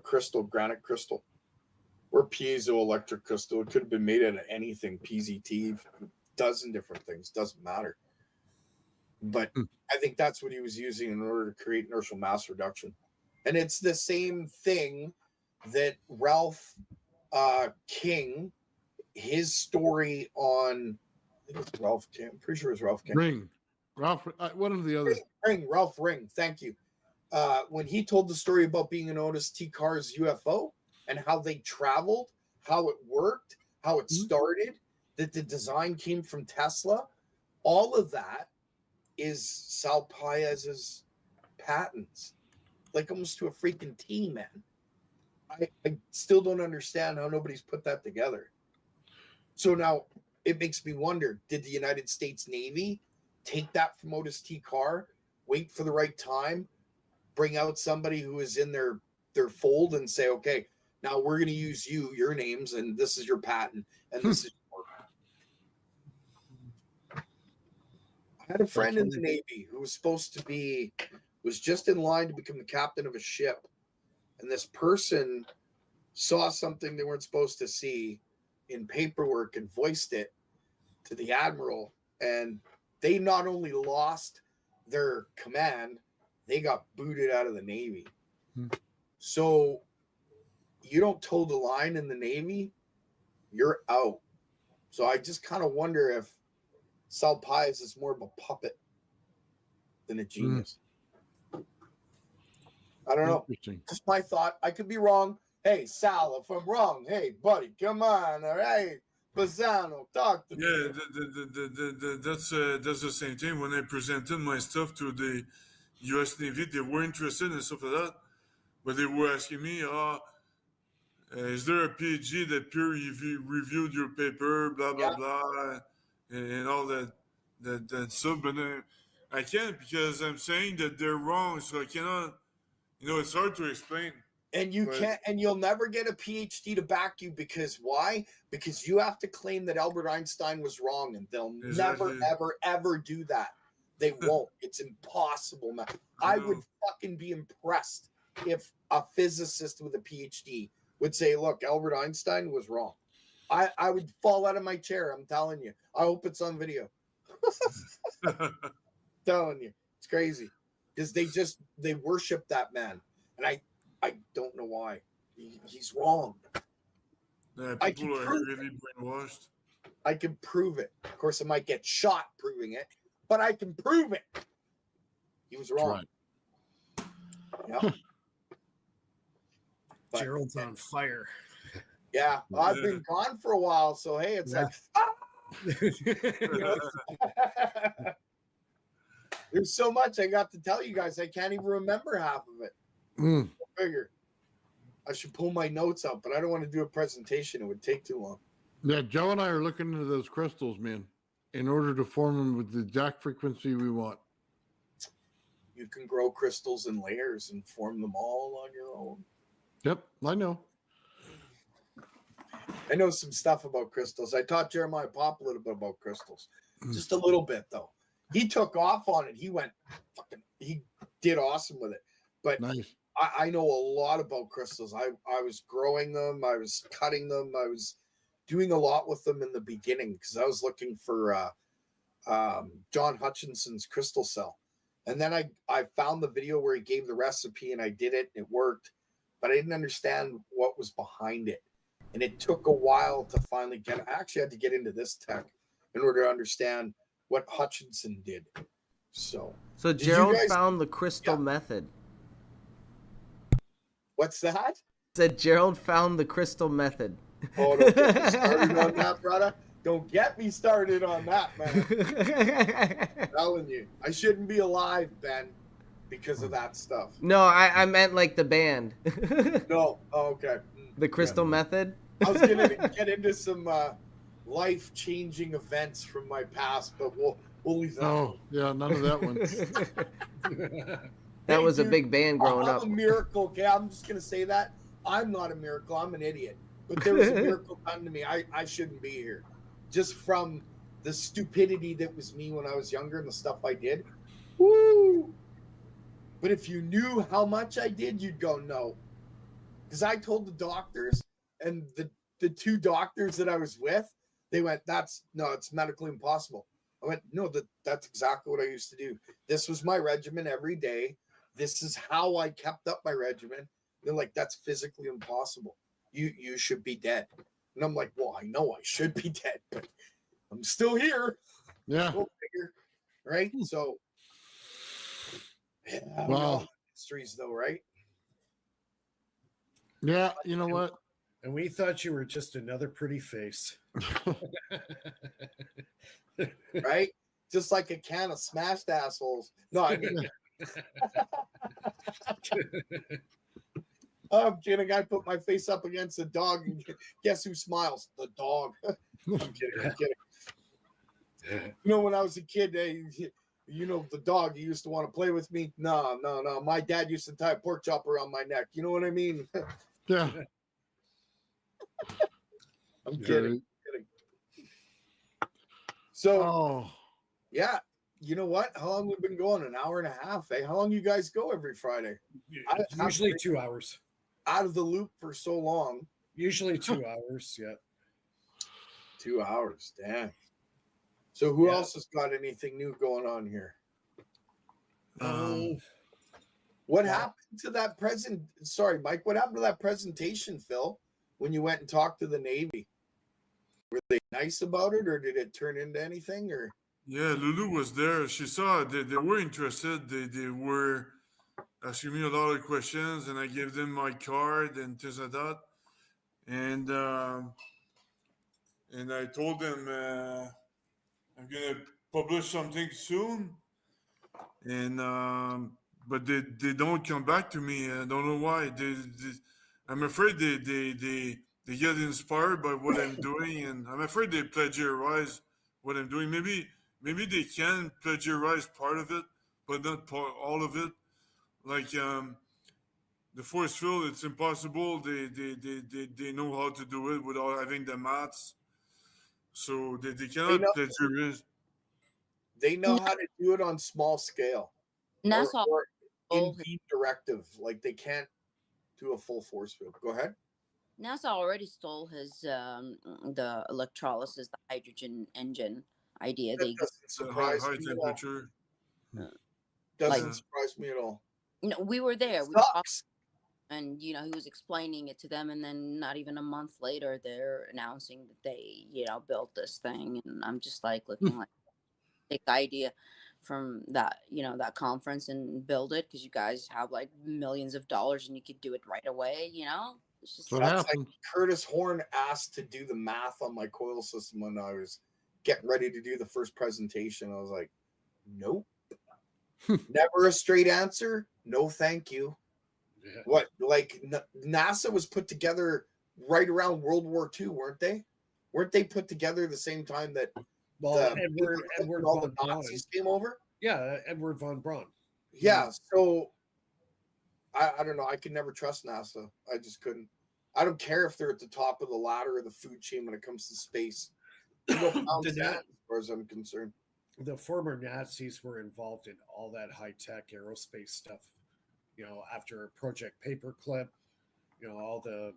crystal, granite crystal, or piezoelectric crystal. It could have been made out of anything, PZT, a dozen different things. Doesn't matter. But I think that's what he was using in order to create inertial mass reduction. And it's the same thing that Ralph King, his story on, I think it's Ralph King. I'm pretty sure it's Ralph King. Ring. Ralph, one of the others. Ralph Ring. Thank you. When he told the story about being an Otis T. Carr's UFO and how they traveled, how it worked, how it started, that the design came from Tesla, all of that is Sal Paez's patents, like almost to a freaking T, man. I still don't understand how nobody's put that together. So now it makes me wonder, did the United States Navy take that from Otis T. Carr, wait for the right time, bring out somebody who is in their fold and say, okay, now we're going to use your names, and this is your patent, and this is your. I had a friend in the Navy who was just in line to become the captain of a ship. And this person saw something they weren't supposed to see in paperwork and voiced it to the admiral. And they not only lost their command, they got booted out of the Navy. So you don't toe the line in the Navy, you're out. So I just kind of wonder if Sal Paez is more of a puppet than a genius. I don't know. Just my thought. I could be wrong. Hey, Sal, if I'm wrong, hey, buddy, come on. All right. Bassano, talk to me. Yeah, that's the same thing. When I presented my stuff to the U.S. Navy, they were interested and stuff like that. But they were asking me, is there a PhD that peer reviewed your paper, blah, blah, blah, and all that that stuff, but I can't because I'm saying that they're wrong, so I cannot. It's hard to explain. And you can't, and you'll never get a PhD to back you because why? Because you have to claim that Albert Einstein was wrong, and they'll never, ever, ever do that. They won't. It's impossible, man. I would fucking be impressed if a physicist with a PhD would say, "Look, Albert Einstein was wrong." I would fall out of my chair. I'm telling you. I hope it's on video. Telling you, it's crazy because they worship that man, and I don't know why. He's wrong. Yeah, people are really brainwashed. I can prove it. Of course, I might get shot proving it, but I can prove it. He was wrong. Yeah. Gerald's on fire. Yeah, I've been gone for a while, so hey, it's like there's so much I got to tell you guys. I can't even remember half of it. I figure I should pull my notes out, but I don't want to do a presentation. It would take too long. Yeah, Joe and I are looking into those crystals, man, in order to form them with the exact frequency we want. You can grow crystals in layers and form them all on your own. Yep, I know. I know some stuff about crystals. I taught Jeremiah Pop a little bit about crystals. Just a little bit, though. He took off on it. He did awesome with it. But nice. I know a lot about crystals. I was growing them. I was cutting them. I was doing a lot with them in the beginning because I was looking for John Hutchinson's crystal cell. And then I found the video where he gave the recipe and I did it. It worked. But I didn't understand what was behind it. And it took a while to finally get it. I actually had to get into this tech in order to understand what Hutchinson did. So Gerald found the crystal method. What's that? Said Gerald found the crystal method. Oh, don't get me started on that, brother. Don't get me started on that, man. I'm telling you. I shouldn't be alive, Ben, because of that stuff. No, I meant like the band. No. Oh, okay. The crystal method? I was going to get into some life-changing events from my past, but we'll leave that. Oh, yeah, none of that one. That was a big band growing up. I'm a miracle, okay? I'm just going to say that. I'm not a miracle. I'm an idiot. But there was a miracle done to me. I shouldn't be here. Just from the stupidity that was me when I was younger and the stuff I did. Woo! But if you knew how much I did, you'd go, no. Because I told the doctors, and the two doctors that I was with, they went, it's medically impossible. I went, no, that's exactly what I used to do. This was my regimen every day. This is how I kept up my regimen. They're like, that's physically impossible. You should be dead. And I'm like, well, I know I should be dead, but I'm still here. Yeah. Go figure, right? So, yeah, wow. Mysteries, though, right? Yeah, you know what? And we thought you were just another pretty face. Right? Just like a can of smashed assholes. No, I mean... I'm kidding. I put my face up against a dog, and guess who smiles? The dog. I'm kidding. You know, when I was a kid, the dog, he used to want to play with me. No. My dad used to tie a pork chop around my neck. You know what I mean? Yeah. I'm kidding. So, yeah. You know what? How long we've been going? An hour and a half, eh? How long you guys go every Friday? Usually 2 hours. Out of the loop for so long. Usually 2 hours, yeah. 2 hours, damn. So who else has got anything new going on here? What happened to that Sorry, Mike. What happened to that presentation, Phil, when you went and talked to the Navy? Were they nice about it, or did it turn into anything? Or yeah, Lulu was there. She saw it. They were interested. They were asking me a lot of questions, and I gave them my card and things like that. And I told them I'm gonna publish something soon. And but they don't come back to me. I don't know why. I'm afraid they get inspired by what I'm doing, and I'm afraid they plagiarize what I'm doing. Maybe maybe they can plagiarize part of it, but not all of it. Like the force field, it's impossible. They know how to do it without having the maths, so they They cannot know, plagiarize. they know how to do it on small scale NASA or in stole his, deep directive. Like they can't do a full force field. Go ahead. NASA already stole his the electrolysis, the hydrogen engine idea. That They doesn't The surprise high me at all. temperature. Doesn't Yeah. surprise me at all. no, we were there. We Sucks. and he was explaining it to them, and then not even a month later they're announcing that they built this thing, and I'm just like looking like take the idea from that that conference and build it, because you guys have like millions of dollars and you could do it right away. It's just That's like Curtis Horn asked to do the math on my coil system when I was getting ready to do the first presentation. I was like, nope. Never a straight answer. No, thank you. Yeah. What, like NASA was put together right around World War II, weren't they? Weren't they put together the same time that Edward all von the Nazis Braun came over? Yeah, Edward von Braun. Yeah, so I don't know. I could never trust NASA. I just couldn't. I don't care if they're at the top of the ladder or the food chain when it comes to space. They go pound sand, as far as I'm concerned. The former Nazis were involved in all that high-tech aerospace stuff. After Project Paperclip, all the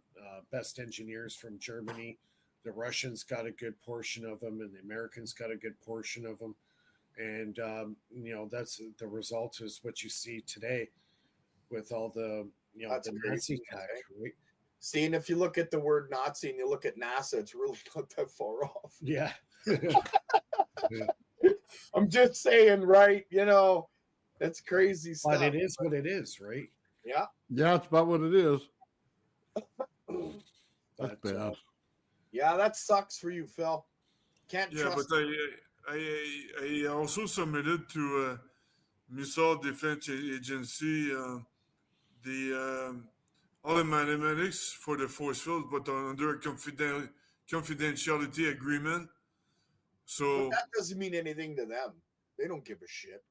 best engineers from Germany, the Russians got a good portion of them, and the Americans got a good portion of them. And, that's the result is what you see today with all the, That's the crazy, Nazi tech, right? See, and if you look at the word Nazi and you look at NASA, it's really not that far off. Yeah. I'm just saying, right? That's crazy stuff. But it is what it is, right? Yeah. Yeah, it's about what it is. That's But, bad. Yeah, that sucks for you, Phil. Can't Yeah, trust. but I also submitted to Missile Defense Agency all the mathematics for the force field, but under a confidentiality agreement. So But that doesn't mean anything to them. They don't give a shit.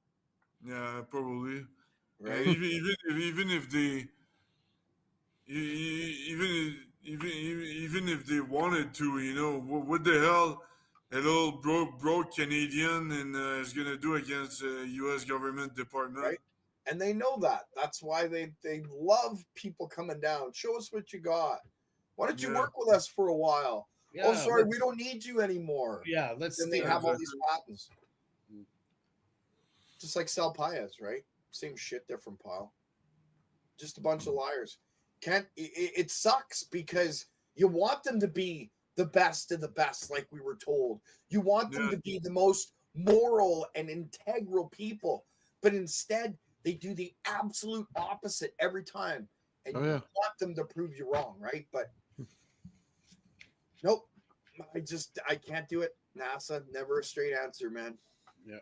yeah, probably. Right. And even if they even if they wanted to, what the hell a little broke Canadian and is gonna do against U.S. government department? Right. And they know that. That's why they love people coming down. Show us what you got. Why don't you Yeah. work with us for a while? Yeah, Oh, sorry, we don't need you anymore. Yeah, let's Then they steal. have all these patents. Just like Sal Paez, right? Same shit, different pile. Just a bunch of liars. It sucks because you want them to be the best of the best, like we were told. You want them to be the most moral and integral people, but instead they do the absolute opposite every time, and you want them to prove you wrong, right? But nope, I can't do it. NASA, never a straight answer, man. Yeah.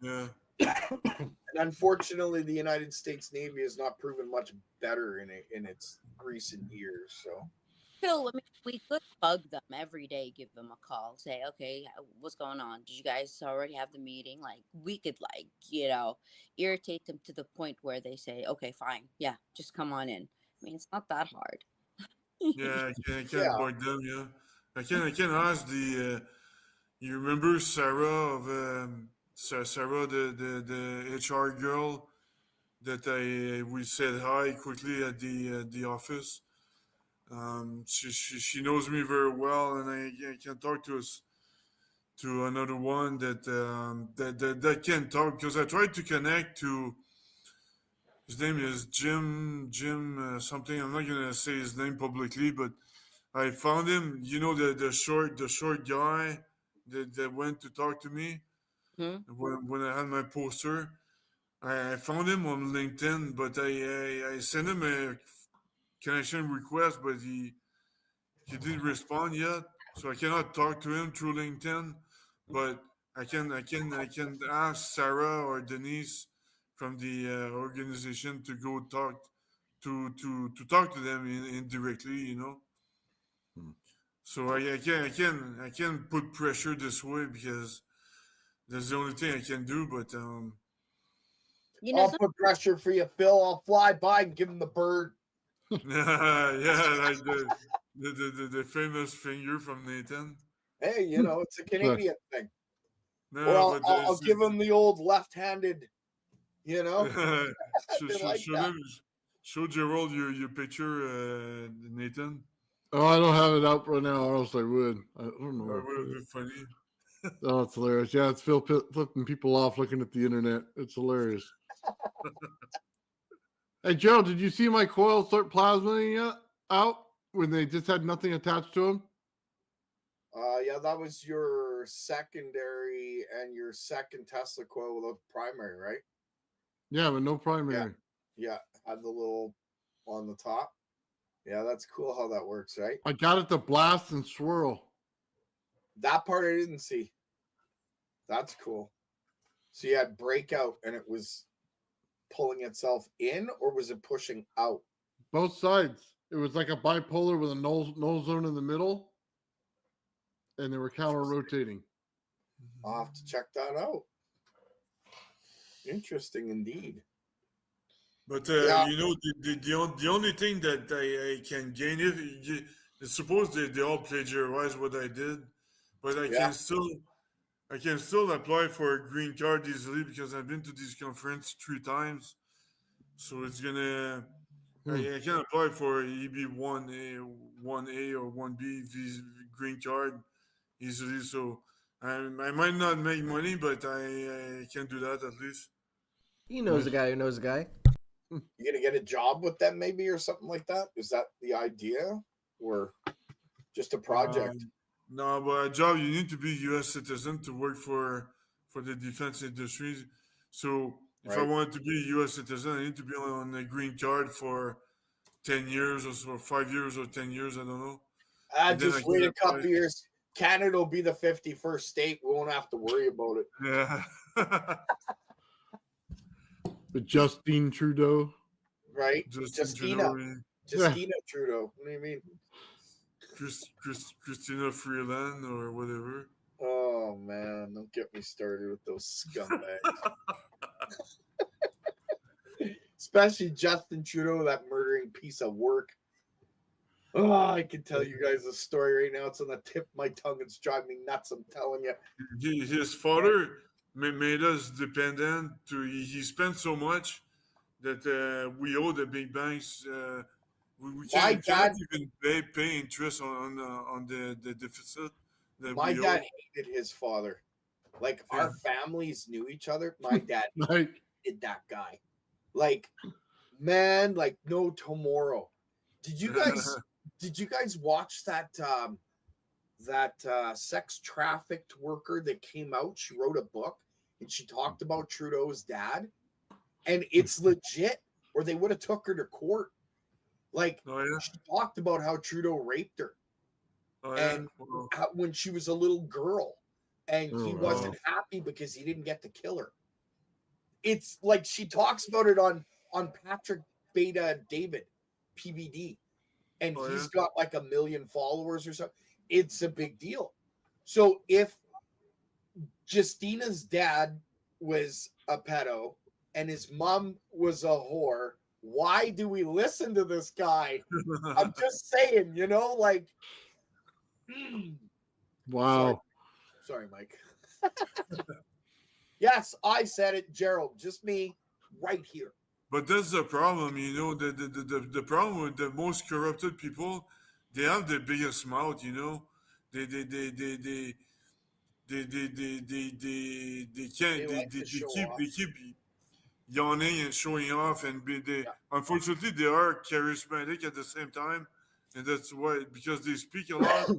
Yeah. And unfortunately, the United States Navy has not proven much better in its recent years. So, Phil, I mean, we could bug them every day, give them a call, say, okay, what's going on? Did you guys already have the meeting? Like, we could, irritate them to the point where they say, okay, fine, yeah, just come on in. I mean, it's not that hard. Yeah, I can't bug them. Yeah, I can ask the. You remember Sarah of Sarah, the HR girl that we said hi quickly at the office. She knows me very well, and I can talk to another one that can talk, because I tried to connect to. His name is Jim something. I'm not gonna say his name publicly, but I found him. The short guy that went to talk to me when I had my poster. I found him on LinkedIn, but I sent him a connection request, but he didn't respond yet, so I cannot talk to him through LinkedIn. But I can ask Sarah or Denise from the organization to go talk to them indirectly, So I can put pressure this way, because That's the only thing I can do. But I'll put pressure for you, Phil. I'll fly by and give him the bird. yeah, like the famous finger from Nathan. Hey, you know, it's a Canadian thing. No, Or but I'll give him the old left-handed, you know. Show Gerald your picture, Nathan. Oh, I don't have it up right now, or else I would. I don't know. That would be funny. Oh, it's hilarious. Yeah, it's Phil flipping people off looking at the internet. It's hilarious. Hey, Gerald, did you see my coil start plasmaing out when they just had nothing attached to them? Yeah, that was your secondary and your second Tesla coil with a primary, right? Yeah, but no primary. Yeah, had the little on the top. Yeah, that's cool how that works, right? I got it to blast and swirl. That part I didn't see. That's cool. So you had breakout and it was pulling itself in, or was it pushing out? Both sides. It was like a bipolar with a null zone in the middle, and they were counter rotating. I'll have to check that out. Interesting indeed. But you know, the only thing that I can gain suppose they all plagiarize what I did, but I can still apply for a green card easily because I've been to this conference 3 times, so it's gonna. I can apply for EB 1A or 1B green card easily. So I might not make money, but I can do that at least. He knows a guy who knows a guy. You gonna get a job with them maybe or something like that? Is that the idea, or just a project? No, but a job, you need to be U.S. citizen to work for the defense industry. So if I wanted to be a U.S. citizen, I need to be on a green card for 10 years or so, 5 years or 10 years, I don't know. Just wait a couple years. Canada will be the 51st state. We won't have to worry about it. Yeah. But Justine Trudeau. Right? Justina Trudeau. What do you mean? Christina Freeland or whatever. Oh, man. Don't get me started with those scumbags. Especially Justin Trudeau, that murdering piece of work. Oh, I can tell you guys a story right now. It's on the tip of my tongue. It's driving me nuts, I'm telling you. His father made us dependent. He spent so much that we owe the big banks. We can't even pay interest on the deficit. My dad hated his father. Like, our families knew each other. My dad hated that guy. Like, man, like no tomorrow. Did you guys watch that sex trafficked worker that came out? She wrote a book and she talked about Trudeau's dad, and it's legit, or they would have took her to court. Like, she talked about how Trudeau raped her, and when she was a little girl, and he wasn't happy because he didn't get to kill her. It's like she talks about it on Patrick Beta David, PBD, and he's got like 1 million followers or something. It's a big deal. So if Justina's dad was a pedo and his mom was a whore, why do we listen to this guy? I'm just saying, you know, like. Wow. Sorry, Mike. Yes, I said it, Gerald. Just me, right here. But that's the problem, you know. The problem with the most corrupted people, they have the biggest mouth, you know. They keep yawning and showing off, and unfortunately they are charismatic at the same time, and that's why, because they speak a lot.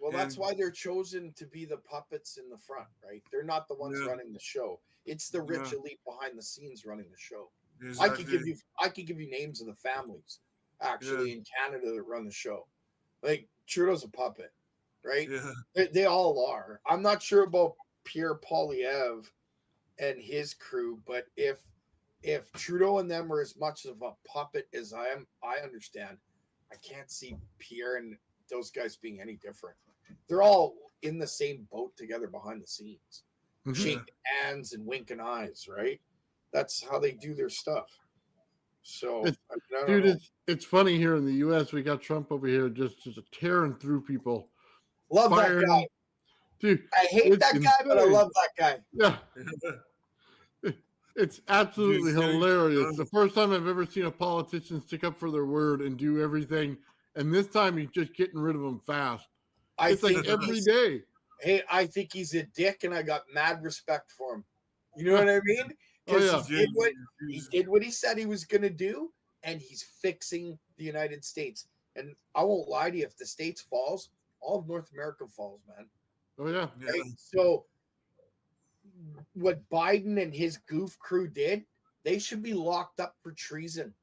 Well, that's why they're chosen to be the puppets in the front, right? They're not the ones running the show. It's the rich elite behind the scenes running the show. Exactly. I could give you names of the families actually in Canada that run the show. Like Trudeau's a puppet, right? Yeah. They all are. I'm not sure about Pierre Poilievre and his crew, but if Trudeau and them are as much of a puppet as I understand, I can't see Pierre and those guys being any different. They're all in the same boat together behind the scenes. shaking hands and winking eyes, right? That's how they do their stuff. So, I don't Dude, know. it's funny here in the U.S. We got Trump over here just tearing through people. Love that firing guy. them. Dude, I hate it's that guy, but I insane. love that guy. Yeah. It's absolutely hilarious. The first time I've ever seen a politician stick up for their word and do everything, and this time he's just getting rid of them fast. It's like every day. Hey, I think he's a dick, and I got mad respect for him. You know what I mean? Because he did what he said he was going to do, and he's fixing the United States. And I won't lie to you, if the States falls, all of North America falls, man. Oh, yeah. Right? So what Biden and his goof crew did, they should be locked up for treason.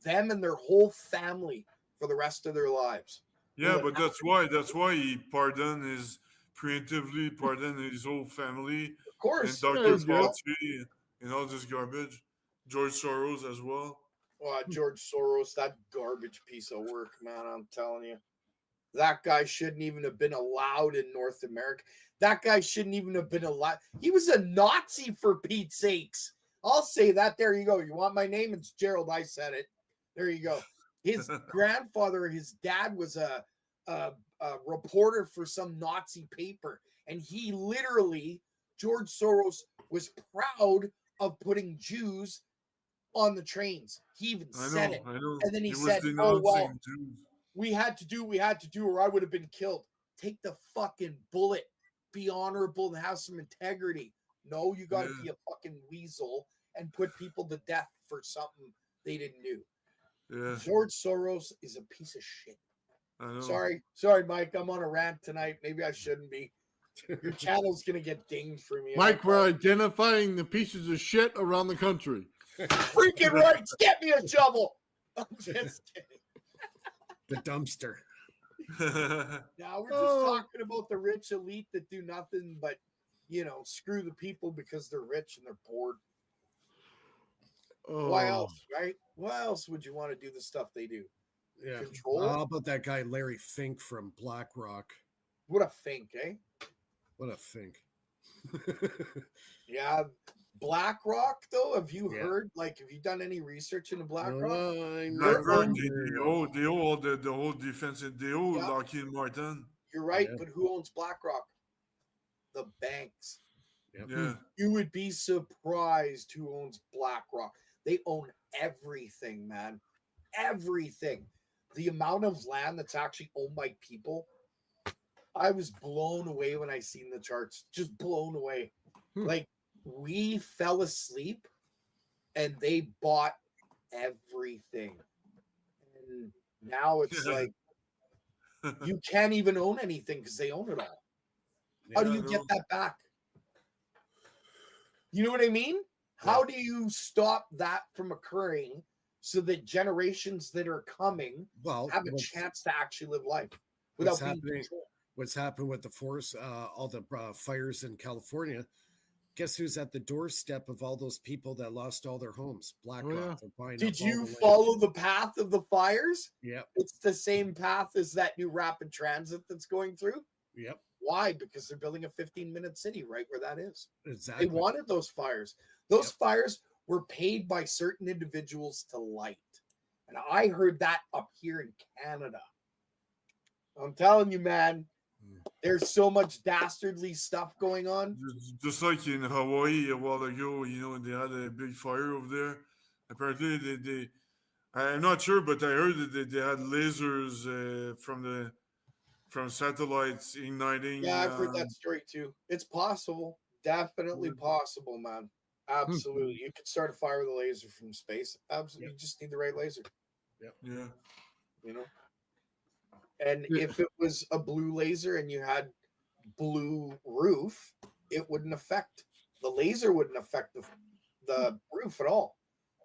Them and their whole family for the rest of their lives. Yeah, but that's why he preemptively pardoned his whole family. Of course. And Dr. Fauci and all this garbage. George Soros as well. George Soros, that garbage piece of work, man, I'm telling you. That guy shouldn't even have been allowed in North America. That guy shouldn't even have been allowed. He was a Nazi, for Pete's sakes. I'll say that. There you go. You want my name? It's Gerald. I said it. There you go. His grandfather, his dad was a reporter for some Nazi paper. And he literally, George Soros, was proud of putting Jews on the trains. He even said it. And then he said, oh, well, we had to do, or I would have been killed. Take the fucking bullet. Be honorable and have some integrity. No, you got to be a fucking weasel and put people to death for something they didn't do. Yeah. George Soros is a piece of shit. I know. Sorry, Mike. I'm on a rant tonight. Maybe I shouldn't be. Your channel's gonna get dinged for me. Mike, we're identifying the pieces of shit around the country. Freaking right. Get me a shovel. I'm just kidding. The dumpster. Now we're just talking about the rich elite that do nothing but, screw the people because they're rich and they're bored. Why else, right? Why else would you want to do the stuff they do? Yeah. Control. How about that guy Larry Fink from BlackRock? What a Fink, eh? What a Fink. Yeah. BlackRock, though, have you heard? Like, have you done any research into BlackRock? BlackRock, they own the whole defense, and they own Lockheed Martin. You're right, but who owns BlackRock? The banks. Yeah. You would be surprised who owns BlackRock. They own everything, man. Everything. The amount of land that's actually owned by people, I was blown away when I seen the charts. Just blown away. Like, we fell asleep and they bought everything. And now it's like you can't even own anything because they own it all. How do you get that back? You know what I mean? How do you stop that from occurring so that generations that are coming have a chance to actually live life without being controlled? What's happened with the forest, all the fires in California? Guess who's at the doorstep of all those people that lost all their homes? BlackRock. Did you follow the path of the fires? Yep. It's the same path as that new rapid transit that's going through. Yep. Why? Because they're building a 15-minute city right where that is. Exactly. They wanted those fires. Those fires were paid by certain individuals to light. And I heard that up here in Canada. I'm telling you, man, there's so much dastardly stuff going on. Just like in Hawaii a while ago, they had a big fire over there. Apparently, they I'm not sure, but I heard that they had lasers from satellites igniting. Yeah, I've heard that story too. It's possible. Definitely possible, man. Absolutely. You could start a fire with a laser from space. Absolutely. You just need the right laser. Yeah. And if it was a blue laser and you had blue roof, it wouldn't affect the laser wouldn't affect the roof at all.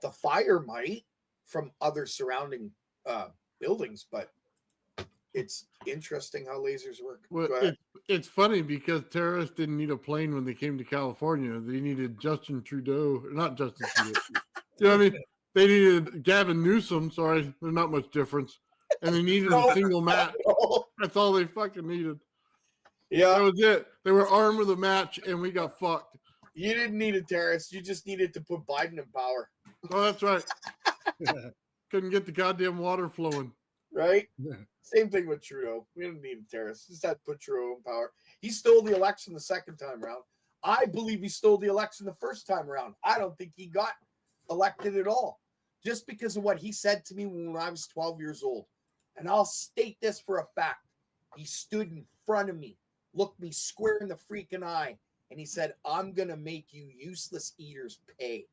The fire might from other surrounding buildings, but it's interesting how lasers work. Well, it's funny because terrorists didn't need a plane when they came to California. They needed Justin Trudeau, not Justin Trudeau. You know what I mean? They needed Gavin Newsom. Sorry, there's not much difference. And they needed a single map. That's all they fucking needed. Yeah. That was it. They were armed with a match, and we got fucked. You didn't need a terrorist. You just needed to put Biden in power. Oh, that's right. Couldn't get the goddamn water flowing. Right? Same thing with Trudeau. We didn't need a terrorist. Just had to put Trudeau in power. He stole the election the second time around. I believe he stole the election the first time around. I don't think he got elected at all. Just because of what he said to me when I was 12 years old. And I'll state this for a fact. He stood in front of me, looked me square in the freaking eye, and he said, I'm going to make you useless eaters pay.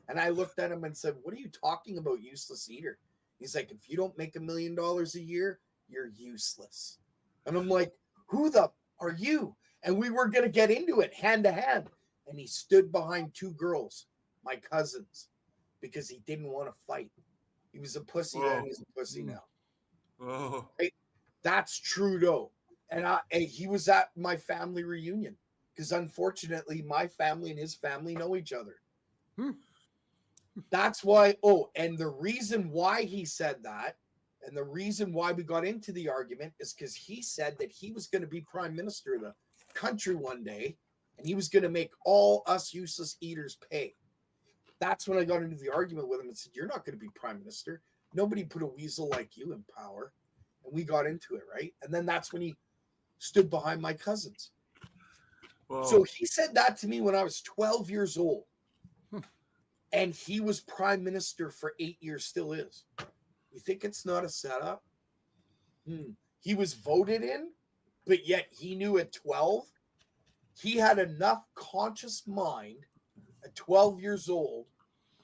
And I looked at him and said, what are you talking about, useless eater? He's like, if you don't make $1 million a year, you're useless. And I'm like, who the are you? And we were going to get into it hand to hand. And he stood behind two girls, my cousins, because he didn't want to fight. He was a pussy then, he's a pussy now. Oh. Right? That's Trudeau. And he was at my family reunion because unfortunately my family and his family know each other. That's why. Oh, and the reason why he said that and the reason why we got into the argument is because he said that he was going to be prime minister of the country one day and he was going to make all us useless eaters pay. That's when I got into the argument with him and said, you're not going to be prime minister. Nobody put a weasel like you in power. And we got into it, right? And then that's when he stood behind my cousins. Wow. So he said that to me when I was 12 years old. And he was prime minister for 8 years, still is. You think it's not a setup? He was voted in, but yet he knew at 12, he had enough conscious mind at 12 years old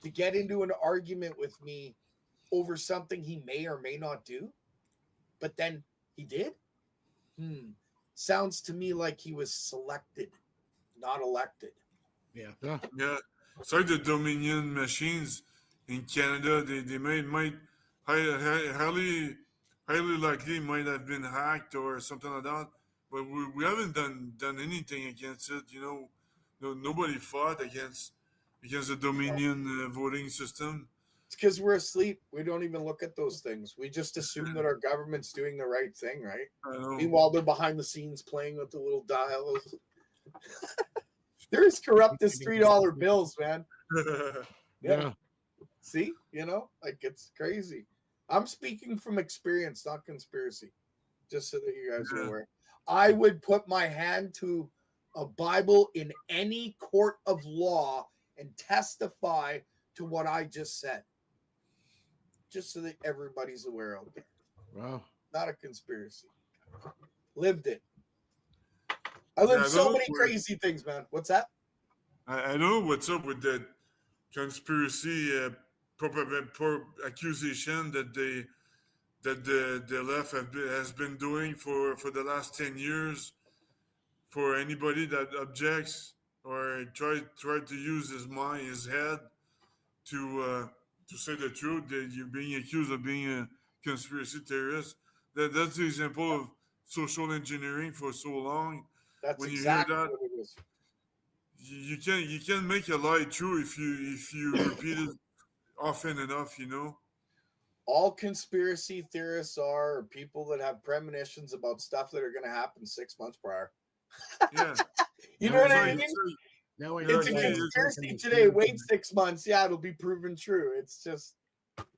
to get into an argument with me over something he may or may not do. But then he did? Sounds to me like he was selected, not elected. Yeah. It's like the Dominion machines in Canada. They might highly likely might have been hacked or something like that. But we haven't done anything against it. You know, nobody fought against the Dominion voting system. It's because we're asleep. We don't even look at those things. We just assume that our government's doing the right thing, right? I know. Meanwhile, they're behind the scenes playing with the little dials. They're as corrupt as $3 bills, man. Yeah. See, like it's crazy. I'm speaking from experience, not conspiracy, just so that you guys are aware. I would put my hand to a Bible in any court of law and testify to what I just said, just so that everybody's aware of it. Wow. Not a conspiracy. Lived it. I lived so many crazy things, man. What's that? I don't know what's up with that conspiracy accusation that the left has been doing for the last 10 years. For anybody that objects or try to use his head to say the truth, that you're being accused of being a conspiracy theorist. That's the example of social engineering for so long. That's when you exactly hear that, what it is. You can make a lie true if you repeat it often enough. All conspiracy theorists are people that have premonitions about stuff that are going to happen 6 months prior. Yeah. You know what I mean? It's a Yeah, conspiracy today. Wait 6 months. Yeah, it'll be proven true. It's just.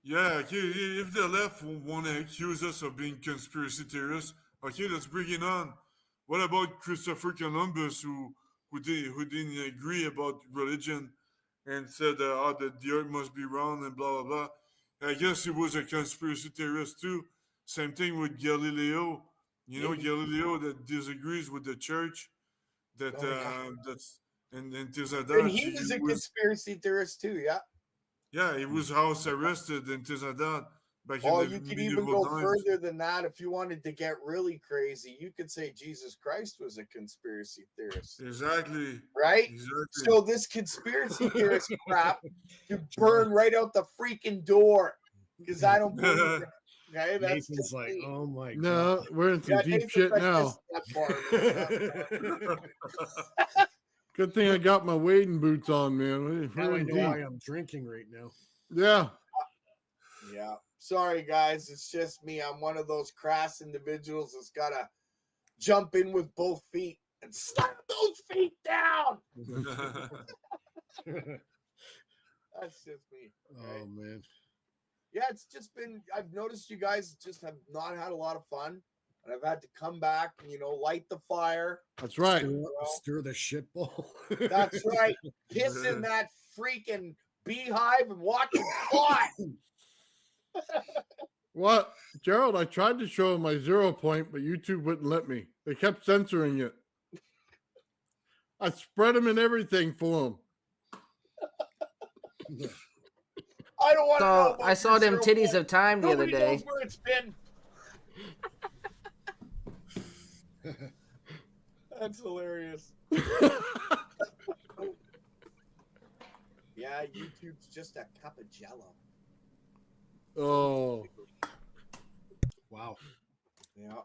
Yeah, okay. If the left want to accuse us of being conspiracy theorists, okay, let's bring it on. What about Christopher Columbus, who didn't agree about religion and said that the earth must be round and blah, blah, blah. I guess he was a conspiracy theorist too. Same thing with Galileo. Galileo that disagrees with the church. That's and things like that. And he was a conspiracy theorist too, yeah. Yeah, he was house arrested and things like that. You could even go further than that. If you wanted to get really crazy, you could say Jesus Christ was a conspiracy theorist. Exactly. Right? Exactly. So this conspiracy theorist crap could burn right out the freaking door because I don't believe it. Okay, that's Nathan's like, oh my God. No, we're in some deep shit now. Good thing I got my wading boots on, man. Now I know why I'm drinking right now. Yeah. Yeah. Sorry, guys. It's just me. I'm one of those crass individuals that's got a jump in with both feet and slam those feet down. That's just me. Oh man. Yeah, it's just been, I've noticed you guys just have not had a lot of fun. And I've had to come back and, light the fire. That's right. Stir the shit bowl. That's right. Piss in that freaking beehive and watch it fly. What, Gerald? I tried to show him my 0 point, but YouTube wouldn't let me. They kept censoring it. I spread them and everything for him. I don't want to know. I saw them titties of time the other Nobody day. knows where it's been. That's hilarious. Yeah, YouTube's just a cup of jello. Oh. Wow. Yeah.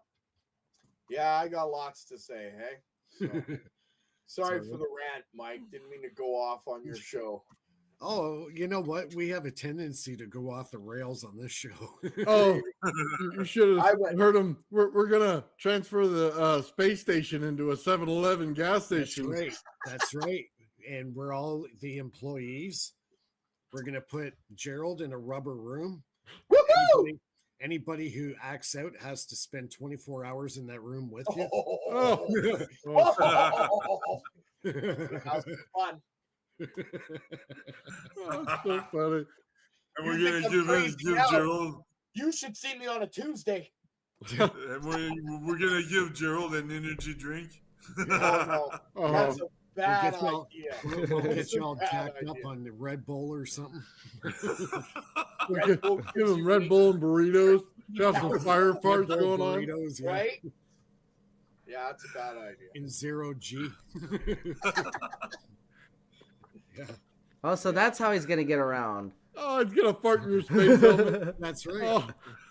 Yeah, I got lots to say, hey? So, sorry for the rant, Mike. Didn't mean to go off on your show. Oh, you know what? We have a tendency to go off the rails on this show. Oh, you should have heard him. We're going to transfer the space station into a 7-Eleven gas station. That's right. That's right. And we're all the employees. We're going to put Gerald in a rubber room. Anybody who acts out has to spend 24 hours in that room with you. That was fun. That's so funny. And we're going to give Gerald. You should see me on a Tuesday. And we're going to give Gerald an energy drink. No. That's a bad idea. We'll get you all jacked up on the Red Bull or something. Give him Red Bull and burritos. Got some fire parts going on. Burritos, yeah. Right? Yeah, that's a bad idea. In 0G. Yeah. Oh, so that's how he's going to get around. Oh, he's going to fart in your space helmet. That's right. Oh.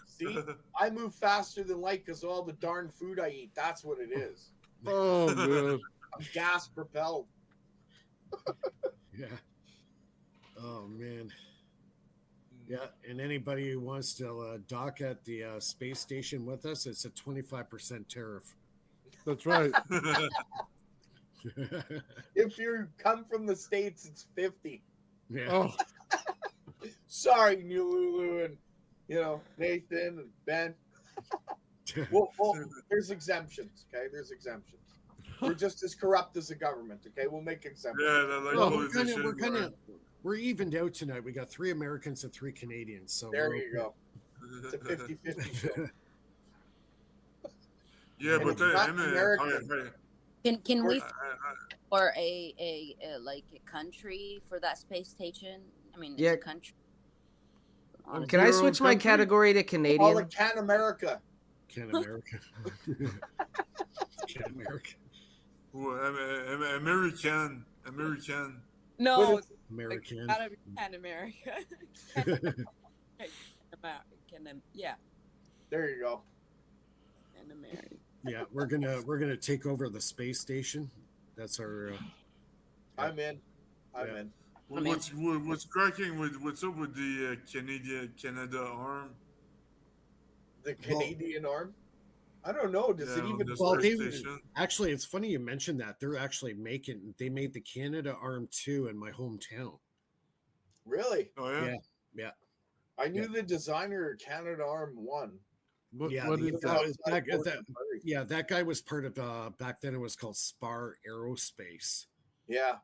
See, I move faster than light because of all the darn food I eat. That's what it is. Oh, man. I'm gas propelled. Yeah. Oh, man. Yeah, and anybody who wants to dock at the space station with us, it's a 25% tariff. That's right. If you come from the States, it's 50. Yeah. Oh. Sorry, New Lulu and Nathan and Ben. well, there's exemptions, okay? There's exemptions. We're just as corrupt as the government, okay? We'll make exemptions. Yeah, we're evened out tonight. We got 3 Americans and 3 Canadians. So there you go. It's a 50-50 show. Yeah, but Can we or a like a country for that space station? I mean, it's a country. Honestly. Can I switch my category to Canadian? Call it Can America. Can America. Can America. American. No, American. Not Can America. Yeah. There you go. Can America. Yeah, we're gonna take over the space station. That's our. I'm in. I'm in. What's cracking what's up with the Canada arm? The Canadian arm? I don't know. Does it even? Well, actually, it's funny you mentioned that. They're actually they made the Canada arm 2 in my hometown. Really? Oh yeah. Yeah. I knew the designer Canada arm 1. What is that? That guy was part of back then it was called Spar Aerospace. Yeah.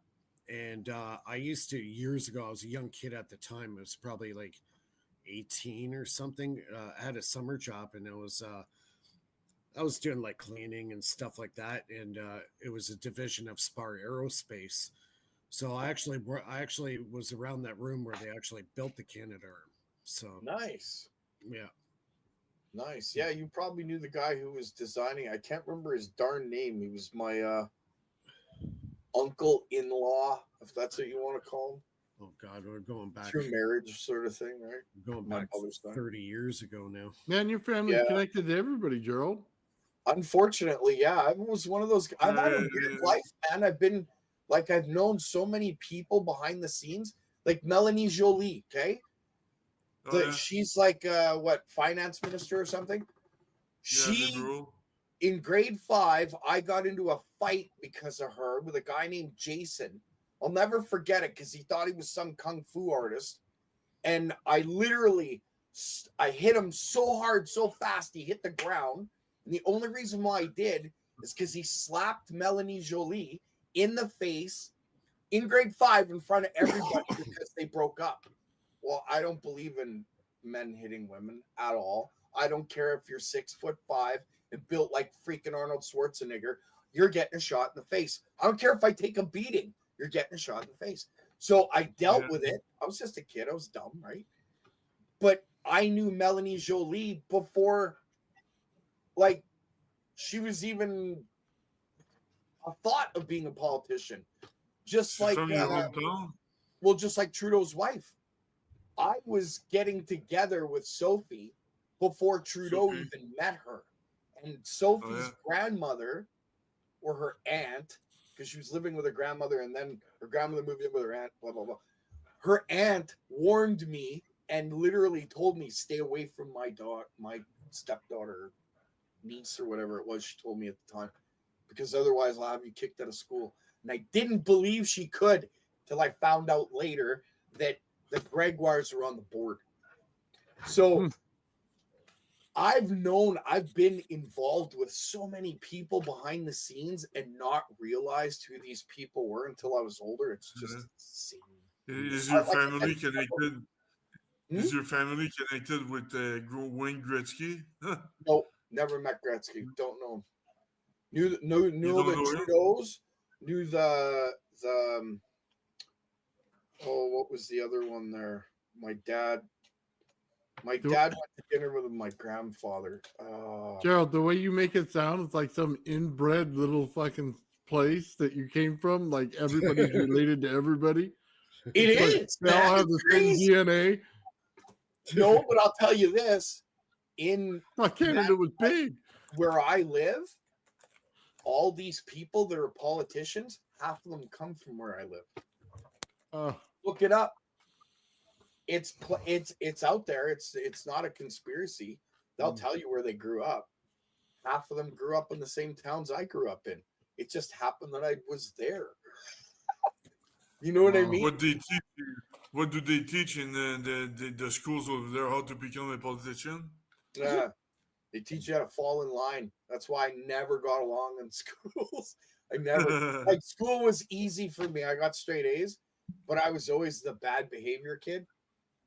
And I used to years ago, I was a young kid at the time. It was probably like 18 or something. I had a summer job and I was doing like cleaning and stuff like that. And it was a division of Spar Aerospace. So I actually was around that room where they actually built the Canada arm. So nice. Yeah. Nice. Yeah, you probably knew the guy who was designing. I can't remember his darn name. He was my uncle-in-law, if that's what you want to call him. Oh God, we're going back through marriage, sort of thing, right? Going back 30 years ago now. Man, your family connected to everybody, Gerald. Unfortunately, yeah, I was one of those. I've had a weird life, man. I've known so many people behind the scenes, like Melanie Jolie. Okay. She's like finance minister or something. in grade 5, I got into a fight because of her with a guy named Jason. I'll never forget it because he thought he was some kung fu artist. And I hit him so hard, so fast, he hit the ground. And the only reason why I did is because he slapped Melanie Jolie in the face in grade 5 in front of everybody because they broke up. Well, I don't believe in men hitting women at all. I don't care if you're 6'5" and built like freaking Arnold Schwarzenegger. You're getting a shot in the face. I don't care if I take a beating. You're getting a shot in the face. So I dealt with it. I was just a kid. I was dumb, right? But I knew Melanie Jolie before, like, she was even a thought of being a politician. Just like, well, just like Trudeau's wife. I was getting together with Sophie before Trudeau even met her. And Sophie's grandmother, or her aunt, because she was living with her grandmother, and then her grandmother moved in with her aunt, blah, blah, blah. Her aunt warned me and literally told me, stay away from my stepdaughter, niece, or whatever it was she told me at the time, because otherwise I'll have you kicked out of school. And I didn't believe she could till I found out later that the Gregoires are on the board. So I've been involved with so many people behind the scenes and not realized who these people were until I was older. It's just insane. Is your family connected? Is your family connected with Wayne Gretzky? No, never met Gretzky. Don't know him. Knew the Trudeaus. Knew the what was the other one there? My dad went to dinner with my grandfather. Gerald, the way you make it sound, it's like some inbred little fucking place that you came from. Like everybody's related to everybody. It is. They all have the same DNA. No, but I'll tell you this: Canada was big. Where I live, all these people that are politicians, half of them come from where I live. Look it up. It's out there. It's not a conspiracy. They'll tell you where they grew up. Half of them grew up in the same towns I grew up in. It just happened that I was there. You know what I mean? What do they teach in the schools over there? How to become a politician? Yeah, they teach you how to fall in line. That's why I never got along in schools. I never like school was easy for me. I got straight A's, but I was always the bad behavior kid.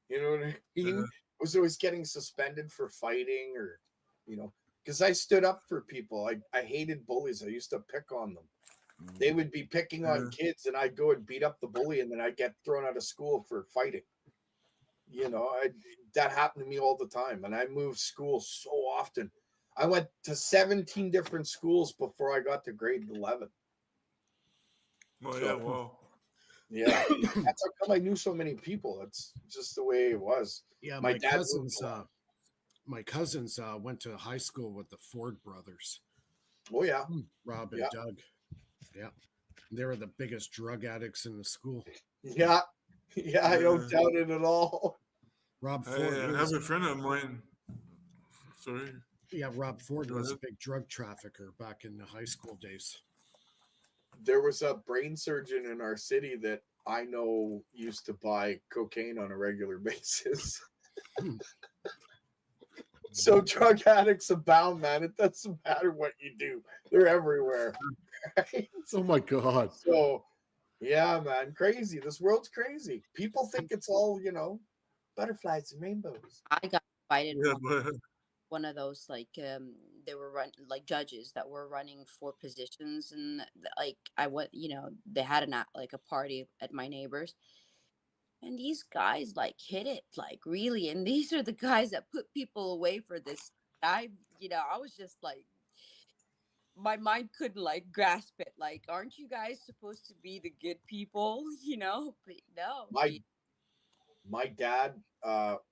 You know what I mean? I was always getting suspended for fighting, or because I stood up for people. I hated bullies. I used to pick on them. They would be picking on kids, and I'd go and beat up the bully, and then I'd get thrown out of school for fighting. That happened to me all the time, and I moved schools so often. I went to 17 different schools before I got to grade 11. Wow. Yeah, that's how come I knew so many people. That's just the way it was. Yeah, my cousins went to high school with the Ford brothers. Oh yeah, Rob and Doug. Yeah, they were the biggest drug addicts in the school. Yeah, I don't doubt it at all. Rob Ford. I have a friend of mine. Sorry. Yeah, Rob Ford was a big drug trafficker back in the high school days. There was a brain surgeon in our city that I know used to buy cocaine on a regular basis. So drug addicts abound, man. It doesn't matter what you do. They're everywhere. Right? Oh my God. So yeah, man, crazy. This world's crazy. People think it's all, butterflies and rainbows. I got invited one of those they were judges that were running for positions, and I went, they had a party at my neighbor's, and these guys hit it really, and these are the guys that put people away for this. I was just my mind couldn't grasp it. Aren't you guys supposed to be the good people? But no. My dad,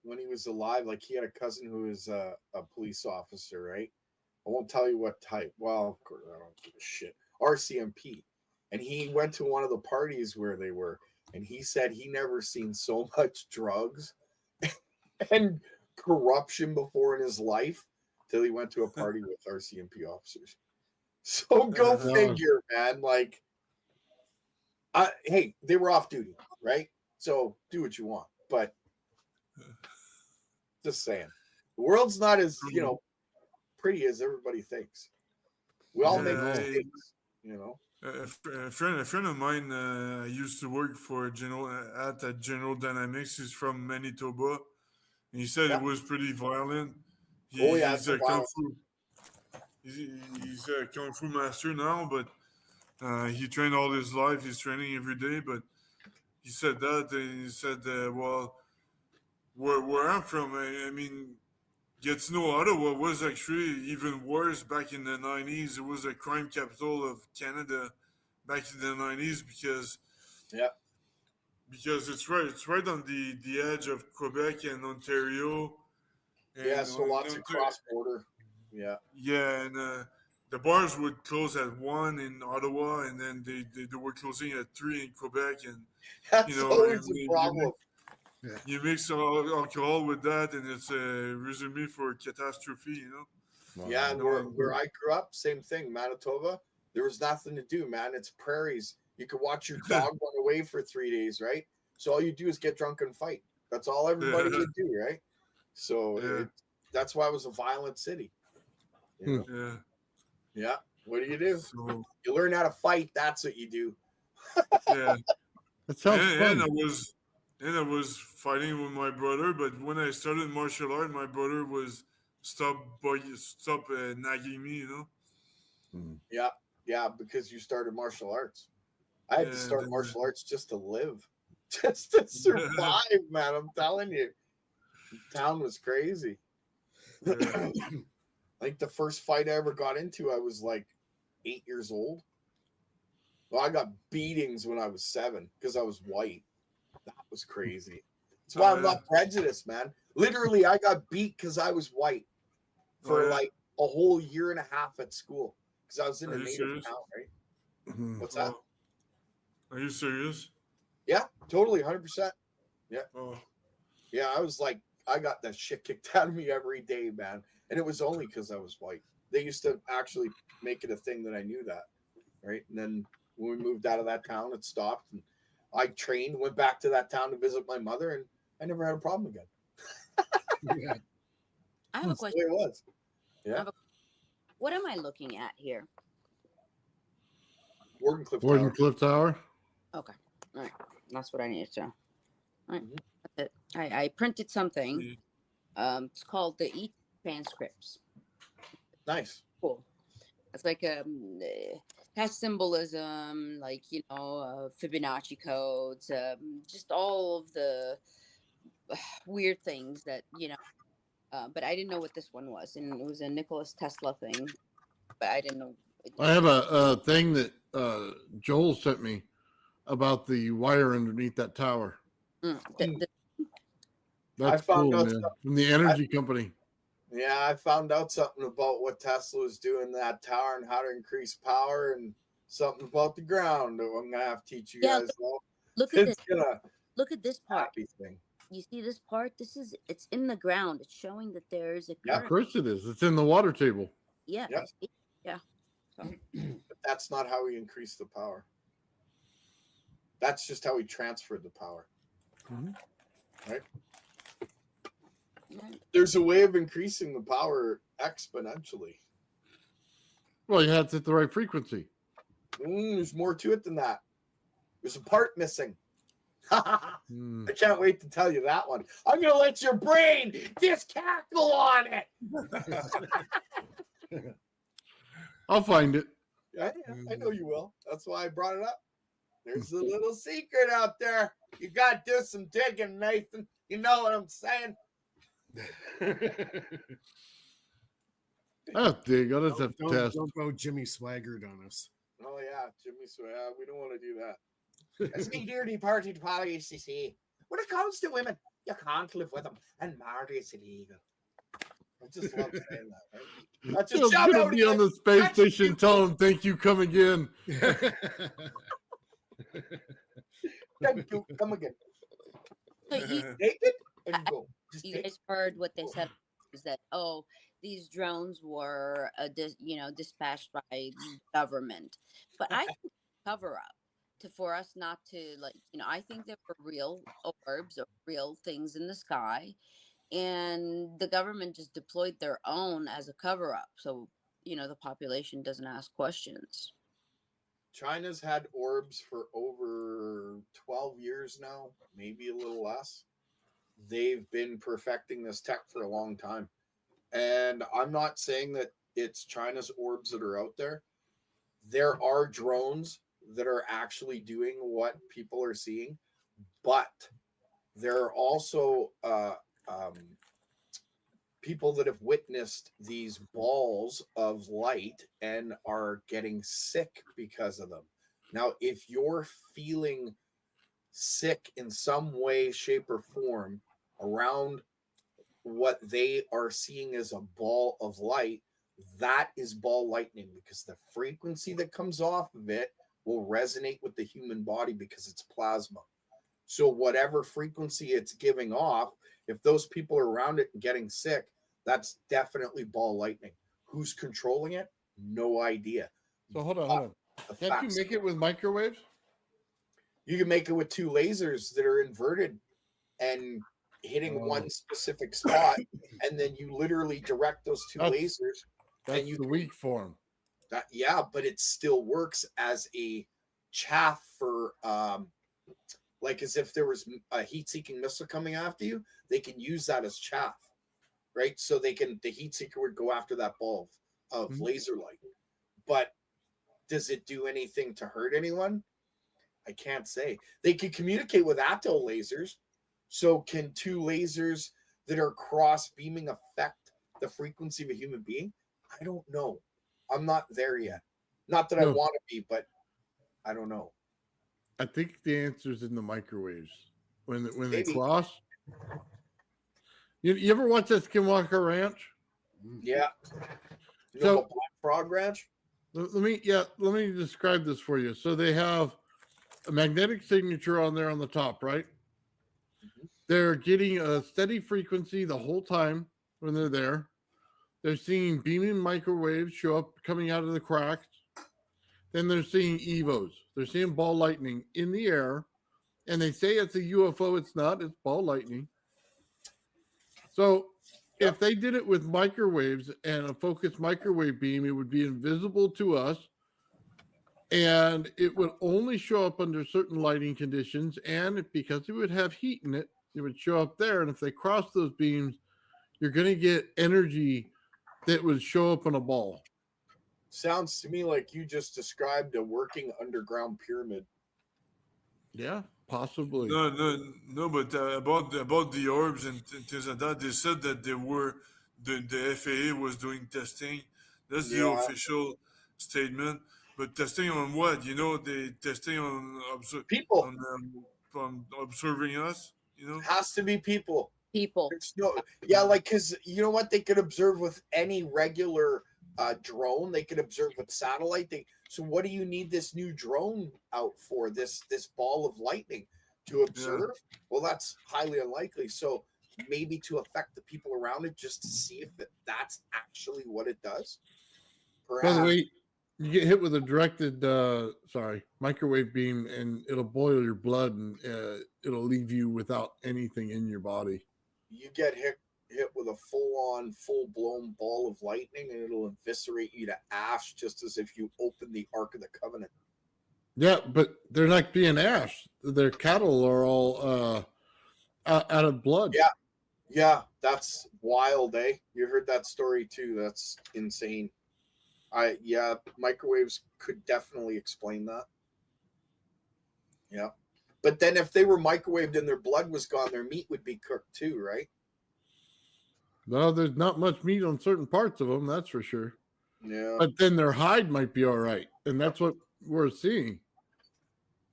when he was alive, he had a cousin who was a police officer, right? I won't tell you what type. Well, of course, I don't give a shit. RCMP. And he went to one of the parties where they were, and he said he never seen so much drugs and corruption before in his life, till he went to a party with RCMP officers. So go figure, man. Like, hey, they were off duty, right? So do what you want. But just saying, the world's not as, pretty as everybody thinks. We all make mistakes, A friend of mine used to work for at General Dynamics. He's from Manitoba. And he said it was pretty violent. He's a kung fu master now, but he trained all his life. He's training every day, but he said that. And he said, well, where I'm from, I mean, Gatineau, Ottawa was actually even worse back in the 90s. It was a crime capital of Canada back in the 90s because it's right on the edge of Quebec and Ontario. And so lots of cross-border. Yeah, and the bars would close at 1 in Ottawa, and then they were closing at 3 in Quebec. And that's always a problem. You mix alcohol with that, and it's a recipe for catastrophe, Yeah, and where I grew up, same thing, Manitoba. There was nothing to do, man. It's prairies. You could watch your dog run away for 3 days, right? So all you do is get drunk and fight. That's all everybody would do, right? So that's why it was a violent city. Yeah. What do you do? So, you learn how to fight. That's what you do. That sounds fun. And I was fighting with my brother, but when I started martial art, my brother was stop nagging me, Yeah, because you started martial arts. I had to start martial arts just to live, just to survive, man. I'm telling you, the town was crazy. Like the first fight I ever got into, I was like 8 years old. Well, I got beatings when I was 7 because I was white. That was crazy. That's why I'm not prejudiced, man. Literally, I got beat because I was white for like a whole year and a half at school because I was in a native town, right? What's that? Are you serious? Yeah, totally, 100%. Yeah. Oh. Yeah, I was like, I got that shit kicked out of me every day, man. And it was only because I was white. They used to actually make it a thing that I knew that, right? And then when we moved out of that town, it stopped. And I trained, went back to that town to visit my mother, and I never had a problem again. I have a question. It was. Yeah. What am I looking at here? Warden Cliff Tower. Okay. All right. That's what I needed to know. All right. I printed something. It's called the transcripts. Nice. Cool. It's like has symbolism, like Fibonacci codes, just all of the weird things that but I didn't know what this one was, and it was a Nikola Tesla thing, but I didn't know. I have a thing that Joel sent me about the wire underneath that tower. That's cool, man. From the energy company. Yeah, I found out something about what Tesla was doing in that tower and how to increase power, and something about the ground that I'm gonna have to teach you guys. Look at this. Look at this part. Thing. You see this part? It's in the ground. It's showing that there's a current. Yeah, of course it is. It's in the water table. Yeah. Yep. Yeah. So. But that's not how we increase the power. That's just how we transferred the power. Right? There's a way of increasing the power exponentially. Well, you have to hit the right frequency. There's more to it than that. There's a part missing. I can't wait to tell you that one. I'm going to let your brain just cackle on it. I'll find it. I know you will. That's why I brought it up. There's a little secret out there. You got to do some digging, Nathan. You know what I'm saying? I'll dig. I'll just have to test. Don't go Jimmy Swaggart on us. Oh, yeah. Jimmy Swaggart. We don't want to do that. It's me dirty party policy. When it comes to women, you can't live with them, and marriage is illegal. I just love saying that. Right? That's just Feels good to be on the space station. Tell them thank you. Come again. Thank you. Come again. So you, Take it and go. You guys heard what they said that, oh, these drones were dispatched by government, but I think cover up for us not to, like, I think there were real orbs or real things in the sky, and the government just deployed their own as a cover up, so the population doesn't ask questions. China's had orbs for over 12 years now, maybe a little less. They've been perfecting this tech for a long time. And I'm not saying that it's China's orbs that are out there. There are drones that are actually doing what people are seeing, but there are also people that have witnessed these balls of light and are getting sick because of them. Now, if you're feeling sick in some way, shape, or form around what they are seeing as a ball of light, that is ball lightning, because the frequency that comes off of it will resonate with the human body because it's plasma. So whatever frequency it's giving off, if those people are around it and getting sick, that's definitely ball lightning. Who's controlling it? No idea. So hold on. Can't you make it with microwaves? You can make it with two lasers that are inverted and hitting one specific spot, and then you literally direct those two lasers. That's the weak form. But it still works as a chaff for, like, as if there was a heat-seeking missile coming after you, they can use that as chaff, right? So the heat seeker would go after that ball of laser light. But does it do anything to hurt anyone? I can't say. They can communicate with atoll lasers. So can two lasers that are cross beaming affect the frequency of a human being? I don't know. I'm not there yet. Not that I want to be, but I don't know. I think the answer is in the microwaves. When they Maybe. cross. You ever watch that Skinwalker Ranch? Yeah. So Black Frog Ranch? Let me describe this for you. So they have a magnetic signature on there on the top, right? They're getting a steady frequency the whole time when they're there. They're seeing beaming microwaves show up coming out of the cracks. Then they're seeing EVOs. They're seeing ball lightning in the air. And they say it's a UFO. It's not. It's ball lightning. So if they did it with microwaves and a focused microwave beam, it would be invisible to us. And it would only show up under certain lighting conditions. And because it would have heat in it, it would show up there. And if they cross those beams, you're going to get energy that would show up in a ball. Sounds to me like you just described a working underground pyramid. Yeah, possibly. No, but about the orbs and things like that, they said that they were the FAA was doing testing. That's the official statement. But testing on what? They testing on people, from observing us. Has to be people. People. Because you know what? They could observe with any regular drone. They could observe with satellite. So what do you need this new drone out for? This ball of lightning to observe? Yeah. Well, that's highly unlikely. So maybe to affect the people around it, just to see if that's actually what it does. Perhaps. By the way, you get hit with a directed microwave beam, and it'll boil your blood, and it'll leave you without anything in your body. You get hit with a full-blown ball of lightning, and it'll eviscerate you to ash, just as if you opened the Ark of the Covenant. Yeah, but they're not being ash. Their cattle are all out of blood. Yeah, that's wild, eh? You heard that story too. That's insane. Microwaves could definitely explain that. Yeah. But then if they were microwaved and their blood was gone, their meat would be cooked too, right? No, there's not much meat on certain parts of them, that's for sure. Yeah. But then their hide might be all right. And that's what we're seeing.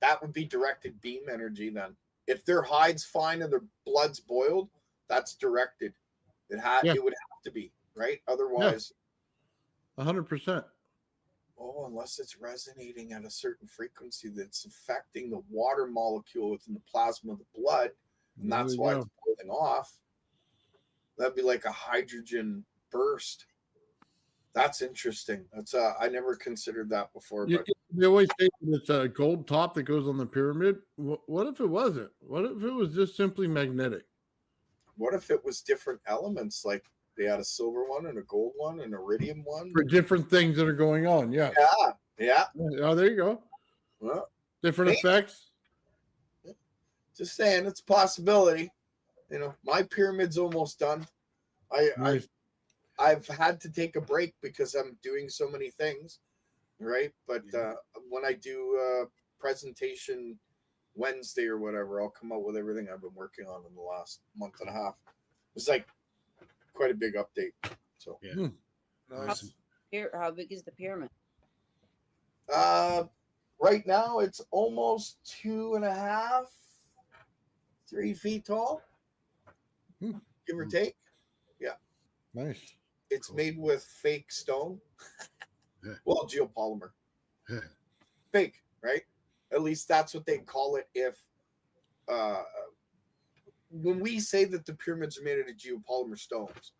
That would be directed beam energy then. If their hide's fine and their blood's boiled, that's directed. It would have to be, right? Otherwise. 100%. Oh, unless it's resonating at a certain frequency that's affecting the water molecule within the plasma of the blood, and that's why it's boiling off. That'd be like a hydrogen burst. That's interesting. That's I never considered that before. But They always say that it's a gold top that goes on the pyramid. What if it wasn't? What if it was just simply magnetic? what if it was different elements? Like they had a silver one and a gold one and an iridium one For different things that are going on. Yeah. Yeah. Oh, there you go. Well, different effects. Just saying, it's a possibility. You know, my pyramid's almost done. I've had to take a break because I'm doing so many things, right? But when I do a presentation Wednesday or whatever, I'll come out with everything I've been working on in the last month and a half. It's like quite a big update. So Nice. How big is the pyramid? Right now it's almost 2.5, 3 feet tall, give or take. Yeah. Nice. It's made with fake stone. Well, geopolymer. Fake, right? At least that's what they call it. If when we say that the pyramids are made out of geopolymer stones,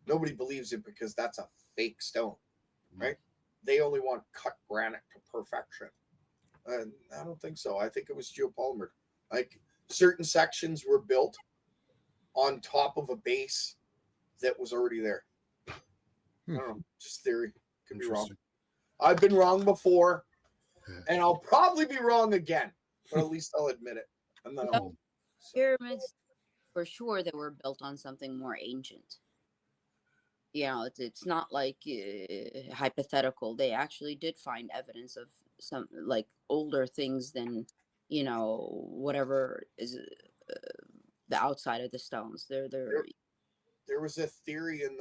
nobody believes it because that's a fake stone, right? They only want cut granite to perfection. And I don't think so. I think it was geopolymer. Like certain sections were built on top of a base that was already there. I don't know, just theory. Could be wrong. I've been wrong before, and I'll probably be wrong again, but at least I'll admit it. And then I'll Pyramids, for sure, they were built on something more ancient. You know, it's not like hypothetical. They actually did find evidence of some like older things than, you know, whatever is the outside of the stones. There was a theory in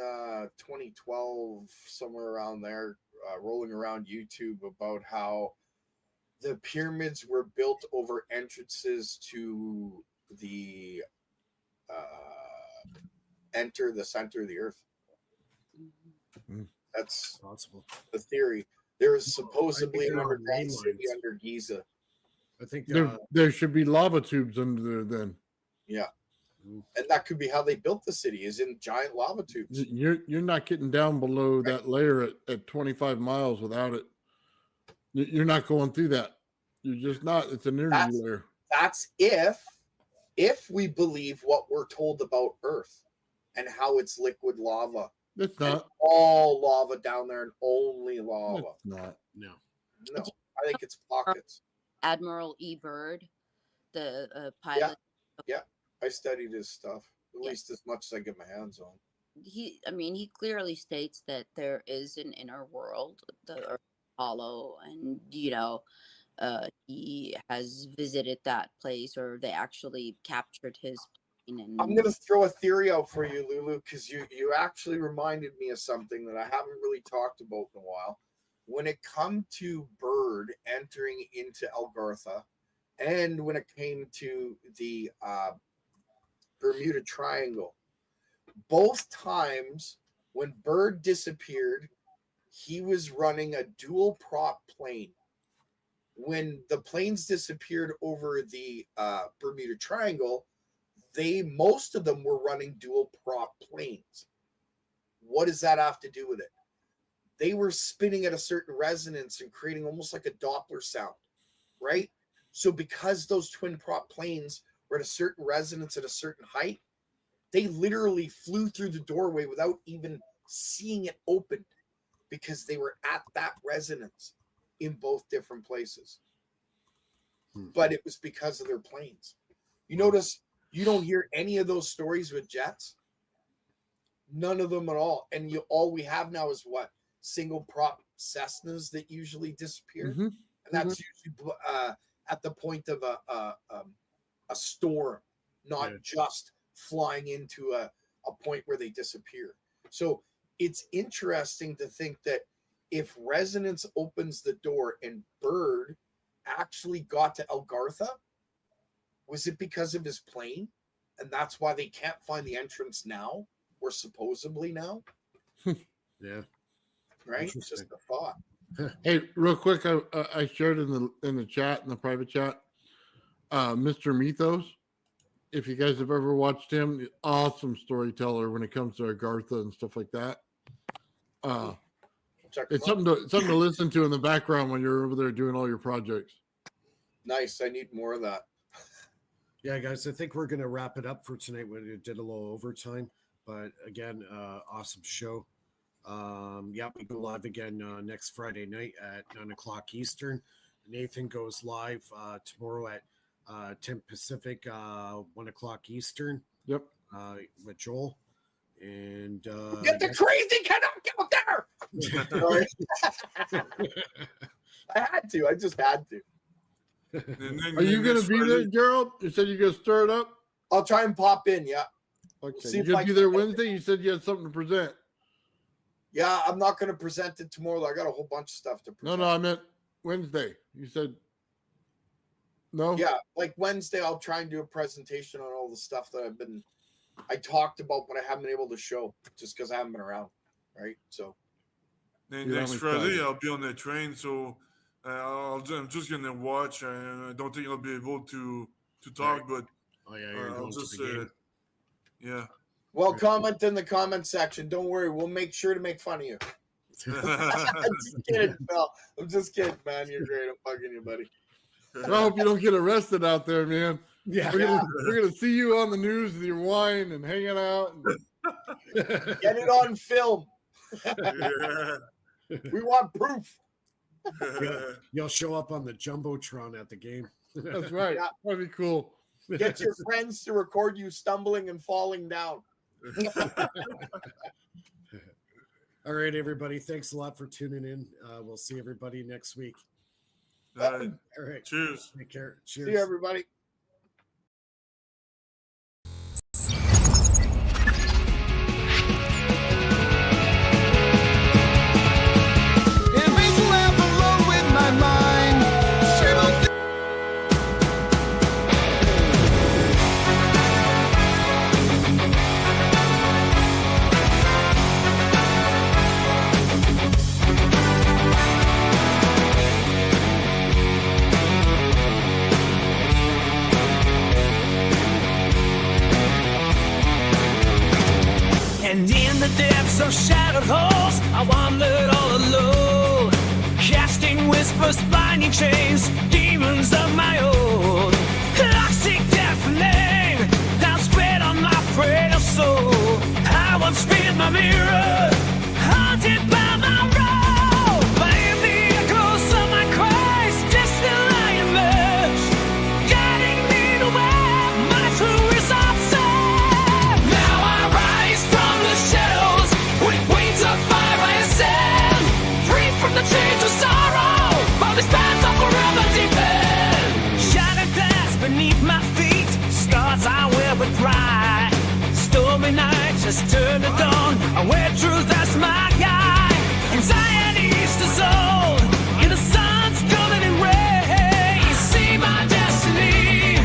2012, somewhere around there, rolling around YouTube about how the pyramids were built over entrances to the enter the center of the earth. That's possible. The theory. There is supposedly an underground city under Giza. I think there should be lava tubes under there then. Yeah. And that could be how they built the city, is in giant lava tubes. You're not getting down below that layer at 25 miles without it. You're not going through that. You're just not. It's an energy layer. That's if we believe what we're told about Earth and how it's liquid lava. It's not all lava down there and only lava. It's not. No. No. I think it's pockets. Admiral E. Bird, the pilot. Yeah. I studied his stuff, at least as much as I get my hands on. He clearly states that there is an inner world, the Earth is hollow, and you know, he has visited that place, or they actually captured his plane. And I'm gonna throw a theory out for you, Lulu, because you actually reminded me of something that I haven't really talked about in a while. When it come to Bird entering into Algartha, and when it came to the Bermuda Triangle, both times when Bird disappeared, he was running a dual prop plane. When the planes disappeared over the Bermuda Triangle, most of them were running dual prop planes. What does that have to do with it? They were spinning at a certain resonance and creating almost like a Doppler sound, right? So because those twin prop planes were at a certain resonance at a certain height, they literally flew through the doorway without even seeing it open because they were at that resonance in both different places. But it was because of their planes. You notice you don't hear any of those stories with jets. None of them at all. And all we have now is what? Single prop Cessnas that usually disappear. And that's usually at the point of a storm, not just flying into a point where they disappear. So it's interesting to think that if resonance opens the door and Bird actually got to Algartha, was it because of his plane? And that's why they can't find the entrance now, or supposedly now? Yeah. Right? Just a thought. Hey, real quick, I shared in the chat, in the private chat, Mr. Mythos. if you guys have ever watched him, awesome storyteller when it comes to Agartha and stuff like that. It's something to listen to in the background when you're over there doing all your projects. Nice. I need more of that. Yeah, guys, I think we're going to wrap it up for tonight. We did a little overtime, but again, awesome show. Yeah, we go live again next Friday night at 9 o'clock Eastern. Nathan goes live tomorrow at 10 Pacific, 1 o'clock Eastern. Yep. With Joel. And get the crazy Canuck out there. Sorry. I had to. I just had to. Are you going to be there, Gerald? You said you're going to stir it up? I'll try and pop in, yeah. Okay. You're going to be there Wednesday? You said you had something to present. Yeah, I'm not going to present it tomorrow. I got a whole bunch of stuff to present. No, I meant Wednesday. You said no? Yeah, like Wednesday, I'll try and do a presentation on all the stuff that I talked about, but I haven't been able to show just because I haven't been around, right? So next Friday, I'll be on the train, so I'm just gonna watch. I don't think I'll be able to talk, but I'll just yeah. Well, comment in the comment section. Don't worry, we'll make sure to make fun of you. I'm just kidding, Phil. I'm just kidding, man. You're great. I'm bugging you, buddy. I hope you don't get arrested out there, man. Yeah, we're gonna see you on the news with your wine and hanging out. Get it on film. We want proof. You'll show up on the Jumbotron at the game. That's right. Yeah. That'd be cool. Get your friends to record you stumbling and falling down. All right, everybody. Thanks a lot for tuning in. We'll see everybody next week. All right. All right. Cheers. Take care. Cheers. See you, everybody. It makes me laugh alone with my mind. Scribble. And in the depths of shadowed halls, I wandered all alone, casting whispers, blinding chains, demons of my own. Toxic deafening, now spread on my frail soul. I once spin my mirror, haunted by my role. But in the echoes of my cries, just still I emerge, guiding me to where my true results are. Now I rise from the shadows with wings of fire I ascend, free from the chains of sorrow, while this path of forever defend. Shattered glass beneath my feet, scars I wear but dry. Stormy nights just turn to dawn, where truth that's my guide. Anxiety's dissolved, and the sun's coming in ray. You see my destiny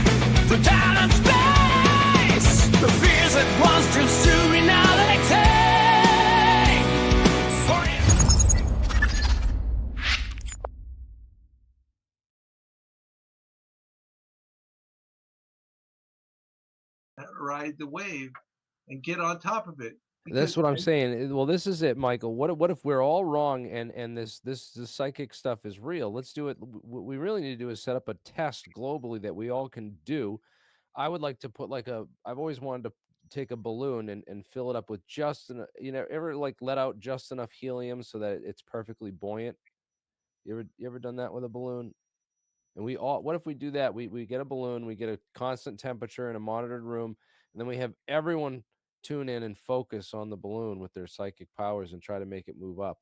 through time and space. The fears that once consumed me now they ride the wave and get on top of it. That's what I'm saying. Well, this is it, Michael. What if we're all wrong and this psychic stuff is real? Let's do it. What we really need to do is set up a test globally that we all can do. I would like to put I've always wanted to take a balloon and fill it up with just ever let out just enough helium so that it's perfectly buoyant. You ever done that with a balloon? And what if we do that? We get a balloon, we get a constant temperature in a monitored room, and then we have everyone tune in and focus on the balloon with their psychic powers and try to make it move up.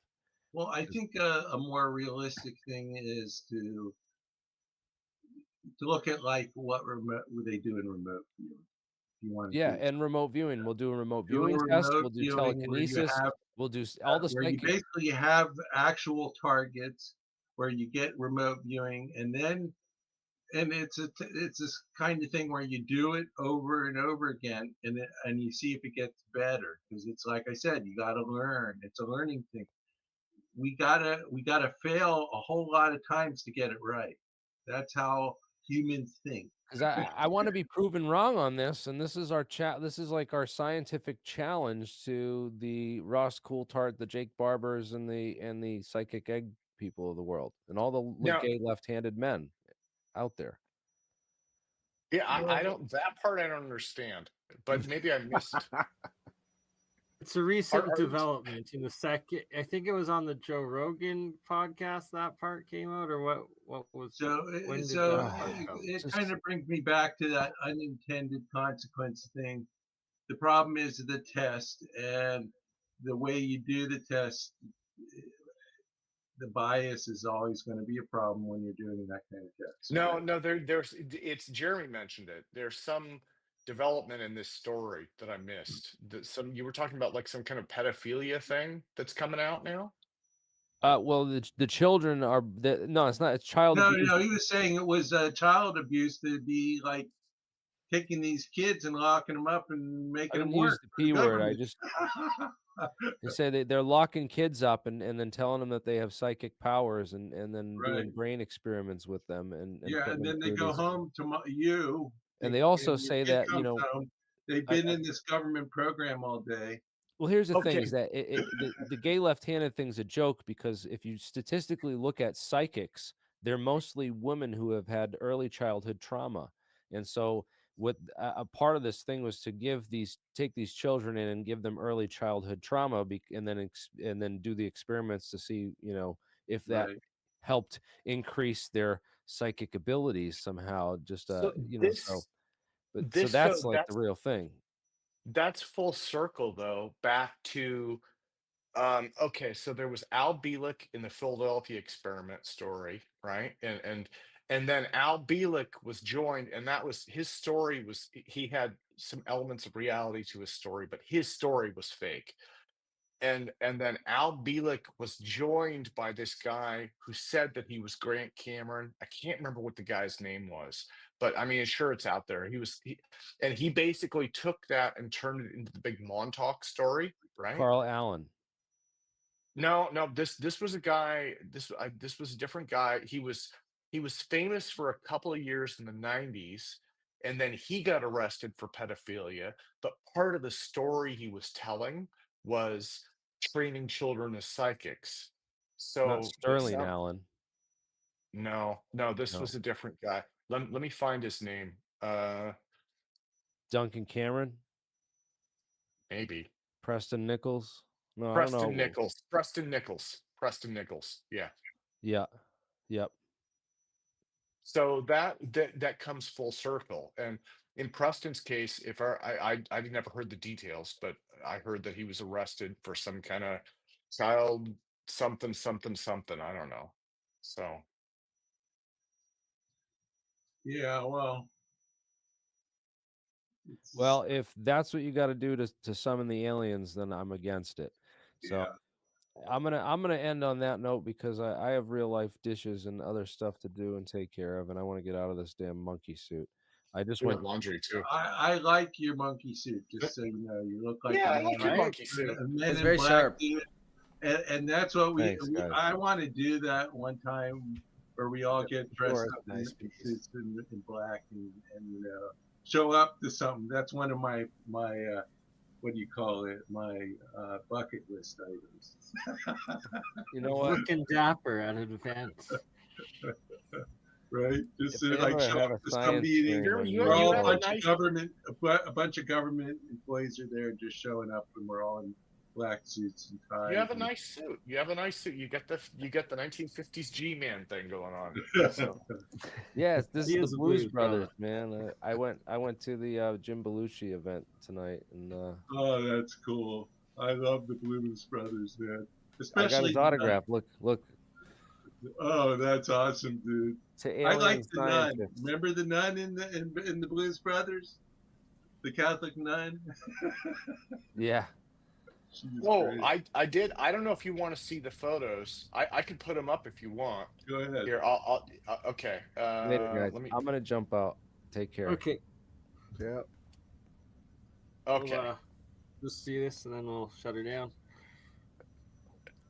Well, I think a more realistic thing is to look at like what they do in remote viewing. If you want to and remote viewing. We'll do a remote viewing test. We'll do telekinesis. We'll do all the where you basically have actual targets where you get remote viewing, and it's this kind of thing where you do it over and over again, and you see if it gets better, because it's like I said, you got to learn. It's a learning thing. We gotta fail a whole lot of times to get it right. That's how humans think. because I want to be proven wrong on this, and this is our chat. This is like our scientific challenge to the Ross Coulthart, the Jake Barbers, and the psychic egg people of the world, and all the Now, gay left-handed men out there. yeah, I don't that part I don't understand, but maybe I missed. It's a recent Are- development in the second. I think it was on the Joe Rogan podcast that part came out, or what was? So, when did so that part come? it kind of brings me back to that unintended consequence thing. The problem is the test and the way you do the test. The bias is always going to be a problem when you're doing that kind of test. No, there's it's Jeremy mentioned it. There's some development in this story that I missed. Some you were talking about like some kind of pedophilia thing that's coming out now. Well, the children are no, it's not. It's child No, abuse. no, he was saying it was child abuse to be like taking these kids and locking them up and I making them didn't use work. the for the P word. I government. just they say they're locking kids up and then telling them that they have psychic powers and then doing Right. brain experiments with them and Yeah, putting and them then they through go these. home to you. And they also and your say kid that, you comes know, home, they've I- been in this government program all day. Well, here's the thing: Okay. is that the gay left-handed thing's a joke because if you statistically look at psychics, they're mostly women who have had early childhood trauma, and so what a part of this thing was to take these children in and give them early childhood trauma, and then do the experiments to see, you know, if that Right. helped increase their psychic abilities somehow. Just So you know, so so this so that's like the real thing. that's full circle though back to okay, so there was Al Bielek in the Philadelphia experiment story, right? And then Al Bielek was joined, and that was his story was he had some elements of reality to his story, but his story was fake. And then Al Bielek was joined by this guy who said that he was Grant Cameron. I can't remember what the guy's name was, but I mean, sure, it's out there. And he basically took that and turned it into the big Montauk story, right? Carl Allen. No, this was a guy. This was a different guy. He was famous for a couple of years in the '90s, and then he got arrested for pedophilia. But part of the story he was telling was training children as psychics. Not So Sterling Allen. no, this No. was a different guy. Let me find his name. Duncan Cameron. Maybe Preston Nichols. No, I don't Preston know. Nichols. Preston Nichols. Yeah. Yeah. Yep. So that comes full circle. And in Preston's case, if I never heard the details, but I heard that he was arrested for some kind of child something something something. I don't know. So Yeah, well. Well, if that's what you got to do to summon the aliens, then I'm against it. So Yeah. I'm gonna end on that note because I have real life dishes and other stuff to do and take care of, and I want to get out of this damn monkey suit. I just we went have laundry too. I like your monkey suit, just so you know. You look like Yeah, a I like your man- monkey suit. a man It's in very black sharp. suit. And that's what Thanks, guys. I want to do that one time where we all get dressed Sure, up nice in suits in black and show up to something. That's one of my what do you call it? My bucket list items. You know what? Looking dapper at an event. Right? Just If to they like ever show have up a to some science meeting. fair when You- We're you all have a a bunch nice- of bunch of government employees are there just showing up, and we're all in black suits and ties. You have a and- nice suit. You have a nice suit. You got the 1950s G-man thing going on. So Yes, this He is is the a Blues blues Brothers, man. I went to the Jim Belushi event tonight, and Oh, that's cool. I love the Blues Brothers, man. I got Especially his autograph. Look. Oh, that's awesome, dude. To I alien like the nun. scientists. Remember the nun in the Blues Brothers? The Catholic nun? Yeah. She was oh, great. I did. I don't know if you want to see the photos. I could put them up if you want. Go ahead. Here, okay. Later, guys. Let me. I'm gonna jump out. Take care. Okay. Yeah. Okay. We'll, just see this and then we'll shut her down.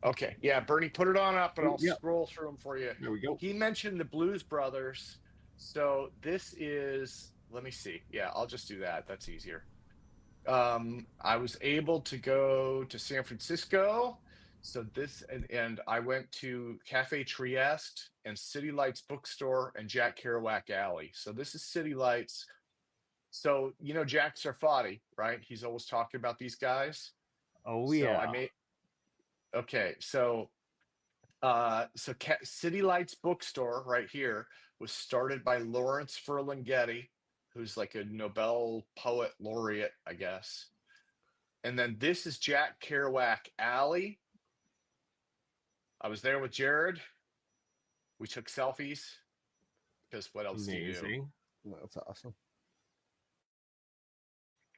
Okay. Yeah, Bernie, put it on up, and I'll Yeah. scroll through them for you. There we go. He mentioned the Blues Brothers. So this is, let me see. Yeah, I'll just do that. That's easier. I was able to go to San Francisco. So this, and I went to Cafe Trieste and City Lights Bookstore and Jack Kerouac Alley. So this is City Lights. So, you know, Jack Sarfati, right? He's always talking about these guys. Oh So I yeah. made, okay. So City Lights Bookstore right here was started by Lawrence Ferlinghetti, who's like a Nobel poet laureate, I guess. And then this is Jack Kerouac Alley. I was there with Jared. We took selfies because what else do you do? Amazing. That's awesome.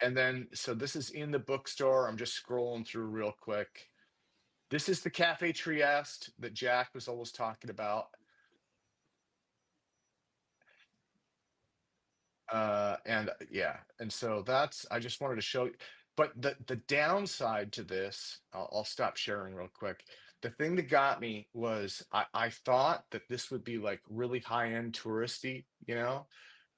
And then, so this is in the bookstore. I'm just scrolling through real quick. This is the Cafe Trieste that Jack was always talking about. And yeah, and so that's, I just wanted to show you, but the downside to this, I'll stop sharing real quick. The thing that got me was I thought that this would be like really high-end touristy, you know,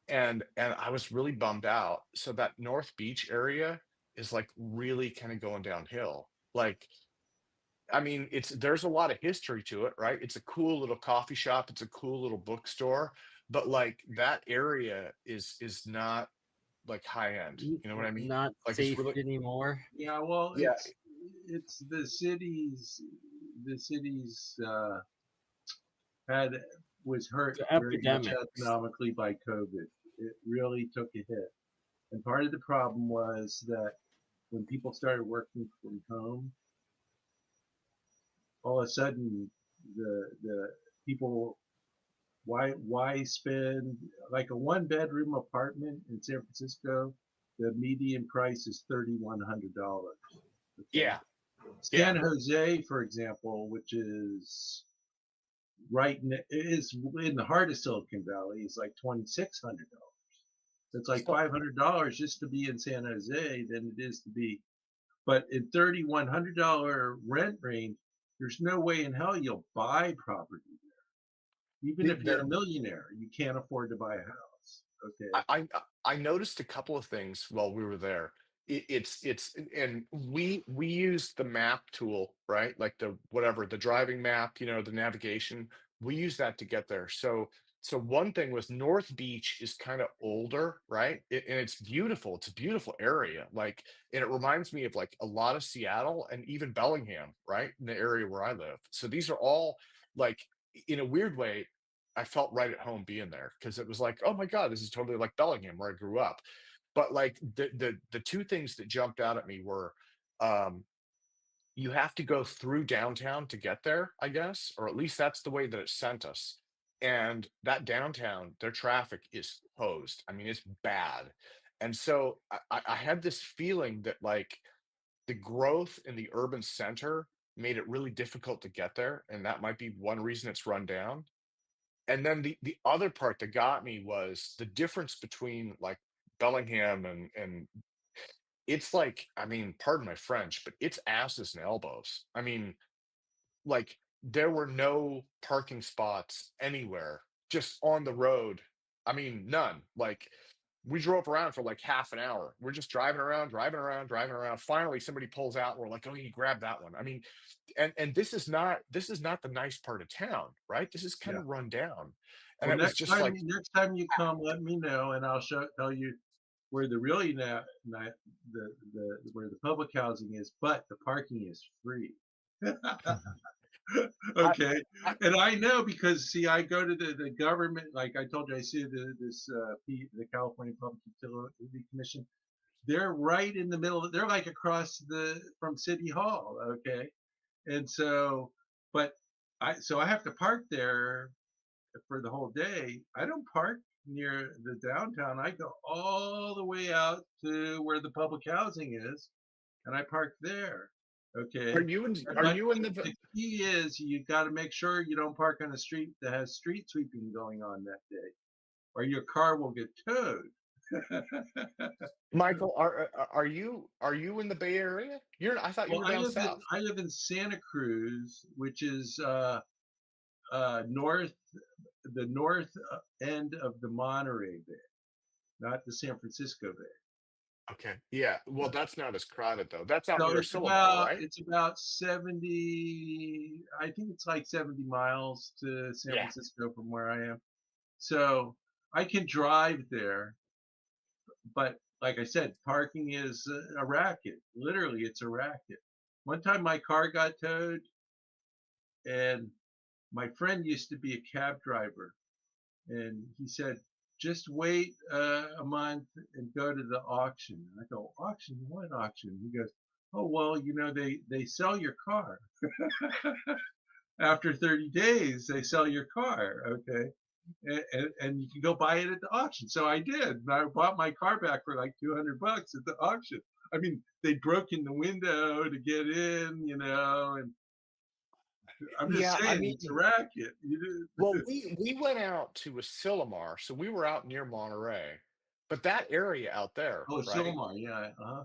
and I was really bummed out. So that North Beach area is like really kind of going downhill. Like, I mean, there's a lot of history to it, right? It's a cool little coffee shop, it's a cool little bookstore, but like that area is not like high end. You know what I mean? Not Like it's safe really, anymore. Yeah, well, yeah, it's the cities had was hurt The very much epidemics. economically by COVID. It really took a hit, and part of the problem was that when people started working from home, all of a sudden the people, why spend like a 1-bedroom apartment in San Francisco? The median price is $3,100. yeah, San Jose, for example, which is is in the heart of Silicon Valley, is like $2,600. It's like $500 just to be in San Jose than it is to be. But in $3,100 rent range, there's no way in hell you'll buy property there. Even if you're a millionaire, you can't afford to buy a house. Okay. I noticed a couple of things while we were there. It's and we used the map tool, right? Like the driving map, you know, the navigation. We use that to get there. So one thing was North Beach is kind of older, right? And it's beautiful. It's a beautiful area. Like, and it reminds me of like a lot of Seattle and even Bellingham, right? In the area where I live. So these are all like, in a weird way, I felt right at home being there because it was like, oh my God, this is totally like Bellingham where I grew up. But like the two things that jumped out at me were um you have to go through downtown to get there, I guess, or at least that's the way that it sent us. And that downtown, their traffic is hosed. I mean, it's bad. And so I had this feeling that like the growth in the urban center made it really difficult to get there. And that might be one reason it's run down. And then the other part that got me was the difference between like Bellingham and it's like, I mean, pardon my French, but it's asses and elbows. I mean, like there were no parking spots anywhere, just on the road. I mean, none. Like we drove around for like half an hour. We're just driving around, driving around, driving around. Finally, somebody pulls out. And we're like, oh, you grab that one. I mean, and this is not the nice part of town, right? This is kind Yeah. of run down, and Well, it was just like, next time you come, let me know, and I'll tell you where the really where the public housing is, but the parking is free. Okay, and I know because see, I go to the government, like I told you, I see the California Public Utility Commission. They're right in the middle. They're like across from City Hall. Okay, and so, but I have to park there for the whole day. I don't park near the downtown. I go all the way out to where the public housing is, and I park there. Okay. are you in The key is you got to make sure you don't park on a street that has street sweeping going on that day, or your car will get towed. Michael, are you in the Bay Area? I thought you Well, were down south. I live in Santa Cruz, which is the north end of the Monterey Bay, not the San Francisco Bay. Okay. Yeah. Well, that's not as crowded though. That's out So near Silomar, right? it's about 70. I think it's like 70 miles to San Yeah. Francisco from where I am. So I can drive there, but like I said, parking is a racket. Literally, it's a racket. One time my car got towed, and my friend used to be a cab driver, and he said, just wait a month and go to the auction. I go, auction? What auction? He goes, oh, well, they sell your car. After 30 days, they sell your car, okay? And you can go buy it at the auction. So I did. And I bought my car back for like $200 at the auction. I mean, they broke in the window to get in, and I'm just Yeah. I saying mean, it's a racket. well, we went out to Asilomar, so we were out near Monterey, but that area out there, Oh, right? Silmar, yeah. Uh-huh.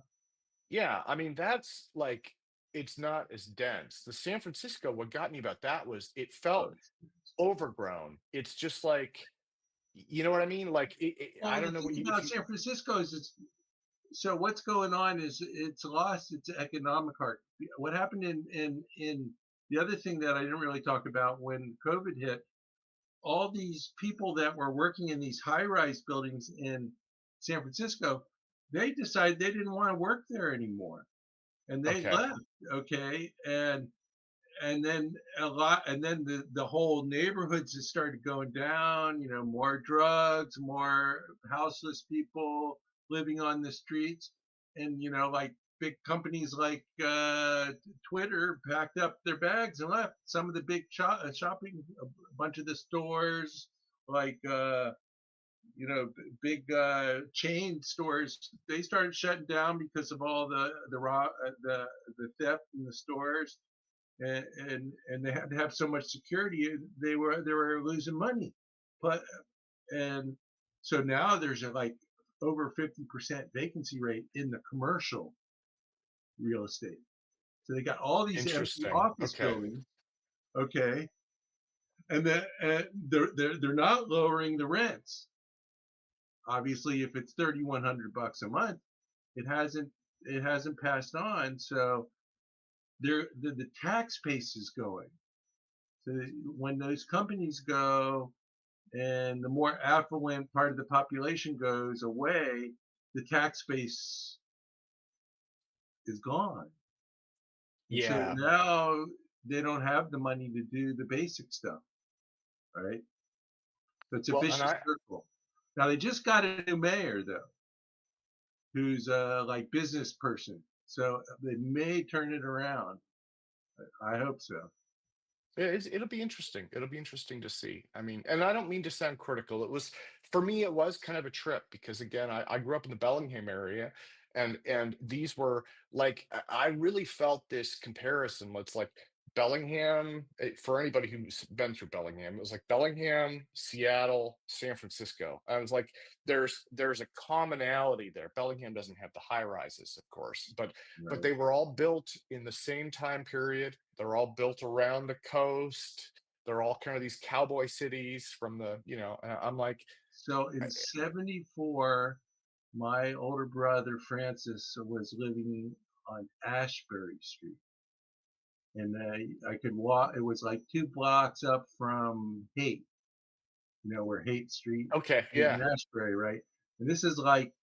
Yeah, I mean that's like it's not as dense. The San Francisco, what got me about that was it Oh, felt overgrown. It's just like, you know what I mean? Like I well, the don't know what thing you if about you. San Francisco is so what's going on is it's lost its economic heart. What happened in the other thing that I didn't really talk about when COVID hit, all these people that were working in these high-rise buildings in San Francisco, they decided they didn't want to work there anymore, and they Okay. left. Okay, and then the whole neighborhoods just started going down. More drugs, more houseless people living on the streets, and like big companies like Twitter packed up their bags and left. Some of the big shopping, a bunch of the stores, like big chain stores, they started shutting down because of all the theft in the stores, and they had to have so much security. They were losing money, but and so now there's like over 50% vacancy rate in the commercial real estate. So they got all these empty Interesting. office Okay. buildings, okay, and they're not lowering the rents. Obviously, if it's $3,100 a month, it hasn't passed on. So the tax base is going. So when those companies go and the more affluent part of the population goes away, the tax base is gone. And so Yeah. now they don't have the money to do the basic stuff, right? So it's a Well, and vicious circle. Now they just got a new mayor though, who's like business person. So they may turn it around. I hope so. it'll be interesting. It'll be interesting to see. I mean, and I don't mean to sound critical. It was for me, it was kind of a trip because again, I grew up in the Bellingham area, and these were like I really felt this comparison. It's like Bellingham for anybody who's been through Bellingham. It was like Bellingham, Seattle, San Francisco. I was like, there's a commonality there. Bellingham doesn't have the high rises, of course, but Right. they were all built in the same time period. They're all built around the coast. They're all kind of these cowboy cities from and I'm like, So in '74, my older brother Francis was living on Ashbury Street, and I could walk. It was like 2 blocks up from Haight, where Haight Street, okay, Haight yeah. and Ashbury, right? And this is like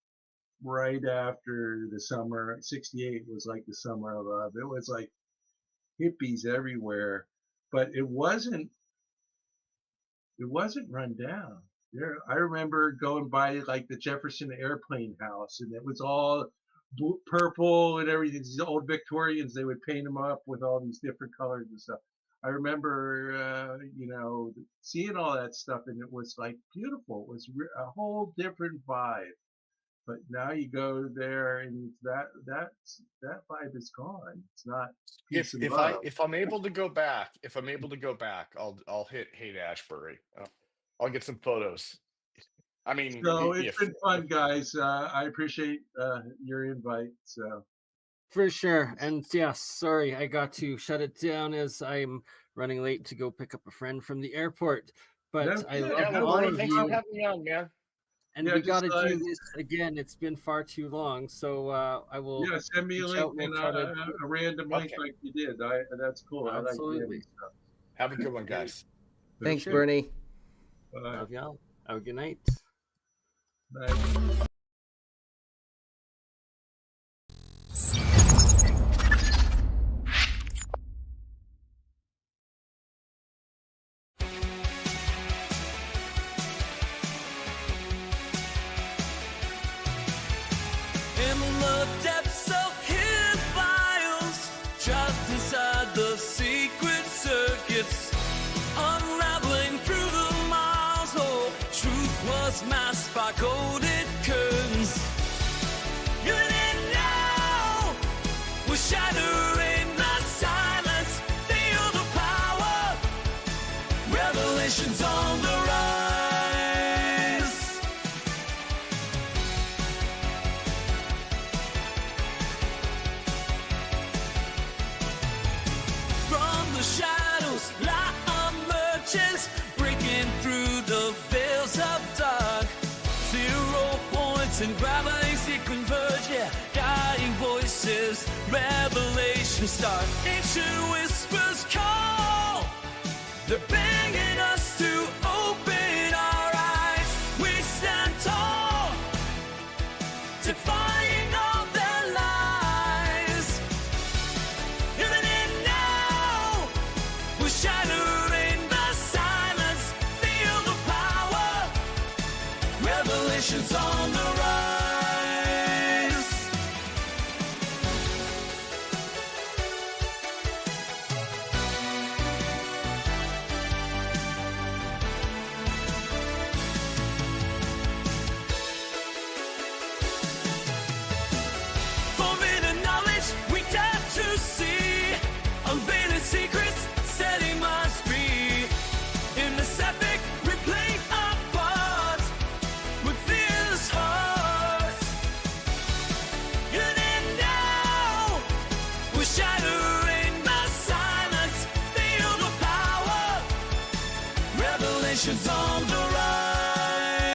right after the summer. '68 was like the summer of love. It was like hippies everywhere, but it wasn't run down. There, I remember going by like the Jefferson Airplane House, and it was all purple and everything. These old Victorians, they would paint them up with all these different colors and stuff. I remember, seeing all that stuff, and it was like beautiful. It was a whole different vibe. But now you go there, and that vibe is gone. It's not peace and love. If I'm able to go back, I'll hit Ashbury. I'll get some photos. I mean, So it's if been fun, guys. I appreciate your invite. So For sure. And yes, sorry, I got to shut it down as I'm running late to go pick up a friend from the airport. But I love no all worries. of Thanks for you. having me on, man. And we got to do this again. It's been far too long. So I will. Yeah, send me a reach link out. We'll and try to- a random link like you did. That's cool. I like Absolutely. random stuff. Have a good one, guys. Thanks, Sure. Bernie. Love y'all. Have a good night. Bye. In the depths of hidden files, trapped inside the secret circuits, unraveling through the miles. Oh, truth was masked by coded curtains. You didn't know, we're shattering the silence. Feel the power, revelations on the rise. From the shadows, light emerges, breaking through the veils of dark. 0 points and gravity converge, yeah. Guiding voices, revelations start. Ancient whispers call, they're begging us to open our eyes. We stand tall, defying all their lies. Even in now, we're shattering the silence. Feel the power, revelations on the rise. Forbidden knowledge we dare to see, unveiling secrets, setting us free. In this epic, we play our part with fierce hearts. In and now, we're shattering the silence. Feel the power, revelations on the